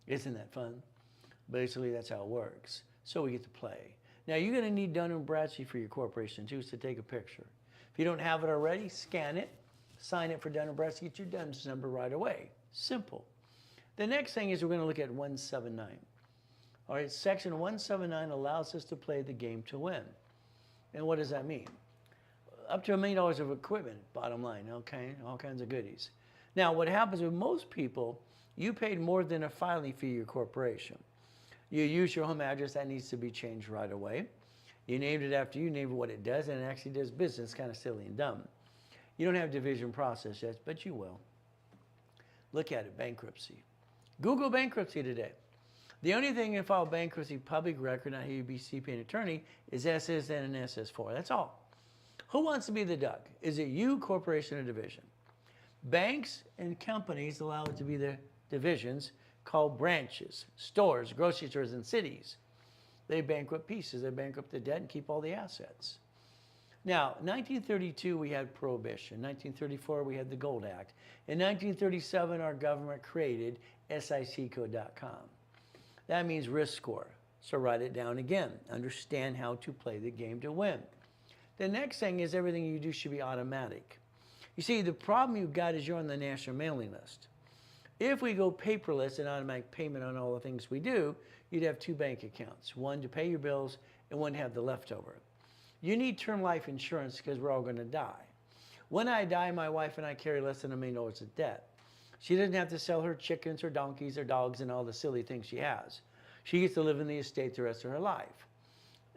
Isn't that fun? Basically, that's how it works. So we get to play. Now, you're going to need Dun & Bradstreet for your corporation, too, to take a picture. If you don't have it already, scan it, sign it for Dun & Bradstreet, get your DUNS number right away. Simple. The next thing is we're going to look at 179. All right, Section 179 allows us to play the game to win. And what does that mean? Up to $1 million of equipment, bottom line, okay? All kinds of goodies. Now, what happens with most people, you paid more than a filing fee your corporation. You use your home address, that needs to be changed right away. You named it after you named what it does, and it actually does business, kind of silly and dumb. You don't have division process yet, but you will. Look at it, bankruptcy. Google bankruptcy today. The only thing in file bankruptcy public record, not ABC paying attorney, is SSN and SS4. That's all. Who wants to be the duck? Is it you, corporation, or division? Banks and companies allow it to be their divisions called branches, stores, grocery stores, and cities. They bankrupt pieces. They bankrupt the debt and keep all the assets. Now, 1932, we had Prohibition. 1934, we had the Gold Act. In 1937, our government created SICcode.com. That means risk score. So write it down again. Understand how to play the game to win. The next thing is everything you do should be automatic. You see, the problem you've got is you're on the national mailing list. If we go paperless and automatic payment on all the things we do, you'd have 2 bank accounts, one to pay your bills and one to have the leftover. You need term life insurance because we're all going to die. When I die, my wife and I carry less than $1 million of debt. She doesn't have to sell her chickens, her donkeys, her dogs, and all the silly things she has. She gets to live in the estate the rest of her life.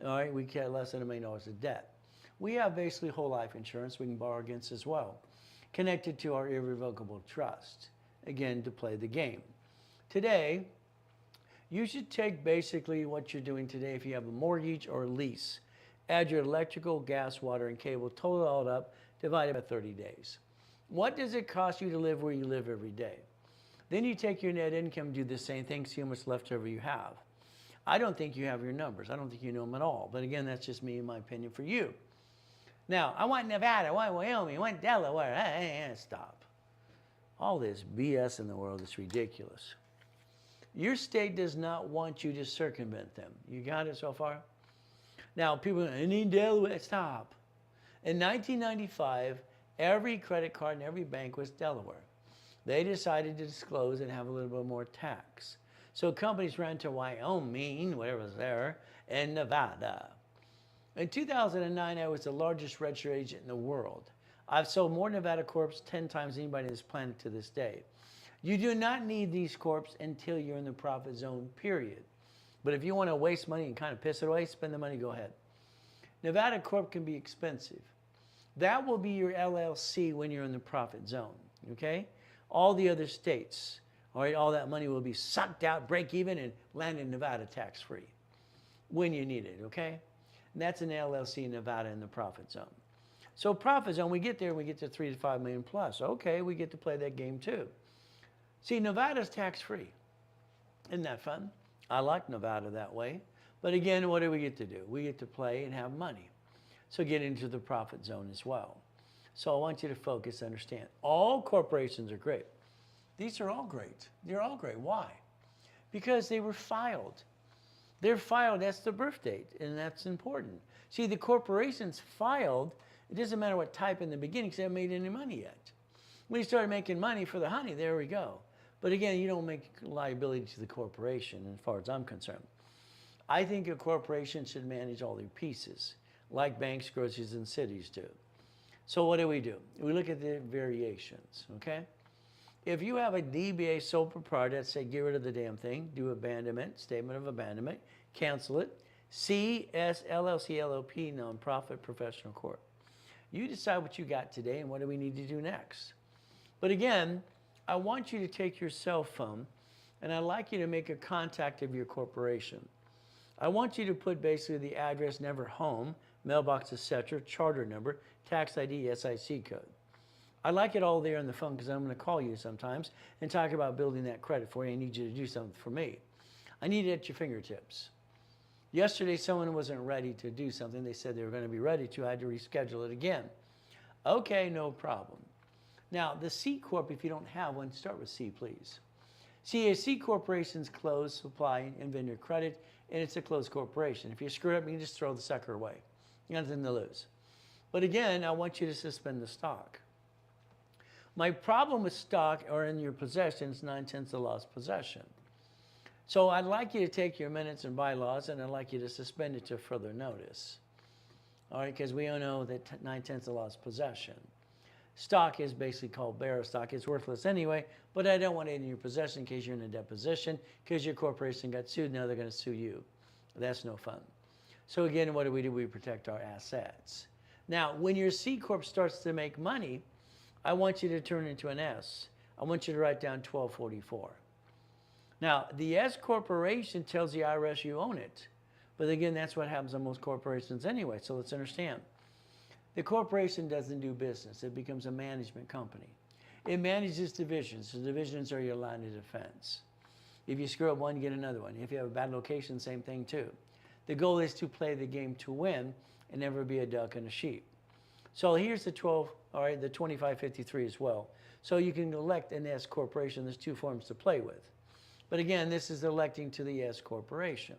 All right, we carry less than $1 million of debt. We have basically whole life insurance we can borrow against as well, connected to our irrevocable trust, again, to play the game. Today, you should take basically what you're doing today if you have a mortgage or a lease. Add your electrical, gas, water, and cable, total it all up, divide it by 30 days. What does it cost you to live where you live every day? Then you take your net income, do the same thing, see how much leftover you have. I don't think you have your numbers. I don't think you know them at all. But again, that's just me and my opinion for you. Now, I want Nevada, I want Wyoming, I want Delaware. Stop. All this BS in the world is ridiculous. Your state does not want you to circumvent them. You got it so far? Now, people are, I need Delaware. Stop. In 1995, every credit card in every bank was Delaware. They decided to disclose and have a little bit more tax. So companies ran to Wyoming, whatever was there, and Nevada. In 2009, I was the largest registered agent in the world. I've sold more Nevada Corps 10 times than anybody on this planet to this day. You do not need these corps until you're in the profit zone, period. But if you want to waste money and kind of piss it away, spend the money, go ahead. Nevada Corp can be expensive. That will be your LLC when you're in the profit zone, okay? All the other states, all right, all that money will be sucked out, break even, and land in Nevada tax-free when you need it, okay? And that's an LLC in Nevada in the profit zone. So profit zone, we get there, we get to 3 to 5 million plus. Okay, we get to play that game too. See, Nevada's tax-free. Isn't that fun? I like Nevada that way. But again, what do we get to do? We get to play and have money. So get into the profit zone as well. So I want you to focus, understand. All corporations are great. These are all great. They're all great. Why? Because they were filed. They're filed, that's the birth date, and that's important. See, the corporations filed, it doesn't matter what type in the beginning because they haven't made any money yet. When you start making money for the honey, there we go. But again, you don't make liability to the corporation as far as I'm concerned. I think a corporation should manage all their pieces, like banks, groceries, and cities do. So what do? We look at the variations, okay? If you have a DBA sole proprietor that say get rid of the damn thing, do abandonment, statement of abandonment, cancel it, CSLLC nonprofit professional corp. You decide what you got today and what do we need to do next. But again, I want you to take your cell phone and I'd like you to make a contact of your corporation. I want you to put basically the address, never home, mailbox, etc., charter number, tax ID, SIC code. I like it all there on the phone because I'm going to call you sometimes and talk about building that credit for you. I need you to do something for me. I need it at your fingertips. Yesterday, someone wasn't ready to do something. They said they were going to be ready to. I had to reschedule it again. Okay, no problem. Now, the C Corp, if you don't have one, start with C, please. See, a C corporation's closed supply and vendor credit, and it's a closed corporation. If you screw it up, you can just throw the sucker away. You got nothing to lose. But again, I want you to suspend the stock. My problem with stock or in your possession is 9/10 of lost possession. So I'd like you to take your minutes and bylaws, and I'd like you to suspend it to further notice. All right, because we all know that 9/10 of lost possession. Stock is basically called bearer stock. It's worthless anyway, but I don't want it in your possession in case you're in a deposition, because your corporation got sued, now they're going to sue you. That's no fun. So again, what do? We protect our assets. Now, when your C Corp starts to make money, I want you to turn it into an S. I want you to write down 1244. Now, the S corporation tells the IRS you own it. But again, that's what happens on most corporations anyway, so let's understand. The corporation doesn't do business. It becomes a management company. It manages divisions. The divisions are your line of defense. If you screw up one, you get another one. If you have a bad location, same thing too. The goal is to play the game to win and never be a duck and a sheep. So here's the 2553 as well. So you can elect an S corporation. There's two forms to play with. But again, this is electing to the S corporation.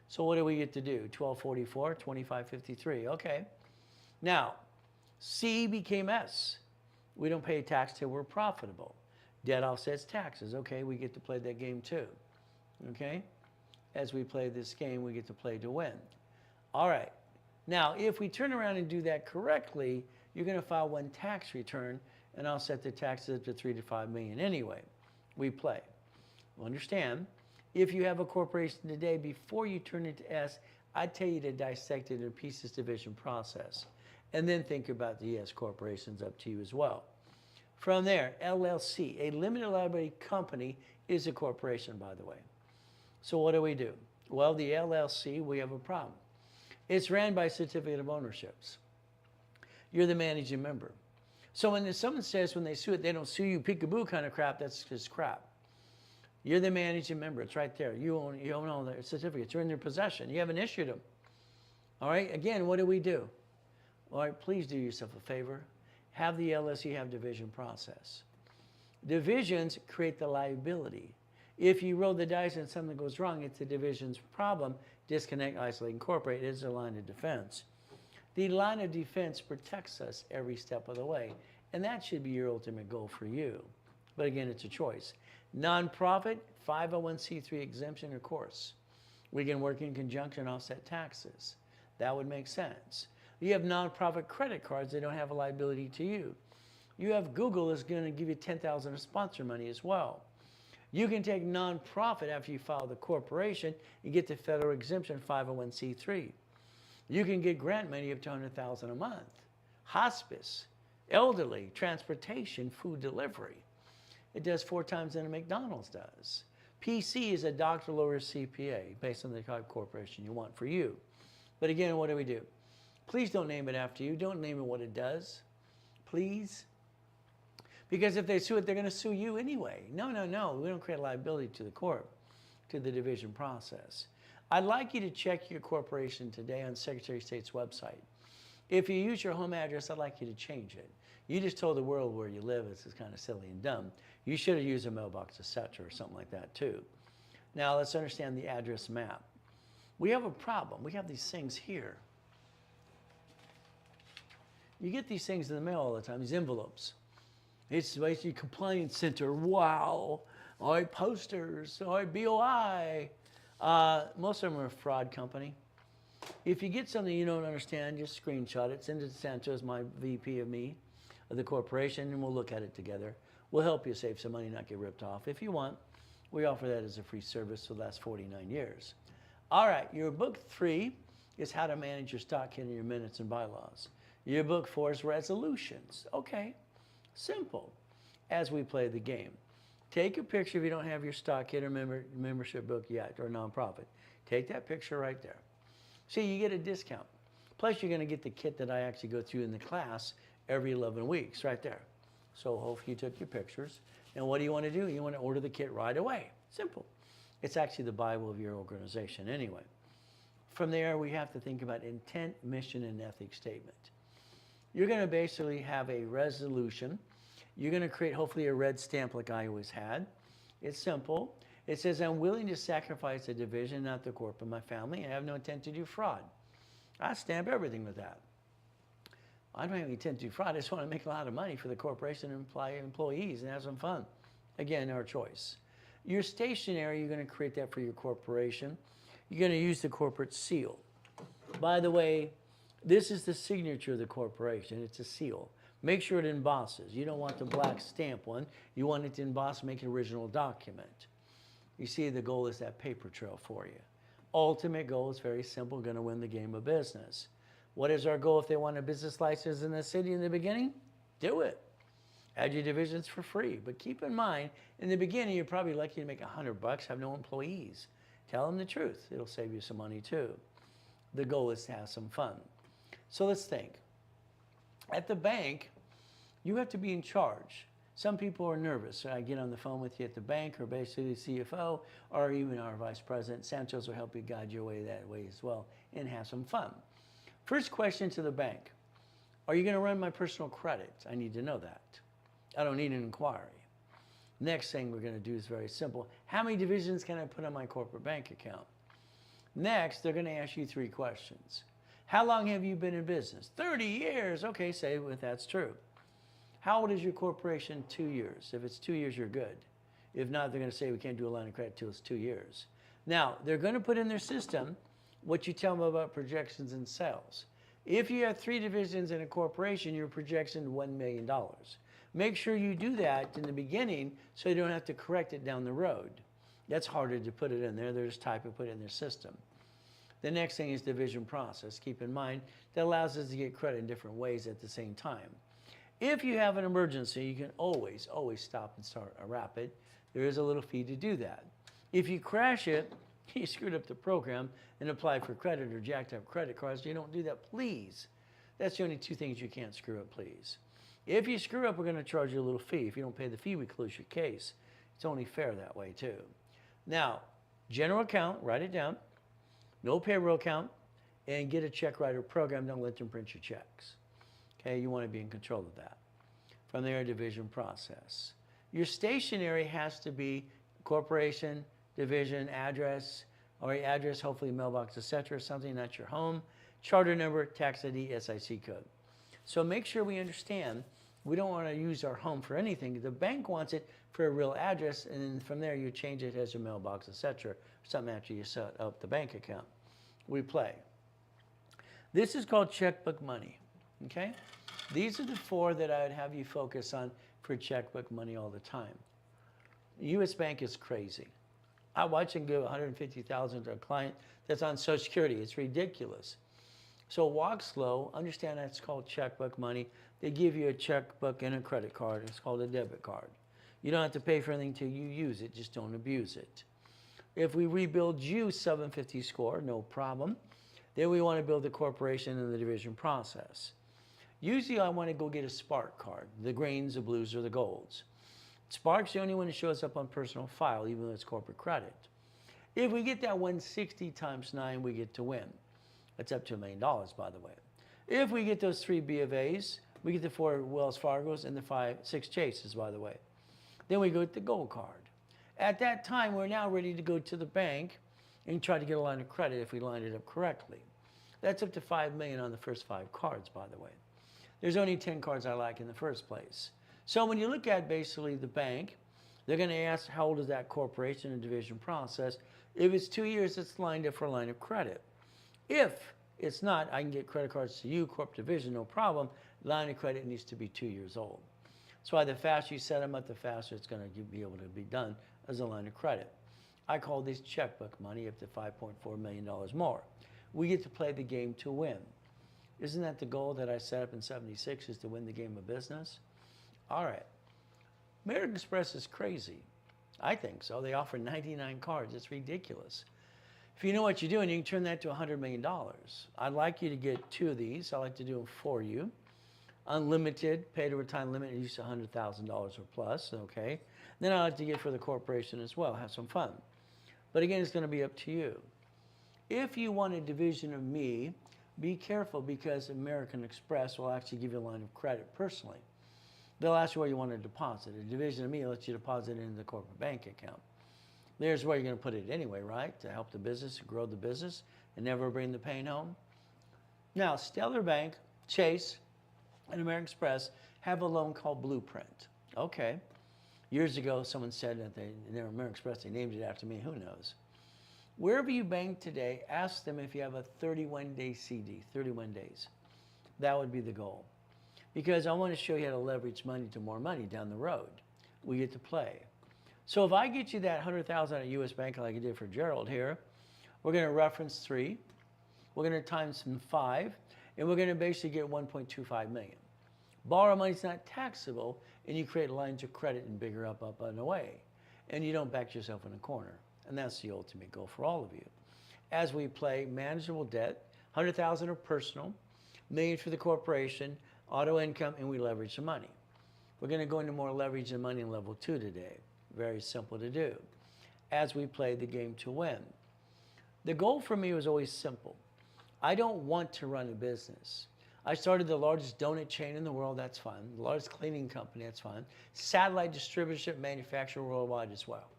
So what do we get to do? 1244, 2553. Okay. Now, C became S. We don't pay tax till we're profitable. Debt offsets taxes. Okay, we get to play that game too. Okay? As we play this game, we get to play to win. All right. Now, if we turn around and do that correctly, you're going to file one tax return, and I'll set the taxes up to 3 to 5 million anyway. We play. Well, understand, if you have a corporation today, before you turn it to S, I'd tell you to dissect it in a pieces division process. And then think about the S corporations, up to you as well. From there, LLC, a limited liability company, is a corporation, by the way. So what do? Well, the LLC, we have a problem. It's ran by certificate of ownerships. You're the managing member. So when someone says when they sue it, they don't sue you, peekaboo kind of crap, that's just crap. You're the managing member. It's right there. You own all the certificates. You're in their possession. You haven't issued them. All right? Again, what do? All right, please do yourself a favor. Have the LLC have division process. Divisions create the liability. If you roll the dice and something goes wrong, it's the division's problem. Disconnect, isolate, incorporate is a line of defense. The line of defense protects us every step of the way, and that should be your ultimate goal for you. But again, it's a choice. Nonprofit, 501c3 exemption, of course. We can work in conjunction, offset taxes. That would make sense. You have nonprofit credit cards, they don't have a liability to you. You have Google is going to give you $10,000 of sponsor money as well. You can take nonprofit after you file the corporation and get the federal exemption 501c3. You can get grant money up to $100,000 a month. Hospice, elderly, transportation, food delivery. It does 4 times than a McDonald's does. PC is a doctor lawyer CPA based on the type of corporation you want for you. But again, what do? Please don't name it after you. Don't name it what it does. Please. Because if they sue it, they're going to sue you anyway. No. We don't create liability to the corp, to the division process. I'd like you to check your corporation today on Secretary of State's website. If you use your home address, I'd like you to change it. You just told the world where you live. This is kind of silly and dumb. You should have used a mailbox, etc., or something like that too. Now let's understand the address map. We have a problem. We have these things here. You get these things in the mail all the time, these envelopes. It's basically compliance center. Wow. All right, posters. All right, BOI. Most of them are a fraud company. If you get something you don't understand, just screenshot it. Send it to Santos, my VP of the corporation, and we'll look at it together. We'll help you save some money, not get ripped off. If you want, we offer that as a free service for the last 49 years. All right, your book 3 is how to manage your stock in your minutes and bylaws. Your book 4 is resolutions. Okay, simple. As we play the game, take a picture if you don't have your stock kit or membership book yet, or nonprofit. Take that picture right there. See, you get a discount. Plus, you're going to get the kit that I actually go through in the class every 11 weeks, right there. So hopefully you took your pictures. And what do you want to do? You want to order the kit right away. Simple. It's actually the Bible of your organization anyway. From there, we have to think about intent, mission, and ethics statement. You're going to basically have a resolution. You're going to create hopefully a red stamp like I always had. It's simple. It says, I'm willing to sacrifice the division, not the corp of my family, and I have no intent to do fraud. I stamp everything with that. I don't have any intent to do fraud. I just want to make a lot of money for the corporation and employees and have some fun. Again, our choice. Your stationery, you're going to create that for your corporation. You're going to use the corporate seal. By the way, this is the signature of the corporation. It's a seal. Make sure it embosses. You don't want the black stamp one. You want it to emboss, make an original document. You see, the goal is that paper trail for you. Ultimate goal is very simple, going to win the game of business. What is our goal if they want a business license in the city in the beginning? Do it. Add your divisions for free. But keep in mind, in the beginning, you're probably lucky to make $100, have no employees. Tell them the truth. It'll save you some money too. The goal is to have some fun. So let's think. At the bank, you have to be in charge. Some people are nervous. So I get on the phone with you at the bank, or basically the CFO, or even our vice president. Santos will help you guide your way that way as well and have some fun. First question to the bank. Are you going to run my personal credit? I need to know that. I don't need an inquiry. Next thing we're going to do is very simple. How many divisions can I put on my corporate bank account? Next, they're going to ask you 3 questions. How long have you been in business? 30 years. Okay, say if that's true. How old is your corporation? 2 years. If it's 2 years, you're good. If not, they're going to say we can't do a line of credit till it's 2 years. Now, they're going to put in their system what you tell them about projections and sales. If you have 3 divisions in a corporation, your projection is $1 million. Make sure you do that in the beginning so you don't have to correct it down the road. That's harder to put it in there. They'll just type and put it in their system. The next thing is division process. Keep in mind, that allows us to get credit in different ways at the same time. If you have an emergency, you can always stop and start a rapid. There is a little fee to do that. If you crash it, you screwed up the program and applied for credit or jacked up credit cards, you don't do that, please. That's the only 2 things you can't screw up, please. If you screw up, we're going to charge you a little fee. If you don't pay the fee, we close your case. It's only fair that way, too. Now, general account, write it down. No payroll account, and get a check writer program. Don't let them print your checks. Okay, you want to be in control of that. From there, division process. Your stationery has to be corporation, division, address, or your address, hopefully mailbox, etc., something not your home, charter number, tax ID, SIC code. So make sure we understand we don't want to use our home for anything. The bank wants it for a real address, and then from there you change it as a mailbox, etc., something after you set up the bank account. We play. This is called checkbook money, okay? These are the 4 that I would have you focus on for checkbook money all the time. U.S. Bank is crazy. I watch them give $150,000 to a client that's on Social Security. It's ridiculous. So walk slow. Understand that's called checkbook money. They give you a checkbook and a credit card. It's called a debit card. You don't have to pay for anything until you use it. Just don't abuse it. If we rebuild you 750 score, no problem. Then we want to build the corporation and the division process. Usually I want to go get a Spark card, the greens, the blues, or the golds. Spark's the only one that shows up on personal file, even though it's corporate credit. If we get that 160 times 9, we get to win. That's up to $1 million, by the way. If we get those 3 B of A's, we get the 4 Wells Fargos and the 6 Chases, by the way. Then we go with the gold card. At that time, we're now ready to go to the bank and try to get a line of credit if we line it up correctly. That's up to $5 million on the first 5 cards, by the way. There's only 10 cards I like in the first place. So when you look at basically the bank, they're going to ask how old is that corporation and division process. If it's 2 years, it's lined up for a line of credit. If it's not, I can get credit cards to you, corp division, no problem. Line of credit needs to be 2 years old. That's why the faster you set them up, the faster it's going to be able to be done as a line of credit. I call this checkbook money up to $5.4 million more. We get to play the game to win. Isn't that the goal that I set up in '76, is to win the game of business? All right. American Express is crazy. I think so. They offer 99 cards. It's ridiculous. If you know what you're doing, you can turn that to $100 million. I'd like you to get 2 of these. I like to do them for you. unlimited, pay to retire limit, use $100,000 or plus, okay? Then I like to get for the corporation as well, have some fun. But again, it's going to be up to you. If you want a division of me, be careful because American Express will actually give you a line of credit personally. They'll ask you where you want to deposit. A division of me lets you deposit it into the corporate bank account. There's where you're going to put it anyway, right? To help the business, grow the business, and never bring the pain home. Now, Stellar Bank, Chase, and American Express have a loan called Blueprint. Okay. Years ago, someone said that American Express, they named it after me. Who knows? Wherever you bank today, ask them if you have a 31-day CD, 31 days. That would be the goal. Because I want to show you how to leverage money to more money down the road. We get to play. So if I get you that $100,000 at a U.S. bank like I did for Gerald here, we're going to reference 3. We're going to times 5, and we're going to basically get 1.25 million. Borrow money is not taxable, and you create lines of credit and bigger up, and away. And you don't back yourself in a corner. And that's the ultimate goal for all of you. As we play manageable debt, 100,000 are personal, million for the corporation, auto income, and we leverage the money. We're going to go into more leverage and money in level 2 today. Very simple to do. As we play the game to win. The goal for me was always simple. I don't want to run a business. I started the largest donut chain in the world, that's fun. The largest cleaning company, that's fun. Satellite distributorship manufacturer worldwide as well.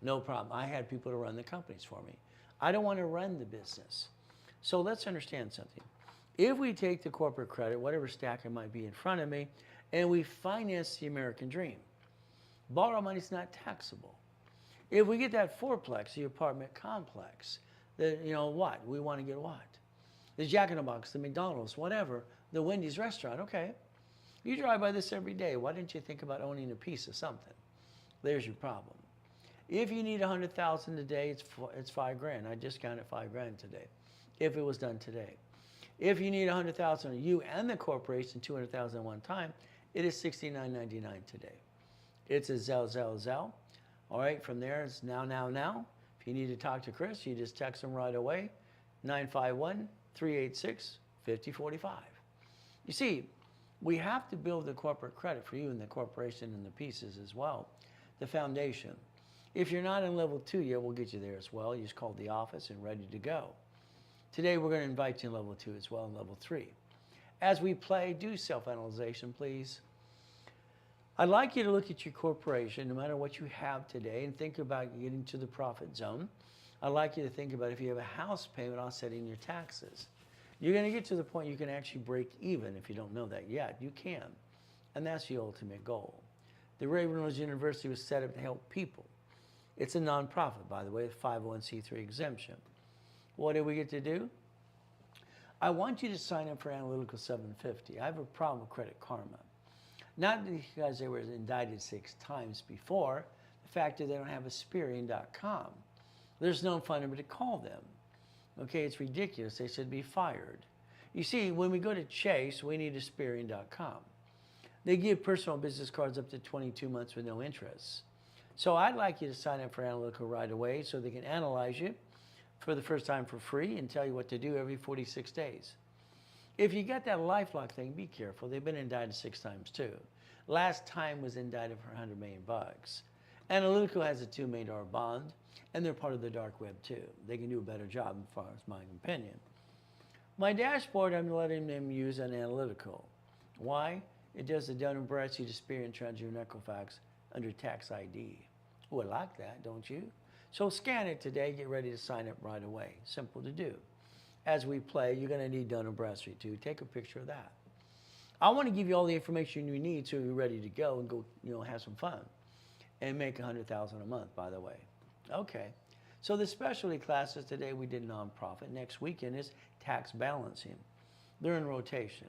No problem. I had people to run the companies for me. I don't want to run the business. So let's understand something. If we take the corporate credit, whatever stack it might be in front of me, and we finance the American dream, borrow money is not taxable. If we get that fourplex, the apartment complex, then you know what? We want to get what? The Jack in the Box, the McDonald's, whatever, the Wendy's restaurant, okay. You drive by this every day. Why didn't you think about owning a piece of something? There's your problem. If you need 100,000 today, it's $5,000. I discounted $5,000 today, if it was done today. If you need 100,000, you and the corporation, 200,000 one time, it is $69.99 today. It's a Zell. All right, from there, it's now. If you need to talk to Chris, you just text him right away, 951-386-5045. You see, we have to build the corporate credit for you and the corporation and the pieces as well, the foundation. If you're not in level 2 yet, we'll get you there as well. You just call the office and ready to go. Today, we're going to invite you in level 2 as well and level 3. As we play, do self-analyzation, please. I'd like you to look at your corporation, no matter what you have today, and think about getting to the profit zone. I'd like you to think about if you have a house payment offsetting your taxes. You're going to get to the point you can actually break even. If you don't know that yet, you can. And that's the ultimate goal. The Ravenrose University was set up to help people. It's a nonprofit, by the way, with 501c3 exemption. What do we get to do? I want you to sign up for Analytical 750. I have a problem with Credit Karma. Not because they were indicted 6 times before, the fact that they don't have a Sperian.com. There's no phone number to call them. Okay, it's ridiculous. They should be fired. You see, when we go to Chase, we need a Sperian.com. They give personal business cards up to 22 months with no interest. So I'd like you to sign up for Analytical right away so they can analyze you for the first time for free and tell you what to do every 46 days. If you got that LifeLock thing, be careful. They've been indicted 6 times too. Last time was indicted for $100 million. Analytical has a $2 million bond, and they're part of the dark web too. They can do a better job, as far as my opinion. My dashboard, I'm letting them use an Analytical. Why? It does the Dun & Bradstreet Experian Transfer Equifax under tax ID. Oh, I like that, don't you? So scan it today, get ready to sign up right away. Simple to do. As we play, you're going to need Dun & Bradstreet too. Take a picture of that. I want to give you all the information you need so you're ready to go and go, have some fun and make $100,000 a month, by the way. Okay. So the specialty classes today, we did nonprofit. Next weekend is tax balancing. They're in rotation.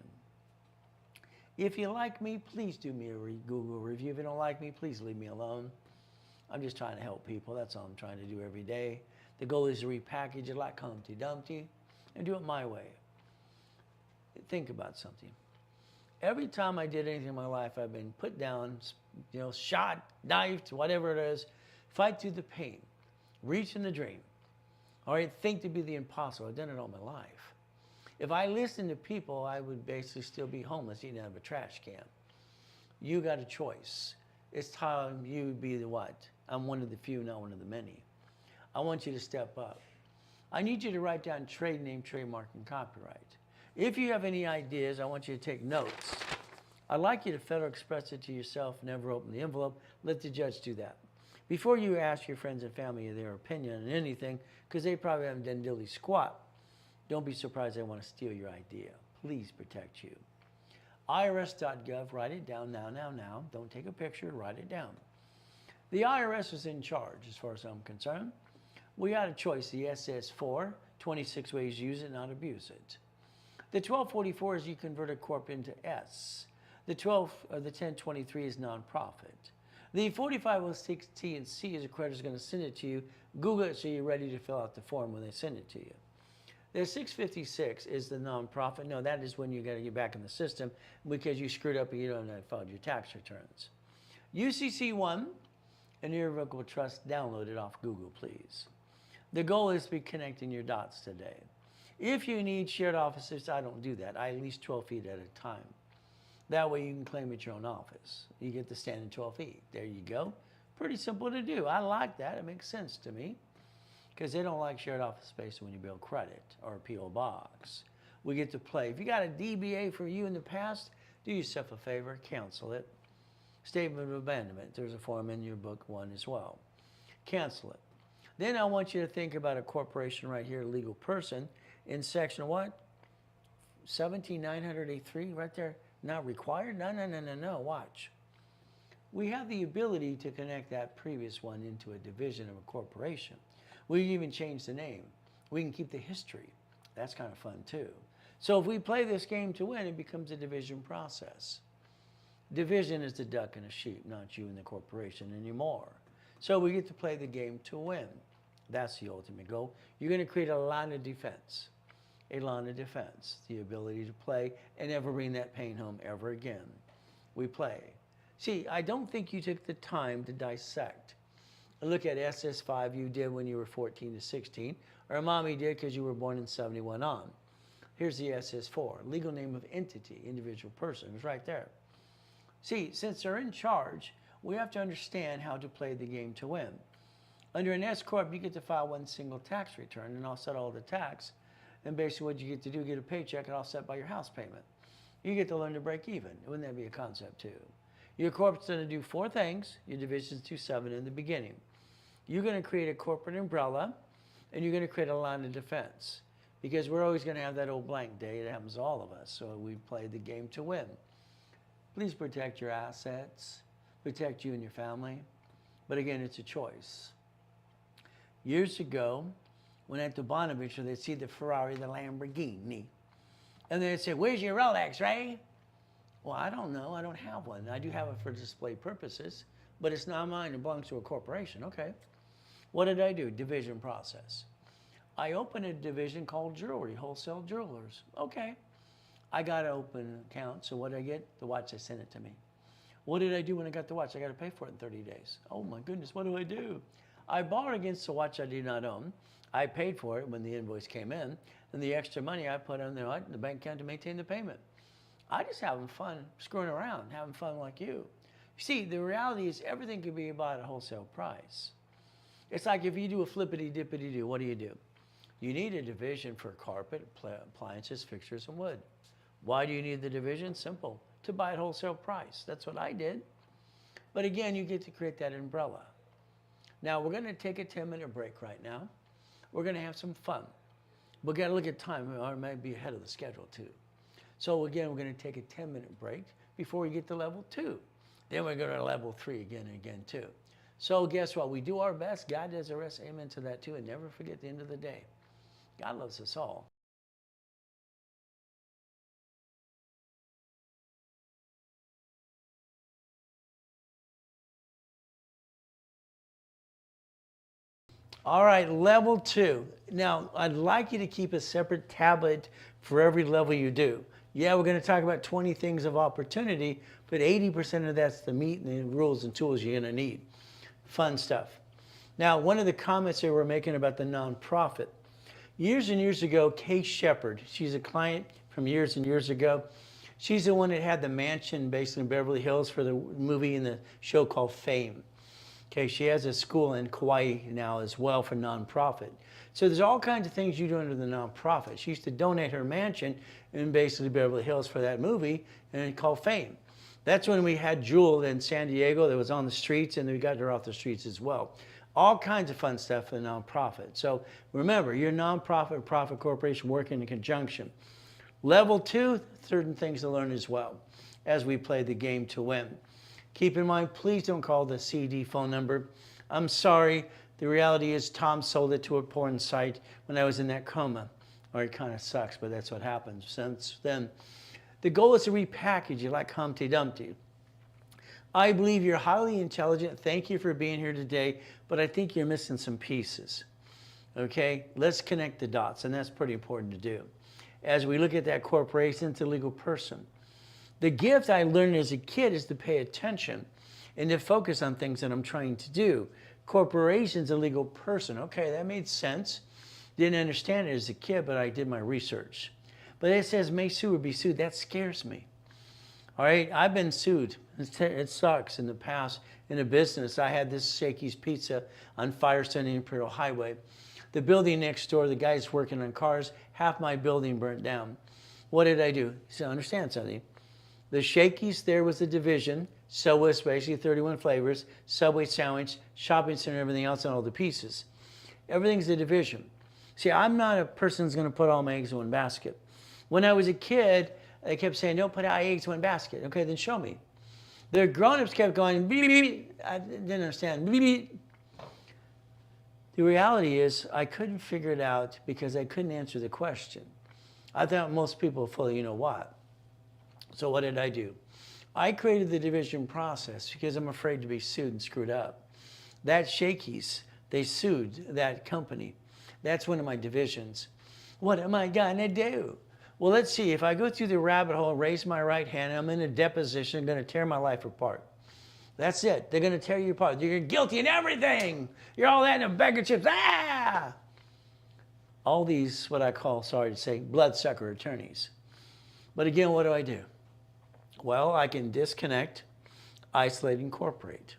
If you like me, please do me a Google review. If you don't like me, please leave me alone. I'm just trying to help people. That's all I'm trying to do every day. The goal is to repackage it like Humpty Dumpty and do it my way. Think about something. Every time I did anything in my life, I've been put down, shot, knifed, whatever it is. Fight through the pain. Reach in the dream. All right, think to be the impossible. I've done it all my life. If I listened to people, I would basically still be homeless eating out of a trash can. You got a choice. It's time you be the what? I'm one of the few, not one of the many. I want you to step up. I need you to write down trade name, trademark, and copyright. If you have any ideas, I want you to take notes. I'd like you to Federal Express it to yourself, never open the envelope. Let the judge do that. Before you ask your friends and family their opinion on anything, because they probably haven't done dilly squat, don't be surprised they want to steal your idea. Please protect you. IRS.gov, write it down now. Don't take a picture, write it down. The IRS is in charge as far as I'm concerned. We had a choice. The S says 26 ways to use it, not abuse it. The 1244 is you convert a corp into S. The 1023 is nonprofit. The 4506T and C is a creditor's going to send it to you. Google it so you're ready to fill out the form when they send it to you. The 656 is the nonprofit. No, that is when you got to get back in the system because you screwed up and you don't have filed your tax returns. UCC1 and irrevocable trust, download it off Google, please. The goal is to be connecting your dots today. If you need shared offices, I don't do that. I at least 12 feet at a time. That way you can claim it your own office. You get to stand in 12 feet. There you go. Pretty simple to do. I like that. It makes sense to me because they don't like shared office space when you build credit or a P.O. box. We get to play. If you got a DBA for you in the past, do yourself a favor, cancel it. Statement of abandonment. There's a form in your book one as well. Cancel it. Then I want you to think about a corporation right here, a legal person, in section what? 17983, right there. Not required? No. Watch. We have the ability to connect that previous one into a division of a corporation. We can even change the name. We can keep the history. That's kind of fun too. So if we play this game to win, it becomes a division process. Division is the duck and a sheep, not you and the corporation anymore. So we get to play the game to win. That's the ultimate goal. You're going to create a line of defense. A line of defense. The ability to play and never bring that pain home ever again. We play. See, I don't think you took the time to dissect. Look at SS5 you did when you were 14 to 16, or mommy did because you were born in 71 on. Here's the SS4, legal name of entity, individual person. It's right there. See, since they're in charge, we have to understand how to play the game to win. Under an S Corp, you get to file one single tax return and offset all the tax. And basically what you get to do, get a paycheck and offset by your house payment. You get to learn to break even. Wouldn't that be a concept too? Your corp's going to do 4 things. Your divisions do 7 in the beginning. You're going to create a corporate umbrella, and you're going to create a line of defense. Because we're always going to have that old blank day. It happens to all of us. So we play the game to win. Please protect your assets. Protect you and your family. But again, it's a choice. Years ago, when at the Bonaventure, they'd see the Ferrari, the Lamborghini. And they'd say, where's your Rolex, Ray? Well, I don't know. I don't have one. I do have it for display purposes, but it's not mine. It belongs to a corporation. Okay. What did I do? Division process. I opened a division called jewelry, wholesale jewelers. Okay. I got to open an account. So what did I get? The watch, they sent it to me. What did I do when I got the watch? I got to pay for it in 30 days. Oh my goodness, what do? I borrowed against the watch I did not own. I paid for it when the invoice came in, and the extra money I put on the bank account to maintain the payment. I just having fun, screwing around, having fun like you. You see, the reality is everything could be bought at wholesale price. It's like if you do a flippity-dippity-do, what do? You need a division for carpet, appliances, fixtures, and wood. Why do you need the division? Simple. To buy at wholesale price. That's what I did. But again, you get to create that umbrella. Now, we're going to take a 10-minute break right now. We're going to have some fun. We've got to look at time. We might be ahead of the schedule, too. So, again, we're going to take a 10-minute break before we get to level 2. Then we're going to level 3 again and again, too. So, guess what? We do our best. God does the rest. Amen to that, too. And never forget the end of the day. God loves us all. All right, level 2. Now, I'd like you to keep a separate tablet for every level you do. Yeah, we're going to talk about 20 things of opportunity, but 80% of that's the meat and the rules and tools you're going to need. Fun stuff. Now, one of the comments they were making about the nonprofit. Years and years ago, Kay Shepherd, she's a client from years and years ago. She's the one that had the mansion based in Beverly Hills for the movie and the show called Fame. Okay, she has a school in Kauai now as well for nonprofit. So there's all kinds of things you do under the nonprofit. She used to donate her mansion in basically Beverly Hills for that movie and it's called Fame. That's when we had Jewel in San Diego that was on the streets, and we got her off the streets as well. All kinds of fun stuff for the nonprofit. So remember, you're a nonprofit, profit corporation working in conjunction. Level 2, certain things to learn as well as we play the game to win. Keep in mind, please don't call the CD phone number. I'm sorry. The reality is Tom sold it to a porn site when I was in that coma. Or it kind of sucks, but that's what happens. Since then, the goal is to repackage it like Humpty Dumpty. I believe you're highly intelligent. Thank you for being here today, but I think you're missing some pieces. Okay, let's connect the dots, and that's pretty important to do. As we look at that corporation, it's a legal person. The gift I learned as a kid is to pay attention and to focus on things that I'm trying to do. Corporation's a legal person. Okay, that made sense. Didn't understand it as a kid, but I did my research. But it says may sue or be sued. That scares me. All right, I've been sued. It sucks. In the past, in a business, I had this Shakey's Pizza on Firestone and Imperial Highway. The building next door, the guys working on cars, half my building burnt down. What did I do? So understand something. The Shakey's there was a division. So was basically 31 flavors, Subway sandwich, shopping center, everything else, and all the pieces. Everything's a division. See, I'm not a person who's going to put all my eggs in one basket. When I was a kid, they kept saying, don't put all your eggs in one basket. Okay, then show me. The grown-ups kept going, beep, beep, beep. I didn't understand. Beep, beep. The reality is I couldn't figure it out because I couldn't answer the question. I thought most people fully, you know what. So what did I do? I created the division process because I'm afraid to be sued and screwed up. That Shakey's, they sued that company. That's one of my divisions. What am I gonna do? Well, let's see. If I go through the rabbit hole, raise my right hand, I'm in a deposition, going to tear my life apart. That's it. They're going to tear you apart. You're guilty in everything. You're all that in a bag of chips. Ah! All these, what I call, sorry to say, bloodsucker attorneys. But again, what do? Well, I can disconnect, isolate, incorporate.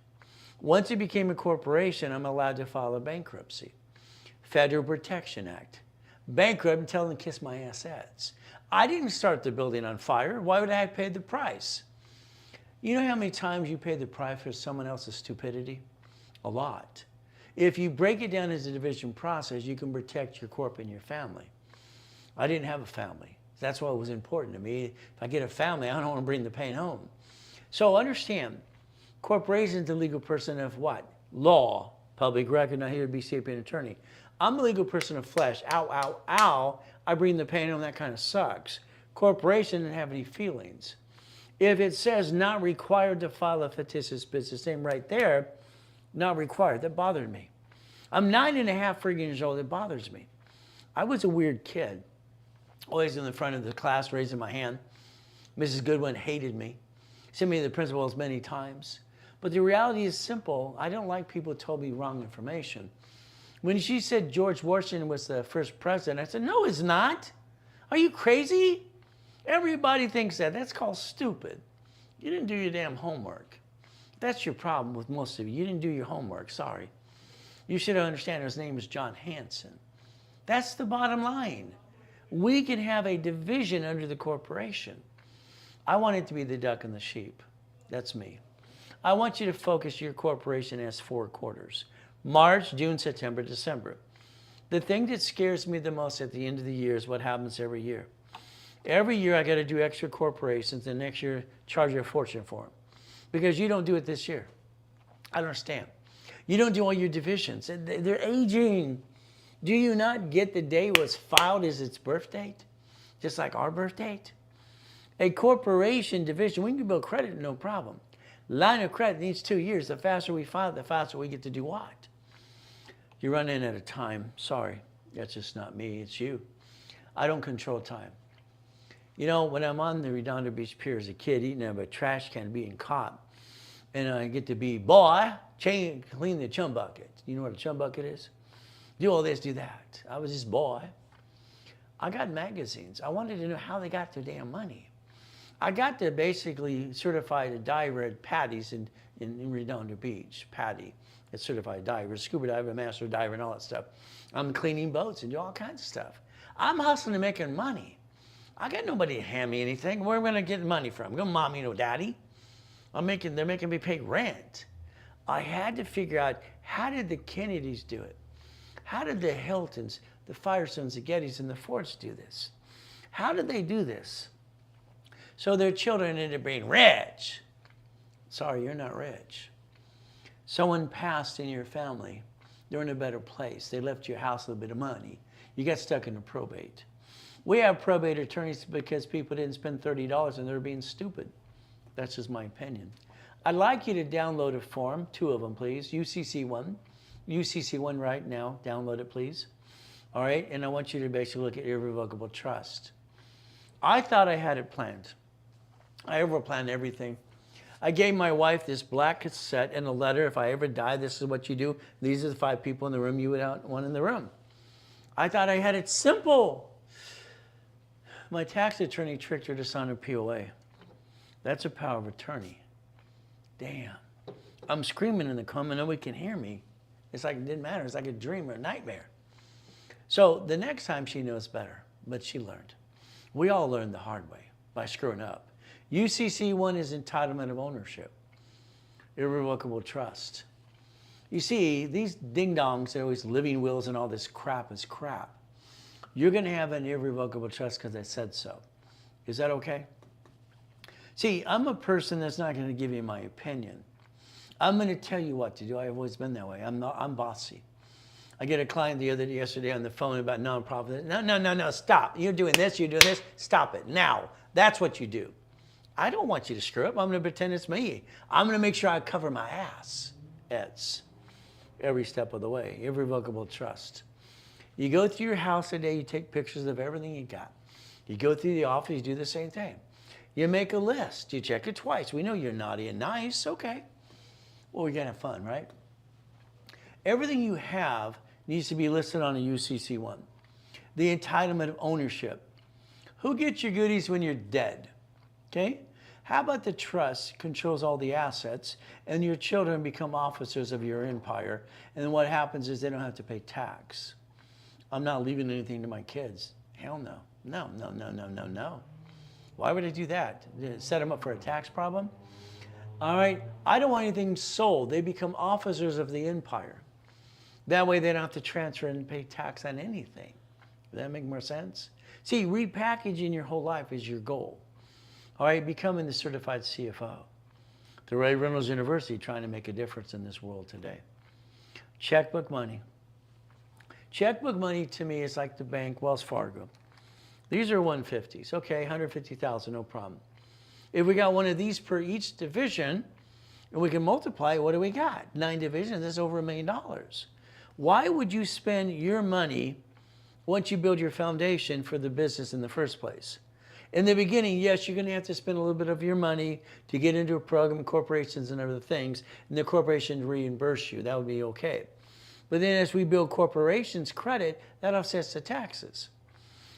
Once it became a corporation, I'm allowed to file a bankruptcy. Federal Protection Act. Bankrupt and tell them to kiss my assets. I didn't start the building on fire. Why would I have paid the price? You know how many times you pay the price for someone else's stupidity? A lot. If you break it down as a division process, you can protect your corp and your family. I didn't have a family. That's why it was important to me. If I get a family, I don't want to bring the pain home. So understand, corporation's a legal person of what? Law, public record, not here to be CPA and attorney. I'm a legal person of flesh. Ow, ow, ow. I bring the pain home. That kind of sucks. Corporation didn't have any feelings. If it says not required to file a fictitious business name right there, not required, that bothered me. I'm 9.5 freaking years old. It bothers me. I was a weird kid. Always in the front of the class, raising my hand. Mrs. Goodwin hated me. Sent me to the principals many times. But the reality is simple. I don't like people who told me wrong information. When she said George Washington was the first president, I said, no, it's not. Are you crazy? Everybody thinks that. That's called stupid. You didn't do your damn homework. That's your problem with most of you. You didn't do your homework. Sorry. You should understand his name is John Hanson. That's the bottom line. We can have a division under the corporation. I want it to be the duck and the sheep. That's me. I want you to focus your corporation as 4 quarters. March, June, September, December. The thing that scares me the most at the end of the year is what happens every year. Every year I got to do extra corporations, and next year charge you a fortune for them. Because you don't do it this year. I don't understand. You don't do all your divisions. They're aging. Do you not get the day was filed as its birth date? Just like our birth date? A corporation division, we can build credit, no problem. Line of credit needs 2 years. The faster we file, the faster we get to do what? You're running out of time. Sorry. That's just not me. It's you. I don't control time. You know, when I'm on the Redondo Beach Pier as a kid, eating out of a trash can, being caught, and I get to be, boy, clean the chum bucket. You know what a chum bucket is? Do all this, do that. I was this boy. I got magazines. I wanted to know how they got their damn money. I got to basically certify a diver at Patty's in Redondo Beach. Patty, a certified diver, scuba diver, master diver, and all that stuff. I'm cleaning boats and do all kinds of stuff. I'm hustling and making money. I got nobody to hand me anything. Where am I going to get money from? Go, mommy, no daddy. They're making me pay rent. I had to figure out, how did the Kennedys do it? How did the Hiltons, the Firestones, the Gettys, and the Fords do this? How did they do this? So their children ended up being rich. Sorry, you're not rich. Someone passed in your family. They're in a better place. They left your house a little bit of money. You got stuck in a probate. We have probate attorneys because people didn't spend $30 and they're being stupid. That's just my opinion. I'd like you to download a form, 2 of them, please. UCC1. UCC1 right now. Download it, please. All right? And I want you to basically look at irrevocable trust. I thought I had it planned. I overplanned everything. I gave my wife this black cassette and a letter. If I ever die, this is what you do. These are the 5 people in the room. You would want one in the room. I thought I had it simple. My tax attorney tricked her to sign a POA. That's a power of attorney. Damn. I'm screaming in the comment, nobody can hear me. It's like it didn't matter. It's like a dream or a nightmare. So the next time she knows better, but she learned. We all learned the hard way by screwing up. UCC1 is entitlement of ownership, irrevocable trust. You see, these ding-dongs, they're always living wills and all this crap is crap. You're going to have an irrevocable trust because I said so. Is that okay? See, I'm a person that's not going to give you my opinion. I'm going to tell you what to do. I've always been that way. I'm bossy. I get a client yesterday on the phone about nonprofit. No, stop. You're doing this, stop it now. That's what you do. I don't want you to screw up. I'm going to pretend it's me. I'm going to make sure I cover my ass. It's every step of the way. Irrevocable trust. You go through your house today, you take pictures of everything you got. You go through the office, you do the same thing. You make a list. You check it twice. We know you're naughty and nice. Okay. Well, we're going to have fun, right? Everything you have needs to be listed on a UCC1. The entitlement of ownership. Who gets your goodies when you're dead? Okay? How about the trust controls all the assets and your children become officers of your empire, and then what happens is they don't have to pay tax. I'm not leaving anything to my kids. Hell no. No. Why would I do that? Set them up for a tax problem? All right. I don't want anything sold. They become officers of the empire. That way they don't have to transfer and pay tax on anything. Does that make more sense? See, repackaging your whole life is your goal. All right, becoming the certified CFO. The Ray Reynolds University trying to make a difference in this world today. Checkbook money. Checkbook money to me is like the bank, Wells Fargo. These are 150s. Okay, 150,000, no problem. If we got one of these per each division, and we can multiply, what do we got? 9 divisions, that's over $1 million. Why would you spend your money once you build your foundation for the business in the first place? In the beginning, yes, you're going to have to spend a little bit of your money to get into a program, corporations and other things, and the corporation reimburse you. That would be okay. But then as we build corporations credit, that offsets the taxes.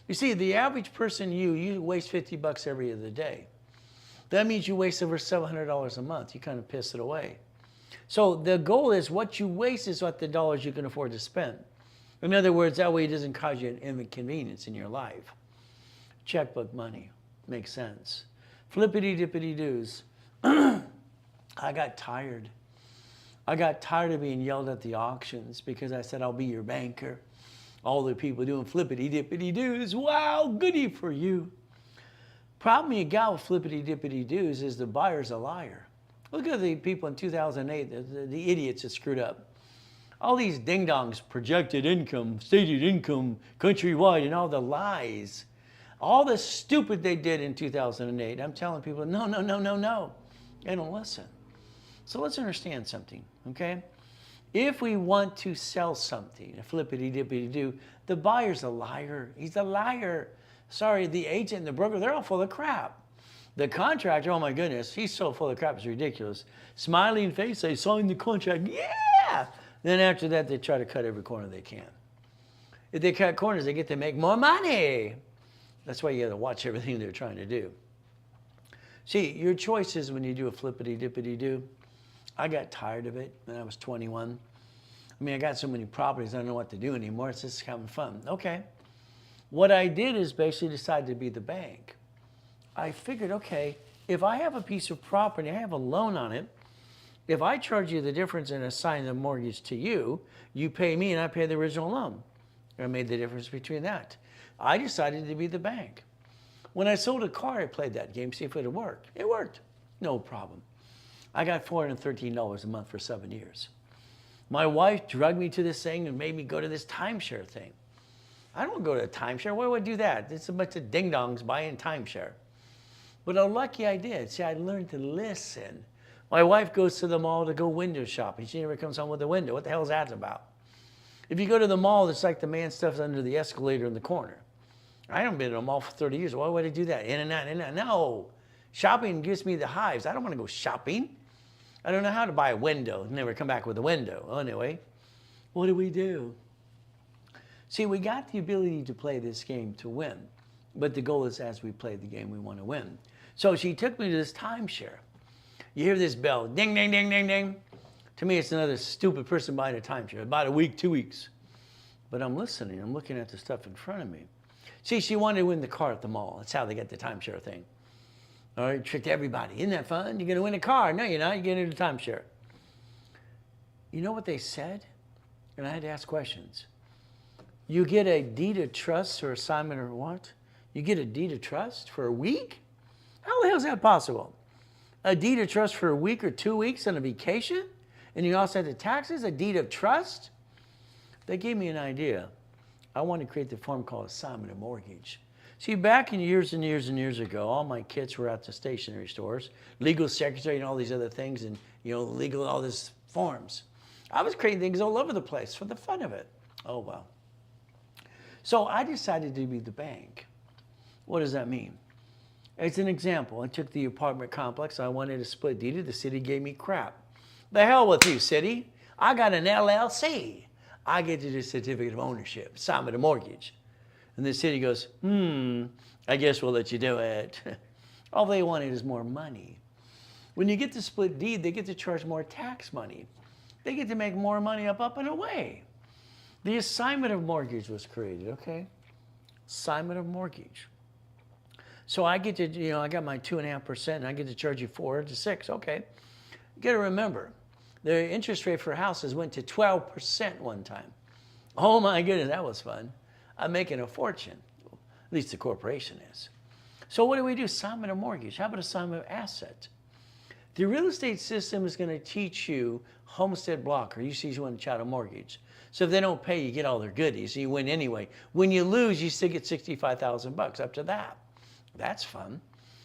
You see, the average person, you waste $50 every other day. That means you waste over $700 a month. You kind of piss it away. So the goal is what you waste is what the dollars you can afford to spend. In other words, that way it doesn't cause you an inconvenience in your life. Checkbook money makes sense. Flippity-dippity-doos. I got tired. I got tired of being yelled at the auctions because I said, I'll be your banker. All the people doing flippity-dippity-doos. Wow, goody for you. Problem you got with flippity-dippity-doos is the buyer's a liar. Look at the people in 2008, the idiots that screwed up. All these ding-dongs, projected income, stated income, countrywide, and all the lies. All the stupid they did in 2008. I'm telling people, no. They don't listen. So let's understand something, okay? If we want to sell something, a flippity-dippity-do, the buyer's a liar. He's a liar. Sorry, the agent and the broker, they're all full of crap. The contractor, oh my goodness, he's so full of crap, it's ridiculous. Smiling face, they signed the contract, yeah! Then after that, they try to cut every corner they can. If they cut corners, they get to make more money. That's why you got to watch everything they're trying to do. See, your choices when you do a flippity-dippity-do. I got tired of it when I was 21. I mean, I got so many properties, I don't know what to do anymore. It's just having fun. Okay. What I did is basically decide to be the bank. I figured, okay, if I have a piece of property, I have a loan on it, if I charge you the difference and assign the mortgage to you, you pay me and I pay the original loan. I made the difference between that. I decided to be the bank. When I sold a car, I played that game, see if it would work. It worked. No problem. I got $413 a month for 7 years. My wife drugged me to this thing and made me go to this timeshare thing. I don't go to a timeshare. Why would I do that? It's a bunch of ding-dongs buying timeshare. But I'm lucky I did. See, I learned to listen. My wife goes to the mall to go window shopping. She never comes home with a window. What the hell is that about? If you go to the mall, it's like the man stuff's under the escalator in the corner. I haven't been to a mall for 30 years. Why would I do that? In and out, in and out. No. Shopping gives me the hives. I don't want to go shopping. I don't know how to buy a window. Never come back with a window. Well, anyway, what do? See, we got the ability to play this game to win. But the goal is as we play the game, we want to win. So she took me to this timeshare. You hear this bell, ding, ding, ding, ding, ding. To me, it's another stupid person buying a timeshare. About a week, 2 weeks. But I'm listening. I'm looking at the stuff in front of me. See, she wanted to win the car at the mall. That's how they get the timeshare thing. All right, tricked everybody. Isn't that fun? You're going to win a car. No, you're not. You're getting into timeshare. You know what they said? And I had to ask questions. You get a deed of trust or assignment or what? You get a deed of trust for a week? How the hell is that possible? A deed of trust for a week or 2 weeks on a vacation? And you also had the taxes, a deed of trust? They gave me an idea. I wanted to create the form called assignment of mortgage. See, back in years and years and years ago, all my kids were at the stationery stores, legal secretary and all these other things, and legal, all these forms. I was creating things all over the place for the fun of it. Oh, well. So I decided to be the bank. What does that mean? As an example, I took the apartment complex. I wanted to split deed. The city gave me crap. The hell with you, city. I got an LLC. I get to do certificate of ownership, assignment of mortgage. And the city goes, I guess we'll let you do it. All they wanted is more money. When you get to split deed, they get to charge more tax money. They get to make more money up and away. The assignment of mortgage was created, okay? Assignment of mortgage. So I get to, I got my 2.5%, and I get to charge you 4 to 6. Okay. You got to remember, the interest rate for houses went to 12% one time. Oh my goodness, that was fun. I'm making a fortune. At least the corporation is. So what do? Assignment of mortgage. How about assignment of asset? The real estate system is going to teach you homestead block, or UCC1 chattel mortgage. So if they don't pay, you get all their goodies. You win anyway. When you lose, you still get $65,000 up to that. That's fun.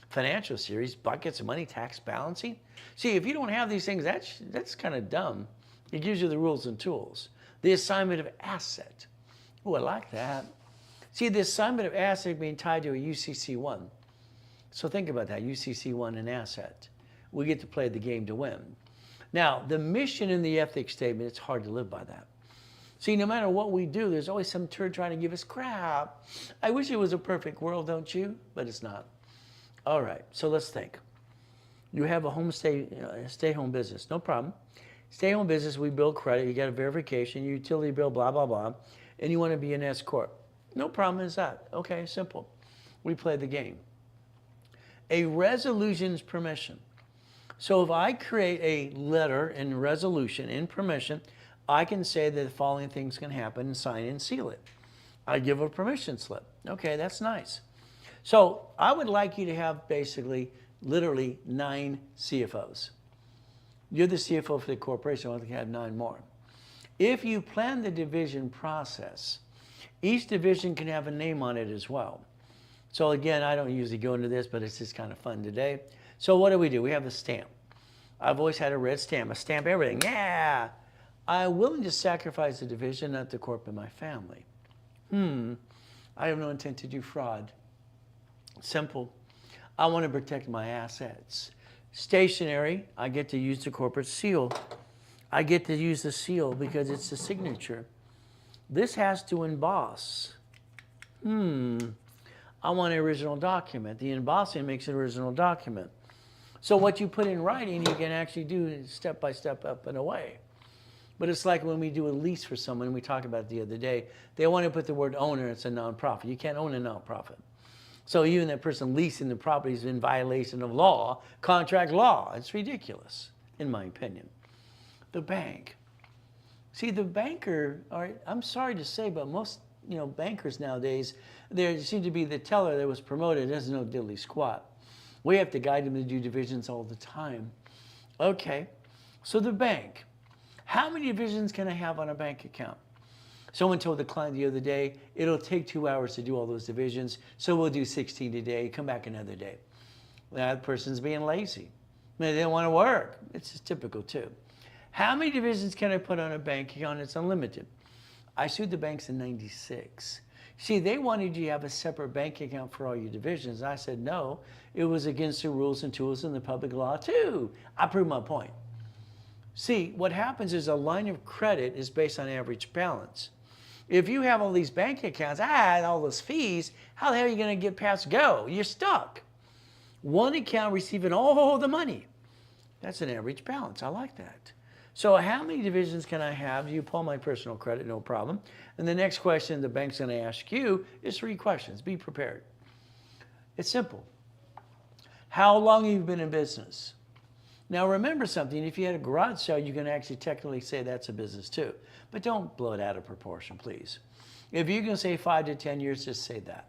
Financial series, buckets of money, tax balancing. See, if you don't have these things, that's kind of dumb. It gives you the rules and tools. The assignment of asset. Oh, I like that. See, the assignment of asset being tied to a UCC1. So think about that, UCC1 and asset. We get to play the game to win. Now, the mission in the ethics statement, it's hard to live by that. See, no matter what we do, there's always some turd trying to give us crap. I wish it was a perfect world, don't you? But it's not. All right, so let's think. You have a stay-home business, no problem. Stay-home business, we build credit, you got a verification, utility bill, blah, blah, blah, and you want to be an S Corp. No problem is that. Okay, simple. We play the game. A resolution is permission. So if I create a letter and resolution in permission, I can say that the following things can happen and sign and seal it. I give a permission slip. Okay, that's nice. So I would like you to have basically, literally 9 CFOs. You're the CFO for the corporation. I want to have 9 more. If you plan the division process, each division can have a name on it as well. So again, I don't usually go into this, but it's just kind of fun today. So what do? We have a stamp. I've always had a red stamp. I stamp everything. Yeah. I'm willing to sacrifice the division, not the corp in my family. I have no intent to do fraud. Simple. I want to protect my assets. Stationary, I get to use the corporate seal. I get to use the seal because it's the signature. This has to emboss. I want an original document. The embossing makes an original document. So what you put in writing, you can actually do step by step, up and away. But it's like when we do a lease for someone, we talked about it the other day, they want to put the word owner, it's a nonprofit. You can't own a nonprofit. So even that person leasing the property is in violation of law, contract law. It's ridiculous, in my opinion. The bank. See, the banker, all right, I'm sorry to say, but most bankers nowadays, there seems to be the teller that was promoted doesn't know diddly squat. We have to guide them to do divisions all the time. Okay, so the bank. How many divisions can I have on a bank account? Someone told the client the other day, it'll take 2 hours to do all those divisions, so we'll do 16 today, come back another day. That person's being lazy. They don't want to work. It's just typical too. How many divisions can I put on a bank account? It's unlimited. I sued the banks in '96. See, they wanted you to have a separate bank account for all your divisions. I said, no, it was against the rules and tools in the public law too. I proved my point. See, what happens is a line of credit is based on average balance. If you have all these bank accounts, all those fees, how the hell are you going to get past go? You're stuck. One account receiving all the money. That's an average balance. I like that. So how many divisions can I have? You pull my personal credit, no problem. And the next question the bank's going to ask you is 3 questions. Be prepared. It's simple. How long have you been in business? Now remember something, if you had a garage sale, you can actually technically say that's a business too. But don't blow it out of proportion, please. If you can say 5 to 10 years, just say that.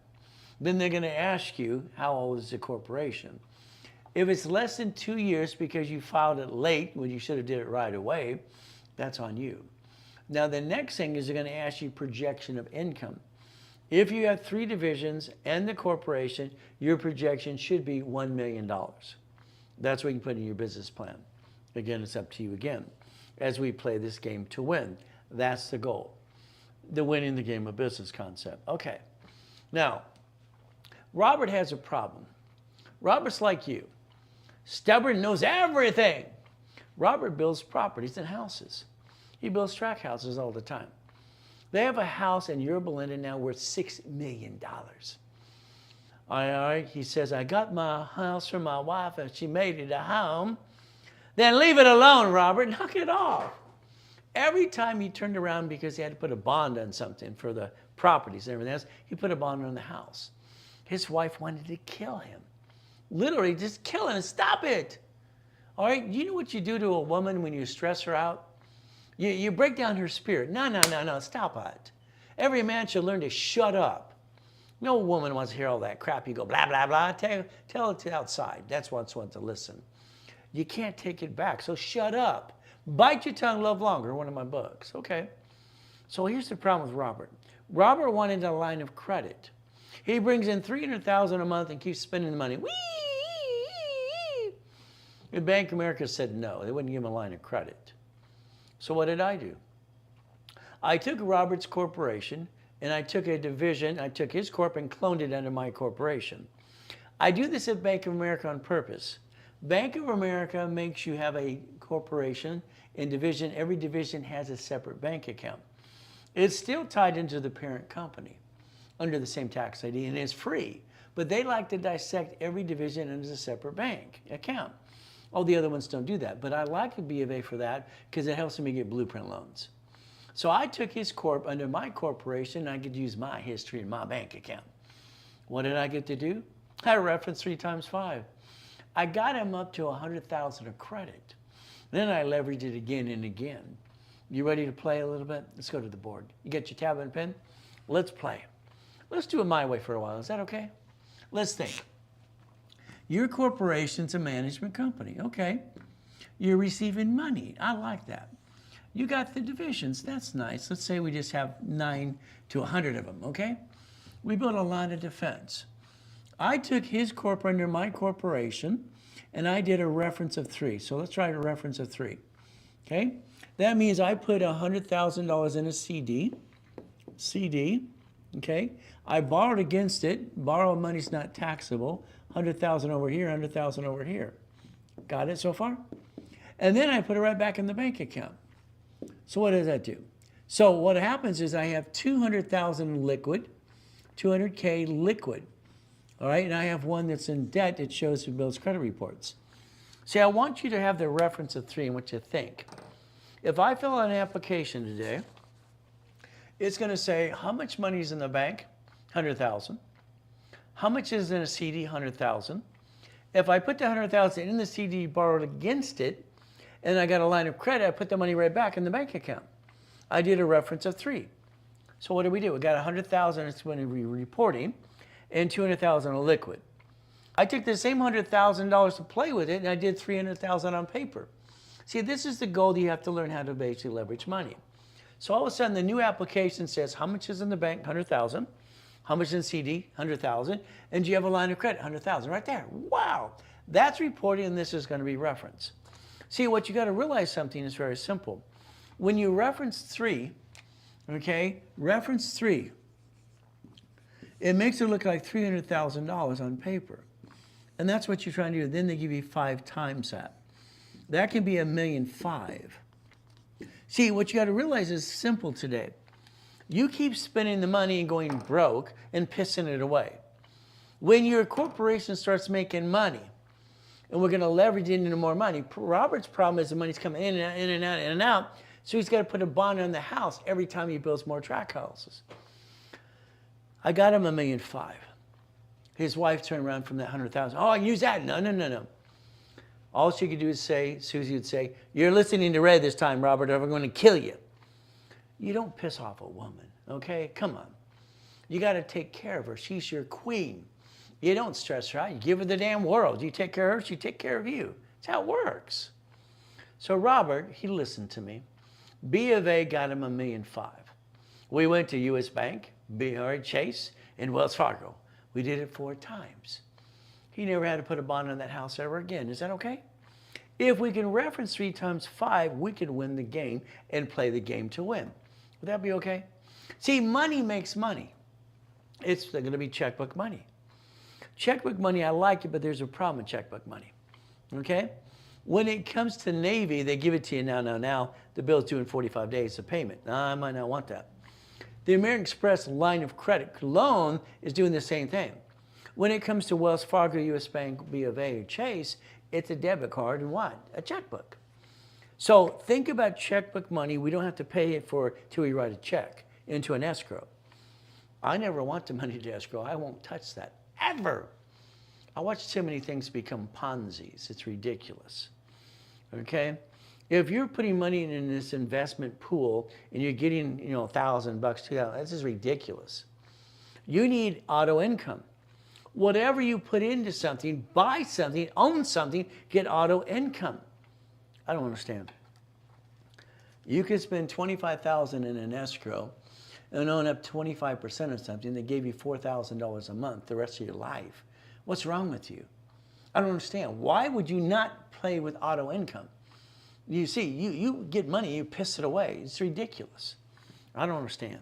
Then they're going to ask you, how old is the corporation? If it's less than 2 years because you filed it late when you should have did it right away, that's on you. Now the next thing is they're going to ask you projection of income. If you have 3 divisions and the corporation, your projection should be $1 million. That's what you can put in your business plan. Again, it's up to you again. As we play this game to win, that's the goal. The winning the game of business concept. Okay. Now, Robert has a problem. Robert's like you. Stubborn, knows everything. Robert builds properties and houses. He builds tract houses all the time. They have a house in Yorba Linda now worth $6 million. All right, he says, I got my house from my wife and she made it a home. Then leave it alone, Robert, knock it off. Every time he turned around because he had to put a bond on something for the properties and everything else, he put a bond on the house. His wife wanted to kill him. Literally, just kill him, stop it. All right, you know what you do to a woman when you stress her out? You break down her spirit. No, stop it. Every man should learn to shut up. No woman wants to hear all that crap. You go blah, blah, blah. Tell it to outside. That's what's one to listen. You can't take it back, so shut up. Bite your tongue, love longer, one of my books. Okay. So here's the problem with Robert. Robert wanted a line of credit. He brings in $300,000 a month and keeps spending the money. Whee! The Bank of America said no. They wouldn't give him a line of credit. So what did I do? I took Robert's corporation and I took a division, I took his corp and cloned it under my corporation. I do this at Bank of America on purpose. Bank of America makes you have a corporation and division. Every division has a separate bank account. It's still tied into the parent company under the same tax ID and it's free. But they like to dissect every division as a separate bank account. All the other ones don't do that. But I like the B of A for that because it helps me get blueprint loans. So I took his corp under my corporation and I could use my history in my bank account. What did I get to do? I referenced 3 times 5. I got him up to $100,000 of credit. Then I leveraged it again and again. You ready to play a little bit? Let's go to the board. You get your tablet and pen? Let's play. Let's do it my way for a while. Is that okay? Let's think. Your corporation's a management company. Okay. You're receiving money. I like that. You got the divisions. That's nice. Let's say we just have 9 to 100 of them. Okay. We built a line of defense. I took his corp under my corporation and I did a reference of 3. So let's try a reference of 3. Okay. That means I put $100,000 in a CD. Okay. I borrowed against it. Borrowed money's not taxable. 100,000 over here, 100,000 over here. Got it so far? And then I put it right back in the bank account. So what does that do? So what happens is I have 200,000 liquid, 200K liquid. All right, and I have one that's in debt. It shows the bill's credit reports. See, I want you to have the reference of 3 and what you think. If I fill out an application today, it's going to say how much money is in the bank, 100,000. How much is in a CD, 100,000. If I put the 100,000 in the CD borrowed against it, and I got a line of credit, I put the money right back in the bank account. I did a reference of 3. So what do? We got 100,000. It's going to be reporting, and 200,000 of liquid. I took the same $100,000 to play with it, and I did 300,000 on paper. See, this is the goal that you have to learn how to basically leverage money. So all of a sudden, the new application says how much is in the bank, 100,000. How much in CD, 100,000. And do you have a line of credit, 100,000, right there. Wow, that's reporting, and this is going to be reference. See, what you got to realize something is very simple. When you reference 3, okay, reference 3, it makes it look like $300,000 on paper. And that's what you're trying to do. Then they give you 5 times that. That can be $1.5 million. See, what you got to realize is simple today. You keep spending the money and going broke and pissing it away. When your corporation starts making money, and we're going to leverage it into more money, Robert's problem is the money's coming in and out, in and out, in and out. So he's got to put a bond on the house every time he builds more tract houses. I got him $1.5 million. His wife turned around from that 100,000. Oh, I can use that. No. All she could do is say, Susie would say, you're listening to Ray this time, Robert, or I'm going to kill you. You don't piss off a woman, okay? Come on. You got to take care of her. She's your queen. You don't stress her out. You give her the damn world. You take care of her, she take care of you. That's how it works. So Robert, he listened to me. B of A got him $1.5 million. We went to U.S. Bank, Chase, and Wells Fargo. We did it 4 times. He never had to put a bond on that house ever again. Is that okay? If we can reference 3 times 5, we can win the game and play the game to win. Would that be okay? See, money makes money. It's going to be checkbook money. Checkbook money, I like it, but there's a problem with checkbook money. Okay? When it comes to Navy, they give it to you now. The bill's due in 45 days of payment. I might not want that. The American Express line of credit loan is doing the same thing. When it comes to Wells Fargo, U.S. Bank, B of A, or Chase, it's a debit card and what? A checkbook. So think about checkbook money. We don't have to pay it for till we write a check into an escrow. I never want the money to escrow. I won't touch that, ever. I watch too many things become Ponzi's. It's ridiculous, okay? If you're putting money in this investment pool and you're getting, $1,000, $2,000, this is ridiculous. You need auto income. Whatever you put into something, buy something, own something, get auto income. I don't understand. You could spend $25,000 in an escrow and own up 25% of something that gave you $4,000 a month the rest of your life. What's wrong with you? I don't understand. Why would you not play with auto income? You see, you get money, you piss it away. It's ridiculous. I don't understand.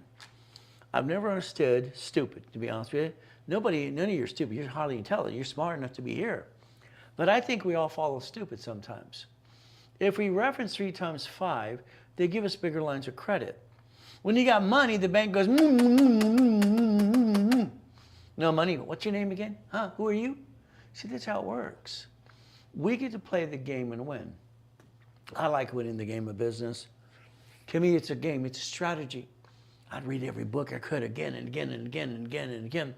I've never understood stupid, to be honest with you. None of you are stupid. You're hardly intelligent. You're smart enough to be here. But I think we all follow stupid sometimes. If we reference 3 times 5, they give us bigger lines of credit. When you got money, the bank goes, No money. What's your name again? Huh? Who are you? See, that's how it works. We get to play the game and win. I like winning the game of business. To me, it's a game. It's a strategy. I'd read every book I could again and again and again and again and again.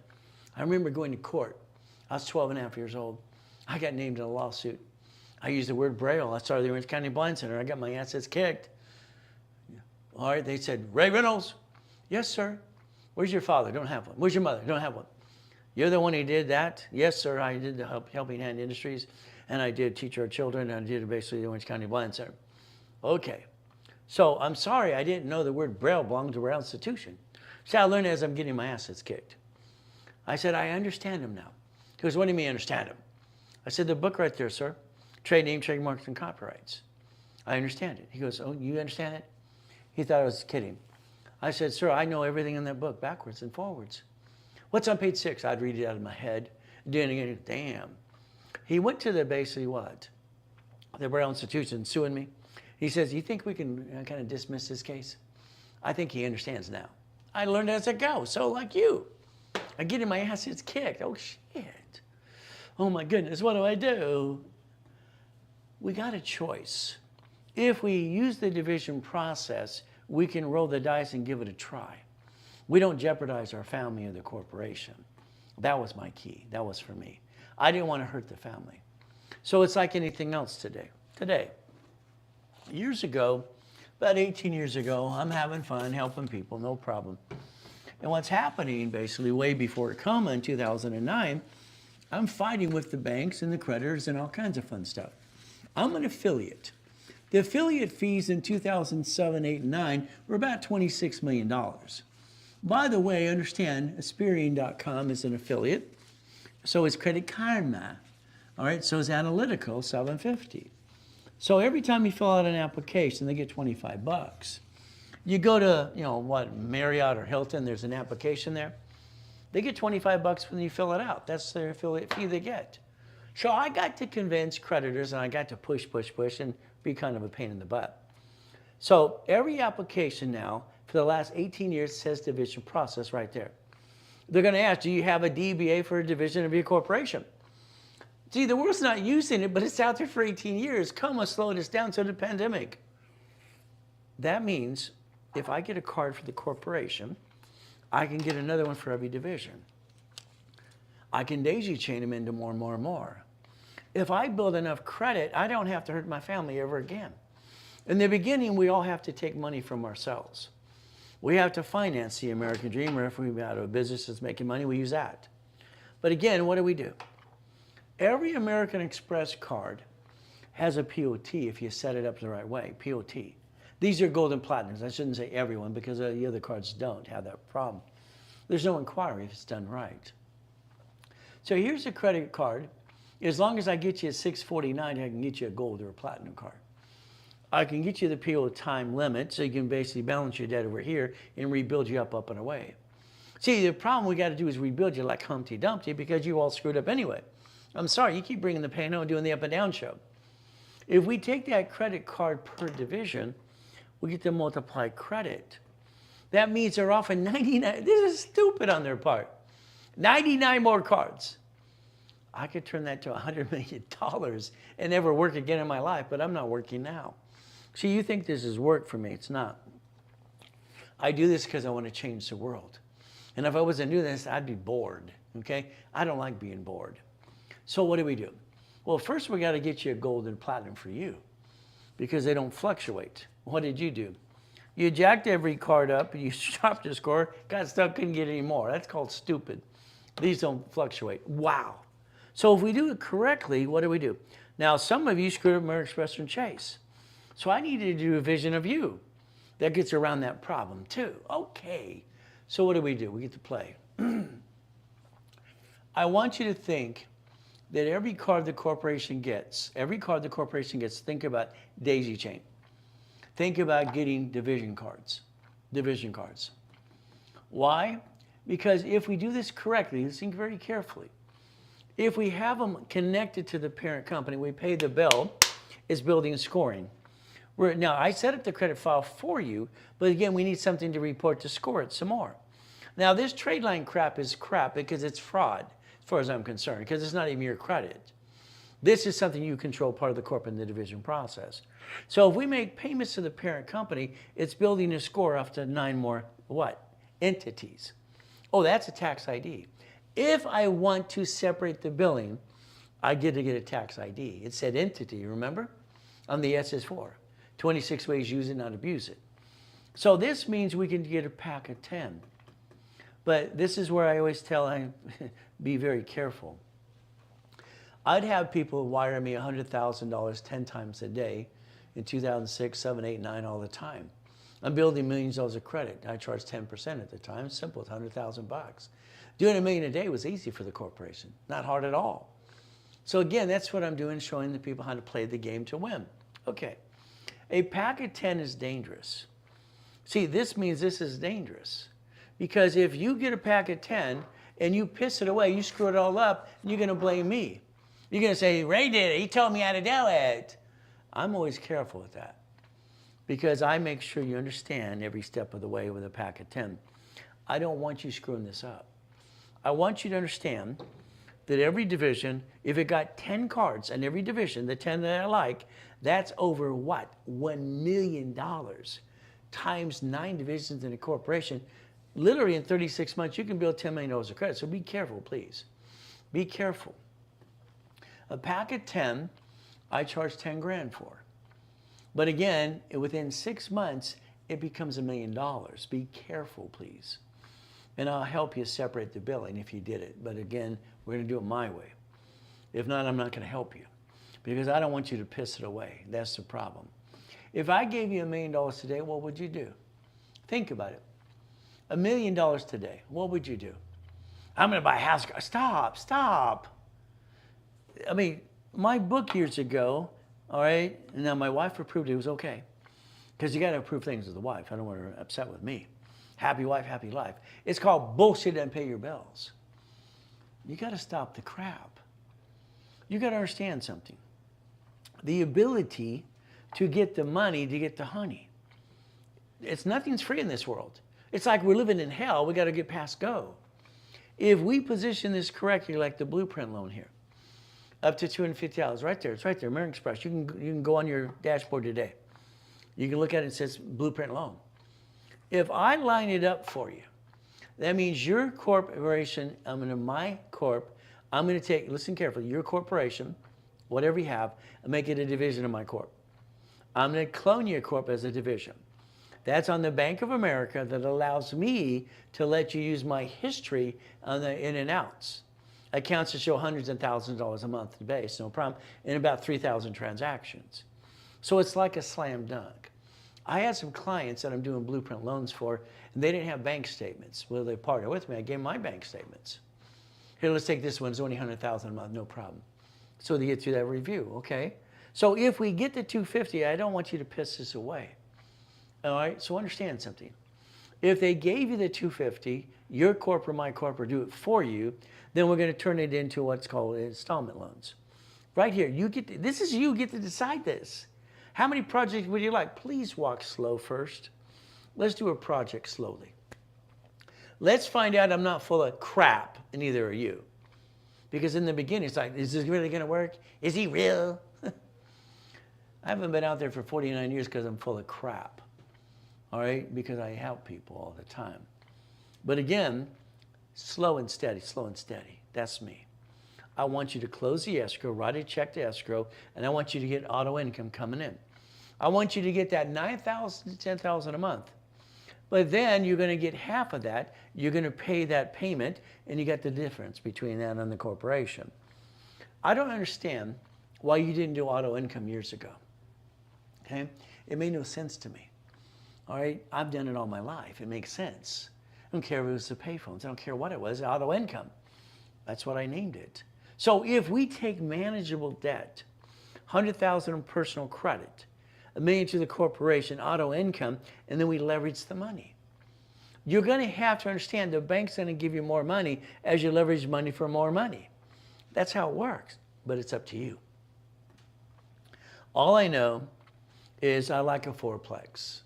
I remember going to court. I was 12 and a half years old. I got named in a lawsuit. I used the word Braille. I started the Orange County Blind Center. I got my assets kicked. All right, they said, Ray Reynolds. Yes, sir. Where's your father? Don't have one. Where's your mother? Don't have one. You're the one who did that? Yes, sir. I did the Helping Hand Industries, and I did Teach Our Children, and I did basically the Orange County Blind Center. Okay. So I'm sorry I didn't know the word Braille belonged to Braille Institution. So I learned as I'm getting my assets kicked. I said, I understand them now. He goes, what do you mean understand them? I said, the book right there, sir. Trade name, trademarks, and copyrights. I understand it. He goes, oh, you understand it? He thought I was kidding. I said, sir, I know everything in that book backwards and forwards. What's on page 6? I'd read it out of my head. Damn. He went to the basically what? The Braille Institution suing me. He says, you think we can kind of dismiss this case? I think he understands now. I learned as I go, so like you. I get in my ass, it's kicked. Oh, shit. Oh, my goodness, what do I do? We got a choice. If we use the division process, we can roll the dice and give it a try. We don't jeopardize our family or the corporation. That was my key. That was for me. I didn't want to hurt the family. So it's like anything else today. Years ago, about 18 years ago, I'm having fun, helping people, no problem. And what's happening, basically, way before coma in 2009, I'm fighting with the banks and the creditors and all kinds of fun stuff. I'm an affiliate. The affiliate fees in 2007, 8, and 9 were about $26 million. By the way, understand, Aspirian.com is an affiliate. So is Credit Karma. All right, so is Analytical, $750. So every time you fill out an application, they get 25 bucks. You go to, Marriott or Hilton, there's an application there. They get 25 bucks when you fill it out. That's their affiliate fee they get. So I got to convince creditors, and I got to push, and be kind of a pain in the butt. So every application now, for the last 18 years, says division process right there. They're going to ask, do you have a DBA for a division of your corporation? See, the world's not using it, but it's out there for 18 years. Coma slowed us down to the pandemic. That means if I get a card for the corporation, I can get another one for every division. I can daisy chain them into more and more and more. If I build enough credit, I don't have to hurt my family ever again. In the beginning, we all have to take money from ourselves. We have to finance the American dream, or if we have a business that's making money, we use that. But again, what do? Every American Express card has a POT if you set it up the right way, POT. These are gold and platinums. I shouldn't say everyone because the other cards don't have that problem. There's no inquiry if it's done right. So here's a credit card. As long as I get you a 649, I can get you a gold or a platinum card. I can get you the PO time limit so you can basically balance your debt over here and rebuild you up and away. See, the problem we got to do is rebuild you like Humpty Dumpty because you all screwed up anyway. I'm sorry, you keep bringing the pain on doing the up and down show. If we take that credit card per division, we get to multiply credit. That means they're often 99. This is stupid on their part. 99 more cards. I could turn that to $100 million and never work again in my life, but I'm not working now. See, you think this is work for me. It's not. I do this because I want to change the world. And if I wasn't doing this, I'd be bored, okay? I don't like being bored. So what do? Well, first we got to get you a gold and platinum for you because they don't fluctuate. What did you do? You jacked every card up, and you dropped the score, got stuck, couldn't get any more. That's called stupid. These don't fluctuate. Wow. So if we do it correctly, what do? Now, some of you screwed up American Express and Chase. So I needed to do a vision of you that gets around that problem too. Okay. So what do? We get to play. I want you to think that every card the corporation gets, think about daisy chain. Think about getting division cards. Why? Because if we do this correctly, think very carefully. If we have them connected to the parent company, we pay the bill, it's building and scoring. Now, I set up the credit file for you, but again, we need something to report to score it some more. Now, this trade line crap is crap because it's fraud, as far as I'm concerned, because it's not even your credit. This is something you control, part of the corporate and the division process. So if we make payments to the parent company, it's building a score up to 9 more, entities. Oh, that's a tax ID. If I want to separate the billing, I get to get a tax ID. It said entity, remember? On the SS4. 26 ways use it, not abuse it. So this means we can get a pack of 10. But this is where I always tell I be very careful. I'd have people wire me $100,000 10 times a day in 2006, 7, 8, 9 all the time. I'm building millions of dollars of credit. I charged 10% at the time. Simple, it's $100,000. Doing $1 million a day was easy for the corporation. Not hard at all. So again, that's what I'm doing, showing the people how to play the game to win. Okay. A pack of 10 is dangerous. See, this means this is dangerous. Because if you get a pack of 10 and you piss it away, you screw it all up, you're going to blame me. You're going to say, Ray did it. He told me how to do it. I'm always careful with that. because I make sure you understand every step of the way with a pack of 10. I don't want you screwing this up. I want you to understand that every division, if it got 10 cards and every division, the 10 that I like, that's over what? $1 million times 9 divisions in a corporation. Literally in 36 months, you can build $10 million of credit. So be careful, please. Be careful. A pack of 10, I charge 10 grand for. But again, within 6 months, it becomes $1 million. Be careful, please. And I'll help you separate the billing if you did it. But again, we're going to do it my way. If not, I'm not going to help you because I don't want you to piss it away. That's the problem. If I gave you $1 million today, what would you do? Think about it. $1 million today, what would you do? I'm going to buy a house. Stop. I mean, my book years ago, all right, and now my wife approved it was okay. Because you got to approve things with the wife. I don't want her upset with me. Happy wife, happy life. It's called bullshit and pay your bills. You got to stop the crap. You got to understand something. The ability to get the money to get the honey. Nothing's free in this world. It's like we're living in hell. We got to get past go. If we position this correctly, like the blueprint loan here, up to $250, right there. It's right there, American Express. You can go on your dashboard today. You can look at it. It says blueprint loan. If I line it up for you, that means your corporation, my corp, I'm going to take, listen carefully, your corporation, whatever you have, and make it a division of my corp. I'm going to clone your corp as a division. That's on the Bank of America that allows me to let you use my history on the in and outs. Accounts that show hundreds and thousands of dollars a month to base, no problem, in about 3,000 transactions. So it's like a slam dunk. I had some clients that I'm doing blueprint loans for, and they didn't have bank statements. Well, they partnered with me. I gave them my bank statements. Here, let's take this one. It's only $100,000 a month, no problem. So they get through that review, okay? So if we get to 250, I don't want you to piss this away. All right, so understand something. If they gave you the 250, your corp or my corp or do it for you, then we're going to turn it into what's called installment loans. Right here, you get to decide this. How many projects would you like? Please walk slow first. Let's do a project slowly. Let's find out I'm not full of crap, and neither are you. Because in the beginning, it's like, is this really going to work? Is he real? I haven't been out there for 49 years because I'm full of crap. All right? Because I help people all the time. But again, slow and steady, slow and steady. That's me. I want you to close the escrow, write a check to escrow, and I want you to get auto income coming in. I want you to get that $9,000 to $10,000 a month. But then you're going to get half of that. You're going to pay that payment, and you got the difference between that and the corporation. I don't understand why you didn't do auto income years ago. Okay? It made no sense to me. All right? I've done it all my life. It makes sense. I don't care if it was the payphones. I don't care what it was. Auto income. That's what I named it. So if we take manageable debt, $100,000 in personal credit, $1 million to the corporation, auto income, and then we leverage the money. You're going to have to understand the bank's going to give you more money as you leverage money for more money. That's how it works, but it's up to you. All I know is I like a fourplex.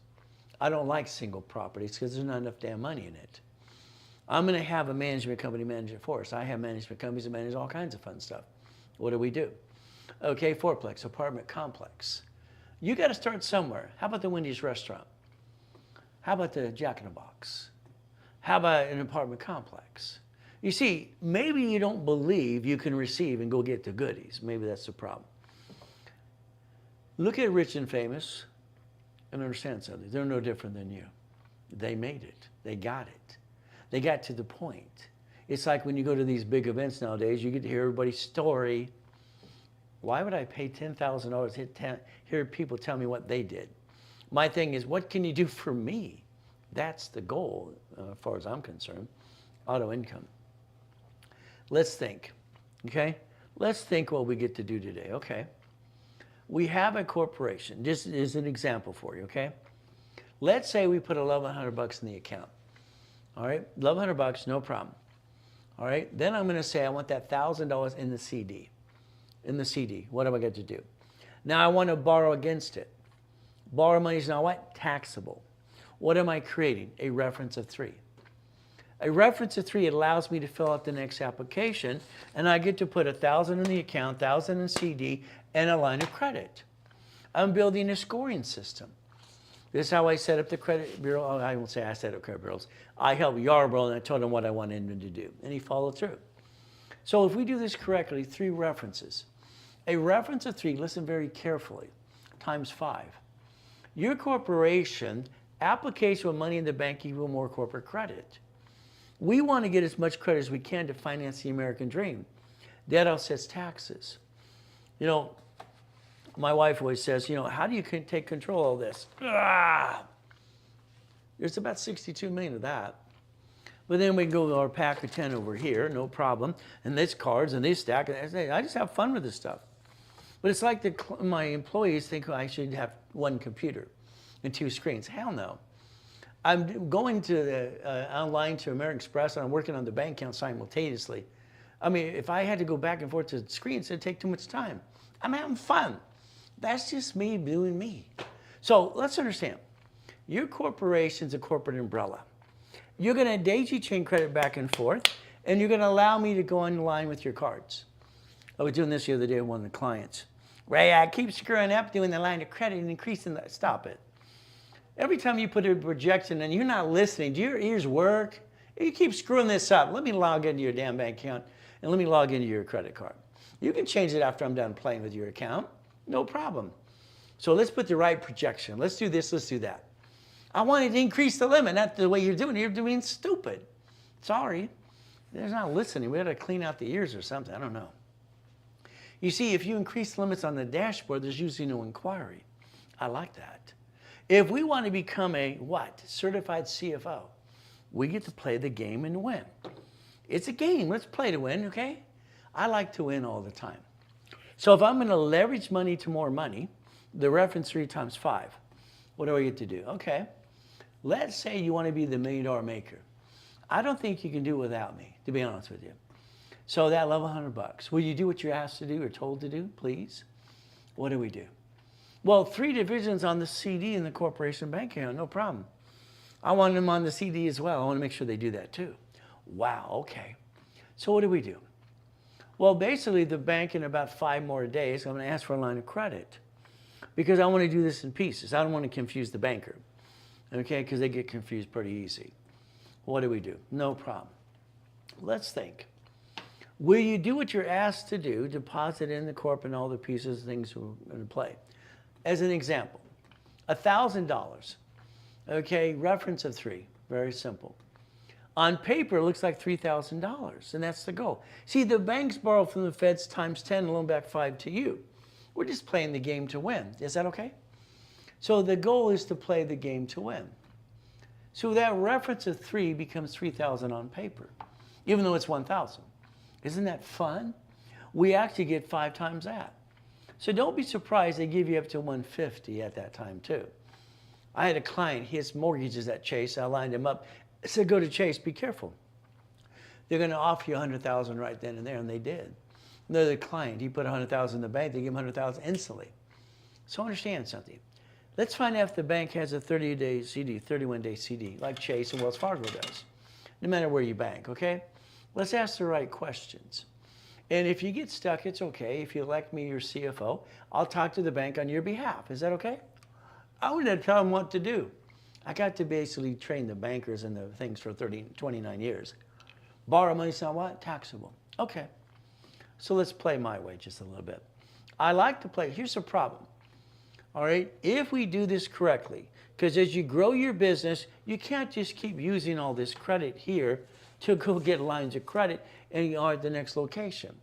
I don't like single properties because there's not enough damn money in it. I'm going to have a management company manage it for us. I have management companies that manage all kinds of fun stuff. What do we do? Okay, fourplex, apartment complex. You got to start somewhere. How about the Wendy's restaurant? How about the Jack in the Box? How about an apartment complex? You see, maybe you don't believe you can receive and go get the goodies. Maybe that's the problem. Look at rich and famous and understand something. They're no different than you. They made it. They got it. They got to the point. It's like when you go to these big events nowadays, you get to hear everybody's story. Why would I pay $10,000 to hear people tell me what they did? My thing is, what can you do for me? That's the goal, as far as I'm concerned. Auto income. Let's think, okay? Let's think what we get to do today, okay? We have a corporation. This is an example for you, okay? Let's say we put $1,100 in the account. All right, $1,100, no problem. All right, then I'm going to say I want that $1,000 in the CD. In the CD, what do I get to do? Now I want to borrow against it. Borrow money is now what? Taxable. What am I creating? A reference of 3. A reference of 3, it allows me to fill out the next application, and I get to put 1,000 in the account, 1,000 in CD, and a line of credit. I'm building a scoring system. This is how I set up the credit bureau. Oh, I won't say I set up credit bureaus. I helped Yarborough, and I told him what I wanted him to do, and he followed through. So if we do this correctly, 3 references. A reference of 3, listen very carefully, times 5. Your corporation application with money in the bank equals more corporate credit. We want to get as much credit as we can to finance the American dream. That offsets taxes. You know, my wife always says, you know, how do you take control of this? There's about 62 million of that. But then we go to our pack of 10 over here, no problem. And these cards and these stack. And I just have fun with this stuff. But it's like my employees think I should have 1 computer and 2 screens. Hell no. I'm going to online to American Express, and I'm working on the bank account simultaneously. I mean, if I had to go back and forth to screens, it'd take too much time. I'm having fun. That's just me doing me. So let's understand. Your corporation's a corporate umbrella. You're going to daisy chain credit back and forth, and you're going to allow me to go online with your cards. I was doing this the other day with one of the clients. Ray, I keep screwing up doing the line of credit and increasing that. Stop it. Every time you put a projection and you're not listening, do your ears work? You keep screwing this up. Let me log into your damn bank account and let me log into your credit card. You can change it after I'm done playing with your account. No problem. So let's put the right projection. Let's do this, let's do that. I wanted to increase the limit. Not the way you're doing it. You're doing stupid. Sorry. They're not listening. We got to clean out the ears or something. I don't know. You see, if you increase the limits on the dashboard, there's usually no inquiry. I like that. If we want to become a what? Certified CFO, we get to play the game and win. It's a game. Let's play to win, okay? I like to win all the time. So if I'm going to leverage money to more money, the reference 3 times 5, what do I get to do? Okay. Let's say you want to be the $1 million maker. I don't think you can do it without me, to be honest with you. So that level $100. Will you do what you're asked to do or told to do, please? What do we do? Well, 3 divisions on the CD in the corporation bank account, no problem. I want them on the CD as well. I want to make sure they do that too. Wow, okay. So what do we do? Well, basically the bank in about 5 more days, I'm going to ask for a line of credit because I want to do this in pieces. I don't want to confuse the banker, okay, because they get confused pretty easy. What do we do? No problem. Let's think. Will you do what you're asked to do, deposit in the corp and all the pieces, things are going to play? As an example, $1,000, okay, reference of 3, very simple. On paper, it looks like $3,000, and that's the goal. See, the banks borrow from the feds times 10 and loan back 5 to you. We're just playing the game to win. Is that okay? So the goal is to play the game to win. So that reference of 3 becomes 3,000 on paper, even though it's 1,000. Isn't that fun? We actually get 5 times that. So don't be surprised they give you up to 150 at that time too. I had a client, his mortgage is at Chase. I lined him up. I said, go to Chase, be careful. They're going to offer you 100,000 right then and there, and they did. Another client, he put 100,000 in the bank, they give him 100,000 instantly. So understand something. Let's find out if the bank has a 30-day CD, 31-day CD, like Chase and Wells Fargo does, no matter where you bank, okay? Let's ask the right questions. And if you get stuck, it's okay. If you elect me your CFO, I'll talk to the bank on your behalf. Is that okay? I would tell them what to do. I got to basically train the bankers and the things for 29 years. Borrow money is not what? Taxable. Okay. So let's play my way just a little bit. I like to play. Here's the problem. All right. If we do this correctly, because as you grow your business, you can't just keep using all this credit here to go get lines of credit and you are at the next location.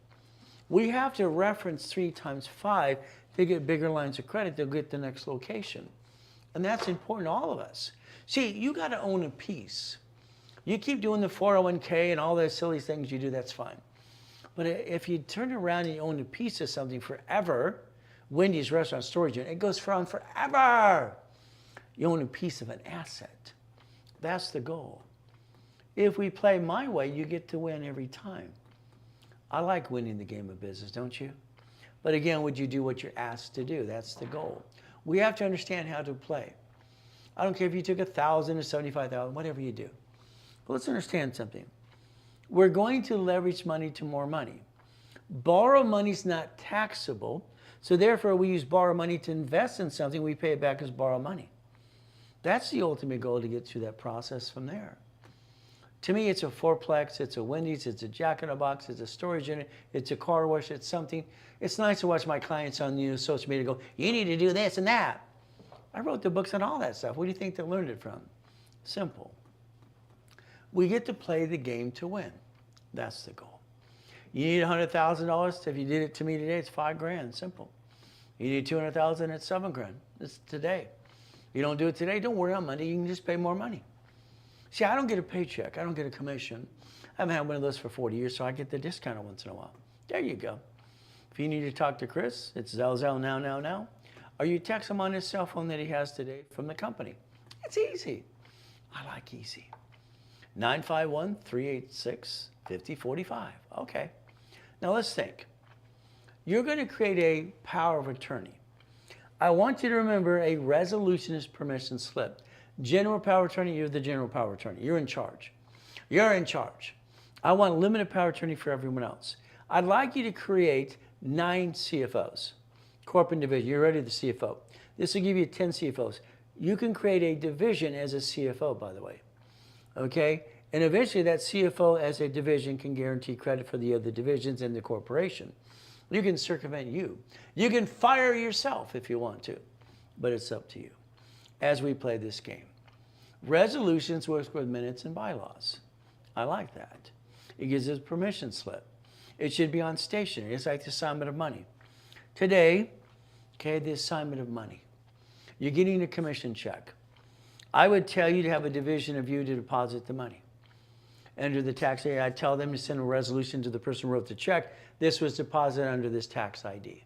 We have to reference 3 times 5 to get bigger lines of credit to get the next location. And that's important to all of us. See, you got to own a piece. You keep doing the 401k and all those silly things you do, that's fine. But if you turn around and you own a piece of something forever, Wendy's restaurant storage unit, it goes on forever. You own a piece of an asset. That's the goal. If we play my way, you get to win every time. I like winning the game of business, don't you? But again, would you do what you're asked to do? That's the goal. We have to understand how to play. I don't care if you took 1,000 or 75,000, whatever you do. But let's understand something. We're going to leverage money to more money. Borrow money is not taxable, so therefore we use borrow money to invest in something, we pay it back as borrow money. That's the ultimate goal, to get through that process from there. To me, it's a fourplex, it's a Wendy's, it's a Jack in a Box, it's a storage unit, it's a car wash, it's something. It's nice to watch my clients on social media go, you need to do this and that. I wrote the books on all that stuff. Where do you think they learned it from? Simple. We get to play the game to win. That's the goal. You need $100,000. If you did it to me today, it's $5,000. Simple. You need $200,000. It's $7,000. It's today. You don't do it today, don't worry on Monday. You can just pay more money. See, I don't get a paycheck. I don't get a commission. I haven't had one of those for 40 years, so I get the discount once in a while. There you go. If you need to talk to Chris, it's Zell now. Or you text him on his cell phone that he has today from the company. It's easy. I like easy. 951-386-5045. Okay. Now let's think. You're going to create a power of attorney. I want you to remember a resolutionist permission slip. General power of attorney, you're the general power of attorney. You're in charge. You're in charge. I want limited power of attorney for everyone else. I'd like you to create 9 CFOs. Corporate division, you're already the CFO. This will give you 10 CFOs. You can create a division as a CFO, by the way. Okay? And eventually that CFO as a division can guarantee credit for the other divisions in the corporation. You can circumvent you. You can fire yourself if you want to, but it's up to you as we play this game. Resolutions work with minutes and bylaws. I like that. It gives us a permission slip. It should be on stationery. It's like the assignment of money. Today, okay, the assignment of money. You're getting a commission check. I would tell you to have a division of you to deposit the money. Under the tax ID, I tell them to send a resolution to the person who wrote the check. This was deposited under this tax ID.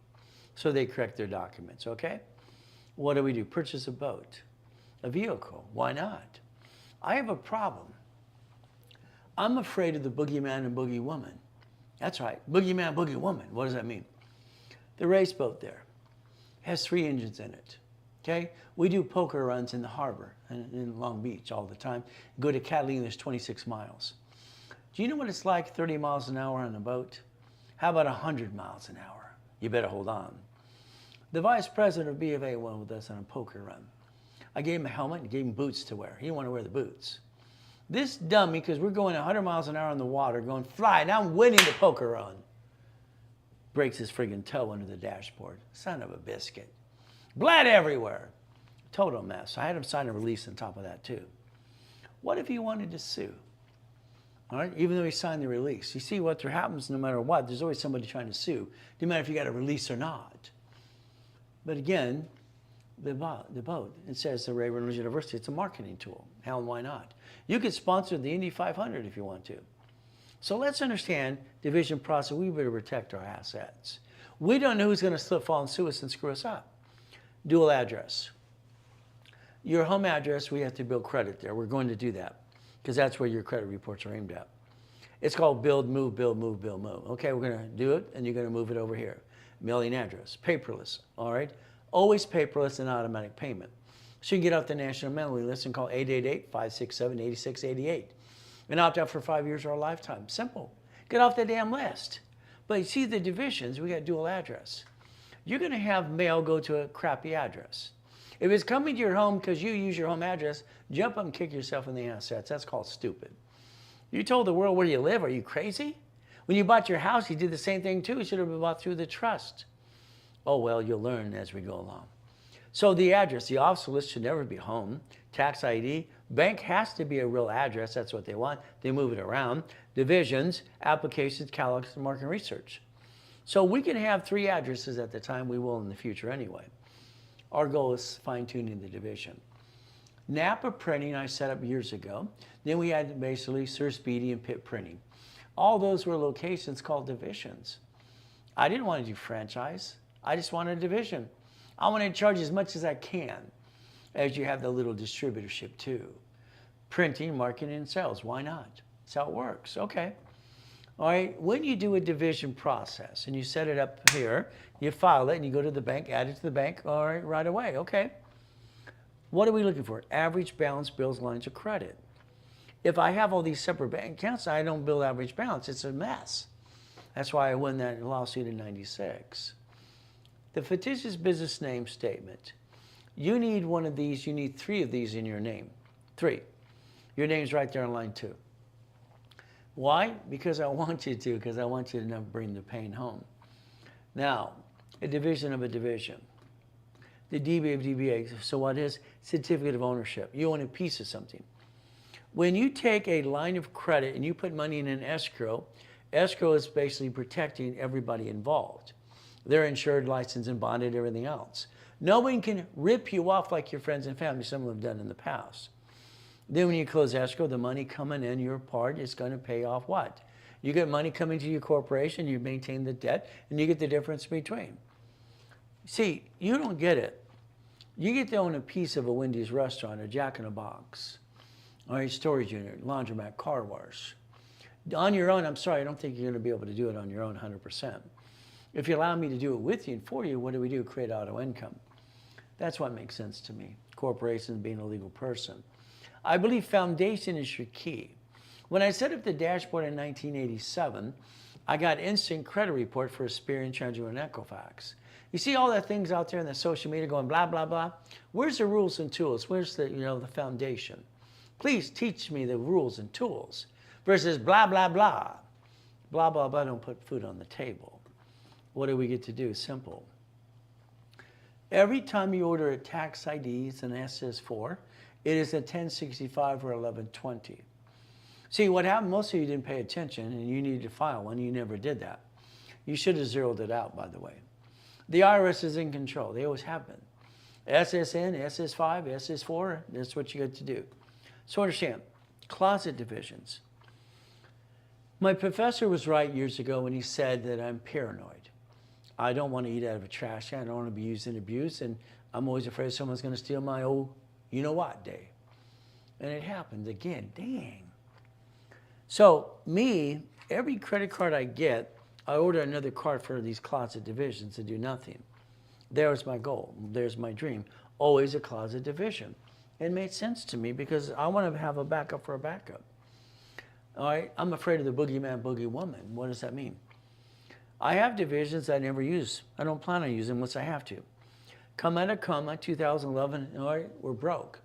So they correct their documents, okay? What do we do? Purchase a boat, a vehicle. Why not? I have a problem. I'm afraid of the boogeyman and boogie woman. That's right, boogeyman, boogie woman. What does that mean? The race boat there has 3 engines in it. Okay? We do poker runs in the harbor in Long Beach all the time. Go to Catalina, there's 26 miles. Do you know what it's like 30 miles an hour on a boat? How about 100 miles an hour? You better hold on. The vice president of B of A went with us on a poker run. I gave him a helmet and gave him boots to wear. He didn't want to wear the boots. This dummy, because we're going 100 miles an hour on the water, going fly, now I'm winning the poker run. Breaks his friggin' toe under the dashboard. Son of a biscuit. Blood everywhere. Total mess. I had him sign a release on top of that too. What if he wanted to sue? All right, even though he signed the release. You see what happens no matter what, there's always somebody trying to sue. No matter if you got a release or not. But again, the boat, it says the Ray Reynolds University, it's a marketing tool. Hell, why not? You could sponsor the Indy 500 if you want to. So let's understand division process. We better protect our assets. We don't know who's going to slip, fall, and sue us and screw us up. Dual address. Your home address, we have to build credit there. We're going to do that because that's where your credit reports are aimed at. It's called build, move, build, move, build, move. Okay, we're going to do it, and you're going to move it over here. Mailing address, paperless, all right? Always paperless and automatic payment. So you can get off the national mailing list and call 888-567-8688 and opt out for 5 years or a lifetime. Simple. Get off the damn list. But you see the divisions, we got dual address. You're going to have mail go to a crappy address. If it's coming to your home because you use your home address, jump up and kick yourself in the assets. That's called stupid. You told the world where you live. Are you crazy? When you bought your house, you did the same thing too. It should have been bought through the trust. Oh, well, you'll learn as we go along. So the address, the officer list should never be home. Tax ID, bank has to be a real address. That's what they want. They move it around. Divisions, applications, catalogs, and market research. So we can have 3 addresses at the time. We will in the future anyway. Our goal is fine-tuning the division. Napa Printing I set up years ago. Then we had basically Sir Speedy and Pitt Printing. All those were locations called divisions. I didn't want to do franchise. I just wanted a division. I want to charge as much as I can, as you have the little distributorship too. Printing, marketing, and sales. Why not? That's how it works. Okay. All right, when you do a division process and you set it up here, you file it and you go to the bank, add it to the bank, all right, right away, okay. What are we looking for? Average balance bills, lines of credit. If I have all these separate bank accounts, I don't build average balance. It's a mess. That's why I won that lawsuit in '96. The fictitious business name statement. You need one of these, you need 3 of these in your name. 3. Your name's right there on line 2. Why? Because I want you to, because I want you to never bring the pain home. Now, a division of a division. The DBA of DBA, so what is? Certificate of ownership. You own a piece of something. When you take a line of credit and you put money in an escrow, escrow is basically protecting everybody involved. They're insured, licensed, and bonded, everything else. No one can rip you off like your friends and family, some have done in the past. Then when you close escrow, the money coming in, your part is going to pay off what? You get money coming to your corporation, you maintain the debt, and you get the difference between. See, you don't get it. You get to own a piece of a Wendy's restaurant, a Jack in a Box, or a storage unit, laundromat, car wash. On your own, I'm sorry, I don't think you're going to be able to do it on your own 100%. If you allow me to do it with you and for you, what do? Create auto income. That's what makes sense to me. Corporations being a legal person. I believe foundation is your key. When I set up the dashboard in 1987, I got instant credit report for Experian, TransUnion, and Equifax. You see all the things out there in the social media going blah, blah, blah? Where's the rules and tools? Where's the, the foundation? Please teach me the rules and tools versus blah, blah, blah. Blah, blah, blah, don't put food on the table. What do we get to do? Simple. Every time you order a tax ID, it's an SS4, it is a 1065 or 1120. See, what happened, most of you didn't pay attention and you needed to file one, you never did that. You should have zeroed it out, by the way. The IRS is in control, they always have been. SSN, SS5, SS4, that's what you got to do. So understand, closet divisions. My professor was right years ago when he said that I'm paranoid. I don't want to eat out of a trash can, I don't want to be used and abused, and I'm always afraid someone's going to steal my old you-know-what day. And it happened again, dang. So me, every credit card I get, I order another card for these closet divisions to do nothing. There's my goal, there's my dream. Always a closet division. It made sense to me because I want to have a backup for a backup. All right, I'm afraid of the boogeyman, boogie woman. What does that mean? I have divisions I never use. I don't plan on using them unless I have to. Come out of coma, 2011, all right, we're broke.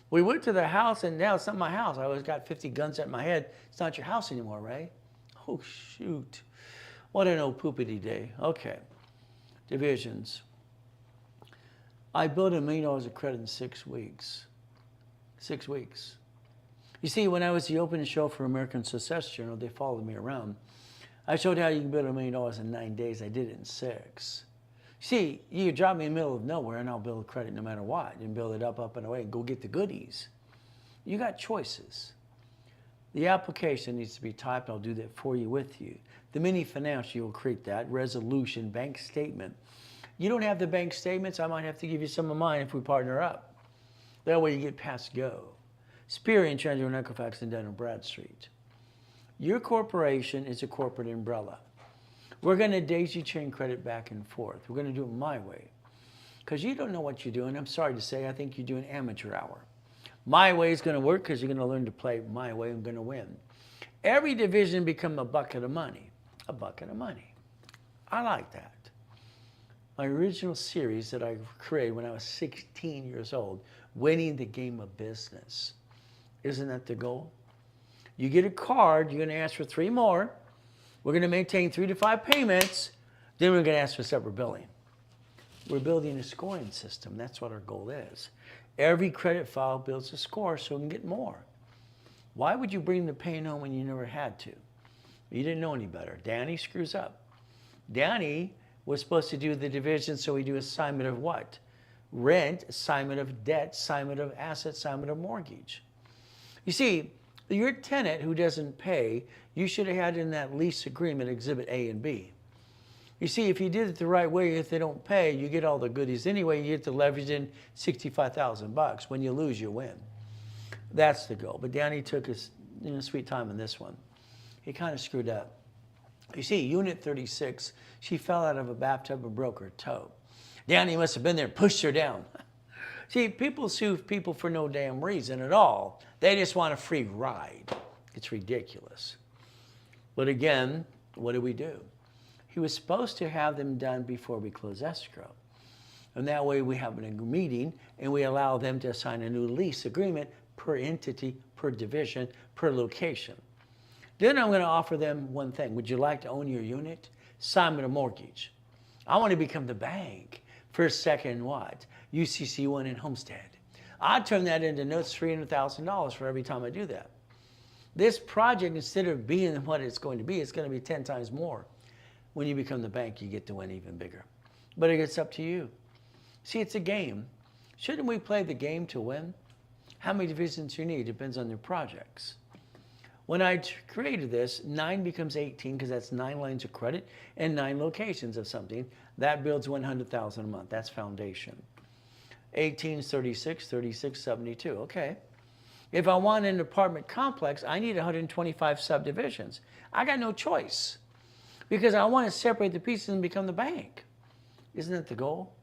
We went to the house and now it's not my house. I always got 50 guns at my head. It's not your house anymore, right? Oh, shoot. What an old poopity day. Okay, divisions. I built $1 million of credit in 6 weeks. 6 weeks. You see, when I was the opening show for American Success Journal, they followed me around. I showed how you can build $1 million in 9 days. I did it in 6. See, you could drop me in the middle of nowhere and I'll build credit no matter what and build it up and away and go get the goodies. You got choices. The application needs to be typed. I'll do that for you with you. The mini financial, you'll create that. Resolution, bank statement. You don't have the bank statements, I might have to give you some of mine if we partner up. That way you get past go. Experian, TransUnion, Equifax, and Dun & Bradstreet. Your corporation is a corporate umbrella. We're going to daisy chain credit back and forth. We're going to do it my way. Because you don't know what you're doing. I'm sorry to say, I think you're doing amateur hour. My way is going to work because you're going to learn to play my way. I'm going to win. Every division become a bucket of money. A bucket of money. I like that. My original series that I created when I was 16 years old, winning the game of business. Isn't that the goal? You get a card, you're going to ask for 3 more. We're going to maintain 3 to 5 payments. Then we're going to ask for separate billing. We're building a scoring system. That's what our goal is. Every credit file builds a score so we can get more. Why would you bring the pain home when you never had to? You didn't know any better. Danny screws up. Danny was supposed to do the division, so we do assignment of what? Rent, assignment of debt, assignment of asset, assignment of mortgage. You see, your tenant who doesn't pay, you should have had in that lease agreement exhibit A and B. You see, if you did it the right way, if they don't pay, you get all the goodies anyway. You get to leverage in $65,000. When you lose, you win. That's the goal. But Danny took his sweet time in this one. He kind of screwed up. You see, Unit 36, she fell out of a bathtub and broke her toe. Danny must have been there and pushed her down. See, people sue people for no damn reason at all. They just want a free ride. It's ridiculous. But again, what do? He was supposed to have them done before we close escrow. And that way we have a meeting and we allow them to sign a new lease agreement per entity, per division, per location. Then I'm going to offer them one thing. Would you like to own your unit? Sign a mortgage. I want to become the bank for second what? UCC1 in Homestead. I turn that into notes, $300,000 for every time I do that. This project, instead of being what it's going to be 10 times more. When you become the bank, you get to win even bigger. But it gets up to you. See, it's a game. Shouldn't we play the game to win? How many divisions you need depends on your projects. When I created this, 9 becomes 18 because that's 9 lines of credit and 9 locations of something. That builds $100,000 a month. That's foundation. 18 is 36, 36, 72. Okay. If I want an apartment complex, I need 125 subdivisions. I got no choice because I want to separate the pieces and become the bank. Isn't that the goal?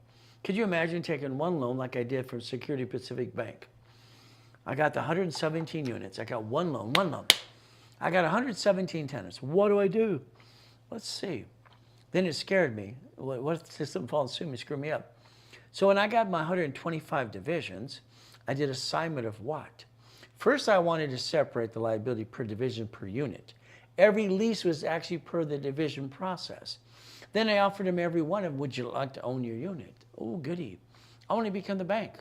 Could you imagine taking one loan like I did from Security Pacific Bank? I got the 117 units. I got one loan. I got 117 tenants. What do I do? Let's see. Then it scared me. What if something falls through me, screw me up? So when I got my 125 divisions, I did assignment of what? First, I wanted to separate the liability per division per unit. Every lease was actually per the division process. Then I offered them every one of them, would you like to own your unit? Oh, goody. I want to become the bank.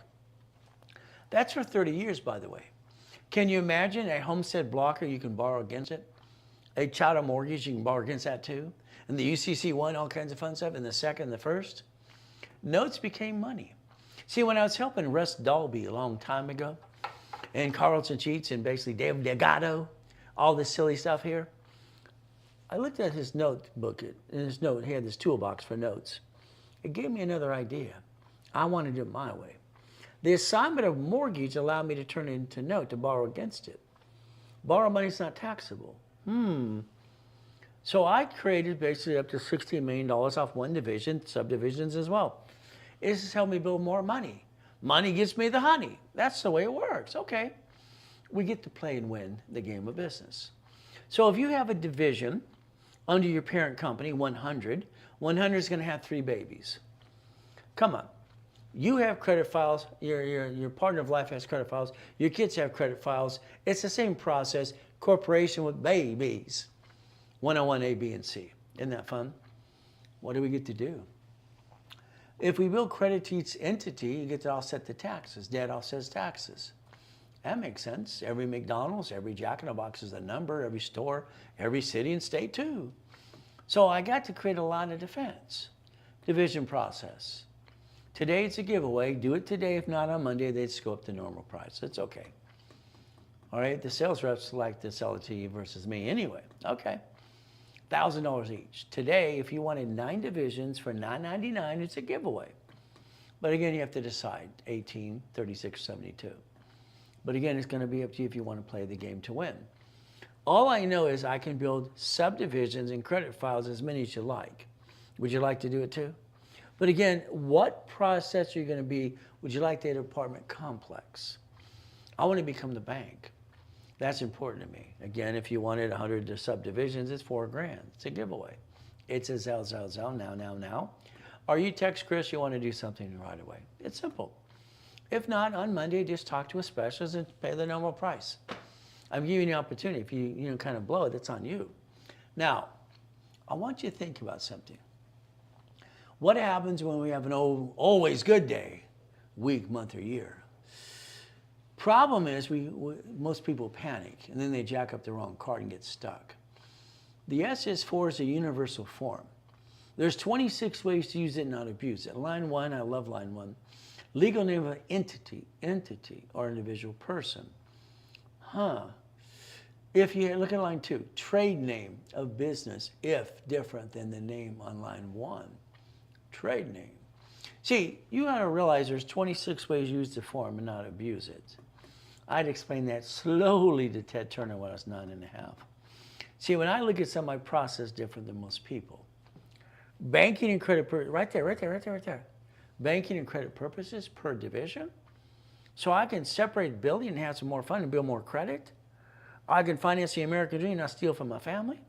That's for 30 years, by the way. Can you imagine a homestead blocker you can borrow against it? A chattel mortgage, you can borrow against that too. And the UCC1, all kinds of fun stuff. And the second, the first. Notes became money. See, when I was helping Russ Dalby a long time ago, and Carlton Cheats and basically Dave Delgado, all this silly stuff here, I looked at his notebook. In his note, he had this toolbox for notes. It gave me another idea. I want to do it my way. The assignment of mortgage allowed me to turn it into note to borrow against it. Borrow money is not taxable. So I created basically up to $16 million off one division, subdivisions as well. This has helped me build more money. Money gives me the honey. That's the way it works. Okay. We get to play and win the game of business. So if you have a division under your parent company, 100 is going to have 3 babies. Come on. You have credit files, your partner of life has credit files, your kids have credit files. It's the same process, corporation with babies. 101 A, B, and C. Isn't that fun? What do we get to do? If we build credit to each entity, you get to offset the taxes. Debt offsets taxes. That makes sense. Every McDonald's, every Jack in the Box is a number, every store, every city and state too. So I got to create a line of defense. Division process. Today it's a giveaway. Do it today. If not on Monday, they just go up to normal price. It's okay. All right. The sales reps like to sell it to you versus me anyway. Okay. $1,000 each. Today, if you wanted 9 divisions for $9.99, it's a giveaway. But again, you have to decide 18, 36, 72. But again, it's going to be up to you if you want to play the game to win. All I know is I can build subdivisions and credit files as many as you like. Would you like to do it too? But again, what process are you going to be? Would you like to have an apartment complex? I want to become the bank. That's important to me. Again, if you wanted 100 subdivisions, it's $4,000. It's a giveaway. It's a Zell, now. Or you text Chris, you want to do something right away. It's simple. If not, on Monday, just talk to a specialist and pay the normal price. I'm giving you an opportunity. If you kind of blow it, that's on you. Now, I want you to think about something. What happens when we have an always good day, week, month, or year? Problem is, most people panic, and then they jack up the wrong card and get stuck. The SS4 is a universal form. There's 26 ways to use it and not abuse it. Line 1, I love line 1. Legal name of entity, or individual person. If you look at line 2, trade name of business, if different than the name on line 1. Trade name. See, you got to realize there's 26 ways to use the form and not abuse it. I'd explain that slowly to Ted Turner when I was 9.5. See, when I look at some, I process different than most people. Banking and credit, right there, right there, right there, right there. Banking and credit purposes per division. So I can separate building and have some more fun and build more credit. I can finance the American dream, not steal from my family.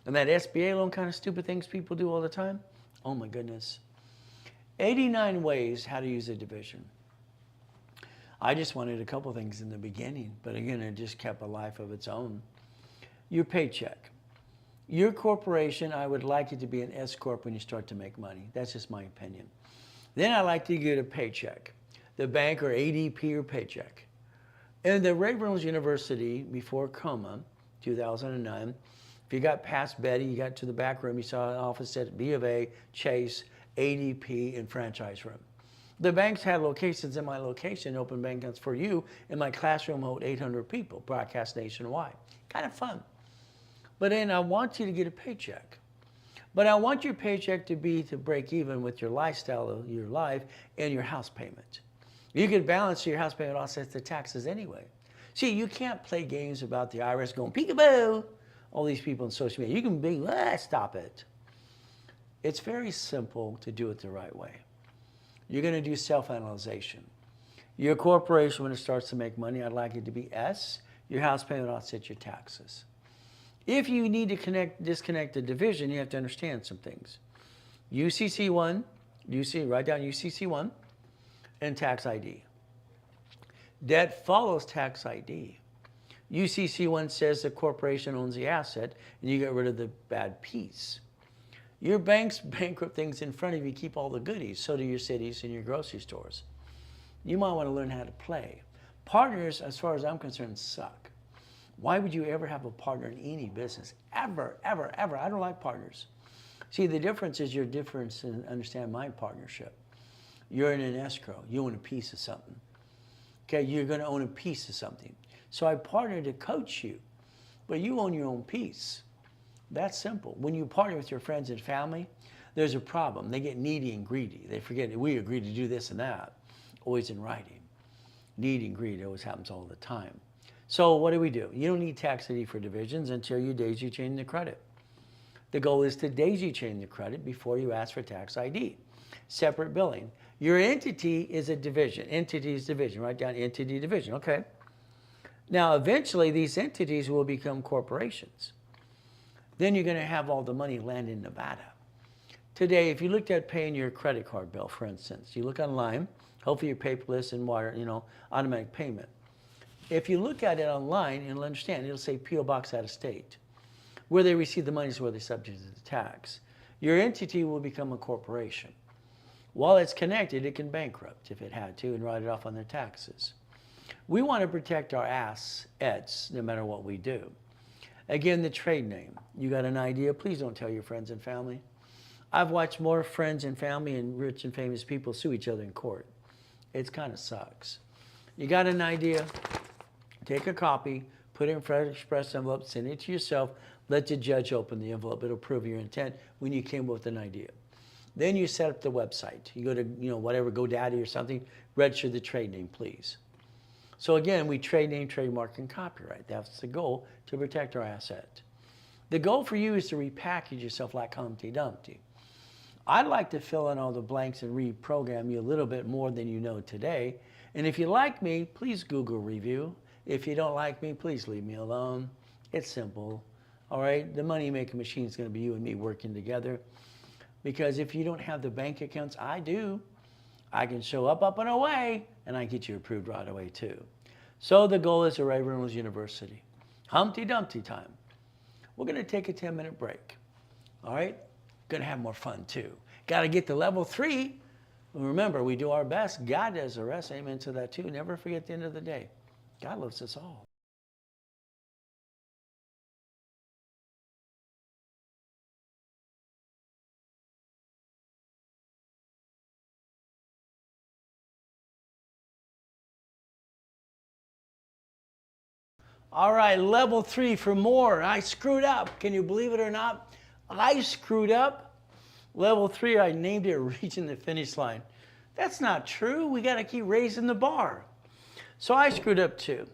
And that SBA loan kind of stupid things people do all the time. Oh my goodness. 89 ways how to use a division. I just wanted a couple things in the beginning, but again, it just kept a life of its own. Your paycheck. Your corporation, I would like it to be an S Corp when you start to make money. That's just my opinion. Then I like to get a paycheck. The bank or ADP or paycheck. In the Ray Reynolds University before coma, 2009, if you got past Betty, you got to the back room, you saw an office at B of A, Chase, ADP, and franchise room. The banks had locations in my location, open bank accounts for you, and my classroom held 800 people, broadcast nationwide. Kind of fun. But then I want you to get a paycheck. But I want your paycheck to be to break even with your lifestyle of your life and your house payment. You can balance your house payment offsets the taxes anyway. See, you can't play games about the IRS going peekaboo. All these people on social media. You can be, stop it. It's very simple to do it the right way. You're going to do self-analyzation. Your corporation, when it starts to make money, I'd like it to be S. Your house payment offsets your taxes. If you need to disconnect the division, you have to understand some things. UCC1, write down UCC1, and tax ID. Debt follows tax ID. UCC1 says the corporation owns the asset, and you get rid of the bad piece. Your banks bankrupt things in front of you, keep all the goodies. So do your cities and your grocery stores. You might want to learn how to play. Partners, as far as I'm concerned, suck. Why would you ever have a partner in any business? Ever, ever, ever. I don't like partners. See, the difference is your difference in understand my partnership. You're in an escrow. You own a piece of something. Okay, you're going to own a piece of something. So I partner to coach you, but you own your own piece. That's simple. When you partner with your friends and family, there's a problem. They get needy and greedy. They forget we agreed to do this and that, always in writing. Need and greed always happens all the time. So what do? You don't need tax ID for divisions until you daisy chain the credit. The goal is to daisy chain the credit before you ask for tax ID. Separate billing. Your entity is a division. Entity is division. Write down entity division. Okay. Now, eventually, these entities will become corporations. Then you're going to have all the money land in Nevada. Today, if you looked at paying your credit card bill, for instance, you look online, hopefully you're paperless and wire, automatic payment. If you look at it online, you'll understand, it'll say P.O. Box out of state. Where they receive the money is where they're subject to the tax. Your entity will become a corporation. While it's connected, it can bankrupt if it had to and write it off on their taxes. We want to protect our assets no matter what we do. Again, the trade name. You got an idea? Please don't tell your friends and family. I've watched more friends and family and rich and famous people sue each other in court. It kind of sucks. You got an idea? Take a copy, put it in a fresh express envelope, send it to yourself, let the judge open the envelope. It'll prove your intent when you came up with an idea. Then you set up the website. You go to, whatever, GoDaddy or something, register the trade name, please. So again, we trade name, trademark, and copyright. That's the goal, to protect our asset. The goal for you is to repackage yourself like Humpty Dumpty. I'd like to fill in all the blanks and reprogram you a little bit more than you know today. And if you like me, please Google review. If you don't like me, please leave me alone. It's simple. All right? The money-making machine is going to be you and me working together. Because if you don't have the bank accounts, I do. I can show up and away, and I get you approved right away too. So the goal is to Ray Reynolds University. Humpty Dumpty time. We're going to take a 10-minute break. All right? Going to have more fun too. Got to get to level 3. Remember, we do our best. God does the rest. Amen to that too. Never forget at the end of the day, God loves us all. All right, level 3 for more. I screwed up. Can you believe it or not? I screwed up. Level 3, I named it Reaching the Finish Line. That's not true. We got to keep raising the bar. So I screwed up too.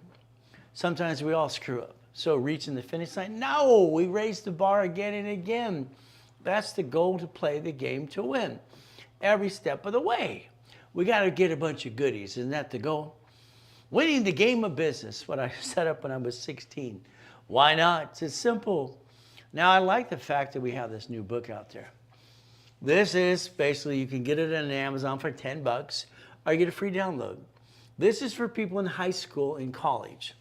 Sometimes we all screw up. So reaching the finish line? No, we raise the bar again and again. That's the goal, to play the game to win. Every step of the way. We got to get a bunch of goodies. Isn't that the goal? Winning the game of business, what I set up when I was 16. Why not? It's simple. Now, I like the fact that we have this new book out there. This is basically, you can get it on Amazon for $10 or you get a free download. This is for people in high school and college.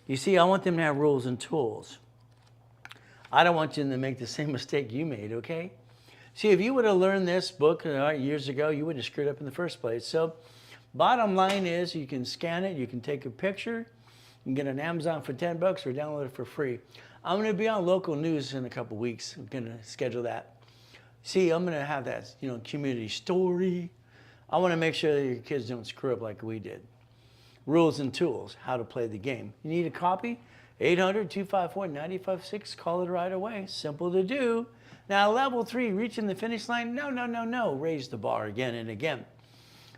You see, I want them to have rules and tools. I don't want them to make the same mistake you made, okay? See, if you would have learned this book years ago, you wouldn't have screwed up in the first place. So, bottom line is, you can scan it, you can take a picture, you can get it on Amazon for $10 or download it for free. I'm going to be on local news in a couple weeks. I'm going to schedule that. See, I'm going to have that, community story. I want to make sure that your kids don't screw up like we did. Rules and tools, how to play the game. You need a copy? 800-254-9556. Call it right away. Simple to do. Now, level 3, reaching the finish line. No. Raise the bar again and again.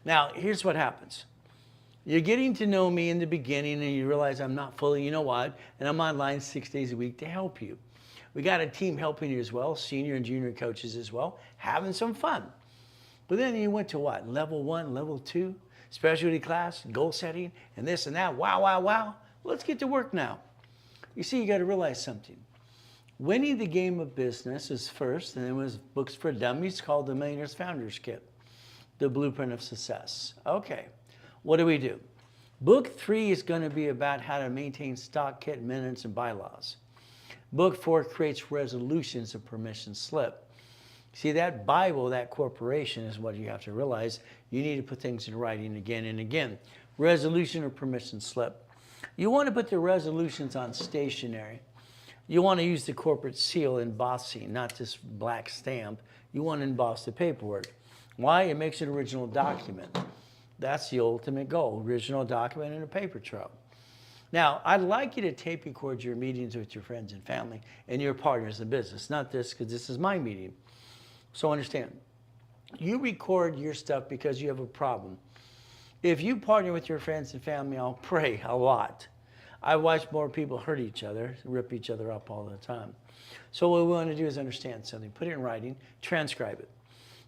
Now, here's what happens. You're getting to know me in the beginning and you realize I'm not fully, you know what, and I'm online 6 days a week to help you. We got a team helping you as well, senior and junior coaches as well, having some fun. But then you went to what? Level 1, level 2, specialty class, goal setting, and this and that. Wow. Let's get to work now. You see, you got to realize something. Winning the game of business is first, and then was books for dummies called the Millionaires Founders Kit, the blueprint of success. Okay, what do we do? Book 3 is going to be about how to maintain stock kit minutes and bylaws. Book 4 creates resolutions of permission slip. See, that Bible, that corporation is what you have to realize. You need to put things in writing again and again. Resolution or permission slip. You want to put the resolutions on stationery. You want to use the corporate seal embossing, not this black stamp. You want to emboss the paperwork. Why? It makes an original document. That's the ultimate goal, original document in a paper trail. Now, I'd like you to tape record your meetings with your friends and family and your partners in business. Not this, because this is my meeting. So understand, you record your stuff because you have a problem. If you partner with your friends and family, I'll pray a lot. I watch more people hurt each other, rip each other up all the time. So what we want to do is understand something. Put it in writing, transcribe it.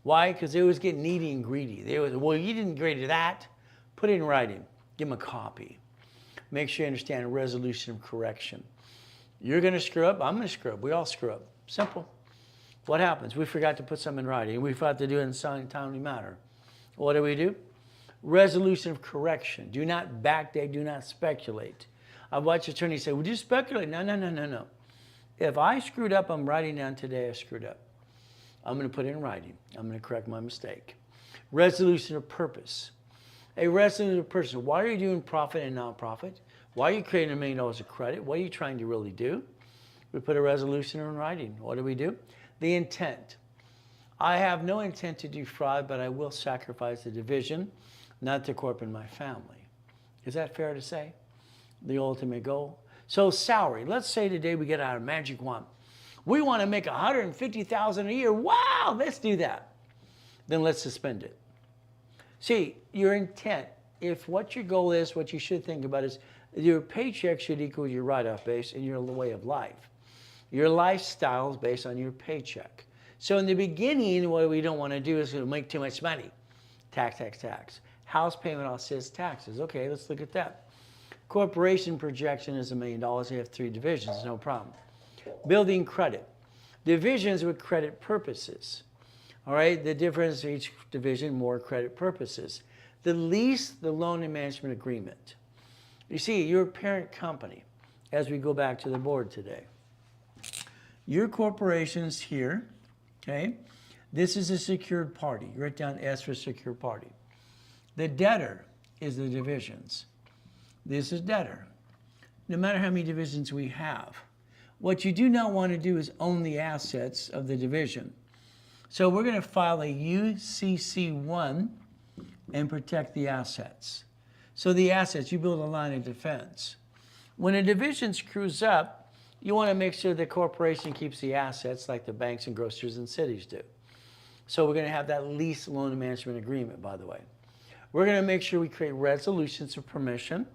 Why? Because they always get needy and greedy. They always, well, you didn't agree to that. Put it in writing. Give them a copy. Make sure you understand a resolution of correction. You're going to screw up. I'm going to screw up. We all screw up. Simple. What happens? We forgot to put something in writing. We forgot to do it in a timely manner. What do? Resolution of correction. Do not backdate. Do not speculate. I've watched attorneys say, would you speculate? No. If I screwed up, I'm writing down today I screwed up. I'm going to put it in writing. I'm going to correct my mistake. Resolution of purpose. A resolution of purpose. Why are you doing profit and non-profit? Why are you creating $1 million of credit? What are you trying to really do? We put a resolution in writing. What do? The intent. I have no intent to defraud, but I will sacrifice the division, not the corporate and my family. Is that fair to say? The ultimate goal. So salary. Let's say today we get out a magic wand. We want to make $150,000 a year. Wow, let's do that. Then let's suspend it. See, your intent, if what your goal is, what you should think about is your paycheck should equal your write-off base and your way of life. Your lifestyle is based on your paycheck. So in the beginning, what we don't want to do is make too much money. Tax. House payment offsets taxes. Okay, let's look at that. Corporation projection is $1 million. You have 3 divisions, no problem. Building credit. Divisions with credit purposes. All right, the difference each division, more credit purposes. The lease, the loan and management agreement. You see, your parent company, as we go back to the board today. Your corporation's here, okay? This is a secured party. You write down S for secured party. The debtor is the divisions. This is debtor. No matter how many divisions we have. What you do not want to do is own the assets of the division. So we're going to file a UCC1 and protect the assets. So the assets, you build a line of defense. When a division screws up, you want to make sure the corporation keeps the assets like the banks and grocers and cities do. So we're going to have that lease loan management agreement, by the way. We're going to make sure we create resolutions of permission.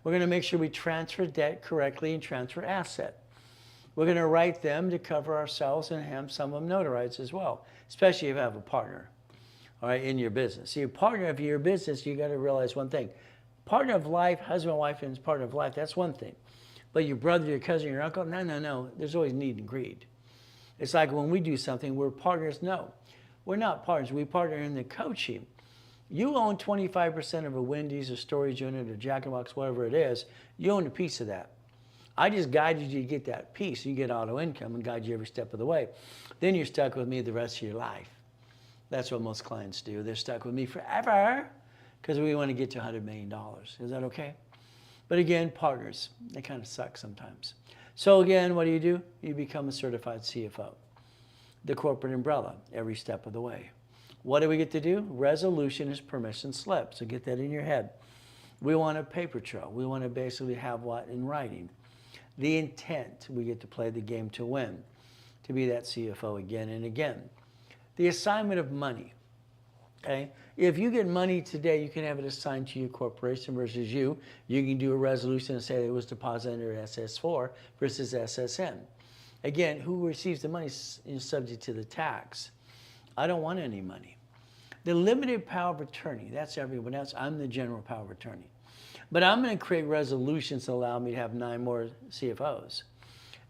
We're going to make sure we transfer debt correctly and transfer asset. We're going to write them to cover ourselves and have some of them notarized as well, especially if you have a partner, all right, in your business. See, a partner of your business, you got to realize one thing. Partner of life, husband, wife, and partner of life, that's one thing. But your brother, your cousin, your uncle, no. There's always need and greed. It's like when we do something, we're partners. No, we're not partners. We partner in the coaching. You own 25% of a Wendy's, a storage unit, a Jack in the Box, whatever it is. You own a piece of that. I just guided you to get that piece. You get auto income and guide you every step of the way. Then you're stuck with me the rest of your life. That's what most clients do. They're stuck with me forever because we want to get to $100 million. Is that okay? But again, partners, they kind of suck sometimes. So again, what do? You become a certified CFO. The corporate umbrella, every step of the way. What do we get to do? Resolution is permission slip. So get that in your head. We want a paper trail. We want to basically have what in writing? The intent. We get to play the game to win, to be that CFO again and again. The assignment of money. Okay? If you get money today, you can have it assigned to your corporation versus you. You can do a resolution and say it was deposited under SS4 versus SSN. Again, who receives the money is subject to the tax. I don't want any money. The limited power of attorney, that's everyone else. I'm the general power of attorney. But I'm going to create resolutions that allow me to have 9 more CFOs.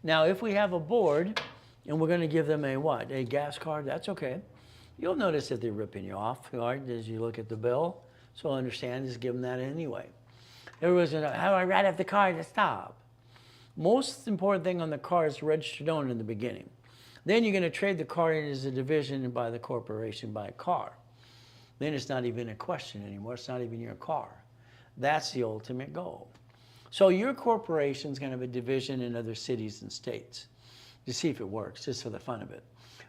Now, if we have a board and we're going to give them a what? A gas card, that's okay. You'll notice that they're ripping you off, right, as you look at the bill. So understand, just give them that anyway. Everyone's going to, how do I write up the card to stop? Most important thing on the card is registered owner in the beginning. Then you're going to trade the car in as a division and buy the corporation by a car. Then it's not even a question anymore. It's not even your car. That's the ultimate goal. So your corporation's going to have a division in other cities and states to see if it works, just for the fun of it.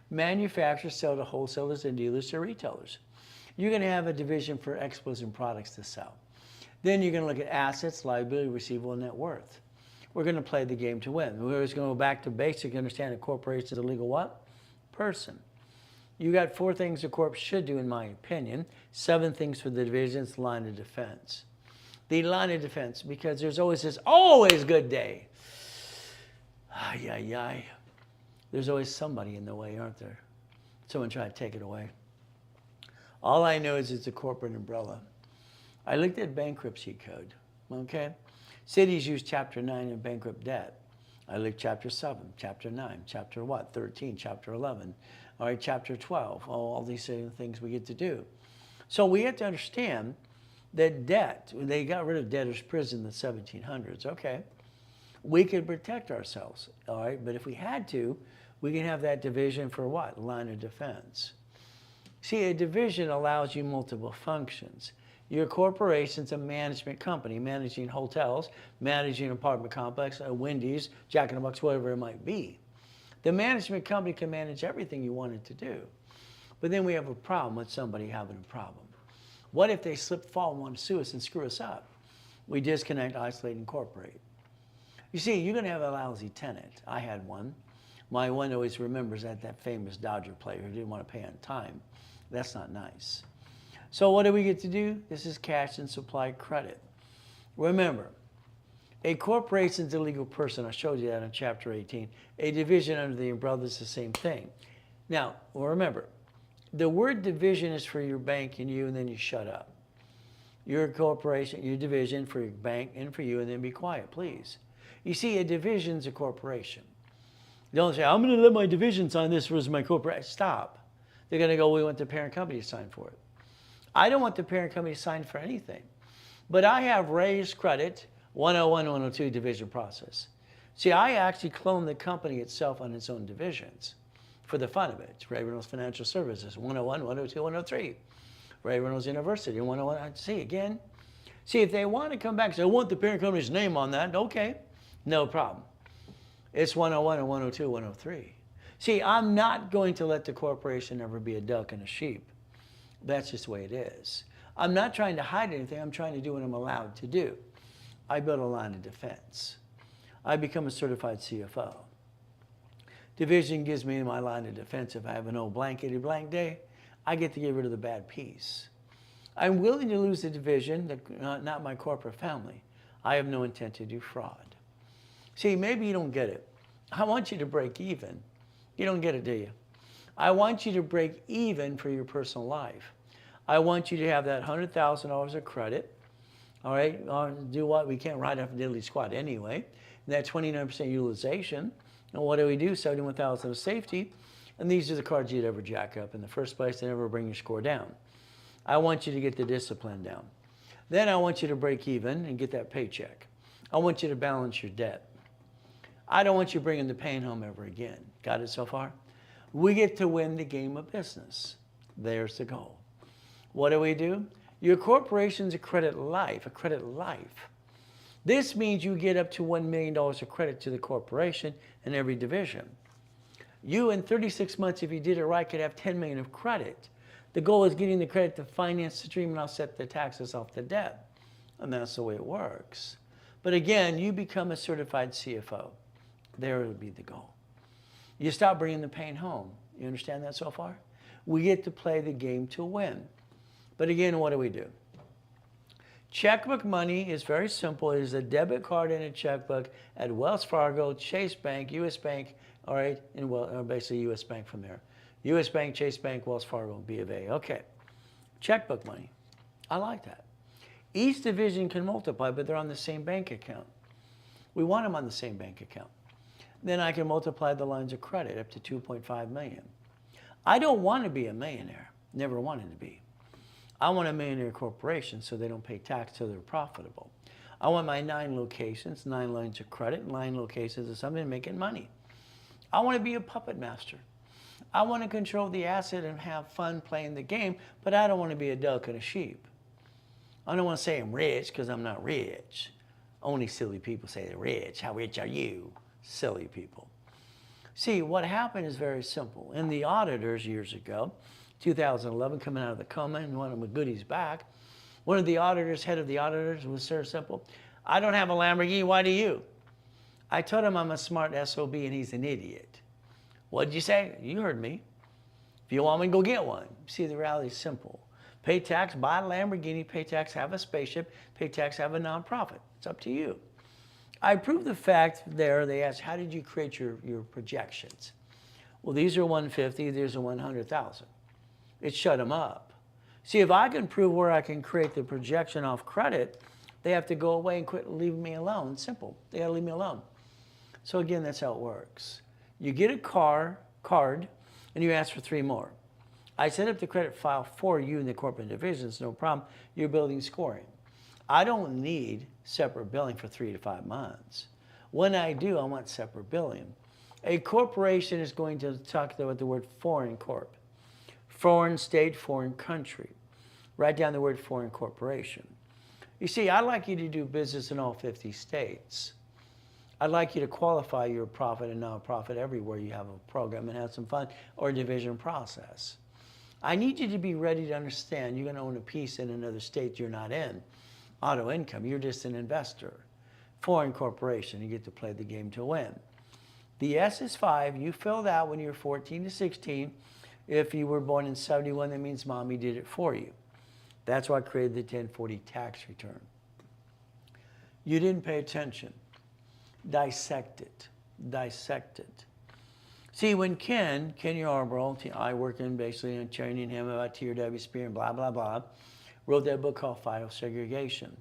Manufacturers sell to wholesalers and dealers to retailers. You're going to have a division for exports and products to sell. Then you're going to look at assets, liability, receivable, and net worth. We're going to play the game to win. We're just going to go back to basic, understand a corporation is a legal what? Person. You got 4 things a corp should do, in my opinion. 7 things for the divisions, line of defense. The line of defense, because there's always this always good day. Ay. There's always somebody in the way, aren't there? Someone trying to take it away. All I know is it's a corporate umbrella. I looked at bankruptcy code, okay? Cities use Chapter 9 in bankrupt debt. I looked Chapter 7, Chapter 9, Chapter what? 13, Chapter 11, all right, Chapter 12, all these things we get to do. So we have to understand that debt, they got rid of debtor's prison in the 1700s, okay? We could protect ourselves, all right? But if we had to, we can have that division for what? Line of defense. See, a division allows you multiple functions. Your corporation's a management company, managing hotels, managing an apartment complex, a Wendy's, Jack in the Box, whatever it might be. The management company can manage everything you want it to do. But then we have a problem with somebody having a problem. What if they slip, fall, and want to sue us and screw us up? We disconnect, isolate, incorporate. You see, you're going to have a lousy tenant. I had one. My one always remembers that famous Dodger player who didn't want to pay on time. That's not nice. So what do we get to do? This is cash and supply credit. Remember, a corporation's a legal person. I showed you that in Chapter 18. A division under the umbrella is the same thing. Now, remember, the word division is for your bank and you, and then you shut up. Your corporation, your division for your bank and for you, and then be quiet, please. You see, a division's a corporation. Don't say, I'm going to let my division sign this as my corporation. Stop. They're going to go, we want the parent company to sign for it. I don't want the parent company to sign for anything. But I have raised credit, 101, 102 division process. See, I actually clone the company itself on its own divisions for the fun of it. It's Ray Reynolds Financial Services, 101, 102, 103. Ray Reynolds University, 101. See, again. See, if they want to come back and say, I want the parent company's name on that, okay, no problem. It's 101 and 102, 103. See, I'm not going to let the corporation ever be a duck and a sheep. That's just the way it is. I'm not trying to hide anything. I'm trying to do what I'm allowed to do. I build a line of defense. I become a certified CFO. Division gives me my line of defense. If I have an old blankety blank day, I get to get rid of the bad piece. I'm willing to lose the division, not my corporate family. I have no intent to do fraud. See, maybe you don't get it. I want you to break even. You don't get it, do you? I want you to break even for your personal life. I want you to have that $100,000 of credit. All right, do what? We can't ride off a diddly squat anyway. And that 29% utilization. And what do we do? 71,000 of safety. And these are the cards you'd ever jack up in the first place to never bring your score down. I want you to get the discipline down. Then I want you to break even and get that paycheck. I want you to balance your debt. I don't want you bringing the pain home ever again. Got it so far? We get to win the game of business. There's the goal. What do? Your corporation's a credit life, This means you get up to $1 million of credit to the corporation in every division. You, in 36 months, if you did it right, could have $10 million of credit. The goal is getting the credit to finance the dream and offset the taxes off the debt. And that's the way it works. But again, you become a certified CFO. There would be the goal. You stop bringing the pain home. You understand that so far? We get to play the game to win. But again, what do? Checkbook money is very simple. It is a debit card and a checkbook at Wells Fargo, Chase Bank, U.S. Bank, all right, and basically U.S. Bank from there. U.S. Bank, Chase Bank, Wells Fargo, B of A. Okay, checkbook money. I like that. Each division can multiply, but they're on the same bank account. We want them on the same bank account. Then I can multiply the lines of credit up to 2.5 million. I don't want to be a millionaire. Never wanted to be. I want a millionaire corporation so they don't pay tax till they're profitable. I want my 9 locations, 9 lines of credit, 9 locations of something making money. I want to be a puppet master. I want to control the asset and have fun playing the game, but I don't want to be a duck and a sheep. I don't want to say I'm rich because I'm not rich. Only silly people say they're rich. How rich are you? Silly people. See, what happened is very simple. In the auditors years ago, 2011, coming out of the coma and one of my goodies back, one of the auditors, head of the auditors, was so simple. I don't have a Lamborghini, why do you? I told him I'm a smart SOB and he's an idiot. What'd you say? You heard me. If you want me, go get one. See, the reality is simple. Pay tax, buy a Lamborghini, pay tax, have a spaceship, pay tax, have a nonprofit. It's up to you. I proved the fact there. They asked, how did you create your projections? Well, these are 150, these are 100,000. It shut them up. See, if I can prove where I can create the projection off credit, they have to go away and quit leaving me alone. Simple. They got to leave me alone. So again, that's how it works. You get a card, and you ask for 3 more. I set up the credit file for you in the corporate divisions, no problem. You're building scoring. I don't need separate billing for 3 to 5 months. When I do, I want separate billing. A corporation is going to talk about the word foreign corp. Foreign state, foreign country. Write down the word foreign corporation. You see, I'd like you to do business in all 50 states. I'd like you to qualify your profit and nonprofit everywhere you have a program and have some fun or division process. I need you to be ready to understand you're going to own a piece in another state you're not in. Auto income, you're just an investor. Foreign corporation, you get to play the game to win. The S is 5, you filled out when you're 14 to 16. If you were born in 71, that means mommy did it for you. That's why I created the 1040 tax return. You didn't pay attention. Dissect it. Dissect it. See, when Ken Yarborough, I worked in basically in training him about TRW Spear and blah, blah, blah, wrote that book called File Segregation.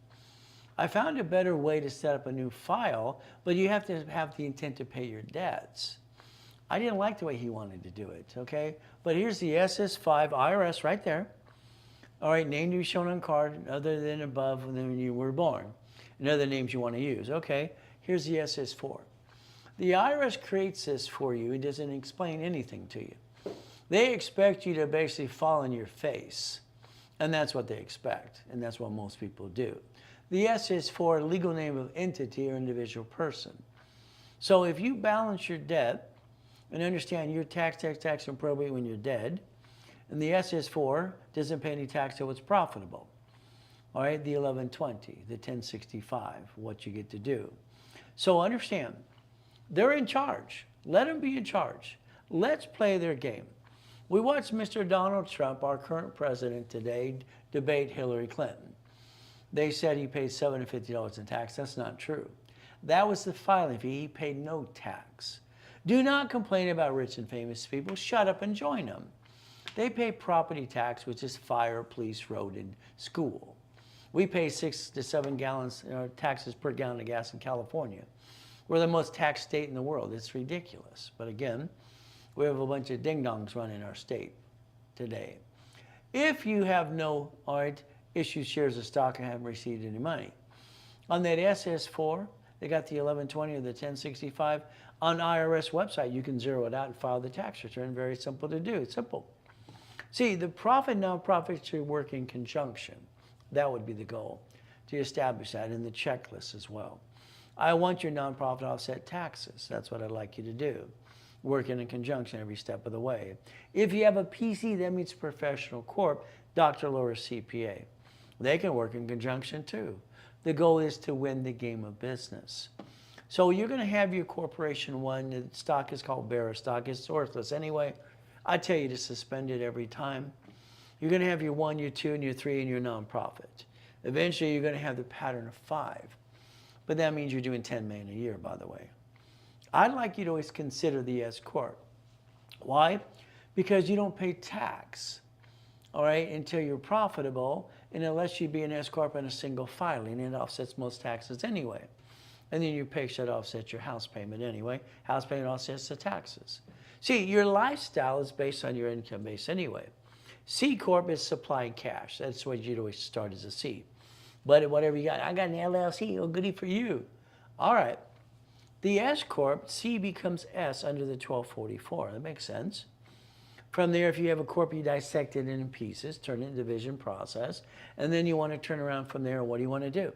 I found a better way to set up a new file, but you have to have the intent to pay your debts. I didn't like the way he wanted to do it, okay? But here's the SS5 IRS right there. All right, name to be shown on card other than above when you were born. And other names you want to use. Okay, here's the SS4. The IRS creates this for you. It doesn't explain anything to you. They expect you to basically fall on your face. And that's what they expect. And that's what most people do. The S is for legal name of entity or individual person. So if you balance your debt, and understand your tax and probate when you're dead. And the S is for doesn't pay any tax till it's profitable. All right, the 1120, the 1065, what you get to do. So understand, they're in charge. Let them be in charge. Let's play their game. We watched Mr. Donald Trump, our current president today, debate Hillary Clinton. They said he paid $750 in tax. That's not true. That was the filing fee. He paid no tax. Do not complain about rich and famous people. Shut up and join them. They pay property tax, which is fire, police, road, and school. We pay 6 to 7 gallons taxes per gallon of gas in California. We're the most taxed state in the world. It's ridiculous. But again, we have a bunch of ding-dongs running our state today. If you have no issued shares of stock and haven't received any money, on that SS4, they got the 1120 or the 1065 on IRS website. You can zero it out and file the tax return. Very simple to do. It's simple. See, the profit nonprofit should work in conjunction. That would be the goal, to establish that in the checklist as well. I want your nonprofit offset taxes. That's what I'd like you to do. Working in conjunction every step of the way. If you have a PC, that means professional corp, Dr. Laura CPA. They can work in conjunction too. The goal is to win the game of business. So you're going to have your corporation one. The stock is called bearer stock. It's worthless anyway. I tell you to suspend it every time. You're going to have your 1, your 2, and your 3 in your nonprofit. Eventually, you're going to have the pattern of 5. But that means you're doing $10 million a year, by the way. I'd like you to always consider the S Corp. Why? Because you don't pay tax, all right, until you're profitable, and unless you be an S Corp in a single filing, it offsets most taxes anyway. And then your paycheck offsets your house payment anyway. House payment offsets the taxes. See, your lifestyle is based on your income base anyway. C Corp is supplying cash. That's what you'd always start as a C. But whatever you got, I got an LLC, oh goody for you. All right. The S Corp, C becomes S under the 1244. That makes sense. From there, if you have a corp, you dissect it into pieces, turn it into division process, and then you want to turn around from there. What do you want to do?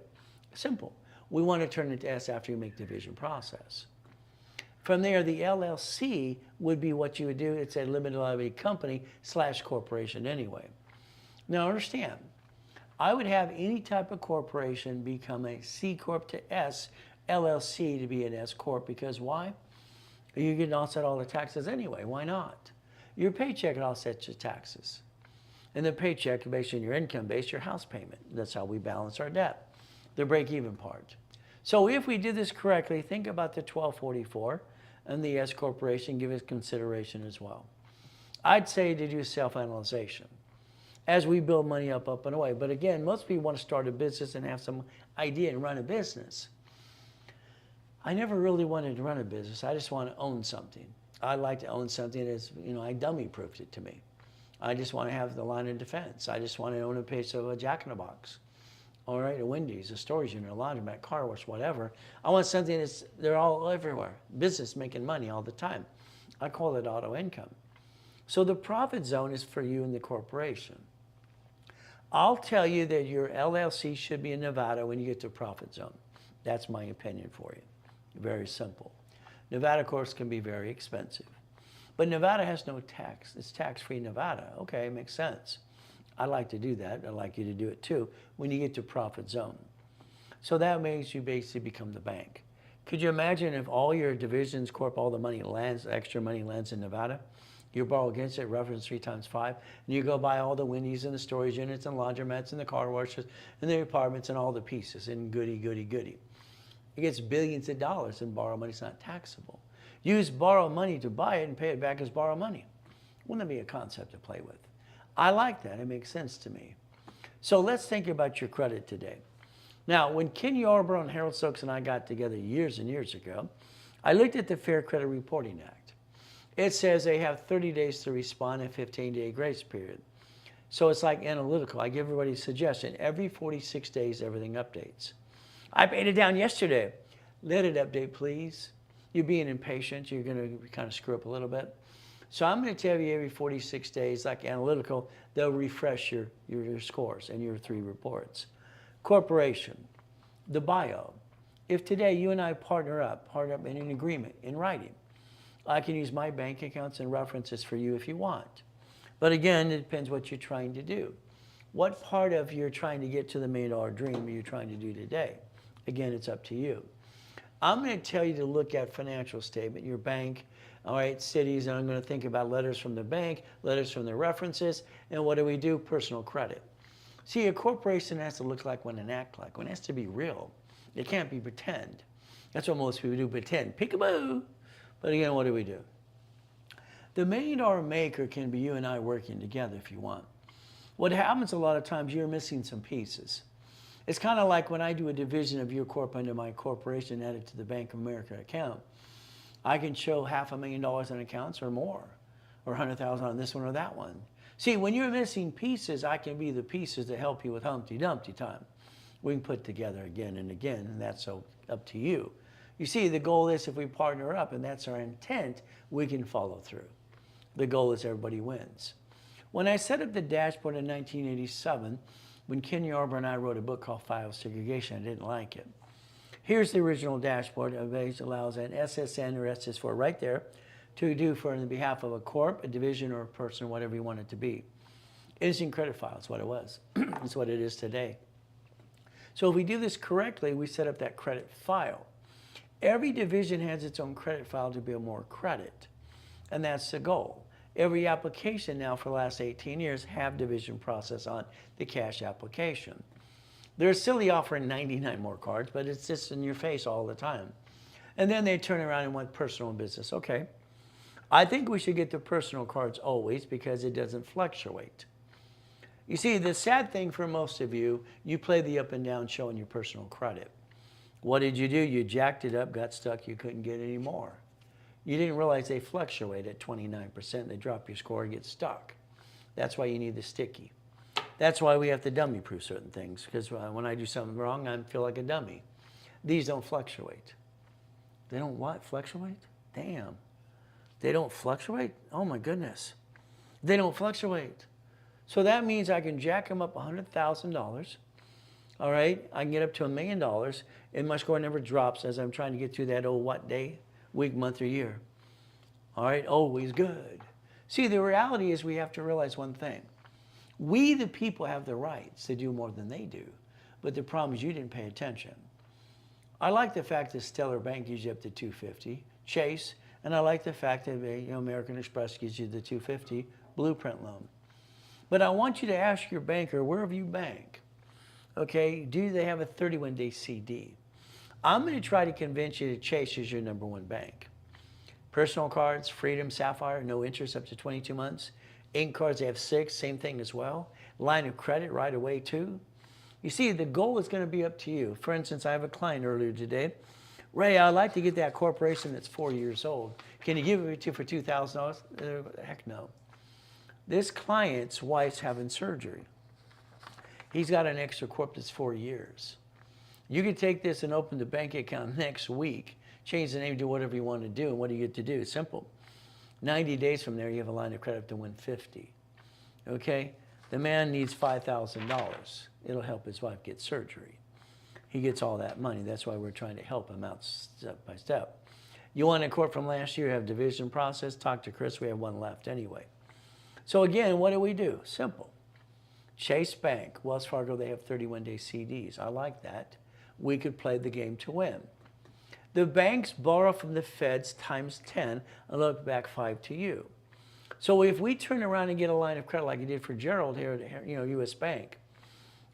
Simple. We want to turn it to S after you make division process. From there, the LLC would be what you would do. It's a limited liability company / corporation anyway. Now understand, I would have any type of corporation become a C Corp to S, LLC to be an S Corp, because why? You can offset all the taxes anyway. Why not? Your paycheck offsets your taxes. And the paycheck, based on your income base, your house payment. That's how we balance our debt, the break-even part. So if we did this correctly, think about the 1244 and the S Corporation, give it consideration as well. I'd say to do self-analyzation as we build money up and away. But again, most people want to start a business and have some idea and run a business. I never really wanted to run a business. I just want to own something. I like to own something that's, I dummy-proofed it to me. I just want to have the line of defense. I just want to own a piece of a Jack in the Box. All right, a Wendy's, a storage unit, a laundromat, car wash, whatever. I want something that's, they're all everywhere. Business making money all the time. I call it auto income. So the profit zone is for you and the corporation. I'll tell you that your LLC should be in Nevada when you get to profit zone. That's my opinion for you. Very simple. Nevada, of course, can be very expensive. But Nevada has no tax. It's tax-free Nevada. Okay, makes sense. I like to do that. I'd like you to do it too when you get to profit zone. So that makes you basically become the bank. Could you imagine if all your divisions, corp, all the money lands, extra money lands in Nevada? You borrow against it, reference 3 times 5, and you go buy all the Wendy's and the storage units and laundromats and the car washes and the apartments and all the pieces and goody, goody, goody. It gets billions of dollars and borrow money is not taxable. Use borrow money to buy it and pay it back as borrow money. Wouldn't that be a concept to play with? I like that. It makes sense to me. So let's think about your credit today. Now, when Ken Yarborough and Harold Stokes and I got together years and years ago, I looked at the Fair Credit Reporting Act. It says they have 30 days to respond and a 15-day grace period. So it's like analytical. I give everybody a suggestion. Every 46 days, everything updates. I paid it down yesterday. Let it update, please. You're being impatient. You're going to kind of screw up a little bit. So I'm going to tell you every 46 days, like analytical, they'll refresh your scores and your 3 reports. Corporation, the bio. If today you and I partner up in an agreement, in writing, I can use my bank accounts and references for you if you want. But again, it depends what you're trying to do. What part of you're trying to get to the $1 million dream are you trying to do today? Again, it's up to you. I'm going to tell you to look at financial statement, your bank, all right, cities, and I'm going to think about letters from the bank, letters from the references, and what do we do? Personal credit. See, a corporation has to look like one and act like one. It has to be real. It can't be pretend. That's what most people do, pretend. Peekaboo. But again, what do we do? The $1 million maker can be you and I working together if you want. What happens a lot of times, you're missing some pieces. It's kind of like when I do a division of your corp under my corporation and add it to the Bank of America account. I can show $500,000 in accounts or more, or 100,000 on this one or that one. See, when you're missing pieces, I can be the pieces that help you with Humpty Dumpty time. We can put together again and again, and that's so up to you. You see, the goal is if we partner up, and that's our intent, we can follow through. The goal is everybody wins. When I set up the dashboard in 1987, when Ken Yarber and I wrote a book called File Segregation, I didn't like it. Here's the original dashboard. It allows an SSN or SS4 right there to do for on behalf of a corp, a division, or a person, whatever you want it to be. Instant credit file is what it was. It's what it is today. So if we do this correctly, we set up that credit file. Every division has its own credit file to build more credit, and that's the goal. Every application now for the last 18 years have division process on the cash application. They're silly offering 99 more cards, but it's just in your face all the time. And then they turn around and want personal and business. Okay, I think we should get the personal cards always because it doesn't fluctuate. You see, the sad thing for most of you, you play the up and down show in your personal credit. What did you do? You jacked it up, got stuck, you couldn't get any more. You didn't realize they fluctuate at 29%. They drop your score, get stuck. That's why you need the sticky. That's why we have to dummy proof certain things, because when I do something wrong, I feel like a dummy. These don't fluctuate. They don't what? Fluctuate? Damn. They don't fluctuate? Oh my goodness. They don't fluctuate. So that means I can jack them up $100,000. All right, I can get up to $1 million, and my score never drops as I'm trying to get through that what day, week, month, or year. All right, always good. See, the reality is we have to realize one thing. We, the people, have the rights to do more than they do, but the problem is you didn't pay attention. I like the fact that Stellar Bank gives you up to $250, Chase, and I like the fact that American Express gives you the $250 Blueprint loan. But I want you to ask your banker, wherever you bank, okay, do they have a 31-day CD? I'm going to try to convince you that Chase is your #1 bank. Personal cards, Freedom, Sapphire, no interest up to 22 months. Ink cards, they have 6, same thing as well. Line of credit right away too. You see, the goal is going to be up to you. For instance, I have a client earlier today. Ray, I'd like to get that corporation that's 4 years old. Can you give it to for $2,000? Heck no. This client's wife's having surgery. He's got an extra corp that's 4 years. You could take this and open the bank account next week, change the name, do whatever you want to do, and what do you get to do? It's simple. 90 days from there, you have a line of credit up to $150. Okay? The man needs $5,000. It'll help his wife get surgery. He gets all that money. That's why we're trying to help him out step by step. You want a corp from last year, have division process, talk to Chris. We have one left anyway. So again, what do? Simple. Chase Bank, Wells Fargo, they have 31-day CDs. I like that. We could play the game to win. The banks borrow from the feds times 10 and look back 5 to you. So if we turn around and get a line of credit like you did for Gerald here at U.S. Bank,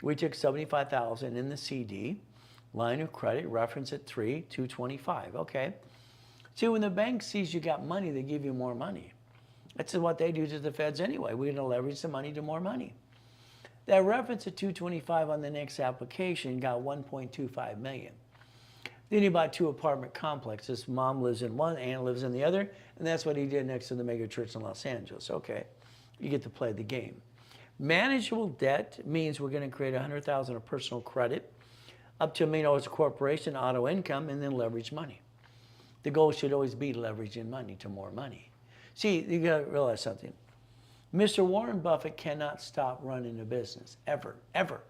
we took $75,000 in the CD, line of credit, reference at 3, $225. Okay. See, when the bank sees you got money, they give you more money. That's what they do to the feds anyway. We're going to leverage the money to more money. That reference at 225 on the next application got 1.25 million. Then he bought 2 apartment complexes. Mom lives in one, aunt lives in the other, and that's what he did next to the mega church in Los Angeles. Okay, you get to play the game. Manageable debt means we're going to create $100,000 of personal credit, up to $1 million of corporation, auto income, and then leverage money. The goal should always be leveraging money to more money. See, you got to realize something. Mr. Warren Buffett cannot stop running a business, ever, ever.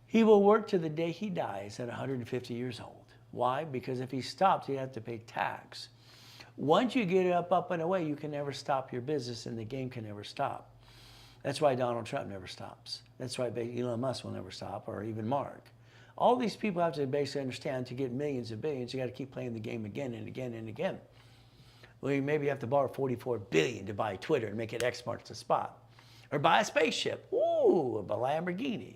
He will work to the day he dies at 150 years old. Why? Because if he stops, he'd have to pay tax. Once you get it up and away, you can never stop your business, and the game can never stop. That's why Donald Trump never stops. That's why Elon Musk will never stop, or even Mark. All these people have to basically understand to get millions and billions, you got to keep playing the game again and again and again. Well, you maybe have to borrow $44 billion to buy Twitter and make it X marks the spot. Or buy a spaceship. Ooh, a Lamborghini.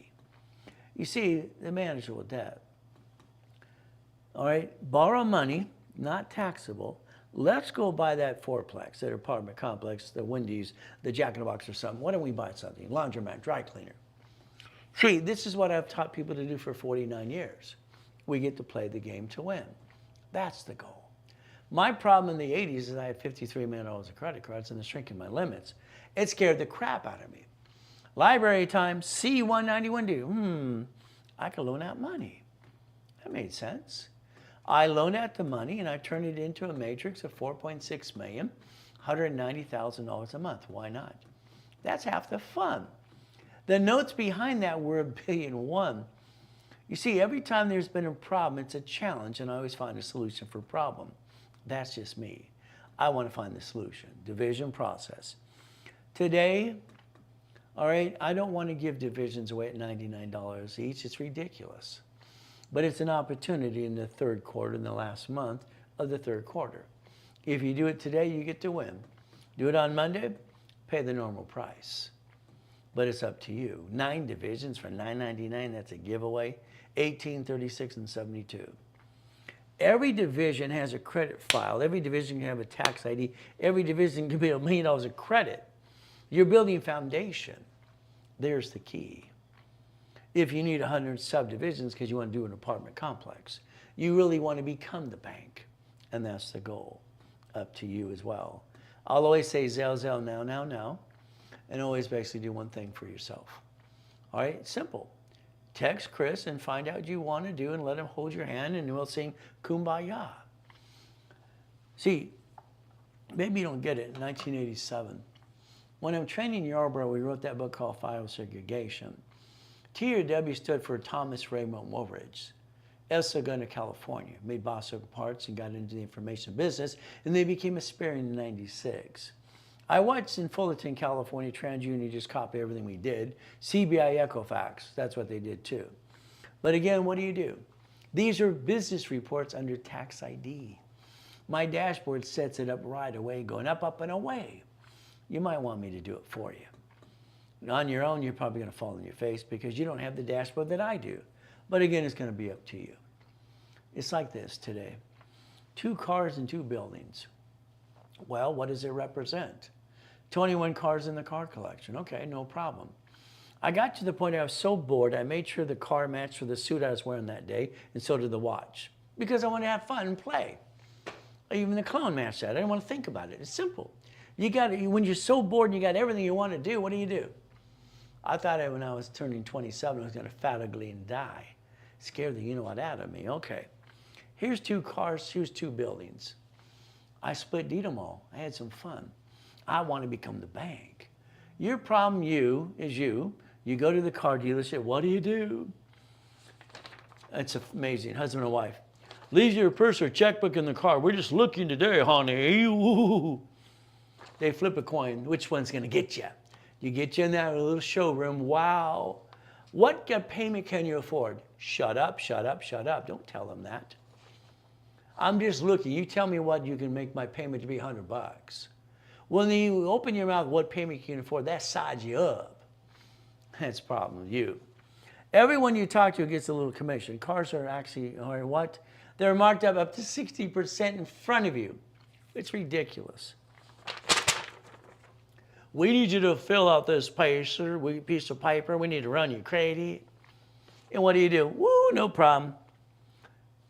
You see, the manager with that. All right, borrow money, not taxable. Let's go buy that fourplex, that apartment complex, the Wendy's, the Jack in the Box or something. Why don't we buy something? Laundromat, dry cleaner. See, this is what I've taught people to do for 49 years. We get to play the game to win. That's the goal. My problem in the 80s is I had $53 million of credit cards and they're shrinking my limits. It scared the crap out of me. Library time, C191D. I could loan out money. That made sense. I loan out the money and I turn it into a matrix of 4.6 million, $190,000 a month. Why not? That's half the fun. The notes behind that were $1.1 billion. You see, every time there's been a problem, it's a challenge, and I always find a solution for a problem. That's just me. I want to find the solution. Division process. Today, all right, I don't want to give divisions away at $99 each. It's ridiculous. But it's an opportunity in the third quarter, in the last month of the third quarter. If you do it today, you get to win. Do it on Monday, pay the normal price. But it's up to you. 9 divisions for $9.99, that's a giveaway. 18, 36, and 72. Every division has a credit file. Every division can have a tax ID. Every division can be $1 million of credit. You're building foundation. There's the key. If you need 100 subdivisions because you want to do an apartment complex, you really want to become the bank. And that's the goal. Up to you as well. I'll always say Zell, now. And always basically do one thing for yourself. All right, simple. Text Chris and find out what you want to do and let him hold your hand and we'll sing Kumbaya. See, maybe you don't get it. In 1987, when I'm training in Yarborough, we wrote that book called File Segregation. T or W stood for Thomas Raymond Woolridge. El Segundo, California, made Bosso parts and got into the information business, and they became Asperian in 96. I watched in Fullerton, California, TransUnion just copy everything we did. CBI Equifax, that's what they did too. But again, what do? These are business reports under tax ID. My dashboard sets it up right away, going up, and away. You might want me to do it for you. On your own, you're probably going to fall on your face because you don't have the dashboard that I do. But again, it's going to be up to you. It's like this today. 2 cars and 2 buildings. Well, what does it represent? 21 cars in the car collection. Okay, no problem. I got to the point I was so bored, I made sure the car matched for the suit I was wearing that day, and so did the watch. Because I want to have fun and play. Even the clone matched that. I didn't want to think about it. It's simple. When you're so bored and you got everything you want to do, what do? I thought when I was turning 27, I was going to fat, ugly, and die. Scared the you-know-what out of me. Okay. Here's 2 cars, here's 2 buildings. I split deed them all. I had some fun. I want to become the bank. Your problem, is you. You go to the car dealership. What do? It's amazing. Husband and wife. Leave your purse or checkbook in the car. We're just looking today, honey. Ooh. They flip a coin. Which one's going to get you? You get you in that little showroom. Wow. What payment can you afford? Shut up. Don't tell them that. I'm just looking. You tell me what you can make my payment to be $100. When you open your mouth, what payment you can afford, that sides you up. That's the problem with you. Everyone you talk to gets a little commission. Cars are actually, or what? They're marked up to 60% in front of you. It's ridiculous. We need you to fill out this piece of paper. We need to run your credit. And what do? Woo, no problem.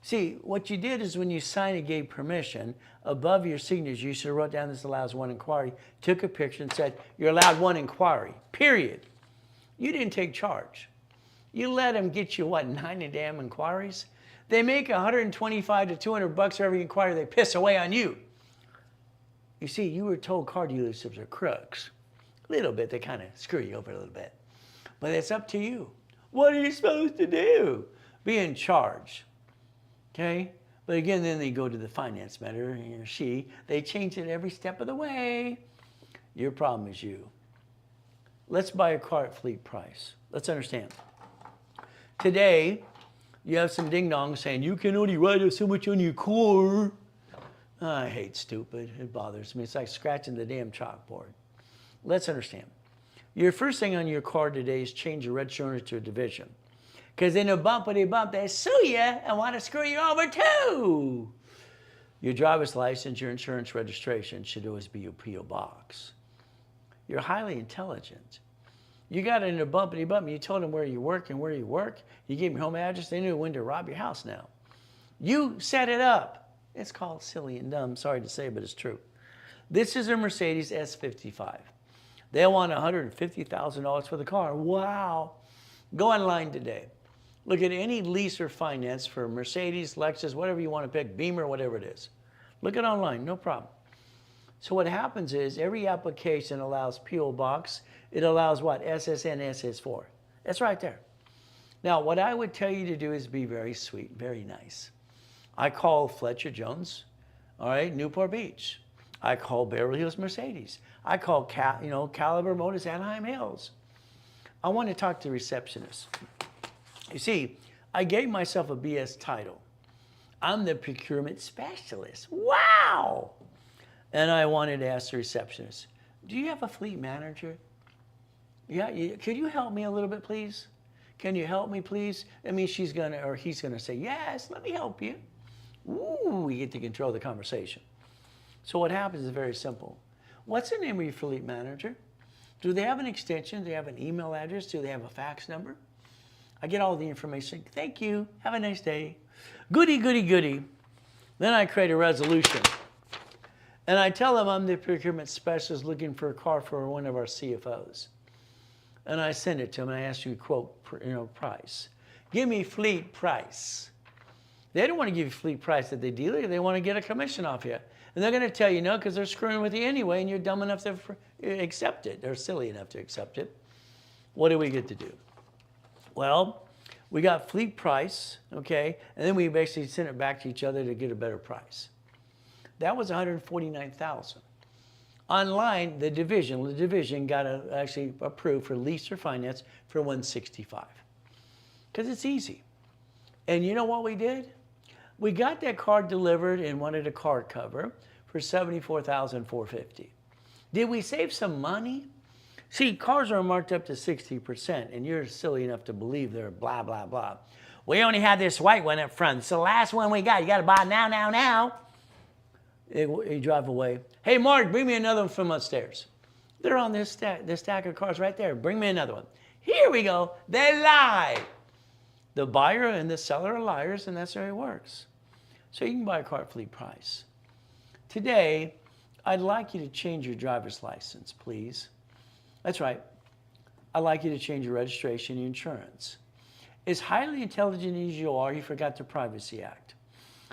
See, what you did is when you signed and gave permission, above your signature, you should have wrote down this allows 1 inquiry, took a picture and said, you're allowed 1 inquiry, period. You didn't take charge. You let them get you, 90 damn inquiries? They make $125 to $200 for every inquiry they piss away on you. You see, you were told car dealerships are crooks. A little bit, they kind of screw you over a little bit. But it's up to you. What are you supposed to do? Be in charge. Okay? But again, then they go to the finance matter, he or she. They change it every step of the way. Your problem is you. Let's buy a car at fleet price. Let's understand. Today, you have some ding-dongs saying, you can only write so much on your car. I hate stupid. It bothers me. It's like scratching the damn chalkboard. Let's understand. Your first thing on your car today is change your register to a division. Because in a bumpity bump, they sue you and want to screw you over too. Your driver's license, your insurance registration should always be your P.O. box. You're highly intelligent. You got in a bumpity bump, you told them where you work and where you work. You gave them your home address, they knew when to rob your house now. You set it up. It's called silly and dumb, sorry to say, but it's true. This is a Mercedes S55. They want $150,000 for the car. Wow. Go online today. Look at any lease or finance for Mercedes, Lexus, whatever you want to pick, Beamer, whatever it is. Look it online, no problem. So what happens is every application allows P.O. Box. It allows what? SSN, SS4. It's right there. Now, what I would tell you to do is be very sweet, very nice. I call Fletcher Jones, all right, Newport Beach. I call Beverly Hills Mercedes. I call Caliber Motors, Anaheim Hills. I want to talk to the receptionist. You see, I gave myself a BS title. I'm the procurement specialist. Wow! And I wanted to ask the receptionist, do you have a fleet manager? Yeah, could you help me a little bit, please? Can you help me, please? I mean, he's gonna say, yes, let me help you. Ooh, we get to control the conversation. So what happens is very simple. What's the name of your fleet manager? Do they have an extension? Do they have an email address? Do they have a fax number? I get all the information. Thank you. Have a nice day. Goody, goody, goody. Then I create a resolution. And I tell them I'm the procurement specialist looking for a car for one of our CFOs. And I send it to them and I ask you to quote, price. Give me fleet price. They don't want to give you fleet price at the dealer. They want to get a commission off you. And they're going to tell you no because they're screwing with you anyway and you're dumb enough to accept it. They're silly enough to accept it. What do we get to do? Well, we got fleet price, okay, and then we basically sent it back to each other to get a better price. That was $149,000. Online, the division got actually approved for lease or finance for $165,000 because it's easy. And you know what we did? We got that car delivered and wanted a car cover for $74,450. Did we save some money? See, cars are marked up to 60%, and you're silly enough to believe they're blah, blah, blah. We only had this white one up front. It's the last one we got. You got to buy it now, now, now. You drive away. Hey, Mark, bring me another one from upstairs. They're on this stack of cars right there. Bring me another one. Here we go. They lie. The buyer and the seller are liars, and that's how it works. So you can buy a car at fleet price. Today, I'd like you to change your driver's license, please. That's right. I'd like you to change your registration and insurance. As highly intelligent as you are, you forgot the Privacy Act.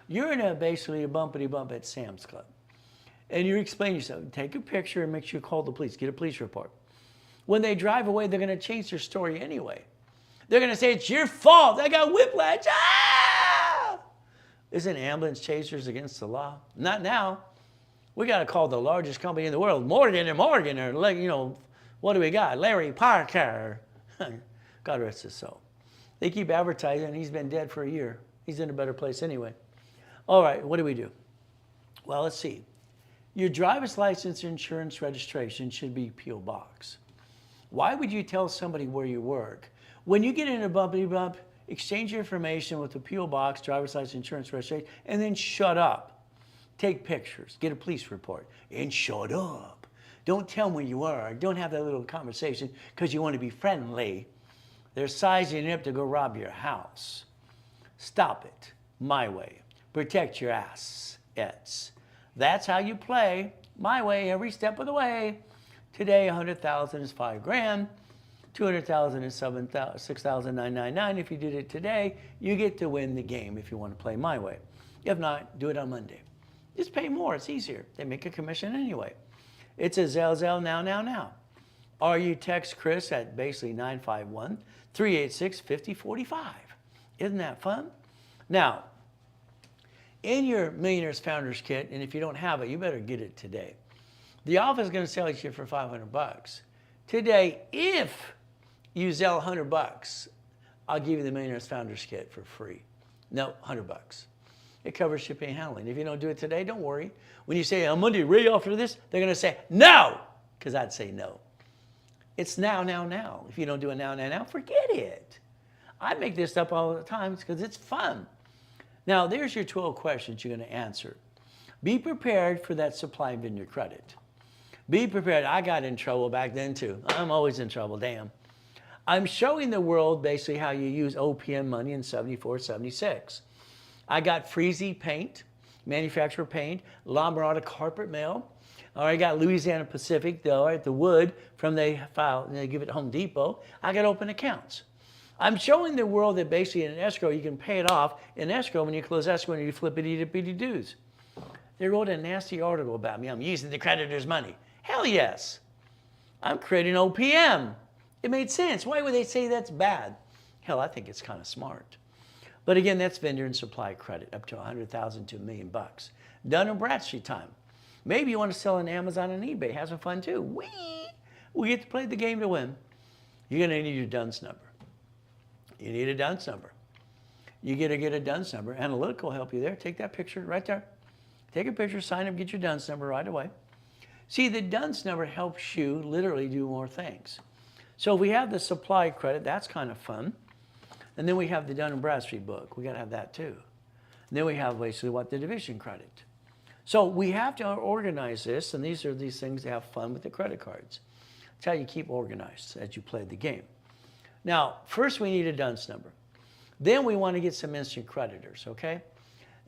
You're in basically a bumpity bump at Sam's Club. And you explain yourself. Take a picture and make sure you call the police. Get a police report. When they drive away, they're going to change their story anyway. They're going to say, it's your fault. I got whiplash. Ah! Isn't ambulance chasers against the law? Not now. We got to call the largest company in the world, Morgan & Morgan, or, what do we got? Larry Parker. God rest his soul. They keep advertising. He's been dead for a year. He's in a better place anyway. All right, what do we do? Well, let's see. Your driver's license insurance registration should be P.O. Box. Why would you tell somebody where you work? When you get in a bumpity bump, exchange your information with the P.O. Box, driver's license insurance registration, and then shut up. Take pictures, get a police report, and shut up. Don't tell them where you are. Don't have that little conversation because you want to be friendly. They're sizing you up to go rob your house. Stop it. My way. Protect your assets. That's how you play. My way, every step of the way. Today, $100,000 is $5,000. $200,000 is $6,999. If you did it today, you get to win the game if you want to play my way. If not, do it on Monday. Just pay more. It's easier. They make a commission anyway. It's a Zell now. Or you text Chris at basically 951-386-5045. Isn't that fun? Now, in your Millionaires Founders Kit, and if you don't have it, you better get it today. The office is going to sell it to you for $500. Today, if you sell $100, I'll give you the Millionaires Founders Kit for free. No, $100. It covers shipping and handling. If you don't do it today, don't worry. When you say, on Monday, Ray, after this, they're going to say, no, because I'd say no. It's now, now, now. If you don't do it now, now, now, forget it. I make this up all the time because it's fun. Now, there's your 12 questions you're going to answer. Be prepared for that supply vendor credit. Be prepared. I got in trouble back then too. I'm always in trouble, damn. I'm showing the world basically how you use OPM money in 74, 76. I got Freezy paint, manufacturer paint, La Mirada carpet mail. All right, I got Louisiana Pacific, the wood from they file, and they give it Home Depot. I got open accounts. I'm showing the world that basically in an escrow, you can pay it off in escrow when you close escrow and you flippity-dippity doos. They wrote a nasty article about me. I'm using the creditor's money. Hell yes. I'm creating OPM. It made sense. Why would they say that's bad? Hell, I think it's kind of smart. But again, that's vendor and supply credit, up to $100,000 to $1 million. Dun & Bradstreet time. Maybe you want to sell on Amazon and eBay. Have some fun too. Whee! We get to play the game to win. You're going to need your DUNS number. You need a DUNS number. You get to get a DUNS number. Analytical will help you there. Take that picture right there. Take a picture, sign up, get your DUNS number right away. See, the DUNS number helps you literally do more things. So if we have the supply credit, that's kind of fun. And then we have the Dun & Bradstreet book. We got to have that too. And then we have basically what the division credit. So we have to organize this, and these are these things to have fun with the credit cards. That's how you keep organized as you play the game. Now, first we need a DUNS number. Then we want to get some instant creditors, okay?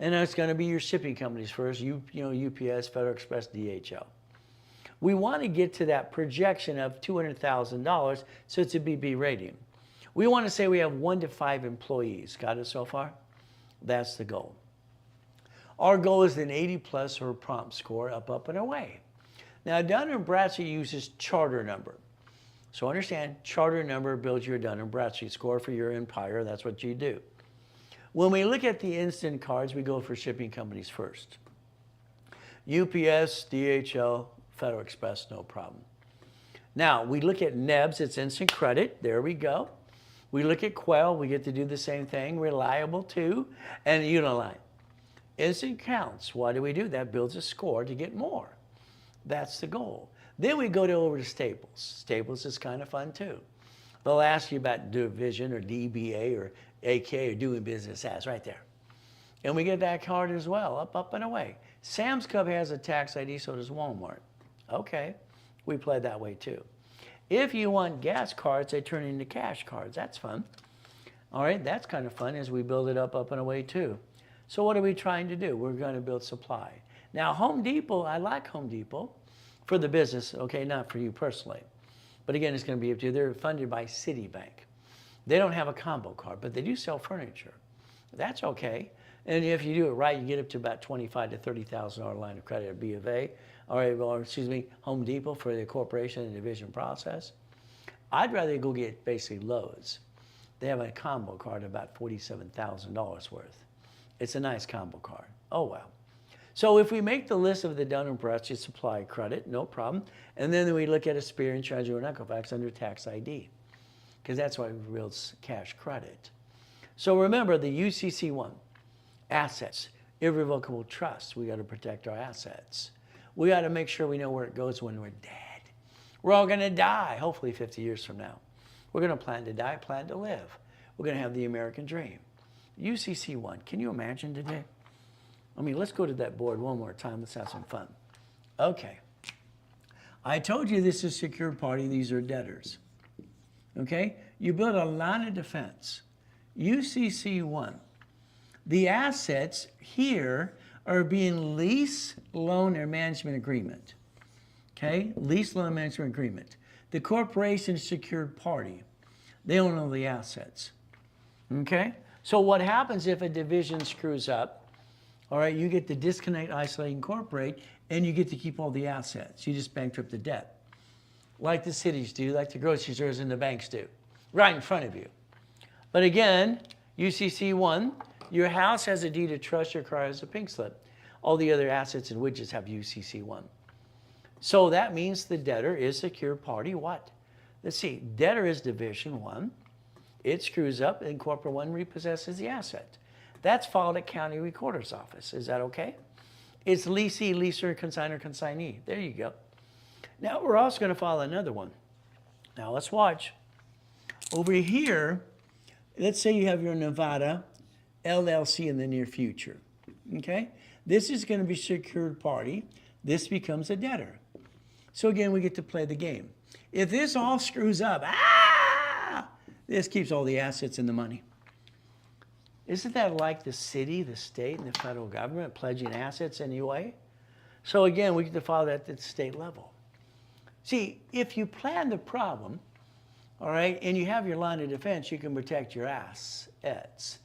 And that's going to be your shipping companies first, UPS, Federal Express, DHL. We want to get to that projection of $200,000 so it's a BB rating. We want to say we have 1 to 5 employees. Got it so far? That's the goal. Our goal is an 80 plus or prompt score, up, and away. Now, Dun & Bradstreet uses charter number. So understand, charter number builds your Dun & Bradstreet score for your empire. That's what you do. When we look at the instant cards, we go for shipping companies first. UPS, DHL, Federal Express, no problem. Now, we look at NEBS, it's instant credit. There we go. We look at Quell, we get to do the same thing. Reliable too, and Uniline. Instant counts, why do we do that? Builds a score to get more. That's the goal. Then we go over to Staples. Staples is kind of fun too. They'll ask you about division or DBA or AK or doing business as right there. And we get that card as well, up, and away. Sam's Club has a tax ID, so does Walmart. Okay, we play that way too. If you want gas cards, they turn into cash cards. That's fun. All right, that's kind of fun as we build it up, and away too. So what are we trying to do? We're going to build supply. Now, Home Depot, I like Home Depot for the business, okay, not for you personally. But again, it's going to be up to you. They're funded by Citibank. They don't have a combo card, but they do sell furniture. That's okay. And if you do it right, you get up to about $25,000 to $30,000 line of credit at B of A, or Home Depot for the corporation and division process. I'd rather go get basically Lowe's. They have a combo card about $47,000 worth. It's a nice combo card. Oh, well. So if we make the list of the Dun & Bradstreet supply credit, no problem. And then we look at a Spear and Treasury and Equifax under tax ID, because that's why we build cash credit. So remember the UCC1, assets, irrevocable trust. We got to protect our assets. We got to make sure we know where it goes when we're dead. We're all going to die, hopefully 50 years from now. We're going to plan to die, plan to live. We're going to have the American dream. UCC1, can you imagine today? I mean, let's go to that board one more time. Let's have some fun. Okay. I told you this is secured party. These are debtors. Okay? You build a line of defense. UCC1. The assets here are being lease, loan, or management agreement. Okay? Lease, loan, management agreement. The corporation is secured party. They own all the assets. Okay? So what happens if a division screws up? All right, you get to disconnect, isolate, incorporate, and you get to keep all the assets. You just bankrupt the debt. Like the cities do, like the grocery stores and the banks do, right in front of you. But again, UCC1, your house has a deed of trust, your car has a pink slip. All the other assets and widgets have UCC1. So that means the debtor is secure party what? Let's see, debtor is division 1. It screws up and corporate 1 repossesses the asset. That's filed at county recorder's office. Is that okay? It's leasee, leaser, consignor, consignee. There you go. Now we're also going to file another one. Now let's watch. Over here, let's say you have your Nevada LLC in the near future. Okay? This is going to be secured party. This becomes a debtor. So again, we get to play the game. If this all screws up, this keeps all the assets and the money. Isn't that like the city, the state, and the federal government pledging assets anyway? So again, we get to follow that at the state level. See, if you plan the problem, all right, and you have your line of defense, you can protect your assets,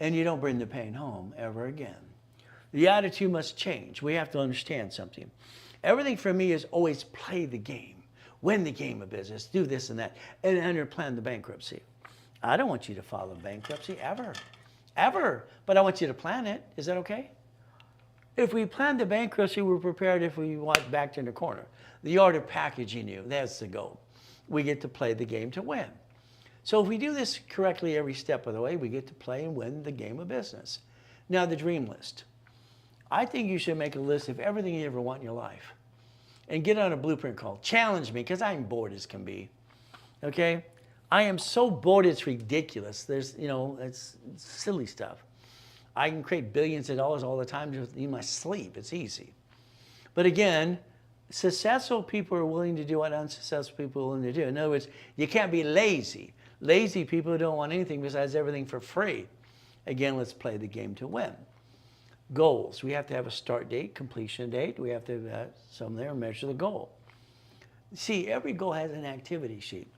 and you don't bring the pain home ever again. The attitude must change. We have to understand something. Everything for me is always play the game, win the game of business, do this and that, and under plan the bankruptcy. I don't want you to follow bankruptcy ever, ever, but I want you to plan it. Is that okay? If we plan the bankruptcy, we're prepared if we walk back in the corner. The art of packaging you, that's the goal. We get to play the game to win. So if we do this correctly every step of the way, we get to play and win the game of business. Now the dream list. I think you should make a list of everything you ever want in your life and get on a blueprint called Challenge Me, because I'm bored as can be. Okay? I am so bored it's ridiculous. There's, it's silly stuff. I can create billions of dollars all the time just in my sleep. It's easy. But again, successful people are willing to do what unsuccessful people are willing to do. In other words, you can't be lazy. Lazy people don't want anything besides everything for free. Again, let's play the game to win. Goals. We have to have a start date, completion date. We have to have some there and measure the goal. See, every goal has an activity sheet.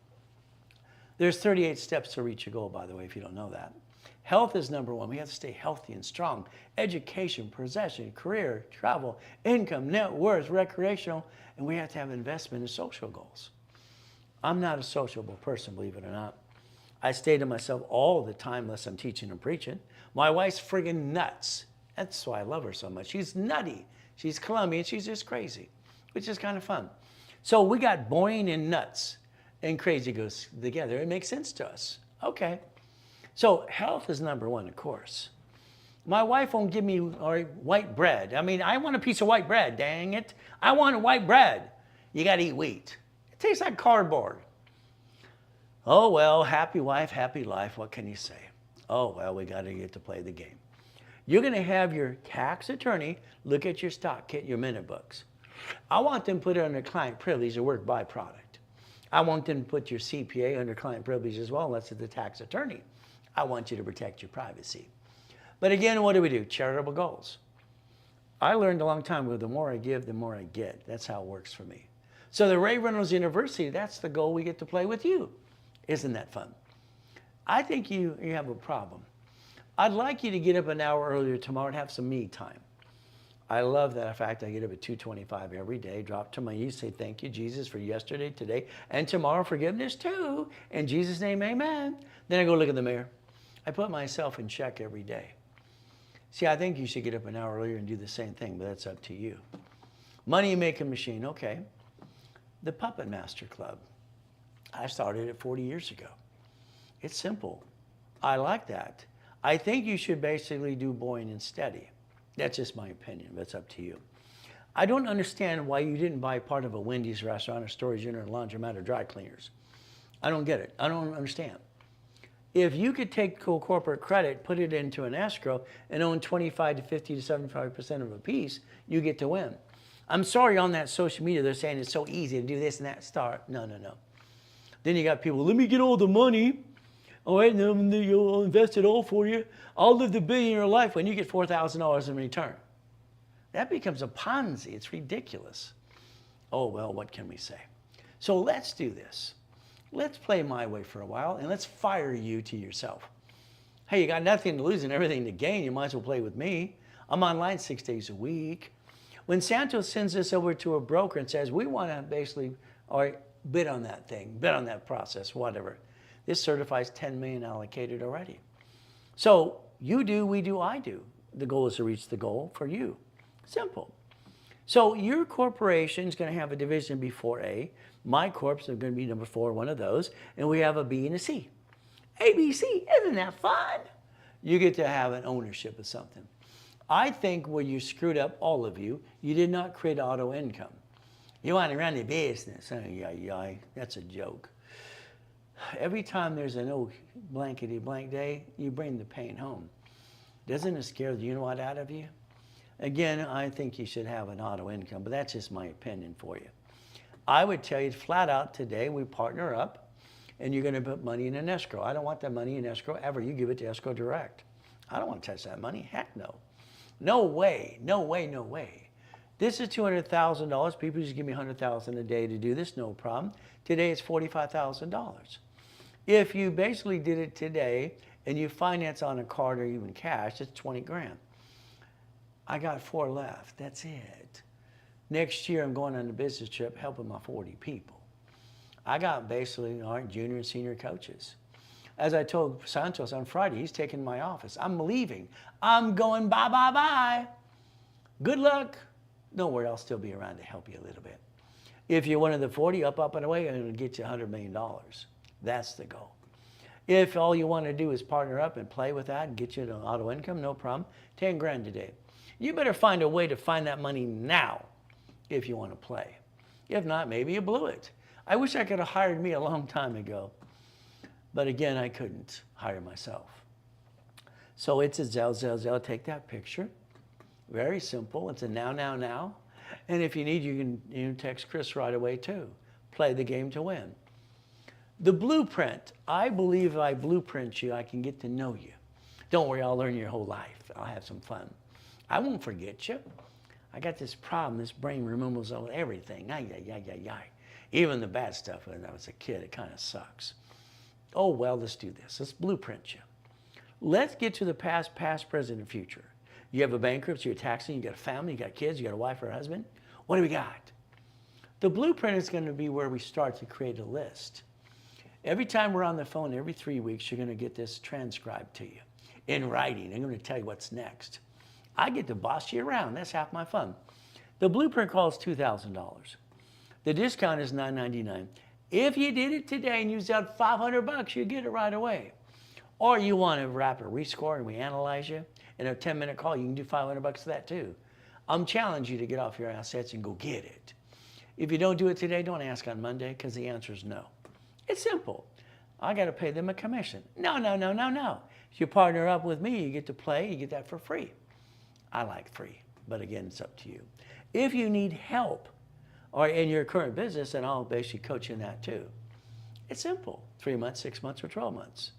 There's 38 steps to reach a goal, by the way, if you don't know that. Health is number one. We have to stay healthy and strong. Education, possession, career, travel, income, net worth, recreational, and we have to have investment in social goals. I'm not a sociable person, believe it or not. I stay to myself all the time unless I'm teaching and preaching. My wife's friggin' nuts. That's why I love her so much. She's nutty. She's Colombian. She's just crazy, which is kind of fun. So we got boring and nuts, and crazy goes together. It makes sense to us. Okay. So health is number one, of course. My wife won't give me white bread. I mean, I want a piece of white bread, dang it. I want a white bread. You got to eat wheat. It tastes like cardboard. Oh, well, happy wife, happy life. What can you say? Oh, well, we got to get to play the game. You're going to have your tax attorney look at your stock kit, your minute books. I want them to put it under client privilege or work byproduct. I want them to put your CPA under client privilege as well, unless it's the tax attorney. I want you to protect your privacy. But again, what do? Charitable goals. I learned a long time ago, the more I give, the more I get. That's how it works for me. So the Ray Reynolds University, that's the goal we get to play with you. Isn't that fun? I think you have a problem. I'd like you to get up an hour earlier tomorrow and have some me time. I love that fact. I get up at 2:25 every day, drop to my knees, say thank you, Jesus, for yesterday, today, and tomorrow, forgiveness too. In Jesus' name, amen. Then I go look in the mirror. I put myself in check every day. See, I think you should get up an hour earlier and do the same thing, but that's up to you. Money making machine, okay. The Puppet Master Club. I started it 40 years ago. It's simple. I like that. I think you should basically do boring and steady. That's just my opinion. That's up to you. I don't understand why you didn't buy part of a Wendy's restaurant, a storage unit, a laundromat, or dry cleaners. I don't get it. I don't understand. If you could take corporate credit, put it into an escrow, and own 25 to 50 to 75% of a piece, you get to win. I'm sorry, on that social media, they're saying it's so easy to do this and that. Start. No. Then you got people, let me get all the money. All right, and then you'll invest it all for you. I'll live the billionaire life when you get $4,000 in return. That becomes a Ponzi. It's ridiculous. Oh, well, what can we say? So let's do this. Let's play my way for a while, and let's fire you to yourself. Hey, you got nothing to lose and everything to gain. You might as well play with me. I'm online 6 days a week. When Santos sends this over to a broker and says, we want to basically bid on that thing, bid on that process, whatever. This certifies 10 million allocated already. So you do, we do, I do. The goal is to reach the goal for you. Simple. So your corporation is going to have a division before A. My corps is going to be number 4, one of those. And we have a B and a C. ABC, isn't that fun? You get to have an ownership of something. I think where you screwed up, all of you, you did not create auto income. You want to run the business. Oh, yeah, that's a joke. Every time there's an oh blankety blank day, you bring the pain home. Doesn't it scare the you-know-what out of you? Again, I think you should have an auto income, but that's just my opinion for you. I would tell you flat out today, we partner up and you're going to put money in an escrow. I don't want that money in escrow ever. You give it to escrow direct. I don't want to touch that money. Heck no. No way, no way, no way. This is $200,000. People just give me $100,000 a day to do this, no problem. Today it's $45,000. If you basically did it today and you finance on a card or even cash, it's 20 grand. I got 4 left, that's it. Next year I'm going on a business trip helping my 40 people. I got basically our junior and senior coaches. As I told Santos on Friday, he's taking my office. I'm leaving. I'm going bye, bye, bye. Good luck. Don't worry, I'll still be around to help you a little bit. If you're one of the 40, up and away, it'll get you $100 million. That's the goal. If all you want to do is partner up and play with that and get you an auto income, no problem, 10 grand today. You better find a way to find that money now if you want to play. If not, maybe you blew it. I wish I could have hired me a long time ago. But again, I couldn't hire myself. So it's a Zell. Take that picture. Very simple. It's a now. And if you need, you can text Chris right away too. Play the game to win. The blueprint. I believe if I blueprint you, I can get to know you. Don't worry, I'll learn your whole life. I'll have some fun. I won't forget you. I got this problem. This brain remembers everything. Even the bad stuff when I was a kid, it kind of sucks. Oh, well, let's do this. Let's blueprint you. Let's get to the past, present, and future. You have a bankruptcy, you're taxing, you got a family, you got kids, you got a wife or a husband. What do we got? The blueprint is going to be where we start to create a list. Every time we're on the phone, every 3 weeks, you're going to get this transcribed to you in writing. I'm going to tell you what's next. I get to boss you around. That's half my fun. The blueprint costs $2,000. The discount is $9.99. If you did it today and used out $500, you get it right away. Or you want a rapid rescore and we analyze you. In a 10-minute call, you can do $500 for that too. I'm challenging you to get off your assets and go get it. If you don't do it today, don't ask on Monday because the answer is no. It's simple. I got to pay them a commission. No. If you partner up with me, you get to play, you get that for free. I like free, but again, it's up to you. If you need help or in your current business, then I'll basically coach you in that too. It's simple, 3 months, 6 months, or 12 months.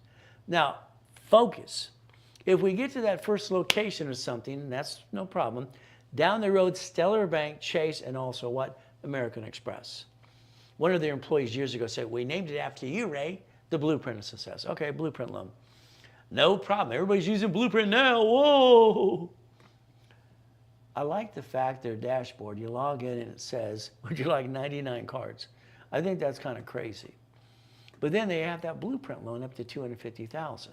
Now, focus. If we get to that first location or something, that's no problem. Down the road, Stellar Bank, Chase, and also what? American Express. One of their employees years ago said, we named it after you, Ray, the Blueprint of Success. Okay, Blueprint loan. No problem. Everybody's using Blueprint now. Whoa. I like the fact their dashboard, you log in and it says, would you like 99 cards? I think that's kind of crazy. But then they have that Blueprint loan up to $250,000.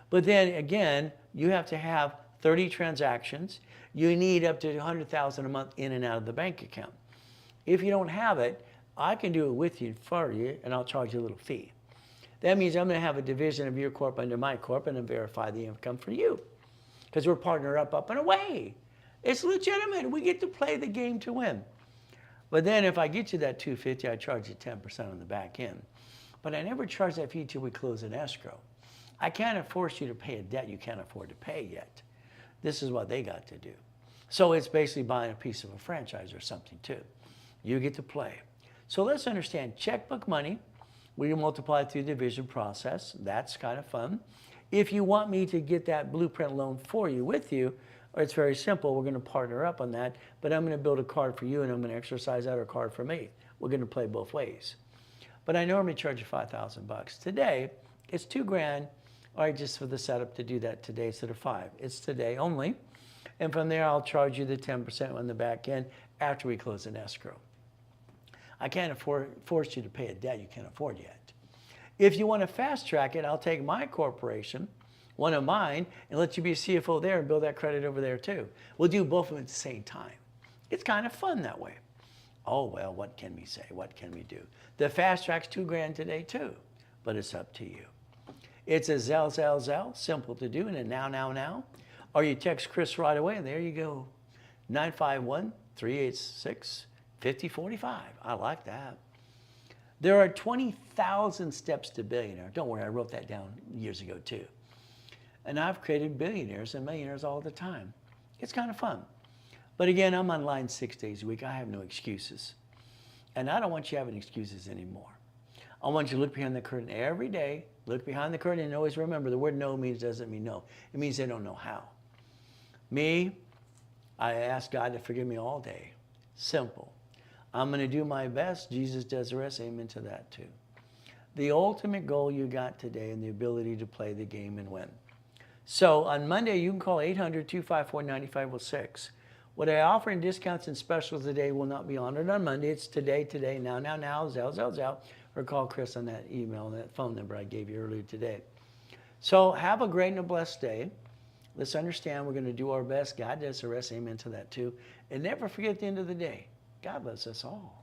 But then again, you have to have 30 transactions. You need up to $100,000 a month in and out of the bank account. If you don't have it, I can do it with you for you, and I'll charge you a little fee. That means I'm going to have a division of your corp under my corp and then verify the income for you. Because we're partnered up and away. It's legitimate. We get to play the game to win. But then if I get you that $250, I charge you 10% on the back end. But I never charge that fee till we close an escrow. I can't force you to pay a debt you can't afford to pay yet. This is what they got to do. So it's basically buying a piece of a franchise or something too. You get to play. So let's understand checkbook money. We multiply through the division process. That's kind of fun. If you want me to get that Blueprint loan for you with you, it's very simple. We're going to partner up on that, but I'm going to build a card for you and I'm going to exercise out a card for me. We're going to play both ways. But I normally charge you $5,000. Today, it's $2 grand, all right, just for the setup to do that today instead of 5. It's today only. And from there, I'll charge you the 10% on the back end after we close an escrow. I can't force you to pay a debt you can't afford yet. If you want to fast track it, I'll take my corporation, one of mine, and let you be a CFO there and build that credit over there too. We'll do both of them at the same time. It's kind of fun that way. Oh, well, what can we say? What can we do? The fast track's $2 grand today too, but it's up to you. It's a Zell, simple to do, and a now. Or you text Chris right away, and there you go. 951-386-5045. I like that. There are 20,000 steps to billionaire. Don't worry, I wrote that down years ago too. And I've created billionaires and millionaires all the time. It's kind of fun. But again, I'm online 6 days a week. I have no excuses. And I don't want you having excuses anymore. I want you to look behind the curtain every day. Look behind the curtain and always remember the word no doesn't mean no. It means they don't know how. Me, I ask God to forgive me all day. Simple. I'm going to do my best. Jesus does the rest. Amen to that too. The ultimate goal you got today and the ability to play the game and win. So on Monday, you can call 800-254-9506. What I offer in discounts and specials today will not be honored on Monday. It's today, now, Zell, or call Chris on that email and that phone number I gave you earlier today. So have a great and a blessed day. Let's understand we're going to do our best. God does the rest. Amen to that too. And never forget at the end of the day, God loves us all.